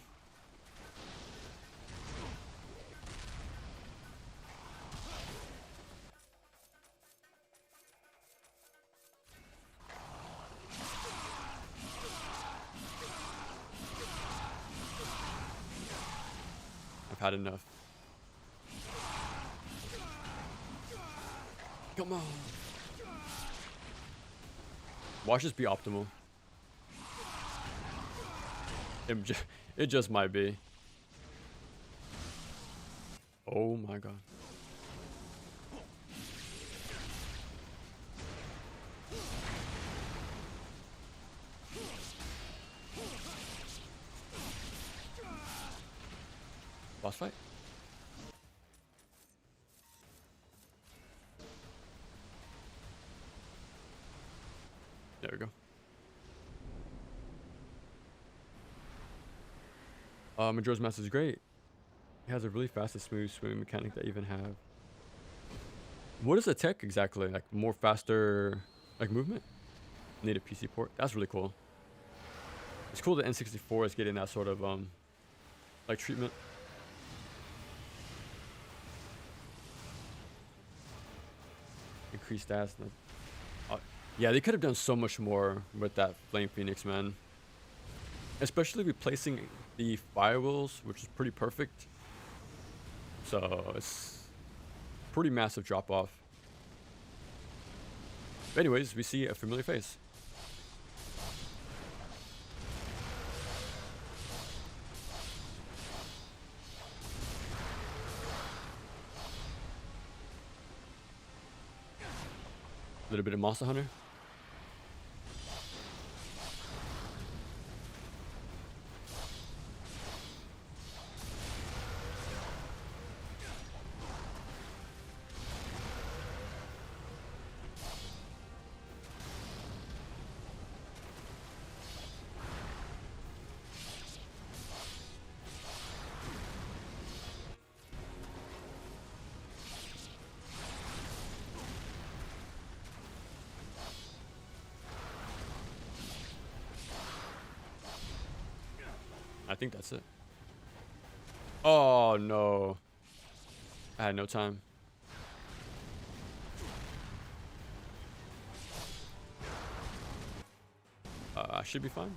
I've had enough. Come on. Watch this be optimal. It just might be. Oh my god. Boss fight? There we go. Majora's Mask is great. It has a really fast and smooth swimming mechanic that even have. What is the tech exactly? Like more faster like movement? Need a PC port? That's really cool. It's cool that N64 is getting that sort of like treatment. Increased stats. Yeah, they could have done so much more with that Flame Phoenix, man. Especially replacing the firewalls, which is pretty perfect. So it's pretty massive drop off. But anyways, we see a familiar face. A little bit of Monster Hunter. think that's it. Oh no. I had no time. I should be fine.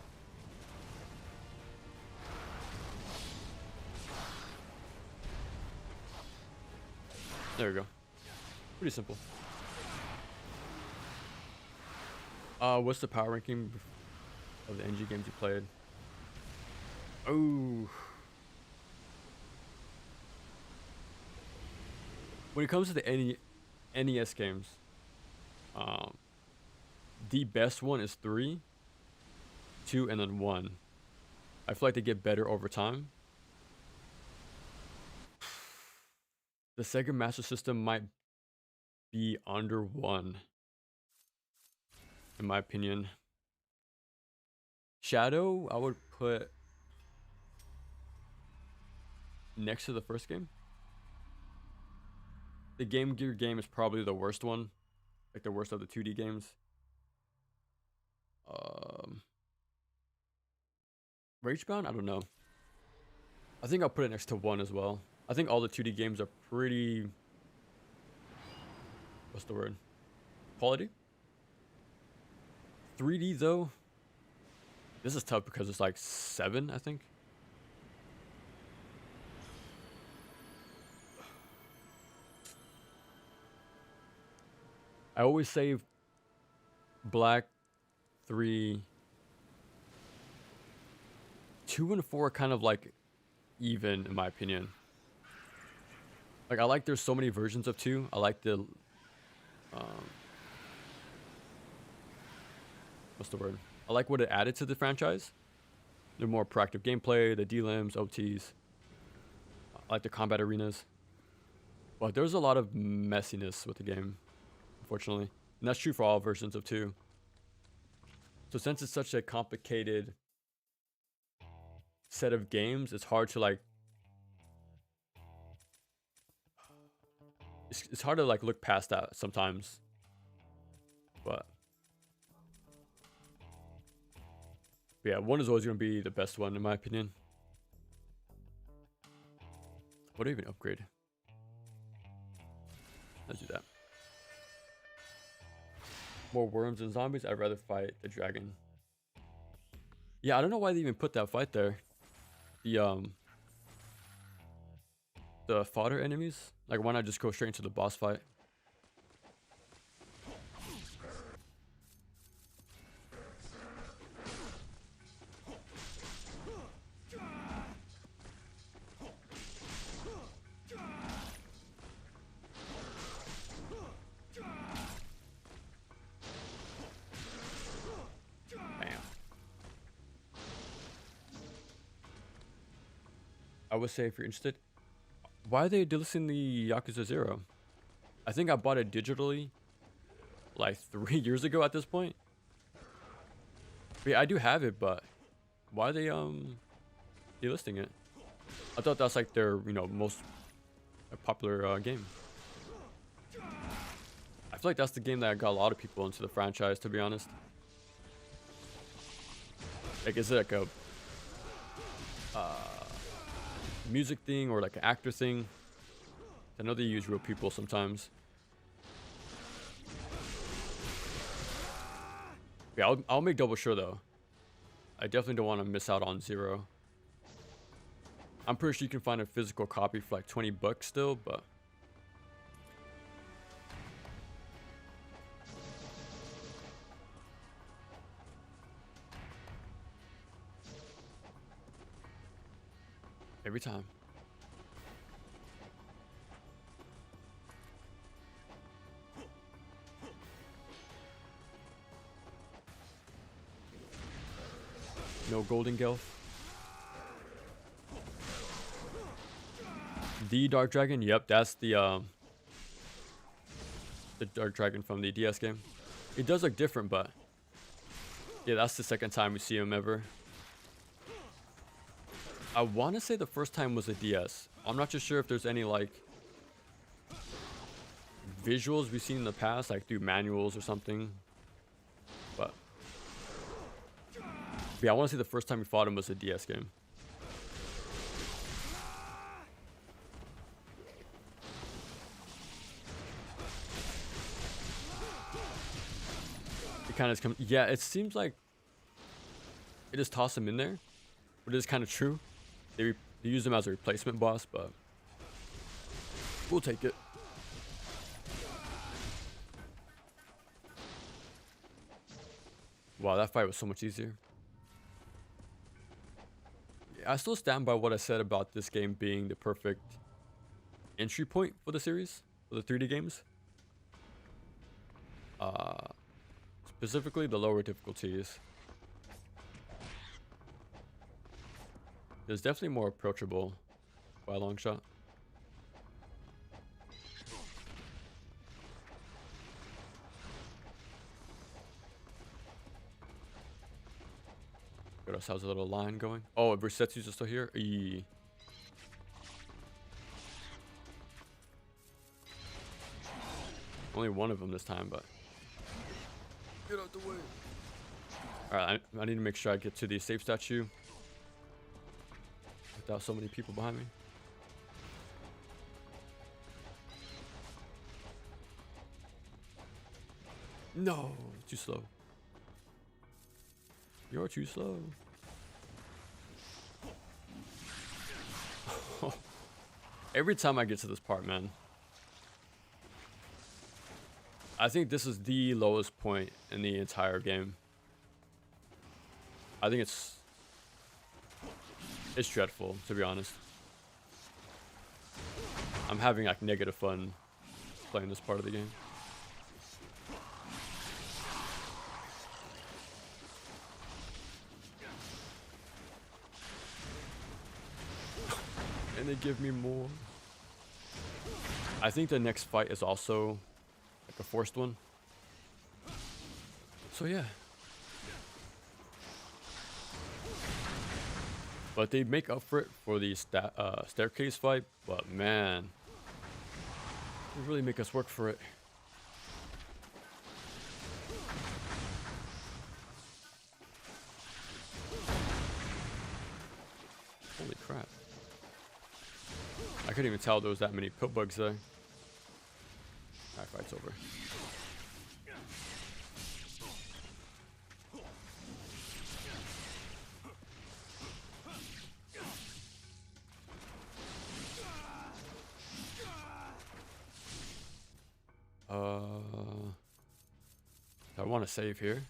There we go. Pretty simple. What's the power ranking of the NG games you played? Oh. When it comes to the NES games, the best one is 3, 2, and then 1. I feel like they get better over time. The Sega Master System might be under 1, in my opinion. Shadow, I would put next to the first game. The Game Gear game is probably the worst one, like the worst of the 2D games. Ragebound, I don't know. I think I'll put it next to 1 as well. I think all the 2D games are pretty, what's the word? Quality? 3D though, this is tough because it's like 7, I think. I always say Black 3, 2 and 4 are kind of like even in my opinion. Like I like there's so many versions of 2. I like the what's the word? I like what it added to the franchise. The more proactive gameplay, the D-limbs, OTs. I like the combat arenas. But there's a lot of messiness with the game, unfortunately. And that's true for all versions of 2. So since it's such a complicated set of games, it's hard to like it's hard to like look past that sometimes. But yeah, 1 is always going to be the best one in my opinion. What do I even upgrade? Let's do that. More worms and zombies? I'd rather fight the dragon. Yeah, I don't know why they even put that fight there. The fodder enemies? Like, why not just go straight into the boss fight? I would say if you're interested, why are they delisting the Yakuza 0? I think I bought it digitally like 3 years ago at this point. But yeah, I do have it, but why are they delisting it? I thought that's like their, you know, most popular game. I feel like that's the game that got a lot of people into the franchise, to be honest. Like, is it like a music thing or like an actor thing? I know they use real people sometimes. Yeah, I'll make double sure though. I definitely don't want to miss out on 0. I'm pretty sure you can find a physical copy for like 20 bucks still, but every time. No golden gelf. The Dark Dragon, yep, that's the Dark Dragon from the DS game. It does look different, but yeah, that's the second time we see him ever. I want to say the first time was a DS. I'm not too sure if there's any like visuals we've seen in the past, like through manuals or something. But yeah, I want to say the first time we fought him was a DS game. It kind of comes. Yeah, it seems like it just toss him in there, but it is kind of true. They use him as a replacement boss, but we'll take it. Wow, that fight was so much easier. Yeah, I still stand by what I said about this game being the perfect entry point for the series, for the 3D games. Specifically the lower difficulties. It's definitely more approachable by a long shot. Got ourselves a little line going. Oh, Versetsu's are still here. Eee. Only one of them this time, but get out the way. All right, I need to make sure I get to the safe statue without so many people behind me. No, too slow. You're too slow. Every time I get to this part, man, I think this is the lowest point in the entire game. I think it's dreadful, to be honest. I'm having like negative fun playing this part of the game. And they give me more. I think the next fight is also like a forced one. So yeah. But they make up for it for the staircase fight. But man, they really make us work for it. Holy crap. I couldn't even tell there was that many pit bugs there. Alright, fight's over. I want to save here.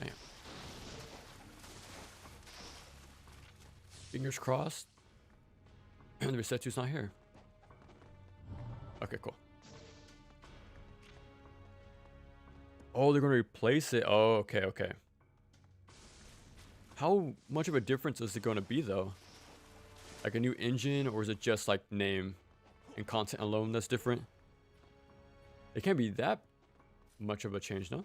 Damn. Fingers crossed. The Resetsu's not here. Okay, cool. Oh, they're gonna replace it. Oh, okay, okay. How much of a difference is it gonna be though? Like a new engine, or is it just like name and content alone that's different? It can't be that much of a change, no?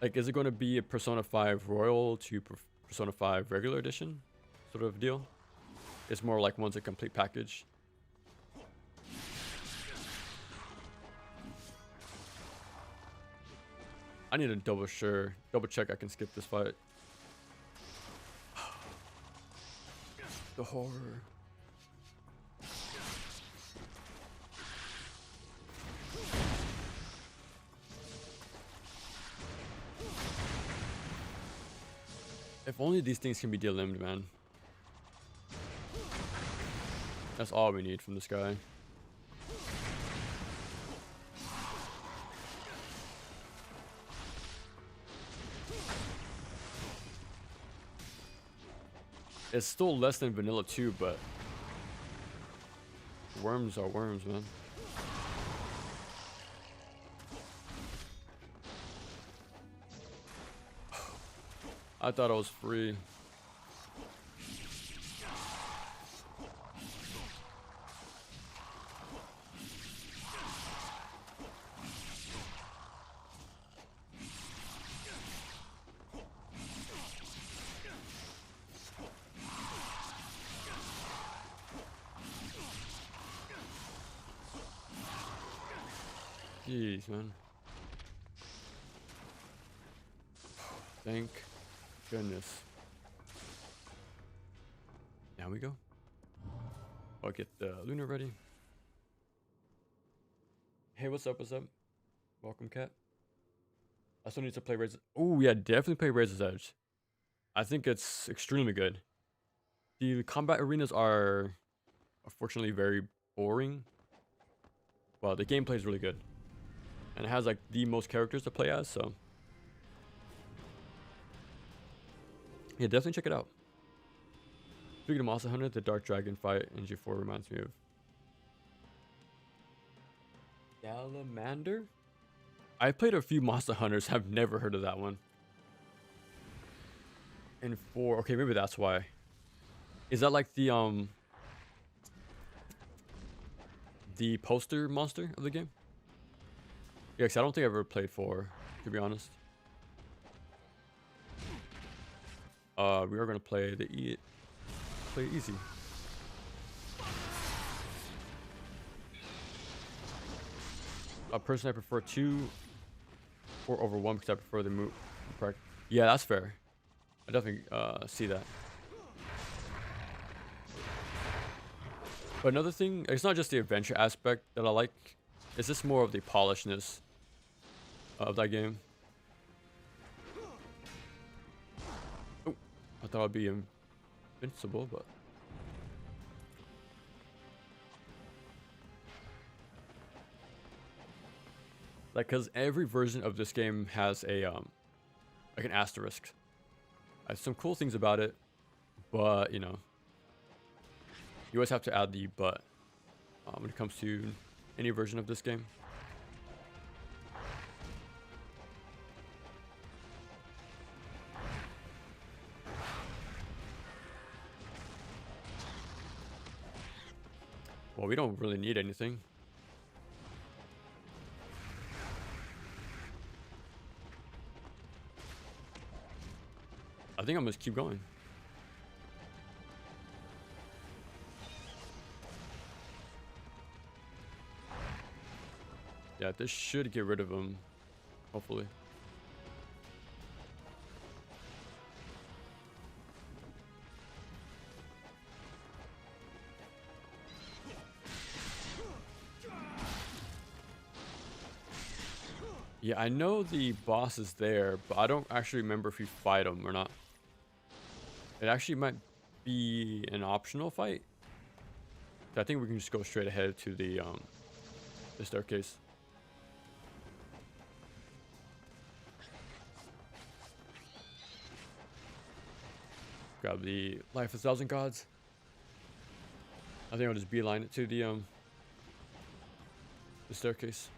Like, is it going to be a Persona 5 Royal to Persona 5 Regular Edition sort of deal? It's more like one's a complete package. I need to double check I can skip this fight. The horror. If only these things can be delimbed, man. That's all we need from this guy. It's still less than vanilla 2, but worms are worms, man. I thought I was free. Jeez, man. Thank goodness. Yeah, Now we go. I'll get the Luna ready. Hey, what's up? What's up? Welcome, Cat. I still need to play Razor's. Oh, yeah, definitely play Razor's Edge. I think it's extremely good. The combat arenas are unfortunately very boring. Well, the gameplay is really good. And it has like the most characters to play as, so. Yeah, definitely check it out. Speaking of Monster Hunter, the Dark Dragon fight in G4 reminds me of Salamander? I played a few Monster Hunters, I've never heard of that one. And 4, okay, maybe that's why. Is that like the poster monster of the game? Yeah, 'cause I don't think I've ever played 4, to be honest. We are gonna play the play easy. Personally, I prefer 2 or over 1 because I prefer the move. Yeah, that's fair. I definitely see that. But another thing, it's not just the adventure aspect that I like. It's just more of the polishedness of that game. Oh, I thought I'd be invincible, but like, cause every version of this game has a like an asterisk. There's some cool things about it, but you know, you always have to add the but when it comes to any version of this game. Well, we don't really need anything. I think I'm gonna keep going. Yeah, this should get rid of him, hopefully. Yeah, I know the boss is there, but I don't actually remember if we fight him or not. It actually might be an optional fight. I think we can just go straight ahead to the staircase. Grab the Life of 1,000 Gods. I think I'll just beeline it to the staircase.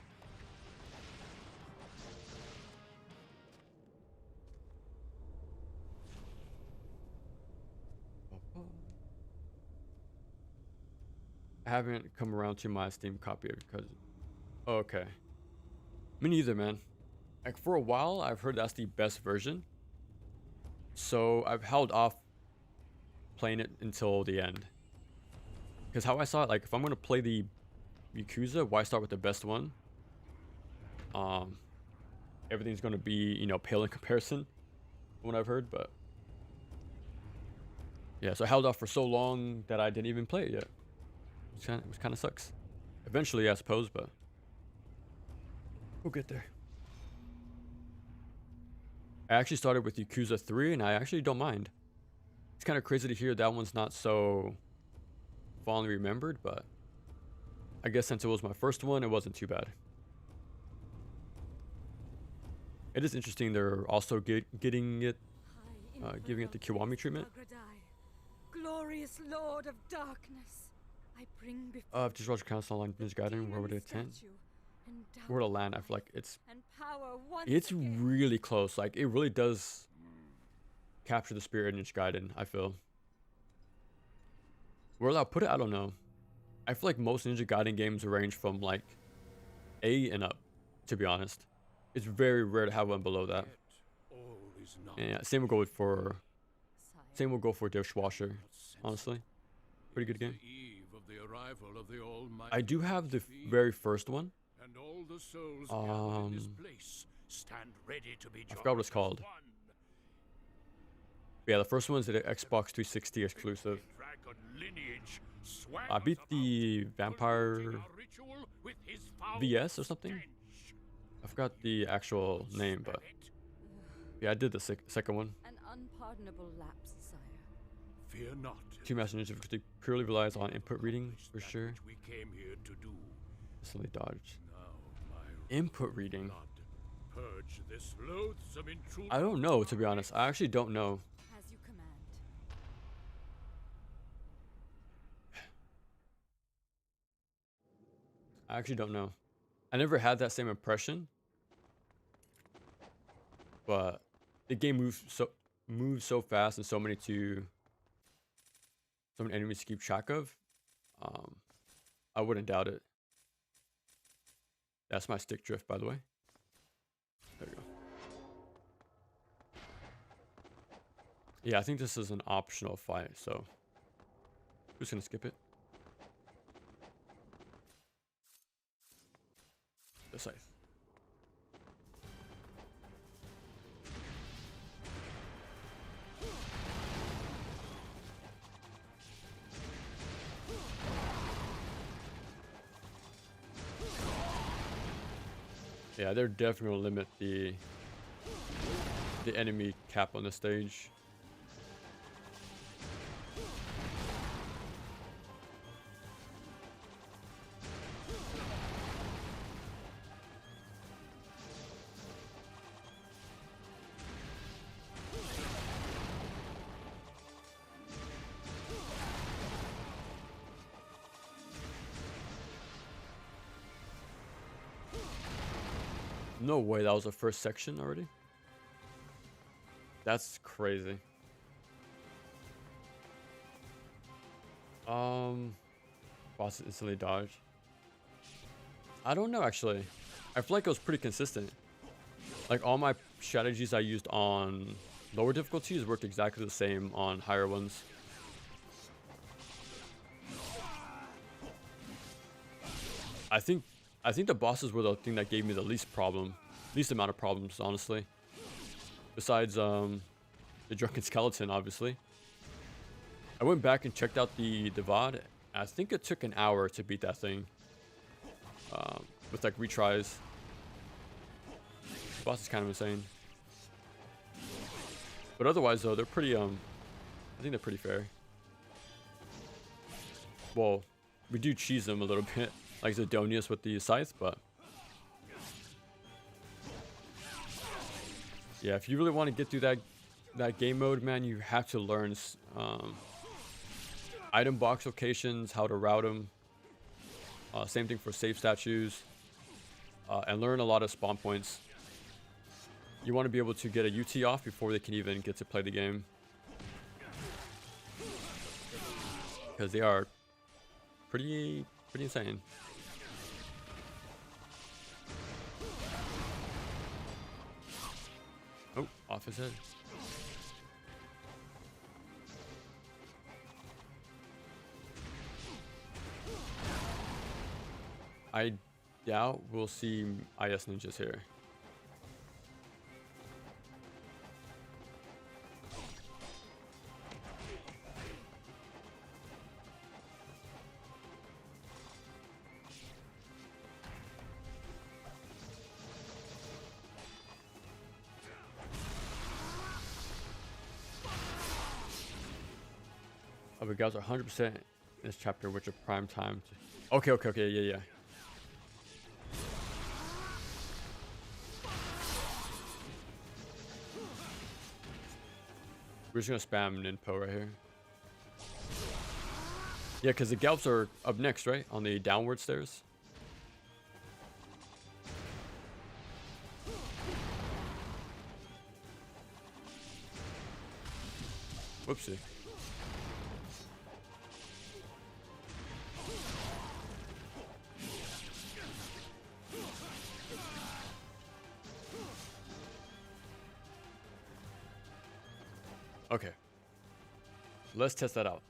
I haven't come around to my Steam copy because, oh, okay. Me neither, man. Like, for a while, I've heard that's the best version. So I've held off playing it until the end. Because how I saw it, like, if I'm gonna play the Yakuza, why start with the best one? Everything's gonna be, you know, pale in comparison from what I've heard, but yeah, so I held off for so long that I didn't even play it yet. Which kind of sucks. Eventually, I suppose, but we'll get there. I actually started with Yakuza 3, and I actually don't mind. It's kind of crazy to hear that one's not so fondly remembered, but I guess since it was my first one, it wasn't too bad. It is interesting they're also giving it the Kiwami treatment. Glorious Lord of Darkness. I bring before I've just watched Council on Ninja Gaiden, where would it attend? Where to land? I feel like it's really close. Like, it really does capture the spirit of Ninja Gaiden, I feel. Where I'll put it, I don't know. I feel like most Ninja Gaiden games range from like A and up, to be honest. It's very rare to have one below that. Yeah, same will go for Dishwasher, honestly. Pretty good game. I do have the very first one. I forgot what it's called. Yeah, the first one's the Xbox 360 exclusive. dragon lineage. I beat the vampire VS or something. I forgot the actual name, but yeah, I did the second one. An unpardonable lapse, sire. Fear not. Two master ninja difficulty purely relies on input reading for sure. We came here to do. Instantly dodge. Now, my Input reading. blood, purge this loathsome intruder. I don't know, to be honest. I actually don't know. As you command. I actually don't know. I never had that same impression, but the game moves so fast and so many enemies to keep track of. I wouldn't doubt it. That's my stick drift, by the way. There you go. Yeah, I think this is an optional fight, so who's gonna skip it? The scythe. Yeah, they're definitely gonna limit the enemy cap on the stage. No way, that was the first section already? That's crazy. Boss instantly dodge. I don't know actually. I feel like it was pretty consistent. Like all my strategies I used on lower difficulties worked exactly the same on higher ones. I think the bosses were the thing that gave me the least amount of problems, honestly. Besides the drunken skeleton, obviously. I went back and checked out the VOD. I think it took an hour to beat that thing. With like retries. The boss is kind of insane. But otherwise though, they're pretty I think they're pretty fair. Well, we do cheese them a little bit. Like Zidonius with the scythe, but yeah, if you really want to get through that game mode, man, you have to learn item box locations, how to route them. Same thing for save statues, and learn a lot of spawn points. You want to be able to get a UT off before they can even get to play the game, because they are pretty insane. Oh, off his head. I doubt we'll see IS ninjas here. Oh, we got 100% in this chapter, which are prime time. Okay, yeah. We're just gonna spam Ninpo right here. Yeah, because the Galps are up next, right? On the downward stairs. Whoopsie. Okay. Let's test that out.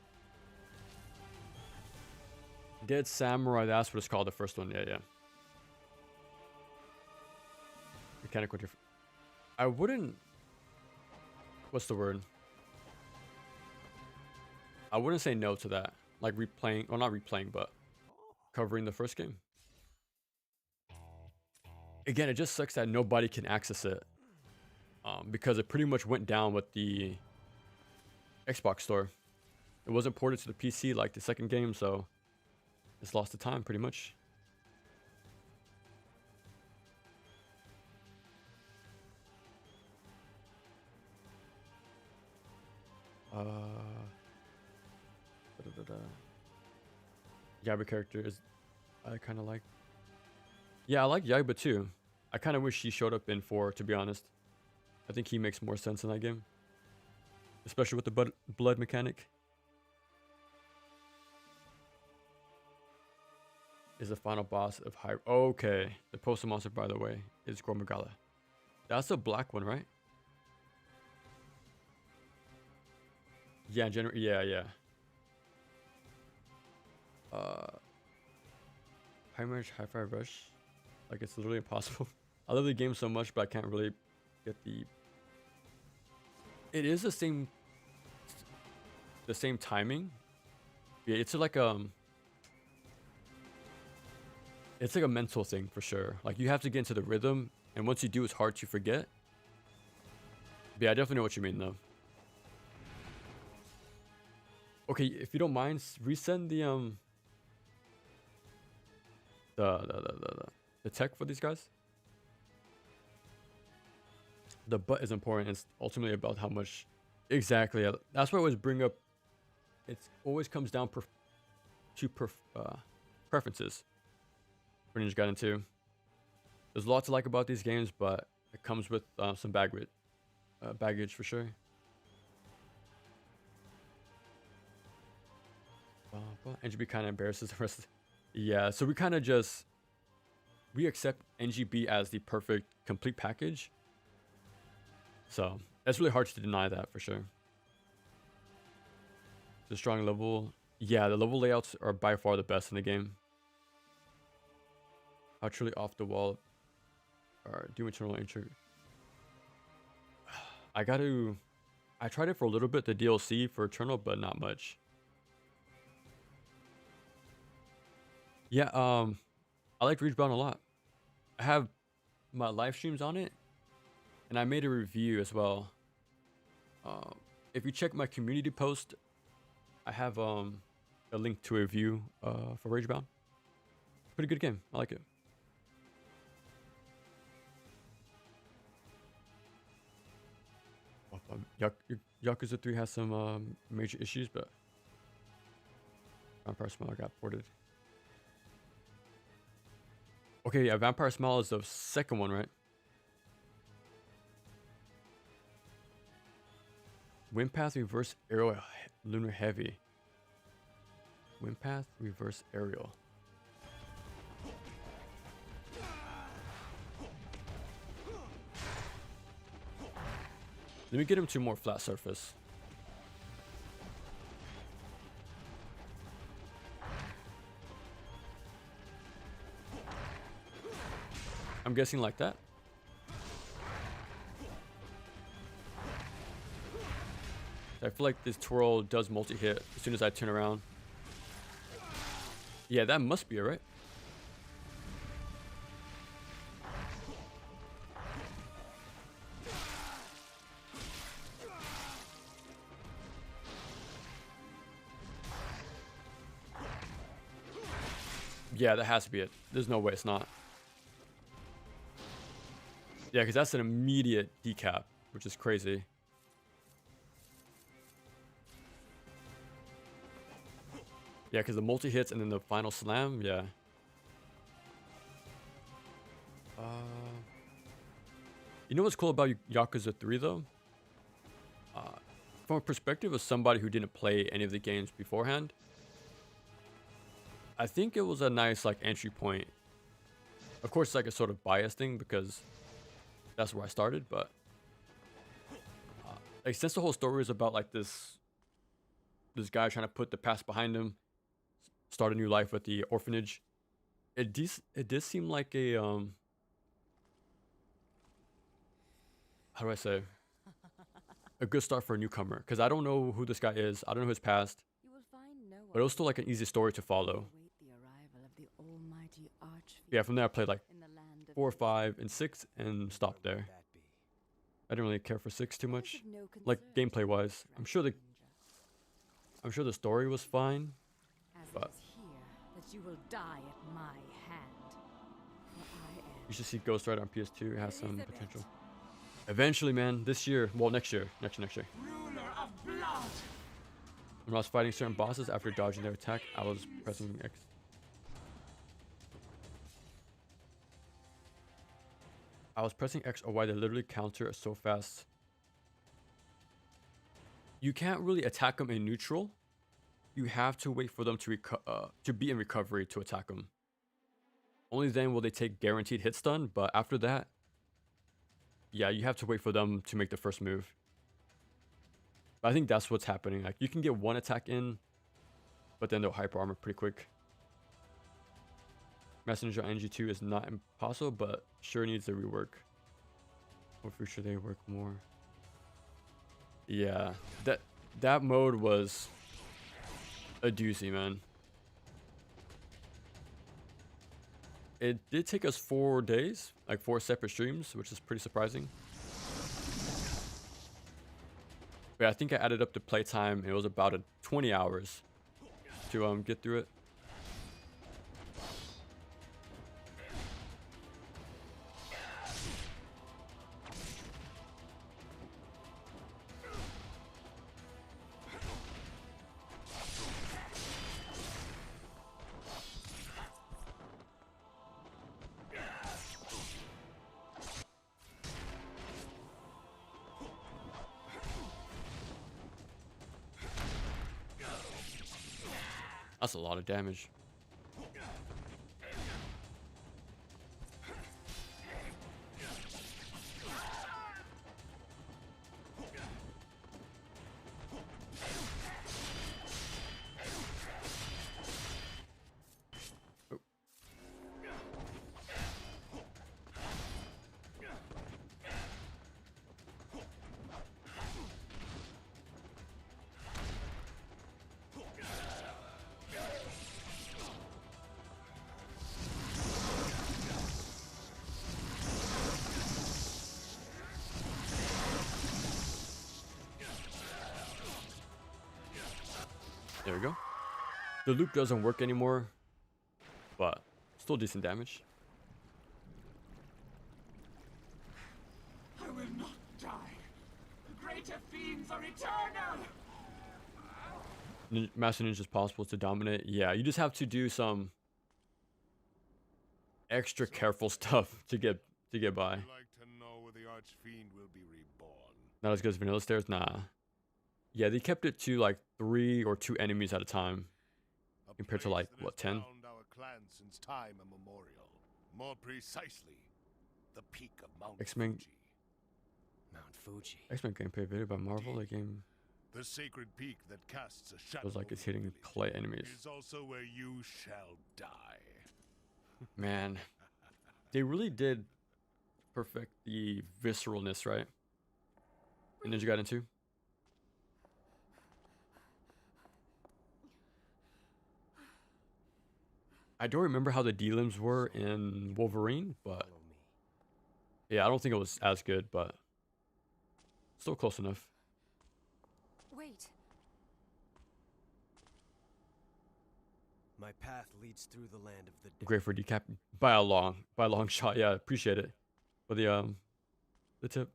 Dead Samurai, that's what it's called, the first one. Yeah. Mechanical difference. I wouldn't... What's the word? I I wouldn't say no to that. Like replaying, or not replaying, but covering the first game. Again, it just sucks that nobody can access it. Because it pretty much went down with the Xbox store. It wasn't ported to the PC like the second game, so it's lost to time pretty much. Yaiba character is I kind of like. Yeah, I like Yaiba too. I kind of wish he showed up in 4, to be honest. I think he makes more sense in that game, especially with the blood mechanic. Is the final boss of High. Okay, the postal monster, by the way, is Gormagala. That's the black one, right? Yeah, yeah. High March, Hi-Fi Rush. Like, it's literally impossible. I love the game so much, but I can't really get the... It is the same timing. Yeah, it's like a mental thing for sure. Like, you have to get into the rhythm, and once you do, it's hard to forget. But yeah, I definitely know what you mean, though. Okay, if you don't mind, resend the tech for these guys. The but is important. It's ultimately about how much exactly. That's why I always bring up. It always comes down to preferences for Ninja Gaiden 2. There's a lot to like about these games, but it comes with some baggage for sure. NGB kind of embarrasses the rest of yeah, so we kind of just we accept NGB as the perfect complete package. So it's really hard to deny that for sure. The strong level, yeah, the level layouts are by far the best in the game. How truly off the wall are Doom Eternal intro. I tried it for a little bit, the DLC for Eternal, but not much. Yeah, I like Reachbound a lot. I have my live streams on it, and I made a review as well. If you check my community post, I have a link to a review for Rageband. Pretty good game. I like it. Yakuza 3 has some major issues, but Vampire Smile got ported. Okay, yeah, Vampire Smile is the second one, right? Windpath Reverse Aerial Lunar Heavy. Windpath Reverse Aerial. Let me get him to more flat surface. I'm guessing like that. I feel like this twirl does multi-hit as soon as I turn around. Yeah, that must be it, right? Yeah, that has to be it. There's no way it's not. Yeah, because that's an immediate decap, which is crazy. Yeah, because the multi-hits and then the final slam, yeah. You know what's cool about Yakuza 3, though? From a perspective of somebody who didn't play any of the games beforehand, I think it was a nice, like, entry point. Of course, it's like a sort of bias thing because that's where I started, but like, since the whole story is about like this guy trying to put the past behind him, start a new life at the orphanage, it did seem like a how do I say, a good start for a newcomer, because I don't know who this guy is. I don't know his past. but it was still like an easy story to follow. Await the arrival of the almighty archfiend Yeah, from there I played like in the land of 4, the 5, and 6 and stopped Where there. would that be? I didn't really care for 6 too It is much. of no Like concern gameplay to wise. the I'm sure the story was fine. As but- it is here that you will die at my hand. For I am You should see Ghost Rider on PS2. It has some Elizabeth. potential. Eventually, man, this year, well, next year. Ruler of blood! When I was fighting certain bosses after dodging their attack, I was pressing X. I was pressing X or Y to literally counter so fast. You can't really attack them in neutral. You have to wait for them to be in recovery to attack them. Only then will they take guaranteed hit stun, but after that, yeah, you have to wait for them to make the first move. But I think that's what's happening. Like, you can get one attack in, but then they'll hyper armor pretty quick. Messenger on NG2 is not impossible, but sure needs a rework. Hopefully sure they work more. Yeah, that mode was a doozy, man. It did take us 4 days, like 4 separate streams, which is pretty surprising. But I think I added up the playtime. It was about 20 hours to get through it. That's a lot of damage. Oh. There we go. The loop doesn't work anymore, but still decent damage. I will not die. Greater fiends are eternal! Master Ninja is possible to dominate. Yeah, you just have to do some extra careful stuff to get by. I'd like to know where the archfiend will be reborn. Not as good as vanilla stairs, nah. Yeah, they kept it to like 3 or 2 enemies at a time. A Compared to, place like, that what, has 10? bound our clan since time immemorial. More precisely, the peak of Mount X-Men- Fuji. Mount Fuji. X-Men gameplay video by Marvel. The game The sacred peak that casts a shadow feels like it's over the hitting village clay enemies. is also where you shall die. Man, they really did perfect the visceralness, right? In Ninja Gaiden 2. I don't remember how the D-limbs were in Wolverine, but Follow me. yeah, I don't think it was as good, but still close enough. Wait. My path leads through the land of the dead. Great for decap by a long shot. Yeah, appreciate it for the tip.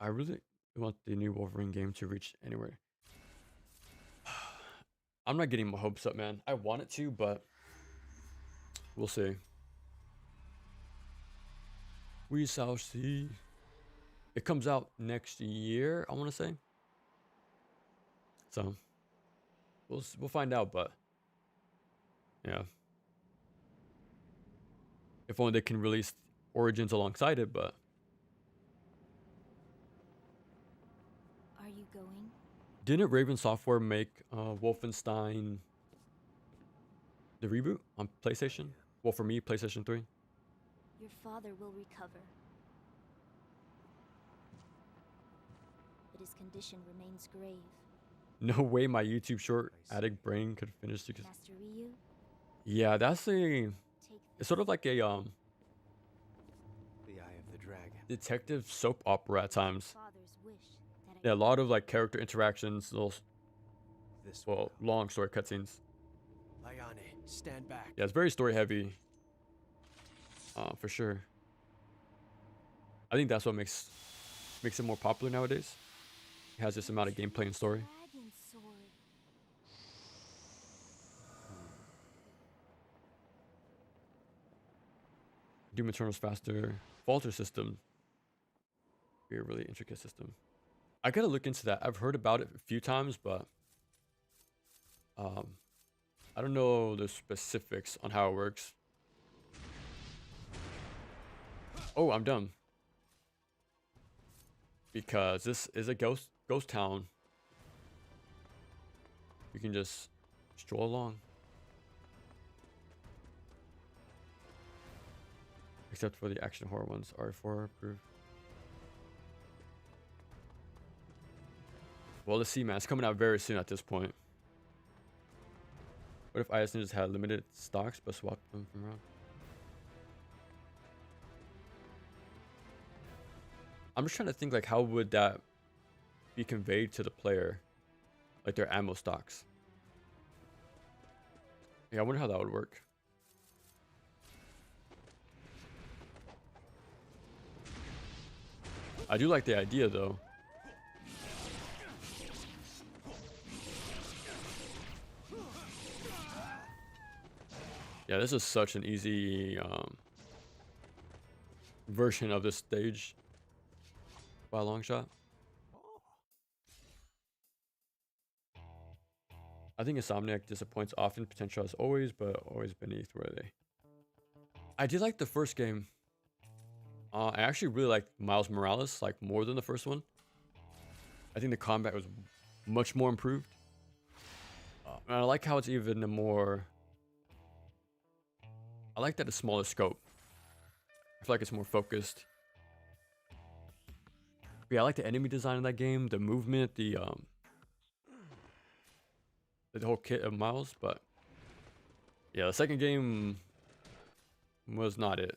I really want the new Wolverine game to reach anywhere. I'm not getting my hopes up, man. I want it to, but we'll see. We shall see. It comes out next year, I want to say. So we'll find out, but yeah. If only they can release Origins alongside it, but Are you going? didn't Raven Software make Wolfenstein the reboot on PlayStation? Well, for me, PlayStation 3. Your father will recover. But his condition remains grave. No way my YouTube short addict brain could finish because Master Ryu, yeah, that's a take it's sort of like a The Eye of the Dragon. detective soap opera at times. father's wish that Yeah, a lot of like character interactions, little This well, long story cutscenes. Ayane, stand back. Yeah, it's very story heavy. For sure. I think that's what makes it more popular nowadays. It has this amount of gameplay and story. dragon sword. Doom Eternal's faster. Falter system. Be a really intricate system. I gotta look into that. I've heard about it a few times, but I don't know the specifics on how it works. Oh, I'm done. Because this is a ghost town. You can just stroll along. Except for the action horror ones. R4 approved. Well, let's see, man. It's coming out very soon at this point. What if IS Ninjas had limited stocks but swapped them from around? I'm just trying to think, like, how would that be conveyed to the player? Like their ammo stocks. Yeah, I wonder how that would work. I do like the idea, though. Yeah, this is such an easy version of this stage by a long shot. I think Insomniac disappoints often, potential as always, but always beneath where they. I did like the first game. I actually really liked Miles Morales, like more than the first one. I think the combat was much more improved. And I like how it's even a more. I like that it's smaller scope. I feel like it's more focused. But yeah, I like the enemy design in that game, the movement, the whole kit of Miles. But yeah, the second game was not it.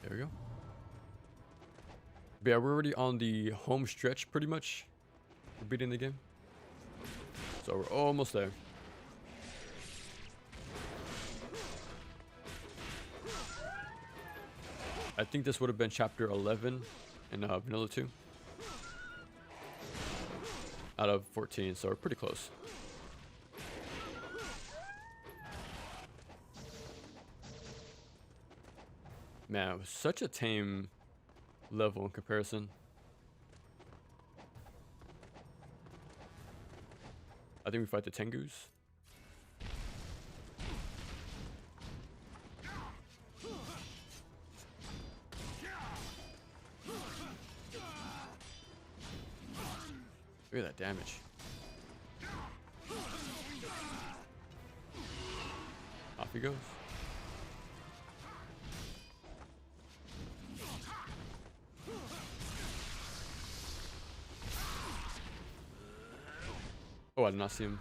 There we go. But yeah, we're already on the home stretch pretty much. We're beating the game. So we're almost there. I think this would have been chapter 11 in Vanilla 2. Out of 14, so we're pretty close. Man, it was such a tame level in comparison. I think we fight the Tengus. Look at that damage. Off he goes. Oh, I did not see him.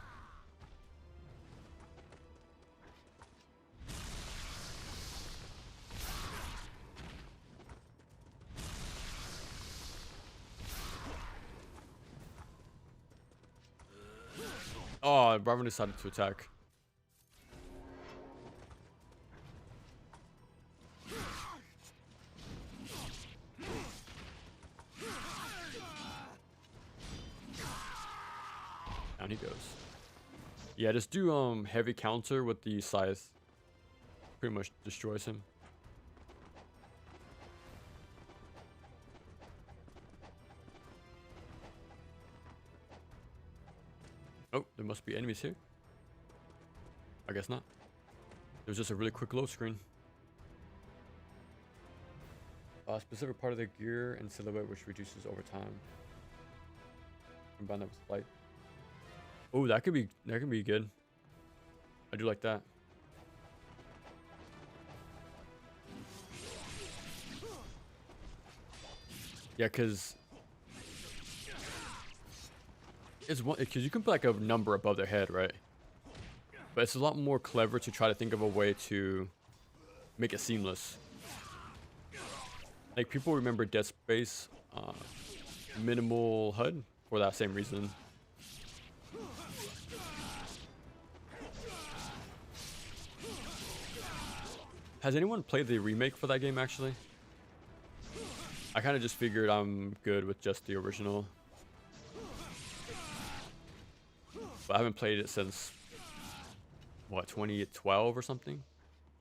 Oh, Bravo decided to attack. Down he goes. Yeah, just do heavy counter with the scythe. Pretty much destroys him. Oh, there must be enemies here. I guess not. It was just a really quick load screen. A specific part of the gear and silhouette which reduces over time. Combine that with flight. Oh, that could be good. I do like that. Yeah, because it's one because you can put like a number above their head, right? But it's a lot more clever to try to think of a way to make it seamless. Like people remember Dead Space minimal HUD for that same reason. Has anyone played the remake for that game actually? I kind of just figured I'm good with just the original. But I haven't played it since, what, 2012 or something?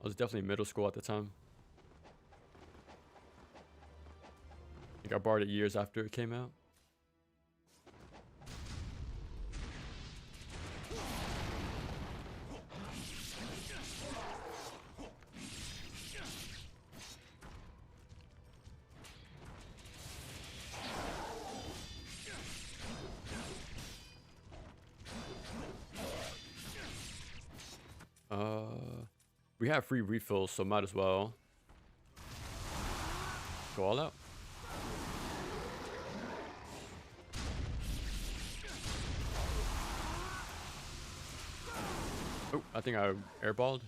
I was definitely in middle school at the time. I think I borrowed it years after it came out. We have free refills, so might as well go all out. Oh, I think I airballed.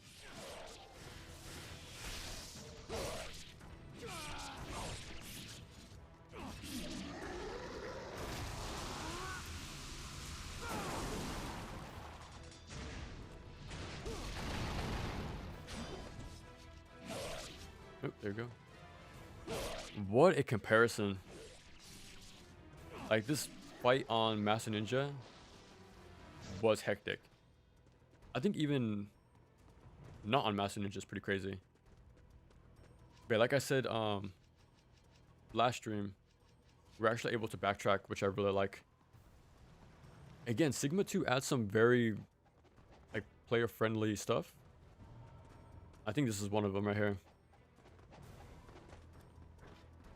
Oh, there you go. What a comparison. Like this fight on Master Ninja was hectic. I think even not on Master Ninja is pretty crazy. But like I said, last stream, we're actually able to backtrack, which I really like. Again, Sigma 2 adds some very like player-friendly stuff. I think this is one of them right here.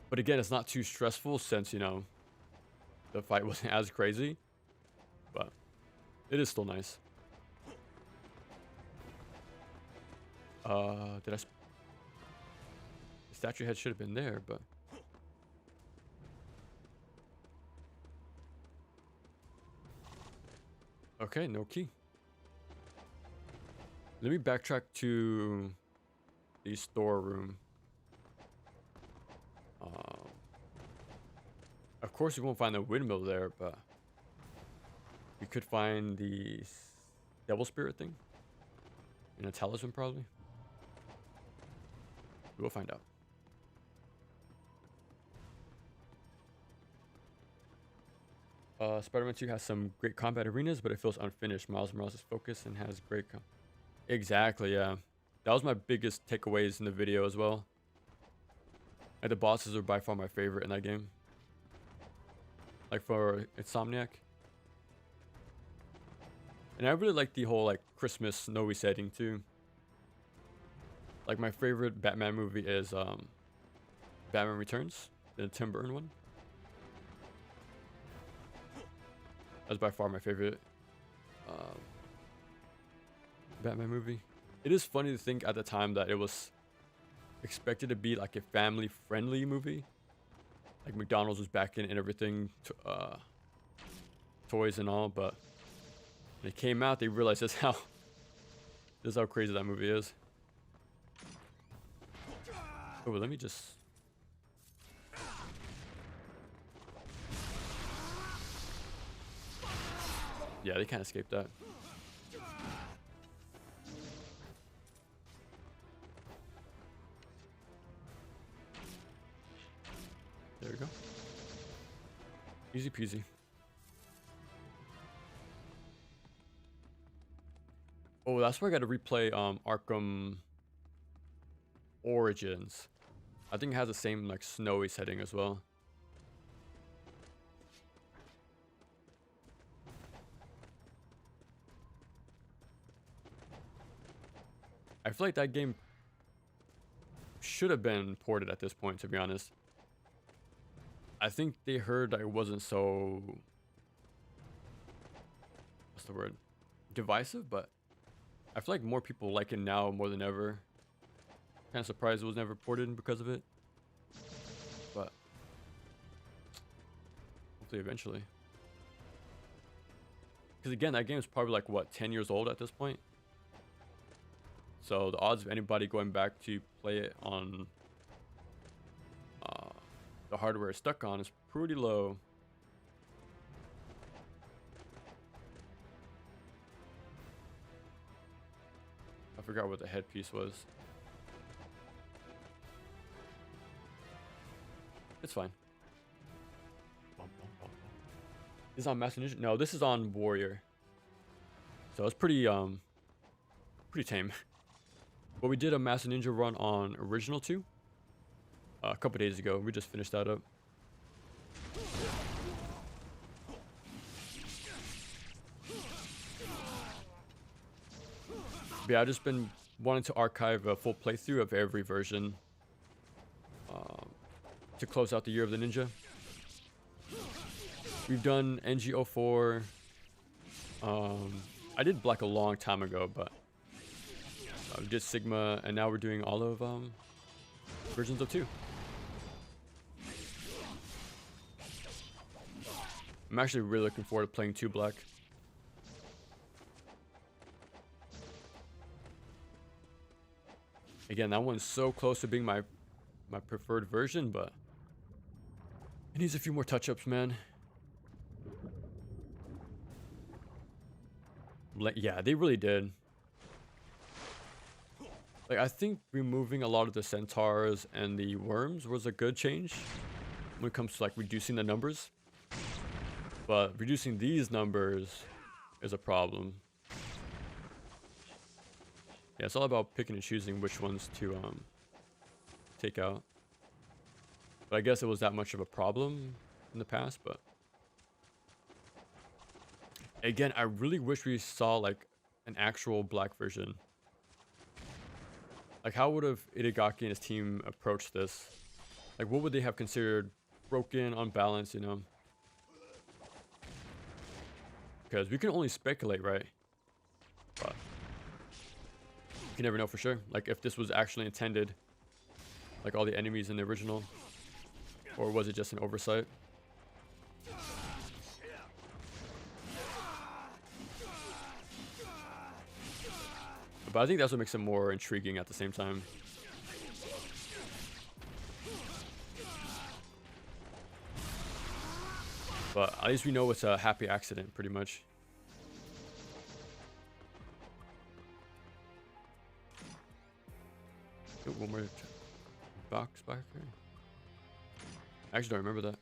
But again, it's not too stressful since, you know, the fight wasn't as crazy. But it is still nice. The statue head should have been there, but okay, no key. Let me backtrack to the storeroom. Of course, we won't find the windmill there, but we could find the devil spirit thing and a talisman, probably. We'll find out. Spider-Man 2 has some great combat arenas, but it feels unfinished. Miles Morales is focused and has great Exactly, yeah. That was my biggest takeaways in the video as well. Like the bosses are by far my favorite in that game. Like for Insomniac. And I really like the whole like Christmas snowy setting too. Like my favorite Batman movie is Batman Returns, the Tim Burton one. That's by far my favorite Batman movie. It is funny to think at the time that it was expected to be like a family-friendly movie. Like McDonald's was back in and everything, toys and all, but when it came out, they realized this is how crazy that movie is. Oh, let me just. Yeah, they can't escape that. There we go. Easy peasy. Oh, that's where I got to replay Arkham Origins. I think it has the same like snowy setting as well. I feel like that game should have been ported at this point, to be honest. I think they heard I wasn't so, what's the word, divisive, but I feel like more people like it now more than ever. Kind of surprised it was never ported because of it, but hopefully eventually. Because again, that game is probably like what, 10 years old at this point. So the odds of anybody going back to play it on the hardware it's stuck on is pretty low. I forgot what the headpiece was. It's fine. This is on Master Ninja? No, this is on Warrior. So it's pretty tame. But we did a Master Ninja run on Original 2 a couple days ago. We just finished that up. But yeah, I've just been wanting to archive a full playthrough of every version to close out the year of the ninja. We've done NG04. I did Black a long time ago, but we did Sigma, and now we're doing all of versions of 2. I'm actually really looking forward to playing 2 Black. Again, that one's so close to being my preferred version, but it needs a few more touch-ups, man. Yeah, they really did. Like, I think removing a lot of the centaurs and the worms was a good change when it comes to like reducing the numbers, but reducing these numbers is a problem. Yeah, it's all about picking and choosing which ones to take out. But I guess it was that much of a problem in the past. But again, I really wish we saw like an actual Black version. Like, how would have Itagaki and his team approached this? Like, what would they have considered broken, unbalanced, you know? Because we can only speculate, right? But you can never know for sure. Like, if this was actually intended, like all the enemies in the original, or was it just an oversight? But I think that's what makes it more intriguing at the same time. But at least we know it's a happy accident, pretty much. Oh, one more box back here. I actually don't remember that.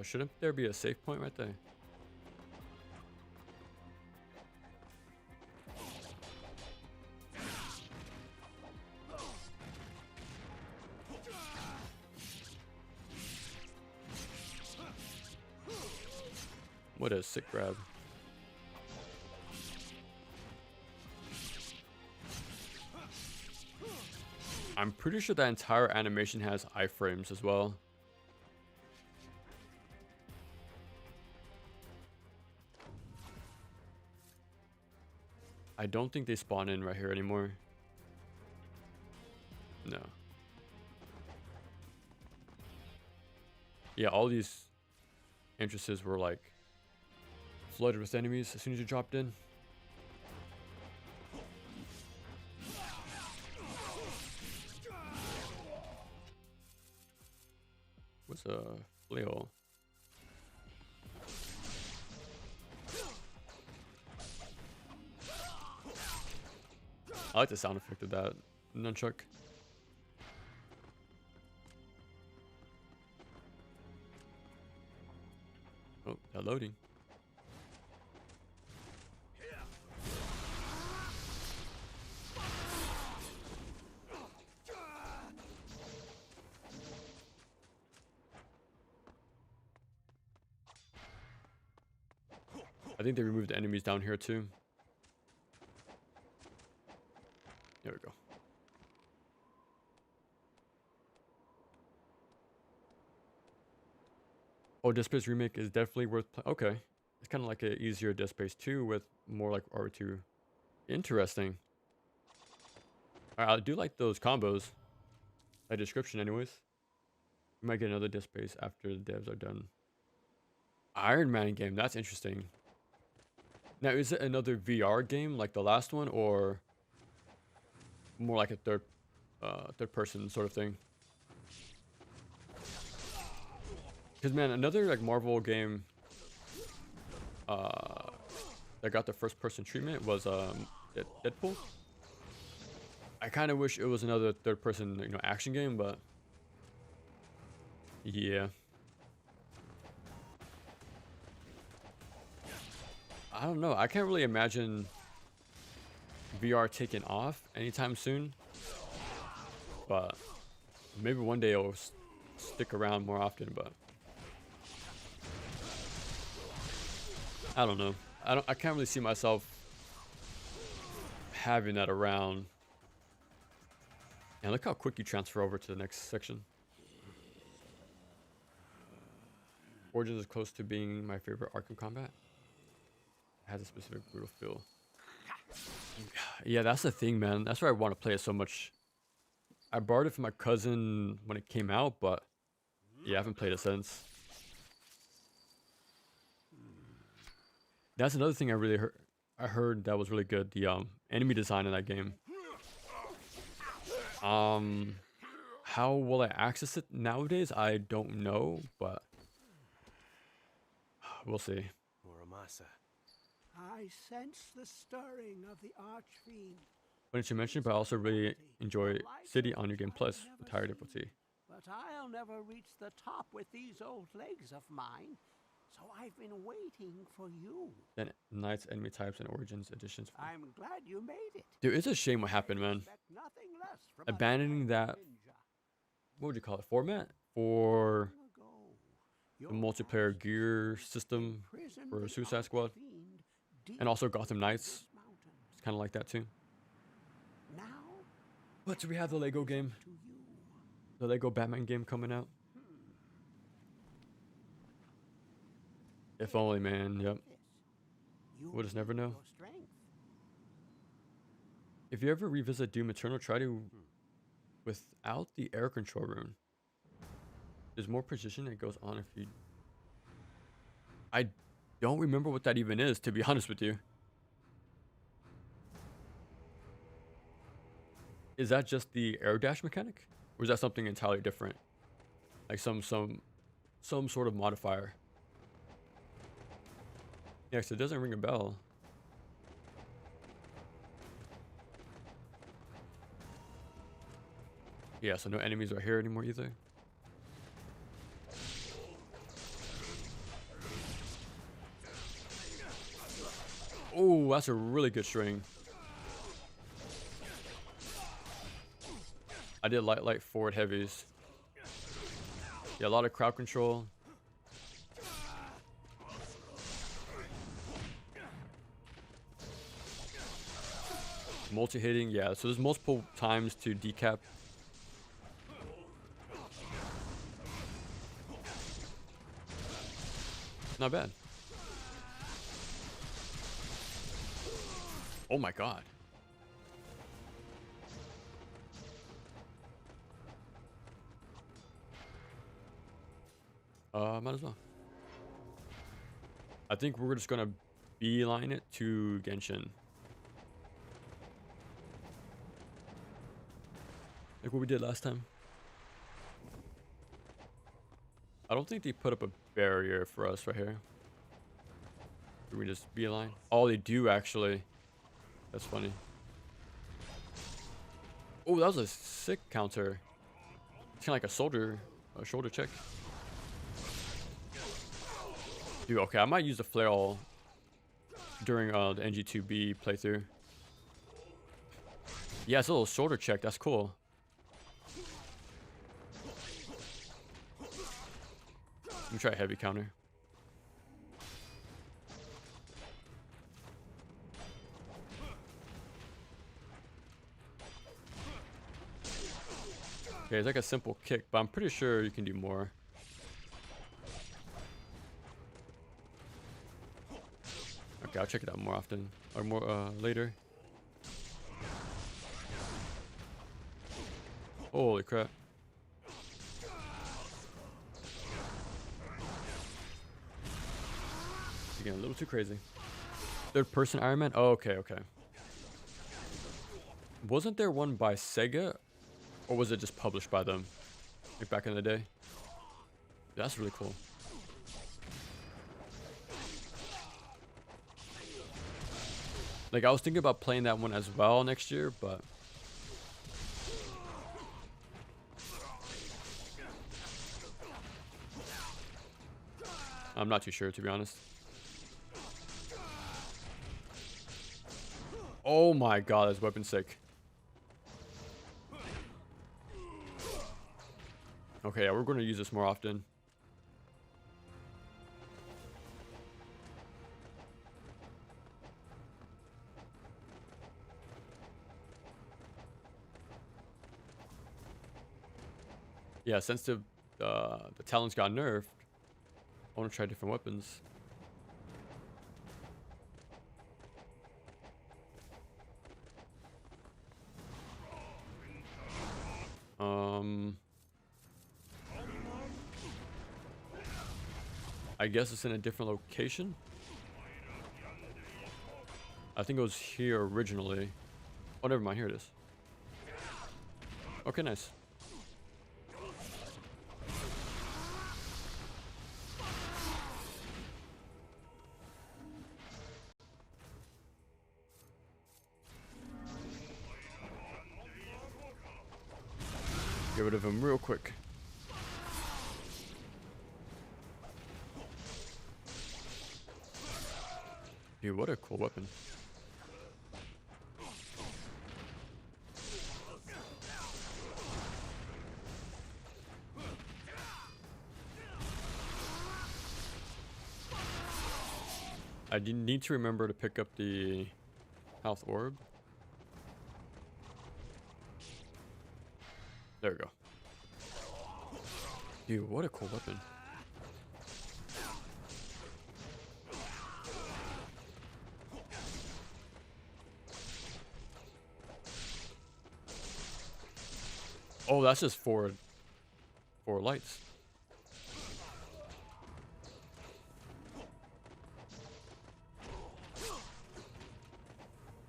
Shouldn't there be a save point right there? What a sick grab. I'm pretty sure that entire animation has iframes as well. I don't think they spawn in right here anymore. No. Yeah, all these entrances were like flooded with enemies as soon as you dropped in. What's a flail? I like the sound effect of that nunchuck. Oh, they're loading. think they removed the enemies down here too. There we go. Oh, Dead Space Remake is definitely worth playing. Okay. It's kind of like an easier Dead Space 2 with more like R2. Interesting. I do like those combos. That description anyways. We might get another Dead Space after the devs are done. Iron Man game, that's interesting. Now, is it another VR game like the last one, or more like a third person sort of thing? Because man, another like Marvel game that got the first person treatment was Deadpool. I kind of wish it was another third person, you know, action game, but yeah. I don't know. I can't really imagine VR taking off anytime soon, but maybe one day it'll stick around more often, but I don't know. I can't really see myself having that around. And look how quick you transfer over to the next section. Origins is close to being my favorite Arkham combat. It has a specific brutal feel. Yeah, that's the thing, man. That's why I want to play it so much. I borrowed it from my cousin when it came out, but yeah, I haven't played it since. That's another thing I heard that was really good. The enemy design in that game. How will I access it nowadays? I don't know, but we'll see. Muramasa. I sense the stirring of the archfiend. When you mentioned, but I also really enjoy City on New Game Plus with higher difficulty. But I'll never reach the top with these old legs of mine. So I've been waiting for you. Then Knights, enemy types, and Origins editions. I'm glad you made it. Dude, it's a shame what happened, man. Nothing less from Abandoning that, what would you call it, format for the multiplayer gear system for Suicide Squad, and also Gotham Knights. It's kind of like that too. But we have the Lego game, the Lego Batman game coming out. If only, man. Yep. We'll just never know. If you ever revisit Doom Eternal, try to without the air control rune. There's more precision that goes on if you. I don't remember what that even is, to be honest with you. Is that just the air dash mechanic, or is that something entirely different? Like some sort of modifier. Yeah, so it doesn't ring a bell. Yeah, so no enemies are here anymore either. Oh, that's a really good string. I did light forward heavies. Yeah, a lot of crowd control. Multi-hitting, yeah, so there's multiple times to decap. Not bad. Oh my god. Might as well. I think we're just gonna beeline it to Genshin. Like what we did last time. I don't think they put up a barrier for us right here. Do we just beeline? Oh, they do actually. That's funny. Oh, that was a sick counter. It's kind of like a shoulder check. Dude, okay, I might use the flail during the NG2B playthrough. Yeah, it's a little shoulder check. That's cool. Let me try a heavy counter. Okay, it's like a simple kick, but I'm pretty sure you can do more. Okay, I'll check it out more often or more later. Holy crap. It's getting a little too crazy. Third person Iron Man? Oh, okay, okay. Wasn't there one by Sega? Or was it just published by them? Like back in the day? That's really cool. Like, I was thinking about playing that one as well next year, but... I'm not too sure, to be honest. Oh my god, this weapon's sick. Okay, yeah, we're going to use this more often. Yeah, since the talons got nerfed, I want to try different weapons. I guess it's in a different location. I think it was here originally. Oh, never mind. Here it is. Okay, nice. Get rid of him real quick. Dude, what a cool weapon. I need to remember to pick up the health orb. There we go. Dude, what a cool weapon. Oh, that's just four lights.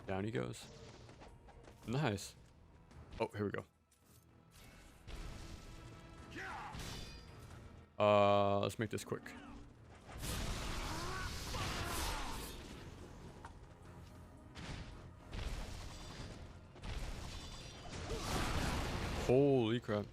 Down he goes. Nice. Oh, here we go. Let's make this quick. Holy crap.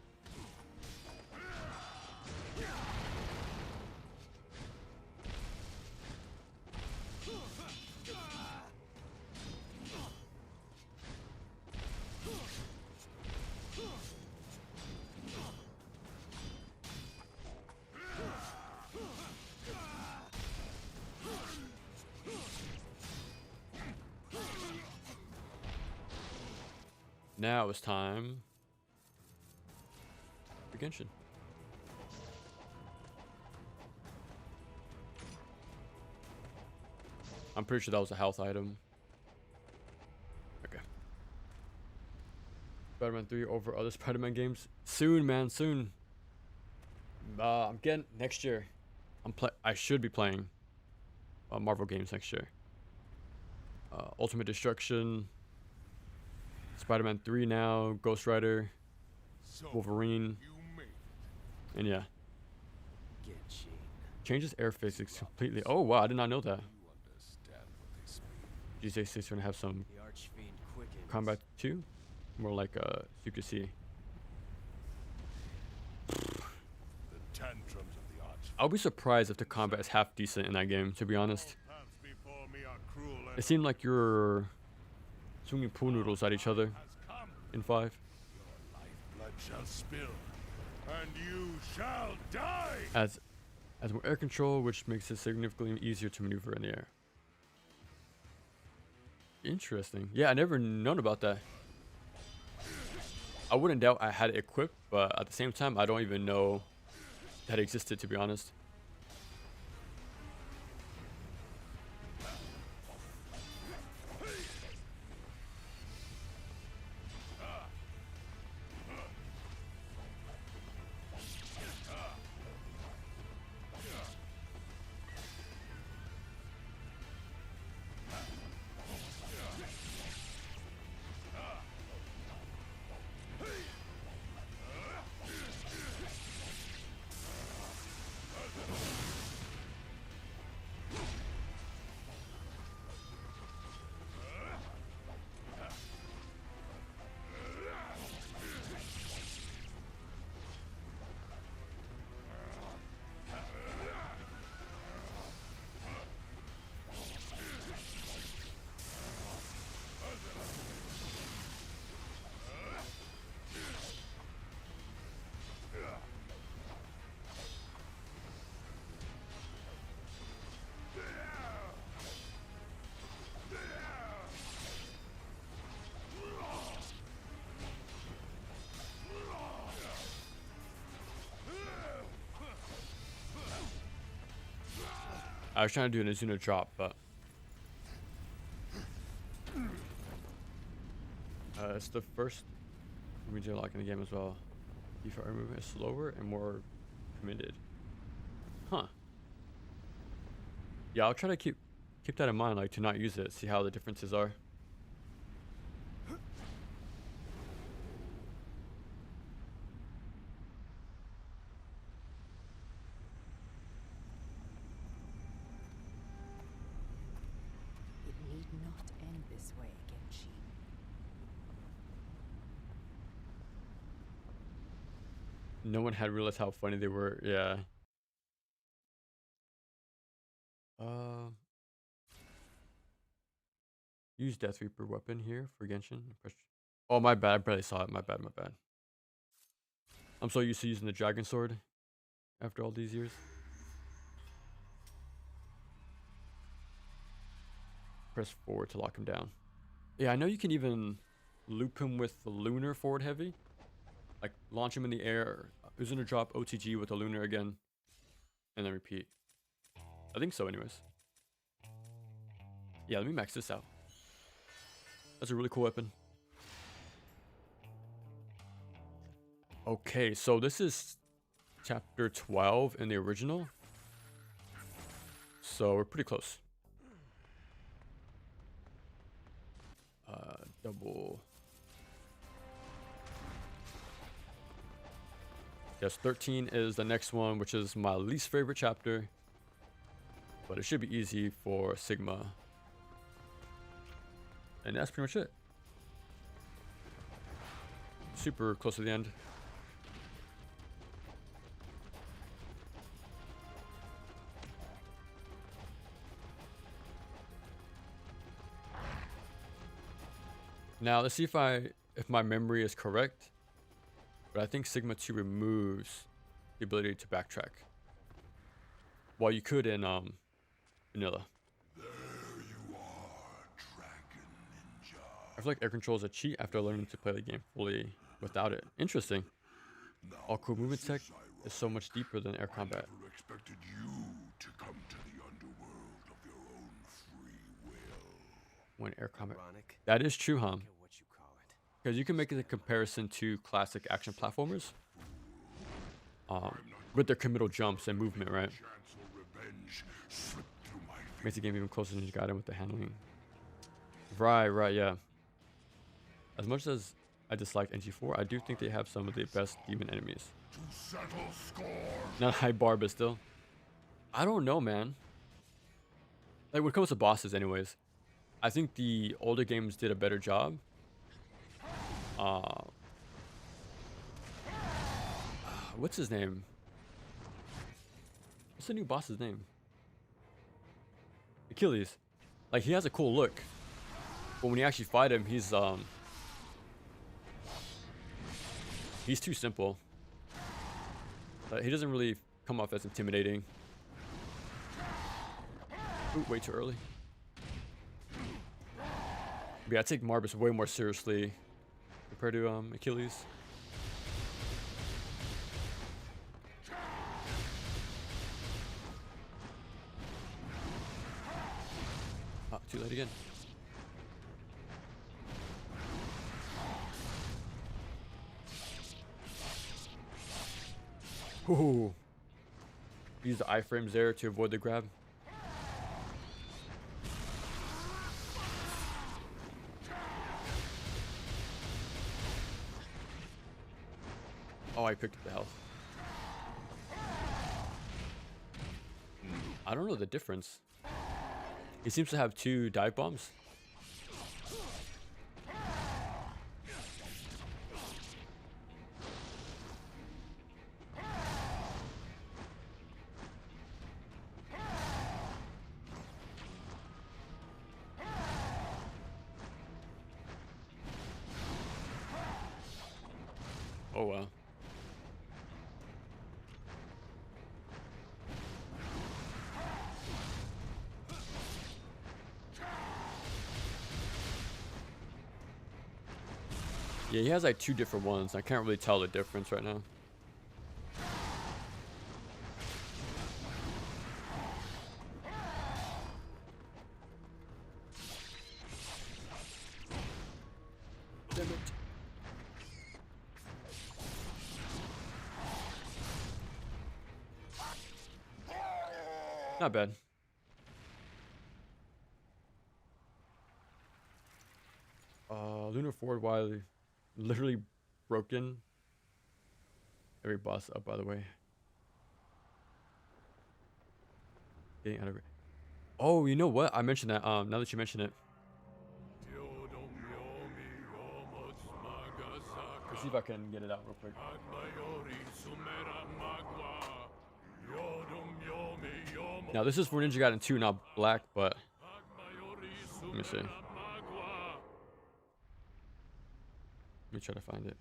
Now it's time for Genshin. I'm pretty sure that was a health item. Okay. Spider-Man 3 over other Spider-Man games? Soon, man, soon. I'm getting next year. I should be playing Marvel games next year. Ultimate Destruction. Spider-Man 3 now, Ghost Rider, Wolverine, and yeah. Changes air physics completely. Oh wow, I did not know that. GTA 6 is gonna have some combat too, more like you could see. I'll be surprised if the combat is half decent in that game. To be honest, it seemed like you're swinging pool noodles at each other in 5. Your lifeblood shall spill, and you shall die. As more air control, which makes it significantly easier to maneuver in the air. Interesting. Yeah, I never known about that. I wouldn't doubt I had it equipped, but at the same time, I don't even know that it existed, to be honest. I was trying to do an Azuna drop, but it's the first region lock in the game as well. Default movement is slower and more committed. Huh. Yeah, I'll try to keep that in mind, like to not use it, see how the differences are. It need not end this way, Genji. No one had realized how funny they were. Yeah. Use Death Reaper weapon here for Genshin. Oh, my bad. I barely saw it. My bad. My bad. I'm so used to using the Dragon Sword after all these years. Press forward to lock him down. Yeah, I know you can even loop him with the Lunar forward heavy. Like launch him in the air. Who's gonna drop OTG with the Lunar again? And then repeat. I think so anyways. Yeah, let me max this out. That's a really cool weapon. Okay, so this is chapter 12 in the original. So we're pretty close. Double. Yes, 13 is the next one, which is my least favorite chapter. But it should be easy for Sigma. And that's pretty much it. Super close to the end. Now let's see if my memory is correct. But I think Sigma 2 removes the ability to backtrack. While you could in vanilla. There you are, Dragon Ninja. I feel like air control is a cheat after learning to play the game fully without it. Interesting. All cool movement tech is so much deeper than air combat. I never expected you to come to the underworld of your own free will. When air combat. Ironic. That is true, huh? Care what you call it. Because you can make it a comparison to classic action platformers. With their committal jumps and movement, right? Chance or revenge slipped through my fingers. Makes the game even closer than Gaiden with the handling. Right, yeah. As much as I dislike NG4, I do think they have some of the best demon enemies. To settle score. Not high bar, but still. I don't know, man. Like, when it comes to bosses, anyways, I think the older games did a better job. What's his name? What's the new boss's name? Achilles. Like, he has a cool look, but when you actually fight him, he's too simple. He doesn't really come off as intimidating. Ooh, way too early. But yeah, I take Marbus way more seriously compared to Achilles. too late again. Ooh. Use the iframes there to avoid the grab. Oh, I picked up the health. I don't know the difference. He seems to have 2 dive bombs. Oh wow. Yeah, he has like 2 different ones. I can't really tell the difference right now. Damn it. Not bad. Lunar Ford Wiley. Literally broken every boss up, by the way. Getting out of it. Oh, you know what? I mentioned that. Now that you mention it. Let's see if I can get it out real quick. Now this is for Ninja Gaiden 2, not Black, but let me see. Let me try to find it.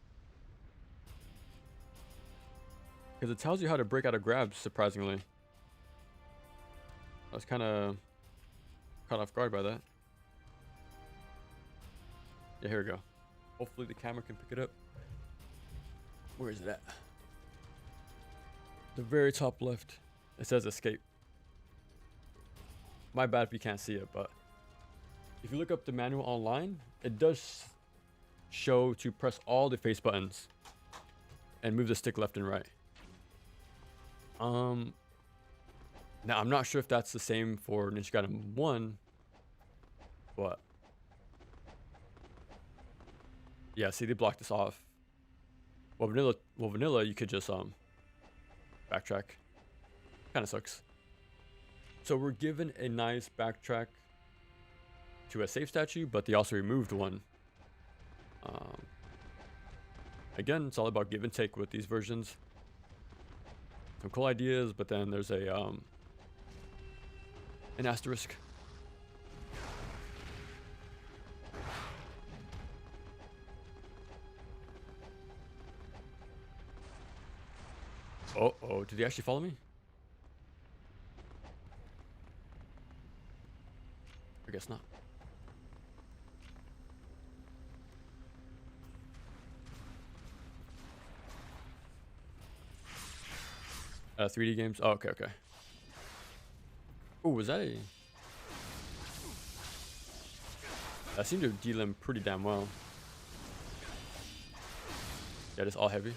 Because it tells you how to break out of grabs, surprisingly. I was kind of caught off guard by that. Yeah, here we go. Hopefully the camera can pick it up. Where is it at? The very top left. It says escape. My bad if you can't see it, but if you look up the manual online, it does show to press all the face buttons and move the stick left and right. Now I'm not sure if that's the same for Ninja Gaiden 1, but yeah, see, they blocked this off. Well, vanilla, you could just backtrack. Kind of sucks. So we're given a nice backtrack to a safe statue, but they also removed one. Again, it's all about give and take with these versions. Some cool ideas, but then there's a an asterisk. Oh, did he actually follow me? I guess not. 3D games. Oh, okay. Oh, was that a... That seemed to deal him pretty damn well. Yeah, just all heavy.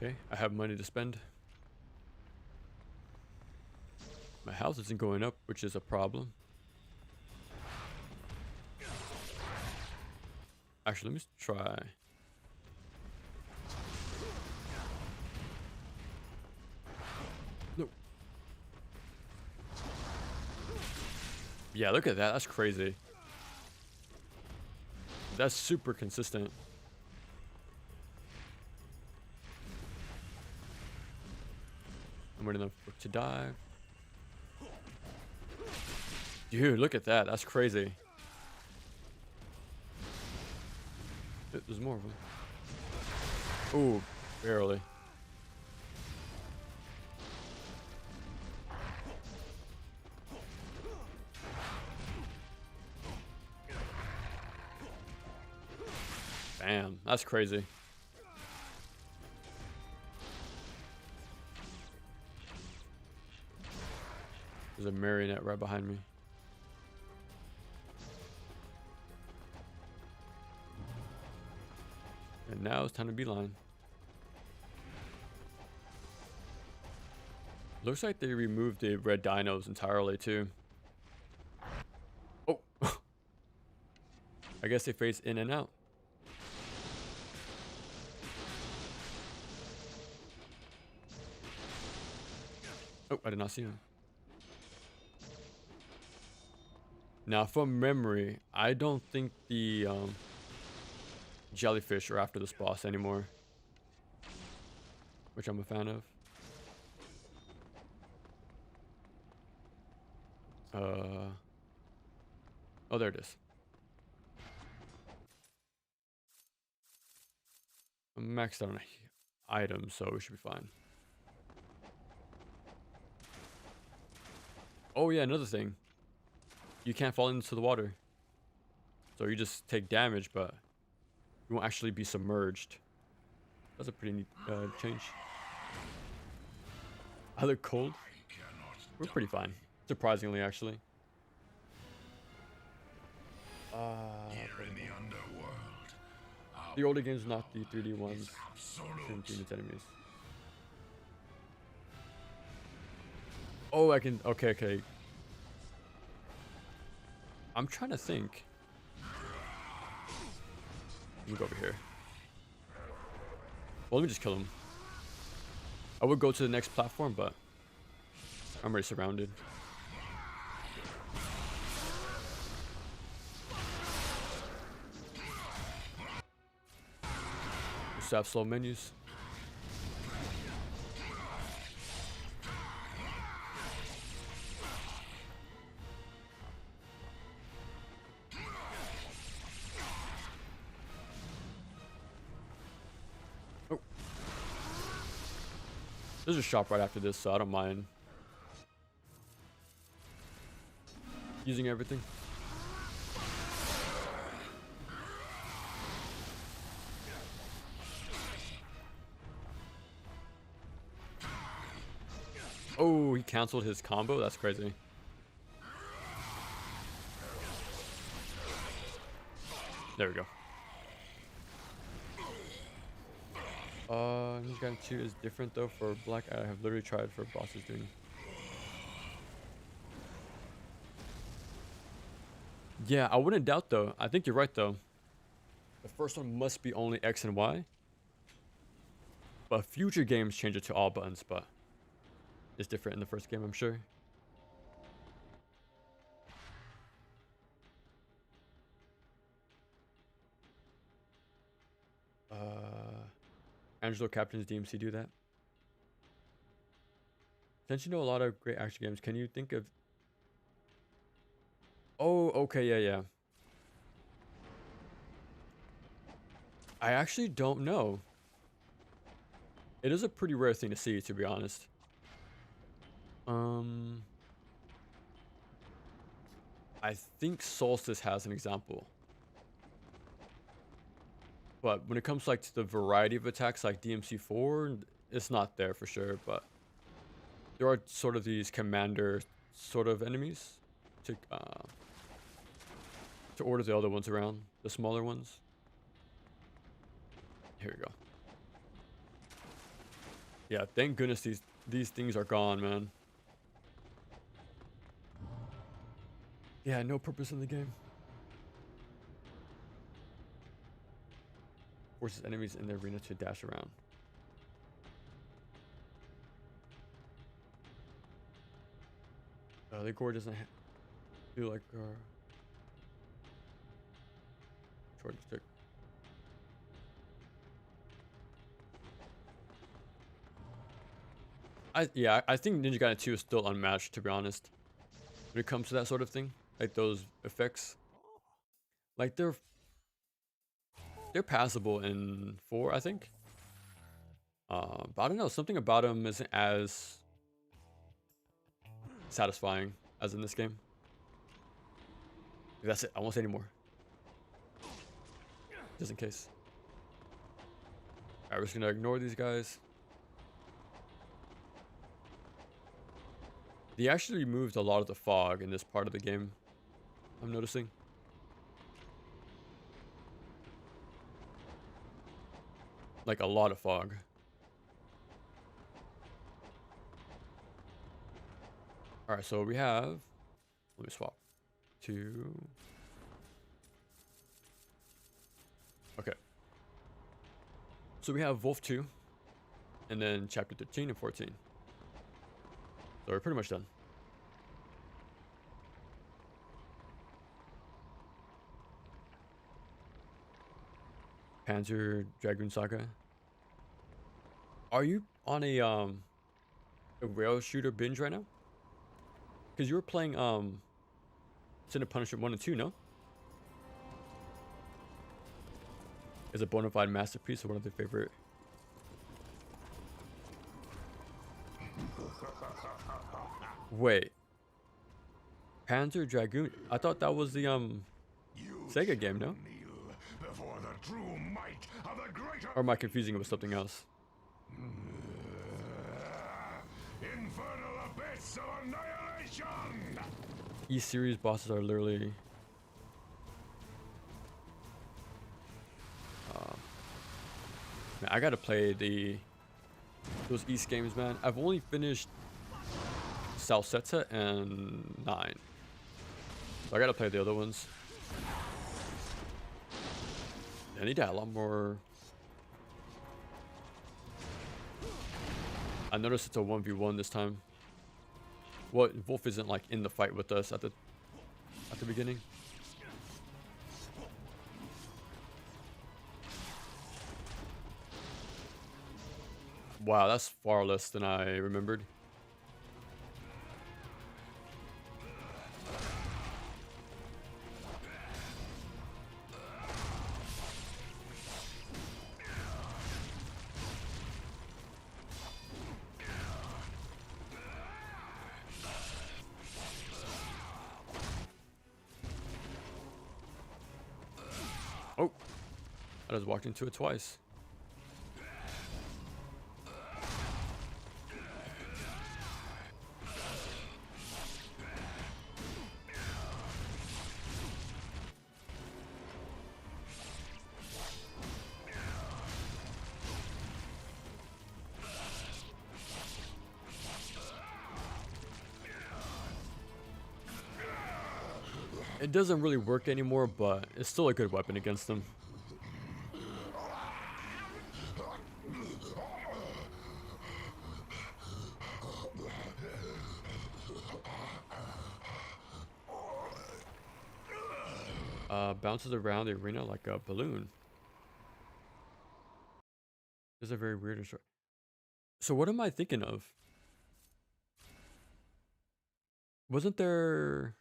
Okay, I have money to spend. My house isn't going up, which is a problem. Actually, let me try. No. Yeah, look at that. That's crazy. That's super consistent. I'm waiting to dive. Dude, look at that. That's crazy. There's more of them. Ooh, barely. Damn, that's crazy. There's a marionette right behind me. And now it's time to beeline. Looks like they removed the red dinos entirely too. Oh. I guess they phase in and out. Oh, I did not see him. Now, from memory, I don't think the jellyfish are after this boss anymore, which I'm a fan of. Oh, there it is. I'm maxed out on items, so we should be fine. Oh yeah, another thing. You can't fall into the water. So you just take damage, but you won't actually be submerged. That's a pretty neat change. I look cold. We're pretty fine. Surprisingly, actually. Here in the underworld, The older games, not the 3D ones. Shouldn't demons enemies. Oh, I can. Okay. I'm trying to think. Let me go over here. Well, let me just kill him. I would go to the next platform, but I'm already surrounded. Just have slow menus. Oh. There's a shop right after this, so I don't mind using everything. Oh, he canceled his combo? That's crazy. There we go. Ninja Gaiden 2 is different though for Black. I have literally tried for bosses doing. Yeah, I wouldn't doubt though. I think you're right though. The first one must be only X and Y. But future games change it to all buttons, but it's different in the first game, I'm sure. Angelo Captain's DMC do that. Since you know a lot of great action games, can you think of... Oh, okay, yeah. I actually don't know. It is a pretty rare thing to see, to be honest. I think Solstice has an example. But when it comes like to the variety of attacks like DMC4, it's not there for sure, but there are sort of these commander sort of enemies to order the other ones around, the smaller ones. Here we go. Yeah, thank goodness these things are gone, man. Yeah, no purpose in the game. Forces enemies in the arena to dash around. The gore doesn't feel like short stick. I think Ninja Gaiden 2 is still unmatched, to be honest. When it comes to that sort of thing, like those effects, like they're they're passable in 4, I think. But I don't know, something about them isn't as satisfying as in this game. That's it. I won't say anymore. Just in case. Alright, we're just gonna ignore these guys. They actually removed a lot of the fog in this part of the game, I'm noticing. Like a lot of fog. Alright, so we have... Let me swap. 2... Okay. So we have Wolf 2. And then chapter 13 and 14. So we're pretty much done. Panzer Dragoon Saga. Are you on a rail shooter binge right now? Because you were playing Sin and Punishment 1 and 2, no? Is a bona fide masterpiece or one of their favorite. Wait. Panzer Dragoon. I thought that was the Sega game, no? Before the true might of the greater Or am I confusing it with something else? infernal abyss of annihilation. E-series bosses are literally man, I gotta play those East games, man. I've only finished Salsetta and 9. So I gotta play the other ones. I need to add a lot more. I noticed it's a 1v1 this time. Well, Wolf isn't like in the fight with us at the beginning. Wow, that's far less than I remembered. Oh, I just walked into it twice. It doesn't really work anymore, but it's still a good weapon against them. Bounces around the arena like a balloon. This is a very weird story. So what am I thinking of? Wasn't there...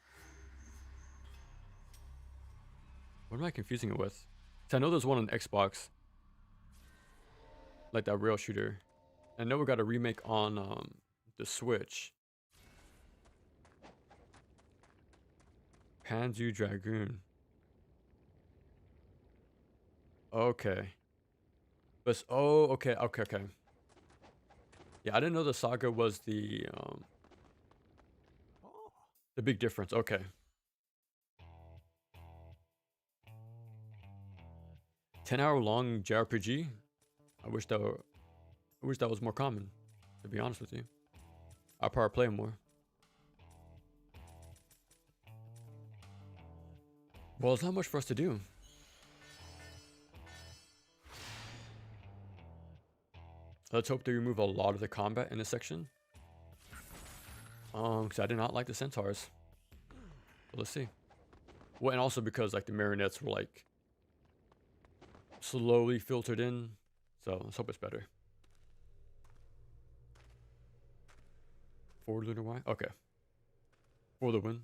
What am I confusing it with? 'Cause I know there's one on Xbox. Like that rail shooter. I know we got a remake on the Switch. Panzer Dragoon. Okay. But oh, okay. Yeah, I didn't know the Saga was the big difference. Okay. 10-hour long JRPG. I wish that was more common, to be honest with you. I'll probably play more. Well, there's not much for us to do. Let's hope they remove a lot of the combat in this section. Because I did not like the centaurs. But let's see. Well, and also because like the marionettes were like slowly filtered in. So let's hope it's better. Forward lunar Y? Okay. For the win.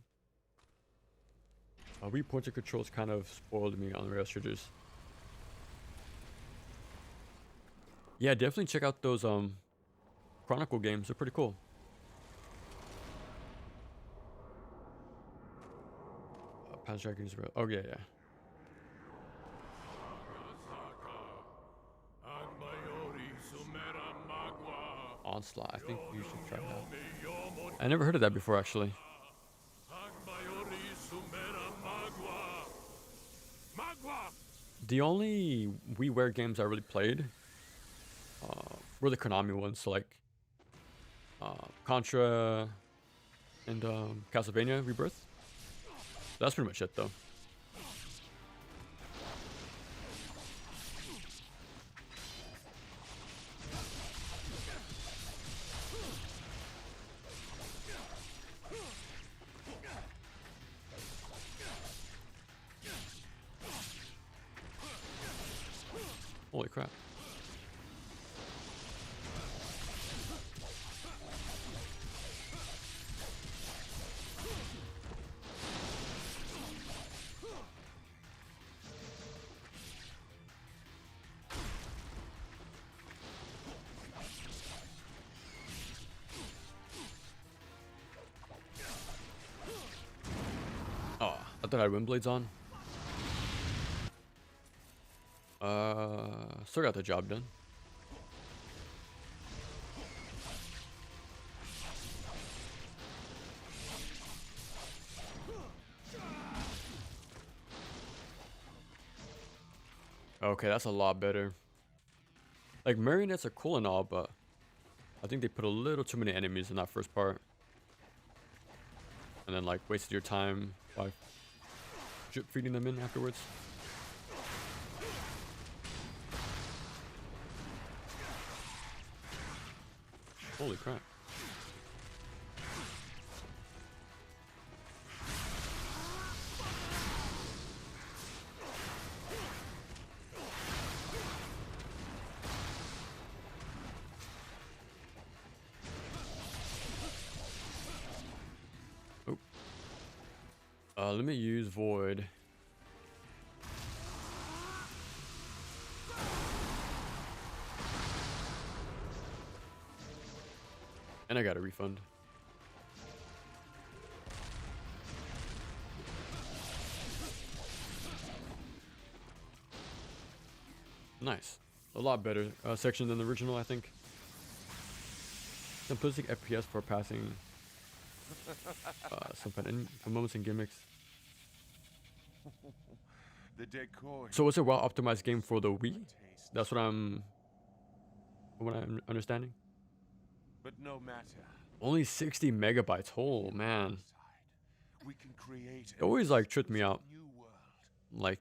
Wii pointer controls kind of spoiled me on the rail shooters. Yeah, definitely check out those Chronicle games. They're pretty cool. Past Dragons. Oh yeah, yeah. Onslaught. I think you should try that. I never heard of that before, actually. The only WiiWare games I really played were the Konami ones, so like Contra and Castlevania Rebirth. That's pretty much it, though. Holy crap. Oh, I thought I had wind blades on. Still got the job done. Okay, that's a lot better. Like, marionettes are cool and all, but I think they put a little too many enemies in that first part. And then, like, wasted your time by drip feeding them in afterwards. Holy crap. Let me use Void. And I got a refund. Nice. A lot better section than the original, I think. Simplistic FPS for passing some fun moments and gimmicks. The decor. So it's a well-optimized game for the Wii? That's what I'm understanding. But no matter. Only 60 megabytes. Oh man. We can create It always like tripped me out. new world. Like,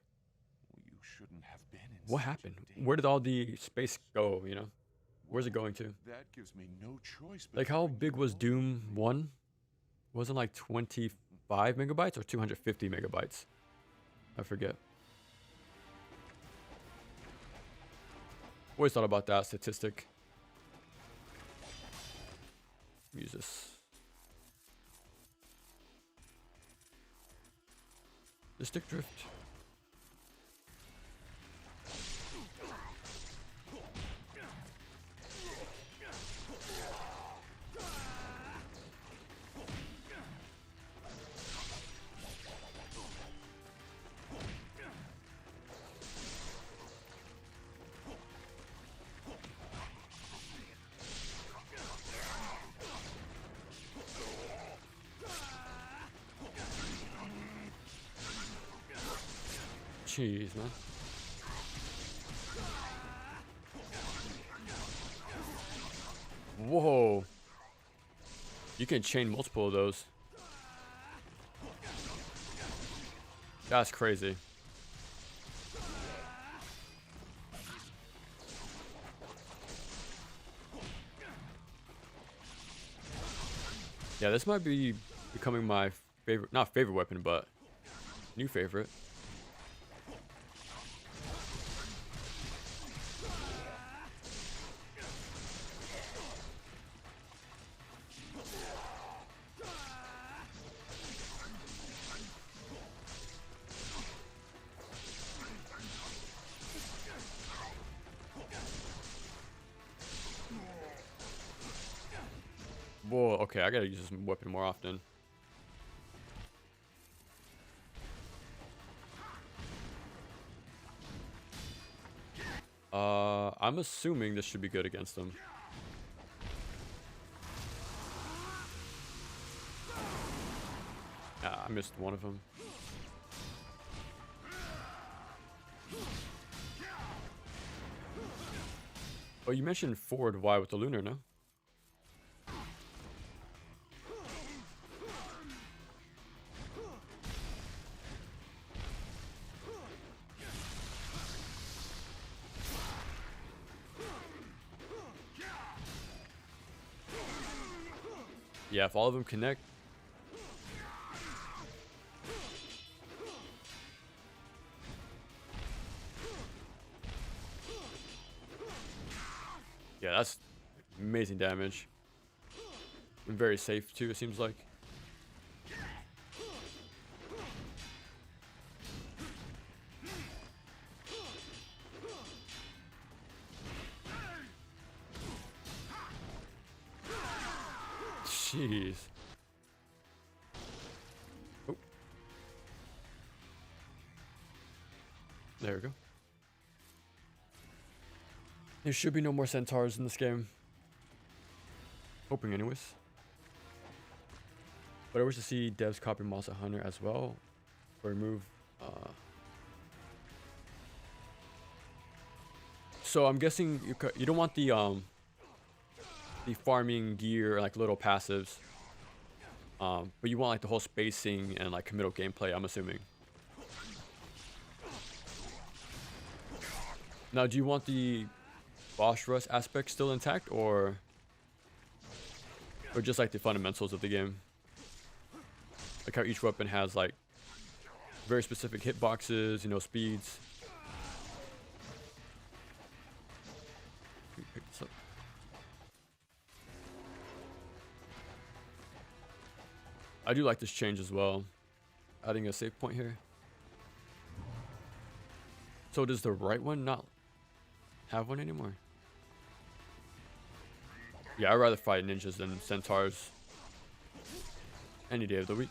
You shouldn't have been in what such happened? danger. Where did all the space go, you know? Where's it going to? That gives me no choice but Like, to how bring big you was over Doom with me. 1? Wasn't like 25 megabytes or 250 megabytes? I forget. Always thought about that statistic. Use this. The stick drift. Jeez, man. Whoa. You can chain multiple of those. That's crazy. Yeah, this might be becoming my favorite, not favorite weapon, but new favorite. Okay, I gotta use this weapon more often. I'm assuming this should be good against them. Ah, I missed one of them. Oh, you mentioned forward Y with the lunar, no? Yeah, if all of them connect. Yeah, that's amazing damage. And very safe too, it seems like. Jeez. Oh. There we go. There should be no more centaurs in this game. Hoping anyways. But I wish to see devs copy Monster Hunter as well. Or remove so I'm guessing you don't want the farming gear, like little passives. But you want like the whole spacing and like committal gameplay, I'm assuming. Now, do you want the boss rush aspect still intact, or just like the fundamentals of the game? Like how each weapon has like very specific hitboxes, you know, speeds. Let me pick this up. I do like this change as well. Adding a save point here. So does the right one not have one anymore? Yeah, I'd rather fight ninjas than centaurs any day of the week.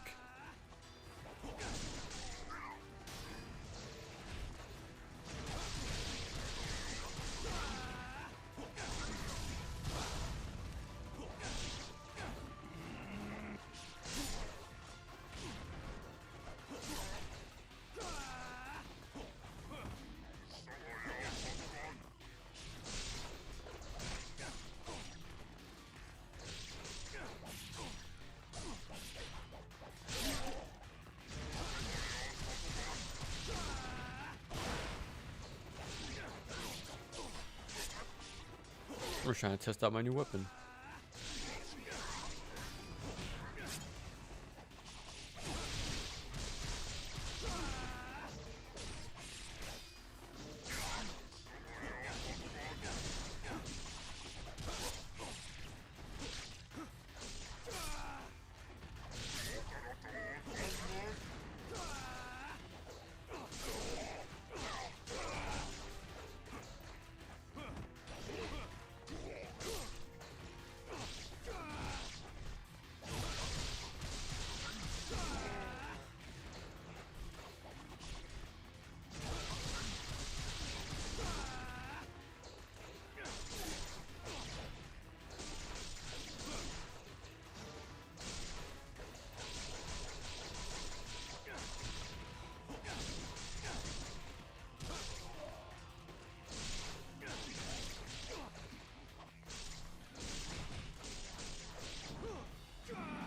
We're trying to test out my new weapon.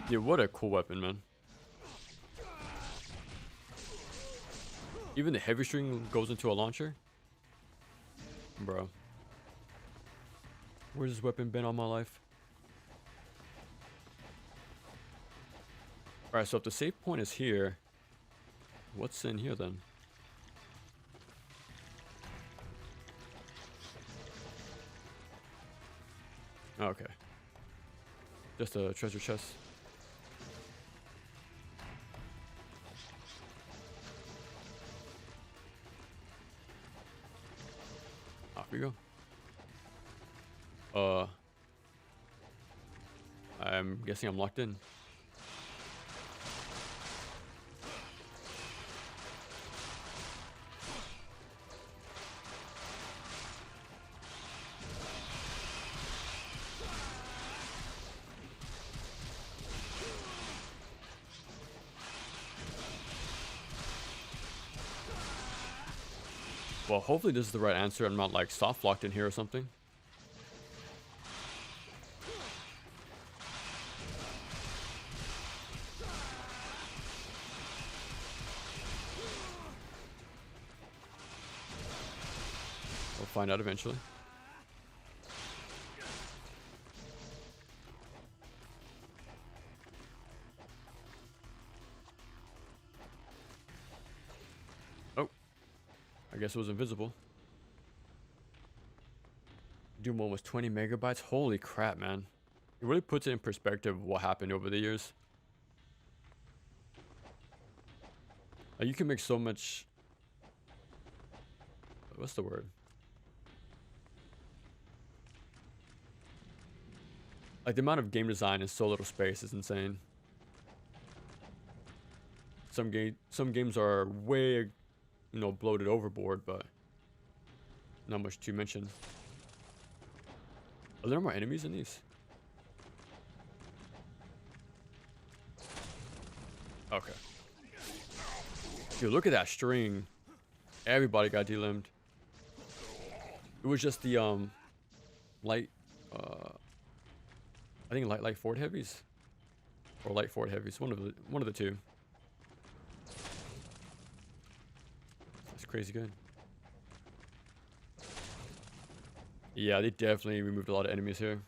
Yeah, what a cool weapon, man. Even the heavy string goes into a launcher? Bro. Where's this weapon been all my life? Alright, so if the save point is here, what's in here then? Okay. Just a treasure chest. Off we go. I'm guessing I'm locked in. Well, hopefully this is the right answer. I'm not like soft locked in here or something. We'll find out eventually. Oh, I guess it was invisible. Doom 1 was 20 megabytes. Holy crap, man. It really puts it in perspective what happened over the years. Like, you can make so much... What's the word? Like, the amount of game design in so little space is insane. Some games are way, you know, bloated overboard, but not much to mention. Are there more enemies in these? Okay. Dude, look at that string. Everybody got delimbed. It was just the light I think light Ford heavies or light Ford heavies, one of the two. That's crazy good. Yeah, they definitely removed a lot of enemies here.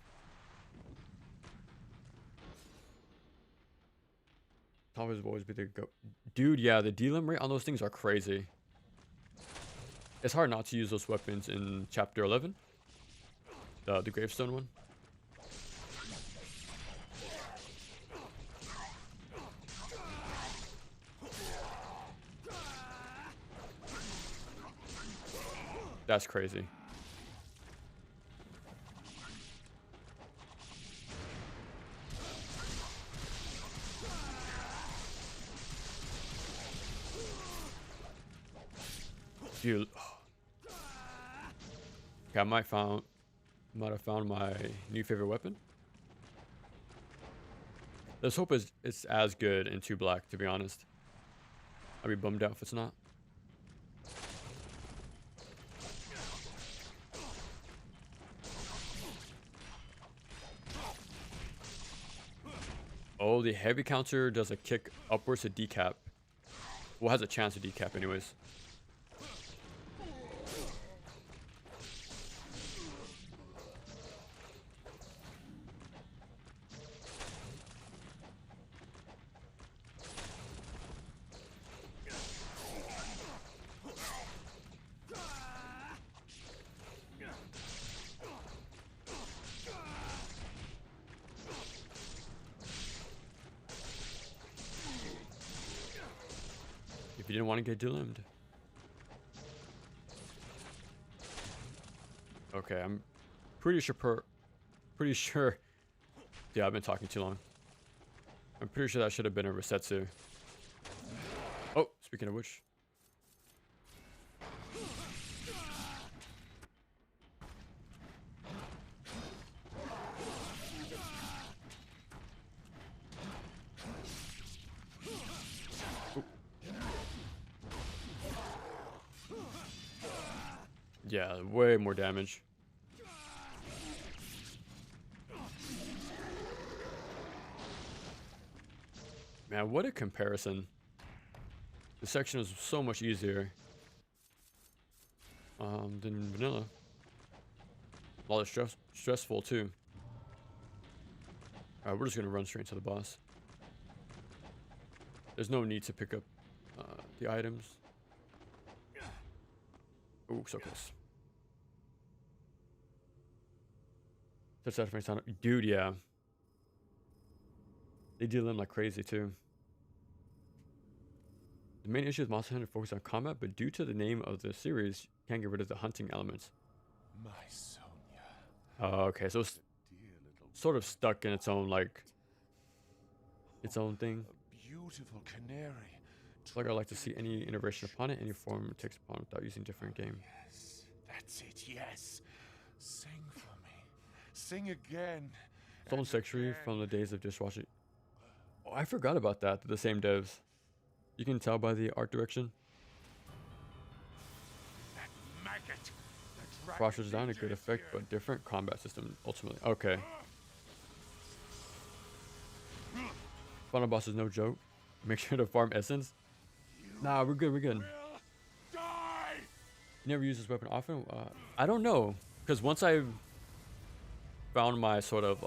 Always will always be the go. Dude, yeah, the delim rate on those things are crazy. It's hard not to use those weapons in chapter 11. The gravestone one. That's crazy. Dude, okay, I might have found my new favorite weapon. Let's hope it's as good in 2 black, to be honest. I'd be bummed out if it's not. Oh, the heavy counter does a kick upwards to decap. Well, has a chance to decap anyways. If you didn't want to get delimbed. Okay, I'm pretty sure. Yeah, I've been talking too long. I'm pretty sure that should have been a Resetsu. Oh, speaking of which. Yeah, way more damage. Man, what a comparison. This section is so much easier than vanilla. A lot of stressful too. Alright, we're just gonna run straight to the boss. There's no need to pick up the items. Ooh, so close. Touch that face on it. Dude, yeah. They deal them like crazy too. The main issue is Monster Hunter focuses on combat, but due to the name of the series, you can't get rid of the hunting elements. My Sonia. Oh, okay, so it's sort of stuck in its own like its own thing. A beautiful canary. It's like I like to see any iteration upon it, any form it takes upon without using different game. Yes, that's it, yes. Sing for me. Sing again. Stolen and Sexury again. from the days of dishwashing. Oh, I forgot about that. They're the same devs. You can tell by the art direction. That maggot. The dragon Crouches down, a ninja good is effect, here. but different combat system ultimately. Okay. Final boss is no joke. Make sure to farm essence. Nah, we're good, we're good. Will die. You never use this weapon often? I don't know. Because once I found my sort of,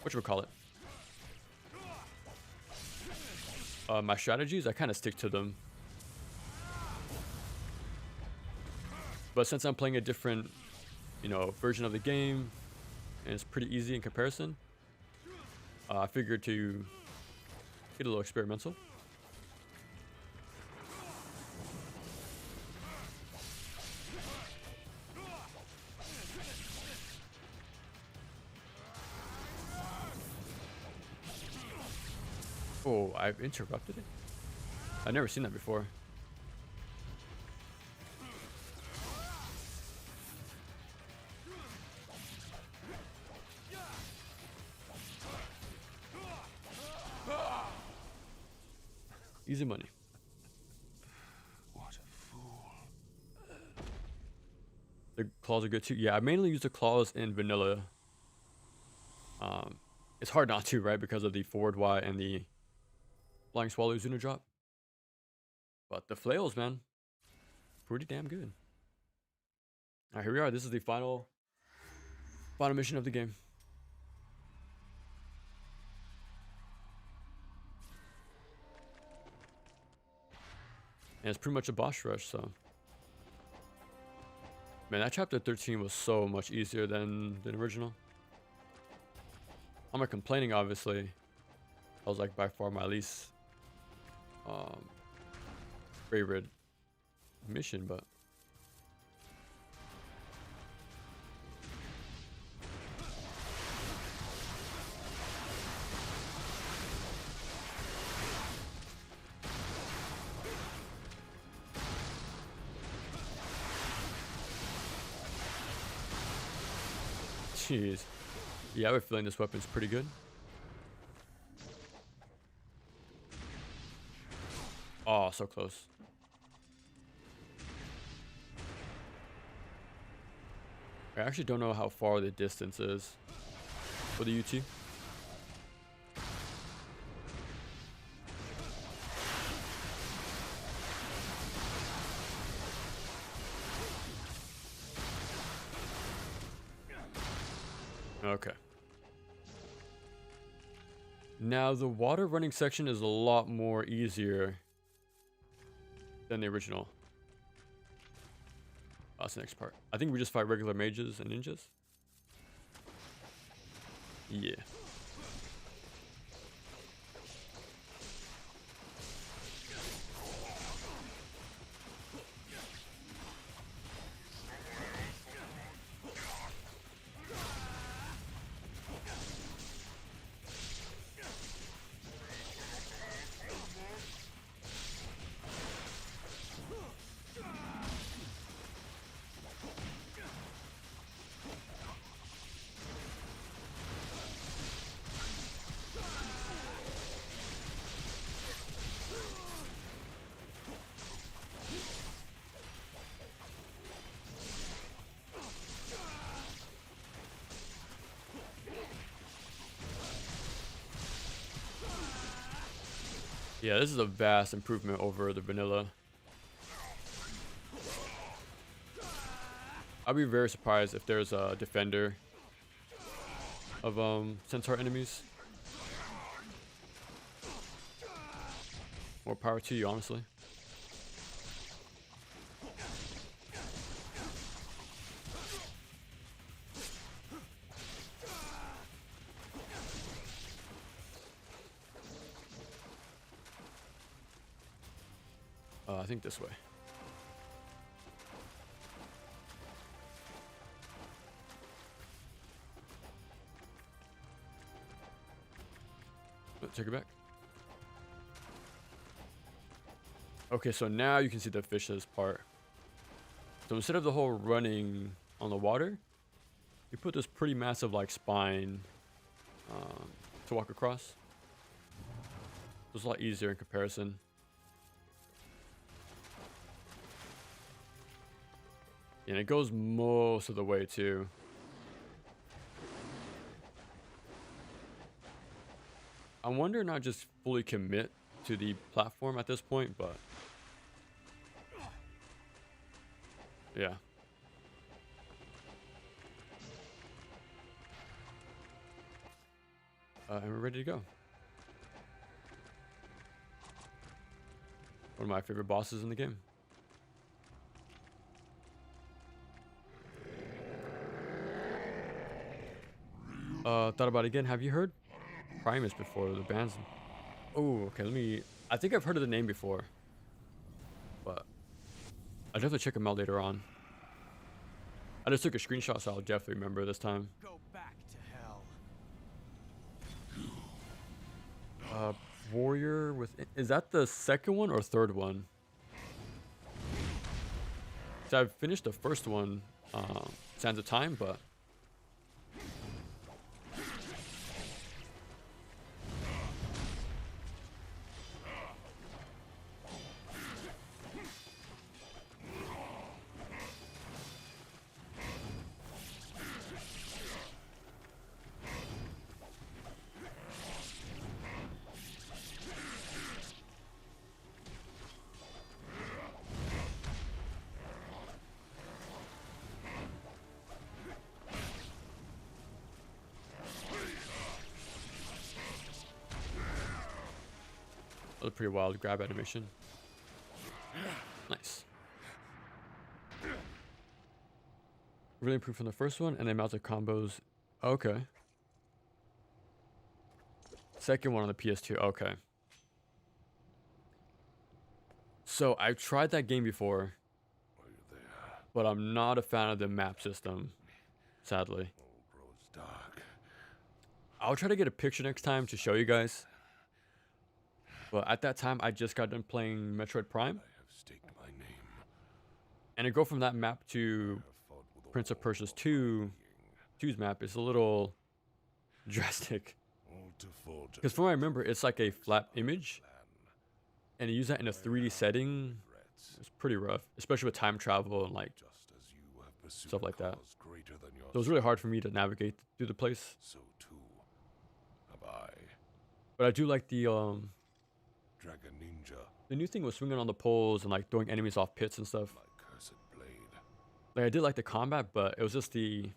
whatchamacallit? My strategies, I kind of stick to them. But since I'm playing a different, you know, version of the game, and it's pretty easy in comparison, I figured to get a little experimental. Oh, I've interrupted it? I've never seen that before. Easy money. What a fool. The claws are good too. Yeah, I mainly use the claws in vanilla. It's hard not to, right? Because of the forward Y and the flying swallow Zuna drop. But the flails, man, pretty damn good. Alright, here we are. This is the final mission of the game. And it's pretty much a boss rush, so. Man, that chapter 13 was so much easier than the original. I'm not complaining, obviously. That was like by far my least favorite mission, but jeez. Yeah, I have a feeling this weapon's pretty good. Oh, so close. I actually don't know how far the distance is for the UT. Okay. Now the water running section is a lot more easier than the original. That's the next part. I think we just fight regular mages and ninjas. Yeah. Yeah, this is a vast improvement over the vanilla. I'd be very surprised if there's a defender of centaur enemies. More power to you, honestly. I think this way. take it back. Okay, so now you can see the fishes part. So instead of the whole running on the water, you put this pretty massive like spine to walk across. It's a lot easier in comparison. And it goes most of the way too. I wonder not just fully commit to the platform at this point, but yeah. And we're ready to go. One of my favorite bosses in the game. Thought about it again. Have you heard Primus before? The band's. Oh, okay. Let me. I think I've heard of the name before, but I'll definitely check them out later on. I just took a screenshot, so I'll definitely remember this time. Go back to hell. Warrior with. Is that the second one or third one? So I've finished the first one, Sands of Time, but. That was a pretty wild grab animation. Nice. Really improved from the first one, and the amount of combos. Okay. Second one on the PS2. Okay. So I've tried that game before, but I'm not a fan of the map system, sadly. I'll try to get a picture next time to show you guys. But at that time, I just got done playing Metroid Prime. And to go from that map to Prince of Persia's 2's map is a little drastic. Because from what I remember, it's like a flat image. And to use that in a 3D setting, it's pretty rough. Especially with time travel and like stuff like that. So it was really hard for me to navigate through the place. But I do like the new thing was swinging on the poles and like throwing enemies off pits and stuff. Like I did like the combat, but it was just the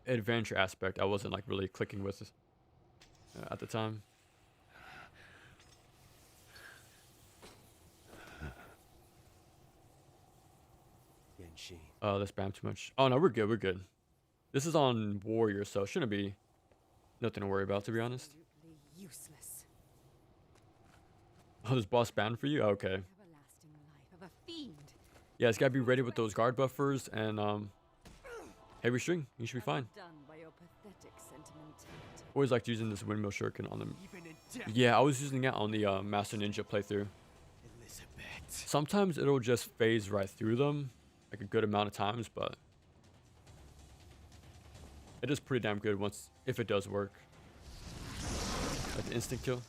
adventure aspect I wasn't like really clicking with at the time. Let's spam too much. Oh no, we're good. We're good. This is on Warrior, so it shouldn't be nothing to worry about, to be honest. Absolutely useless. Oh, this boss banned for you? Okay. Everlasting life of a fiend. Yeah, it's gotta be ready with those guard buffers and heavy string. You should be fine. Done by your pathetic sentimentality. Always liked using this windmill shuriken on them. Yeah, I was using it on the Master Ninja playthrough. Sometimes it'll just phase right through them, like a good amount of times, but it is pretty damn good if it does work. Like the instant kill.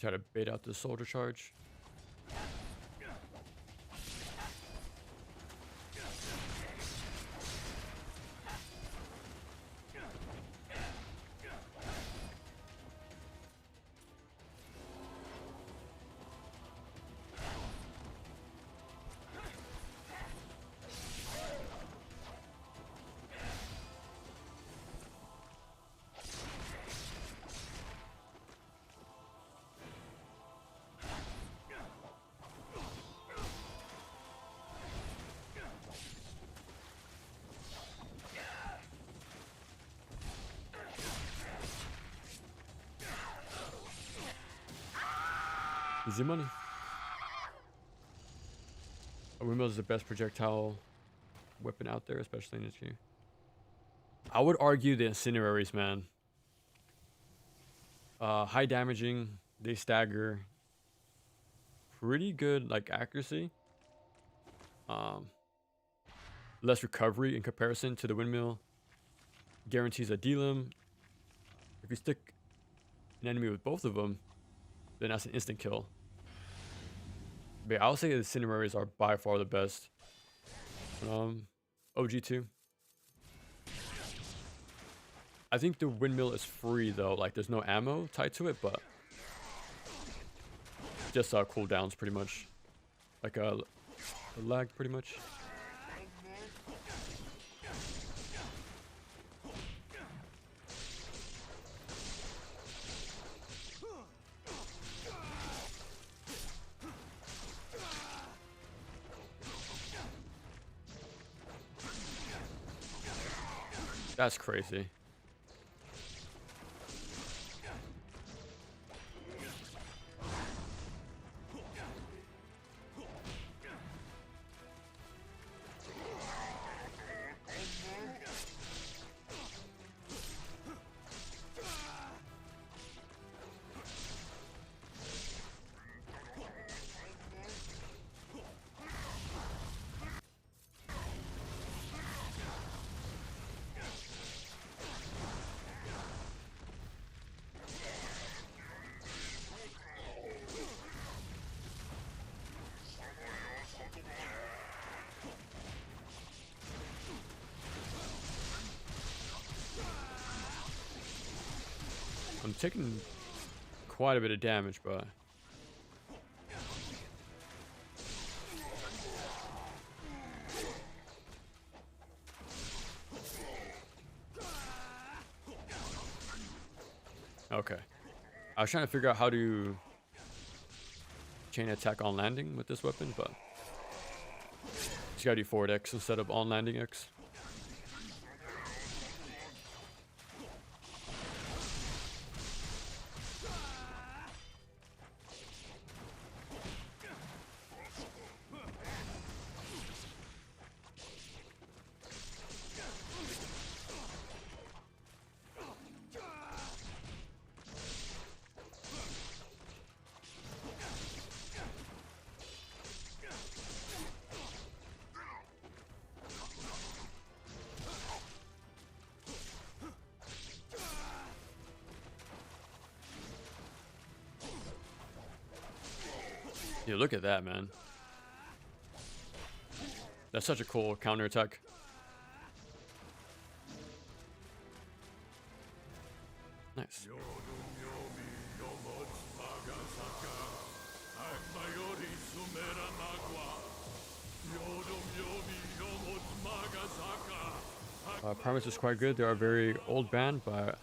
Try to bait out the soldier charge. Easy money. A windmill is the best projectile weapon out there, especially in this game. I would argue the incendiaries, man. High damaging, they stagger. Pretty good, like, accuracy. Less recovery in comparison to the windmill. Guarantees a delim. If you stick an enemy with both of them, then that's an instant kill. But yeah, I'll say the incendiaries are by far the best. OG2. I think the windmill is free though, like there's no ammo tied to it, but just cooldowns pretty much. Like a lag pretty much. That's crazy. I'm taking quite a bit of damage, but okay. I was trying to figure out how to chain attack on landing with this weapon, but just gotta do forward X instead of on landing X. Dude, look at that, man. That's such a cool counterattack. Nice. Primus is quite good. They are a very old band, but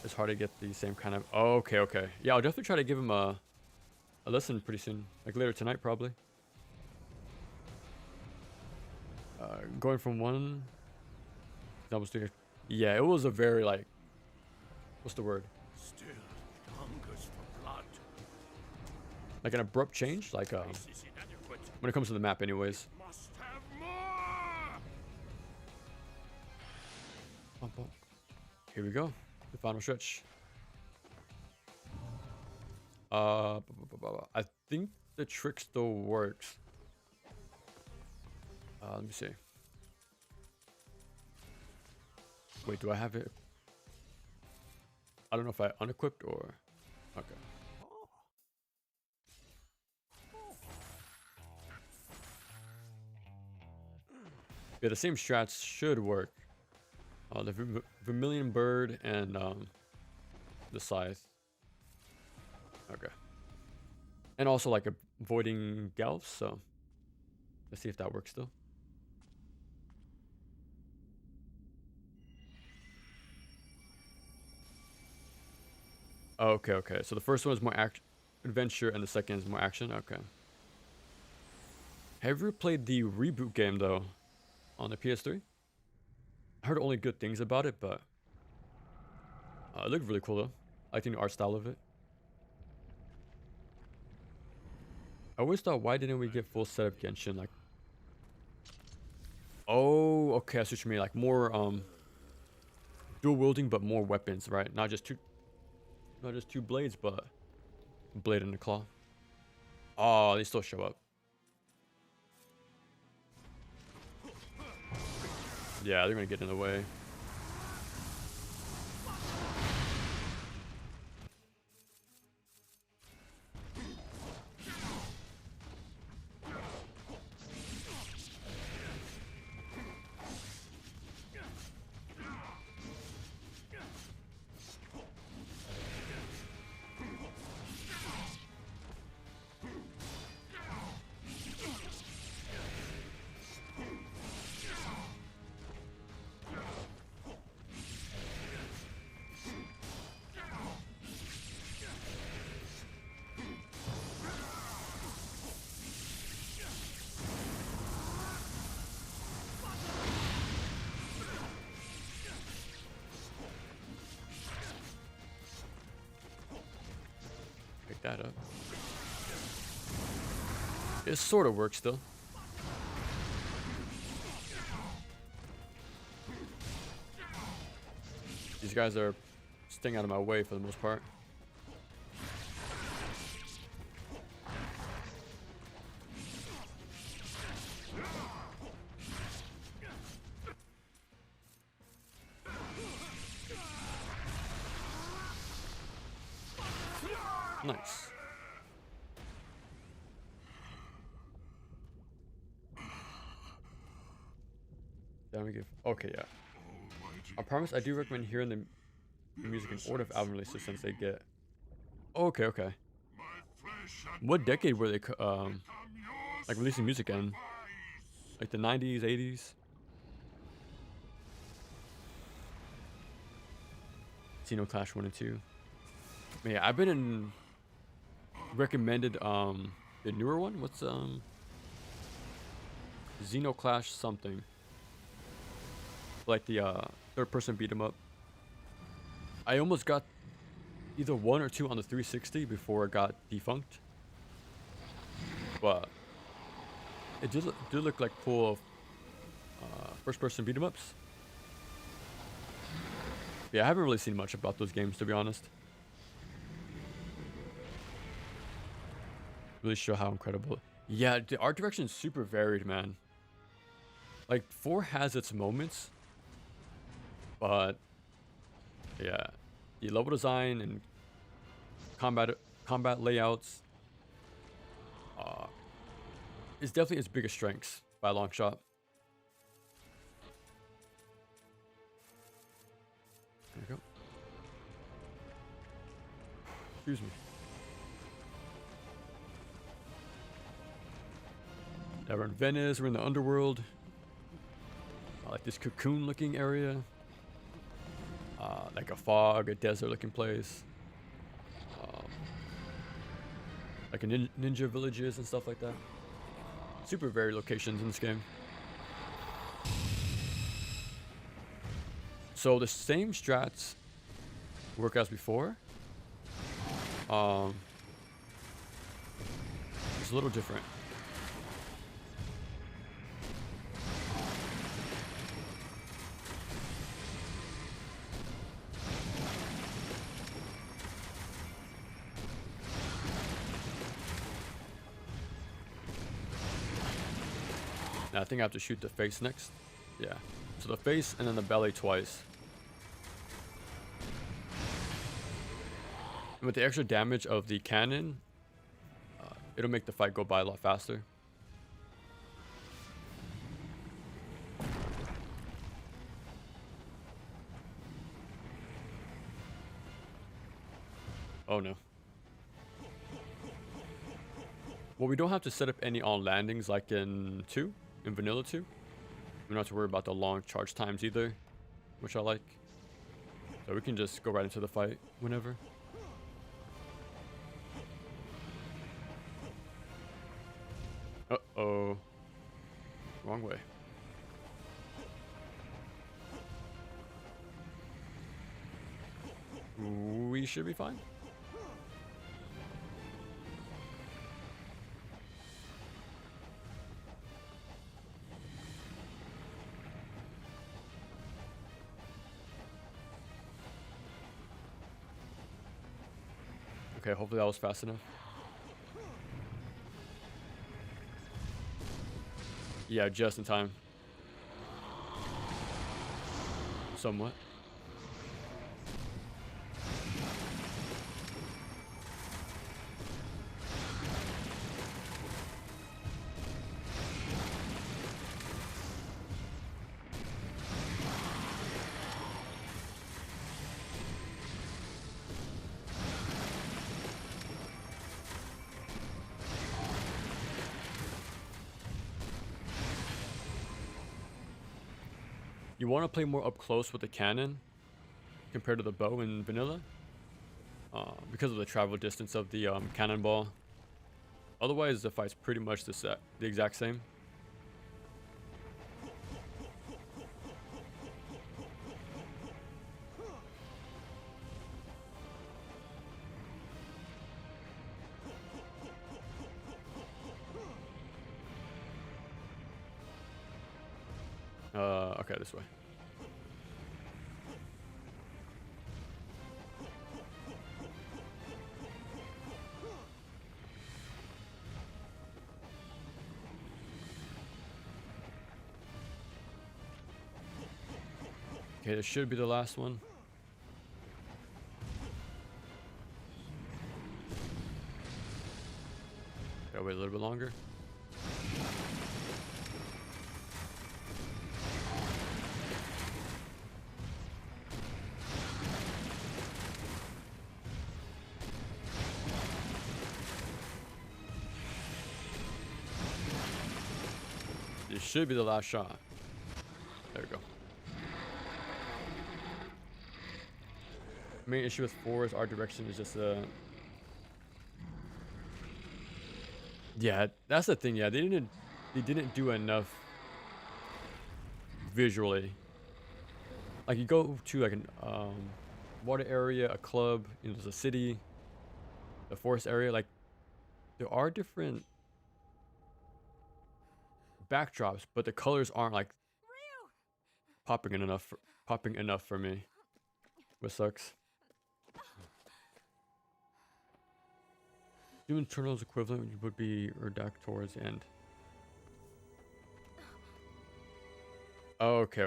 it's hard to get the same kind of... Oh, okay, okay. Yeah, I'll definitely try to give him a listen pretty soon. Like later tonight, probably. Going from one... That was the... Yeah, it was a very, like... What's the word? Still hungers for blood. Like an abrupt change? Like, when it comes to the map anyways. Must have more. Bump, bump. Here we go. The final stretch. I think the trick still works. Let me see. Wait, do I have it? I don't know if I unequipped or... Okay. Yeah, the same strats should work. The Vermilion Bird and the Scythe. Okay. And also like avoiding Galps, so let's see if that works still. Okay, okay. So the first one is more adventure and the second is more action. Okay. Have you ever played the reboot game though on the PS3? I heard only good things about it, but it looked really cool though. I think the art style of it. I always thought, why didn't we get full setup Genshin? Like, oh, okay, I see what you mean. Like more dual wielding, but more weapons, right? Not just two blades, but a blade and a claw. Oh, they still show up. Yeah, they're gonna get in the way. Pick that up. It sort of works though. These guys are staying out of my way for the most part. Nice. Then we give. Okay, yeah. I promise I do recommend hearing the music in order of album releases since they get. Okay, okay. What decade were they like releasing music in? Like the 90s, 80s? Xenoclash 1 and 2. But yeah, I've been in recommended the newer one. What's Xenoclash something. Like the third person beat 'em up. I almost got either 1 or 2 on the 360 before it got defunct. But it did look like full of first person beat 'em ups. Yeah, I haven't really seen much about those games, to be honest. Really show how incredible. Yeah, the art direction is super varied, man. Like 4 has its moments, but yeah, the level design and combat layouts is definitely its biggest strengths by a long shot. There we go. Excuse me. Now we're in Venice. We're in the underworld. I like this cocoon-looking area. Like a fog, a desert-looking place. Like a ninja villages and stuff like that. Super varied locations in this game. So the same strats work as before. It's a little different. I think I have to shoot the face next. Yeah. So the face and then the belly twice. And with the extra damage of the cannon, it'll make the fight go by a lot faster. Oh no. Well, we don't have to set up any on landings like in 2. In Vanilla 2, we don't have to worry about the long charge times either, which I like. So we can just go right into the fight whenever. Uh-oh. Wrong way. We should be fine. Okay, hopefully that was fast enough. Yeah, just in time. Somewhat. You want to play more up close with the cannon compared to the bow in vanilla, because of the travel distance of the cannonball. Otherwise, the fight's pretty much the exact same. Okay, this way. Okay, this should be the last one. Gotta wait a little bit longer. This should be the last shot. There we go. Main issue with 4 is art direction is just yeah, that's the thing. Yeah, they didn't do enough visually. Like you go to like an water area, a club, you know, there's a city, the forest area. Like there are different backdrops, but the colors aren't like popping enough for me, which sucks. Doom Eternal's equivalent would be Urdak towards the end. Oh, okay.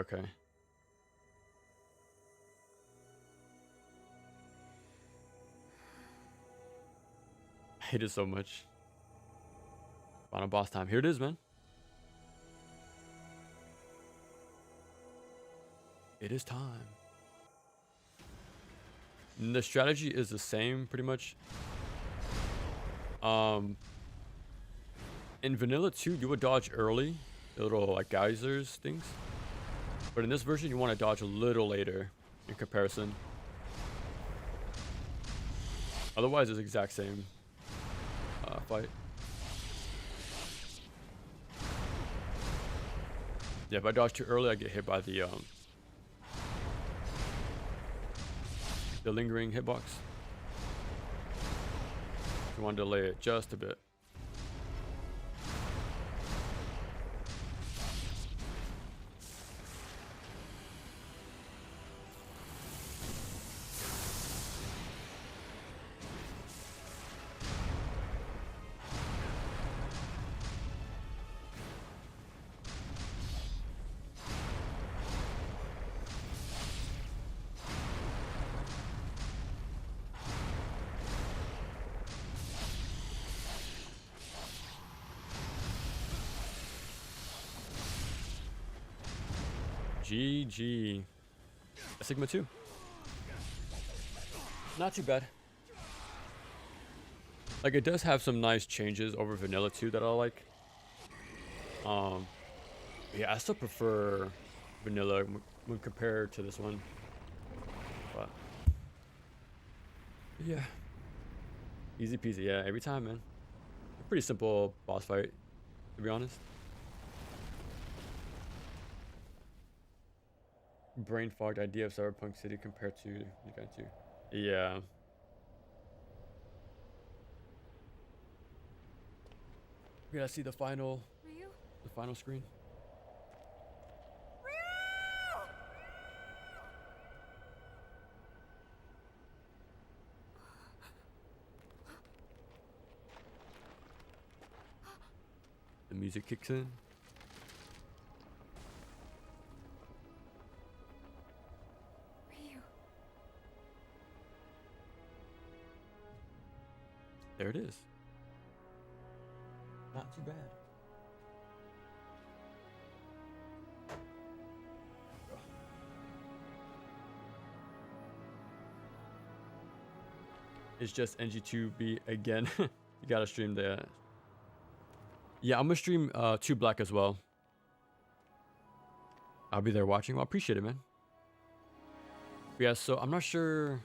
I hate it so much. Final boss time. Here it is, man. It is time. And the strategy is the same, pretty much. In Vanilla 2, you would dodge early, the little like geysers things. But in this version, you want to dodge a little later in comparison. Otherwise, it's the exact same fight. Yeah, if I dodge too early, I get hit by the lingering hitbox. You want to delay it just a bit. GG. Sigma 2. Not too bad. Like it does have some nice changes over Vanilla 2 that I like. Yeah, I still prefer Vanilla when compared to this one. But yeah. Easy peasy, yeah, every time, man. Pretty simple boss fight, to be honest. Brain fogged idea of Cyberpunk City compared to Gaiden 2. Yeah. We gotta see the final screen. music kicks in. Ryu. There it is. Not too bad. It's just NG2B again. You gotta stream the. Yeah, I'm gonna stream 2 Black as well. I'll be there watching. Well, I appreciate it, man. Yeah, so I'm not sure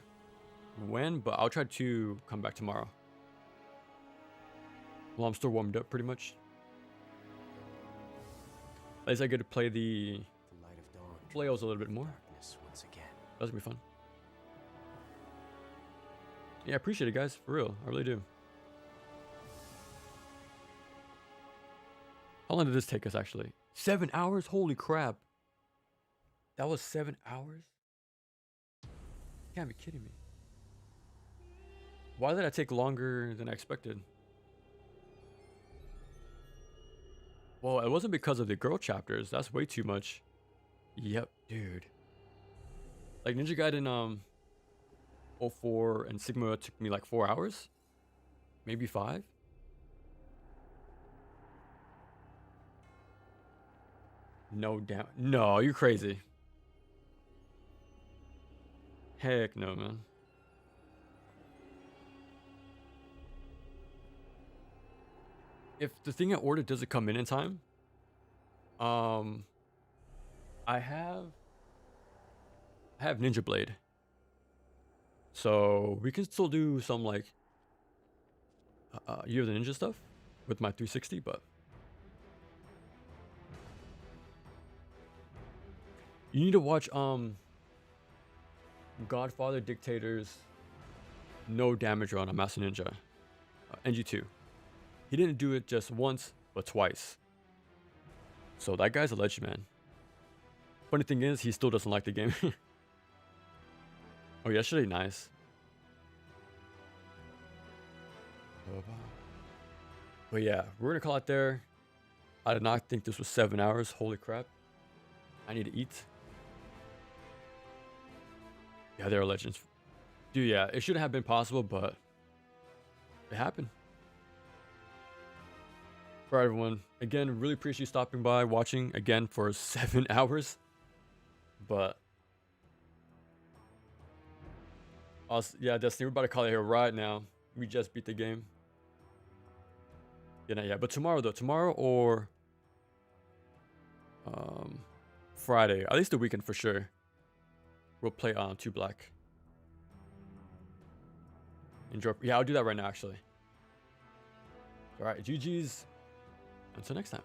when, but I'll try to come back tomorrow. Well, I'm still warmed up pretty much. At least I get to play the light of dawn. flails a little bit more. Darkness once again. That's gonna be fun. Yeah, I appreciate it, guys. For real, I really do. How long did this take us, actually? 7 hours? Holy crap. That was 7 hours? You can't be kidding me. Why did that take longer than I expected? Well, it wasn't because of the girl chapters. That's way too much. Yep, dude. Like Ninja Gaiden 04 and Sigma took me like 4 hours. Maybe 5. No doubt. No, you're crazy. Heck no, man. If the thing I ordered doesn't come in time, I have Ninja Blade, so we can still do some like Year of the Ninja stuff with my 360, but you need to watch Godfather Dictator's no damage run on Master Ninja NG2. He didn't do it just once, but twice. So that guy's a legend, man. Funny thing is, he still doesn't like the game. Oh, yesterday, nice. But yeah, we're gonna call it there. I did not think this was 7 hours. Holy crap. I need to eat. Yeah, they're legends. Dude, yeah, it shouldn't have been possible, but it happened. For everyone, again, really appreciate you stopping by, watching again for 7 hours. But yeah, Destiny, we're about to call it here right now. We just beat the game. Yeah, not yet. But tomorrow though, tomorrow or Friday, at least the weekend for sure. We'll play 2 Black. Enjoy. Yeah, I'll do that right now actually. All right, GG's. Until next time.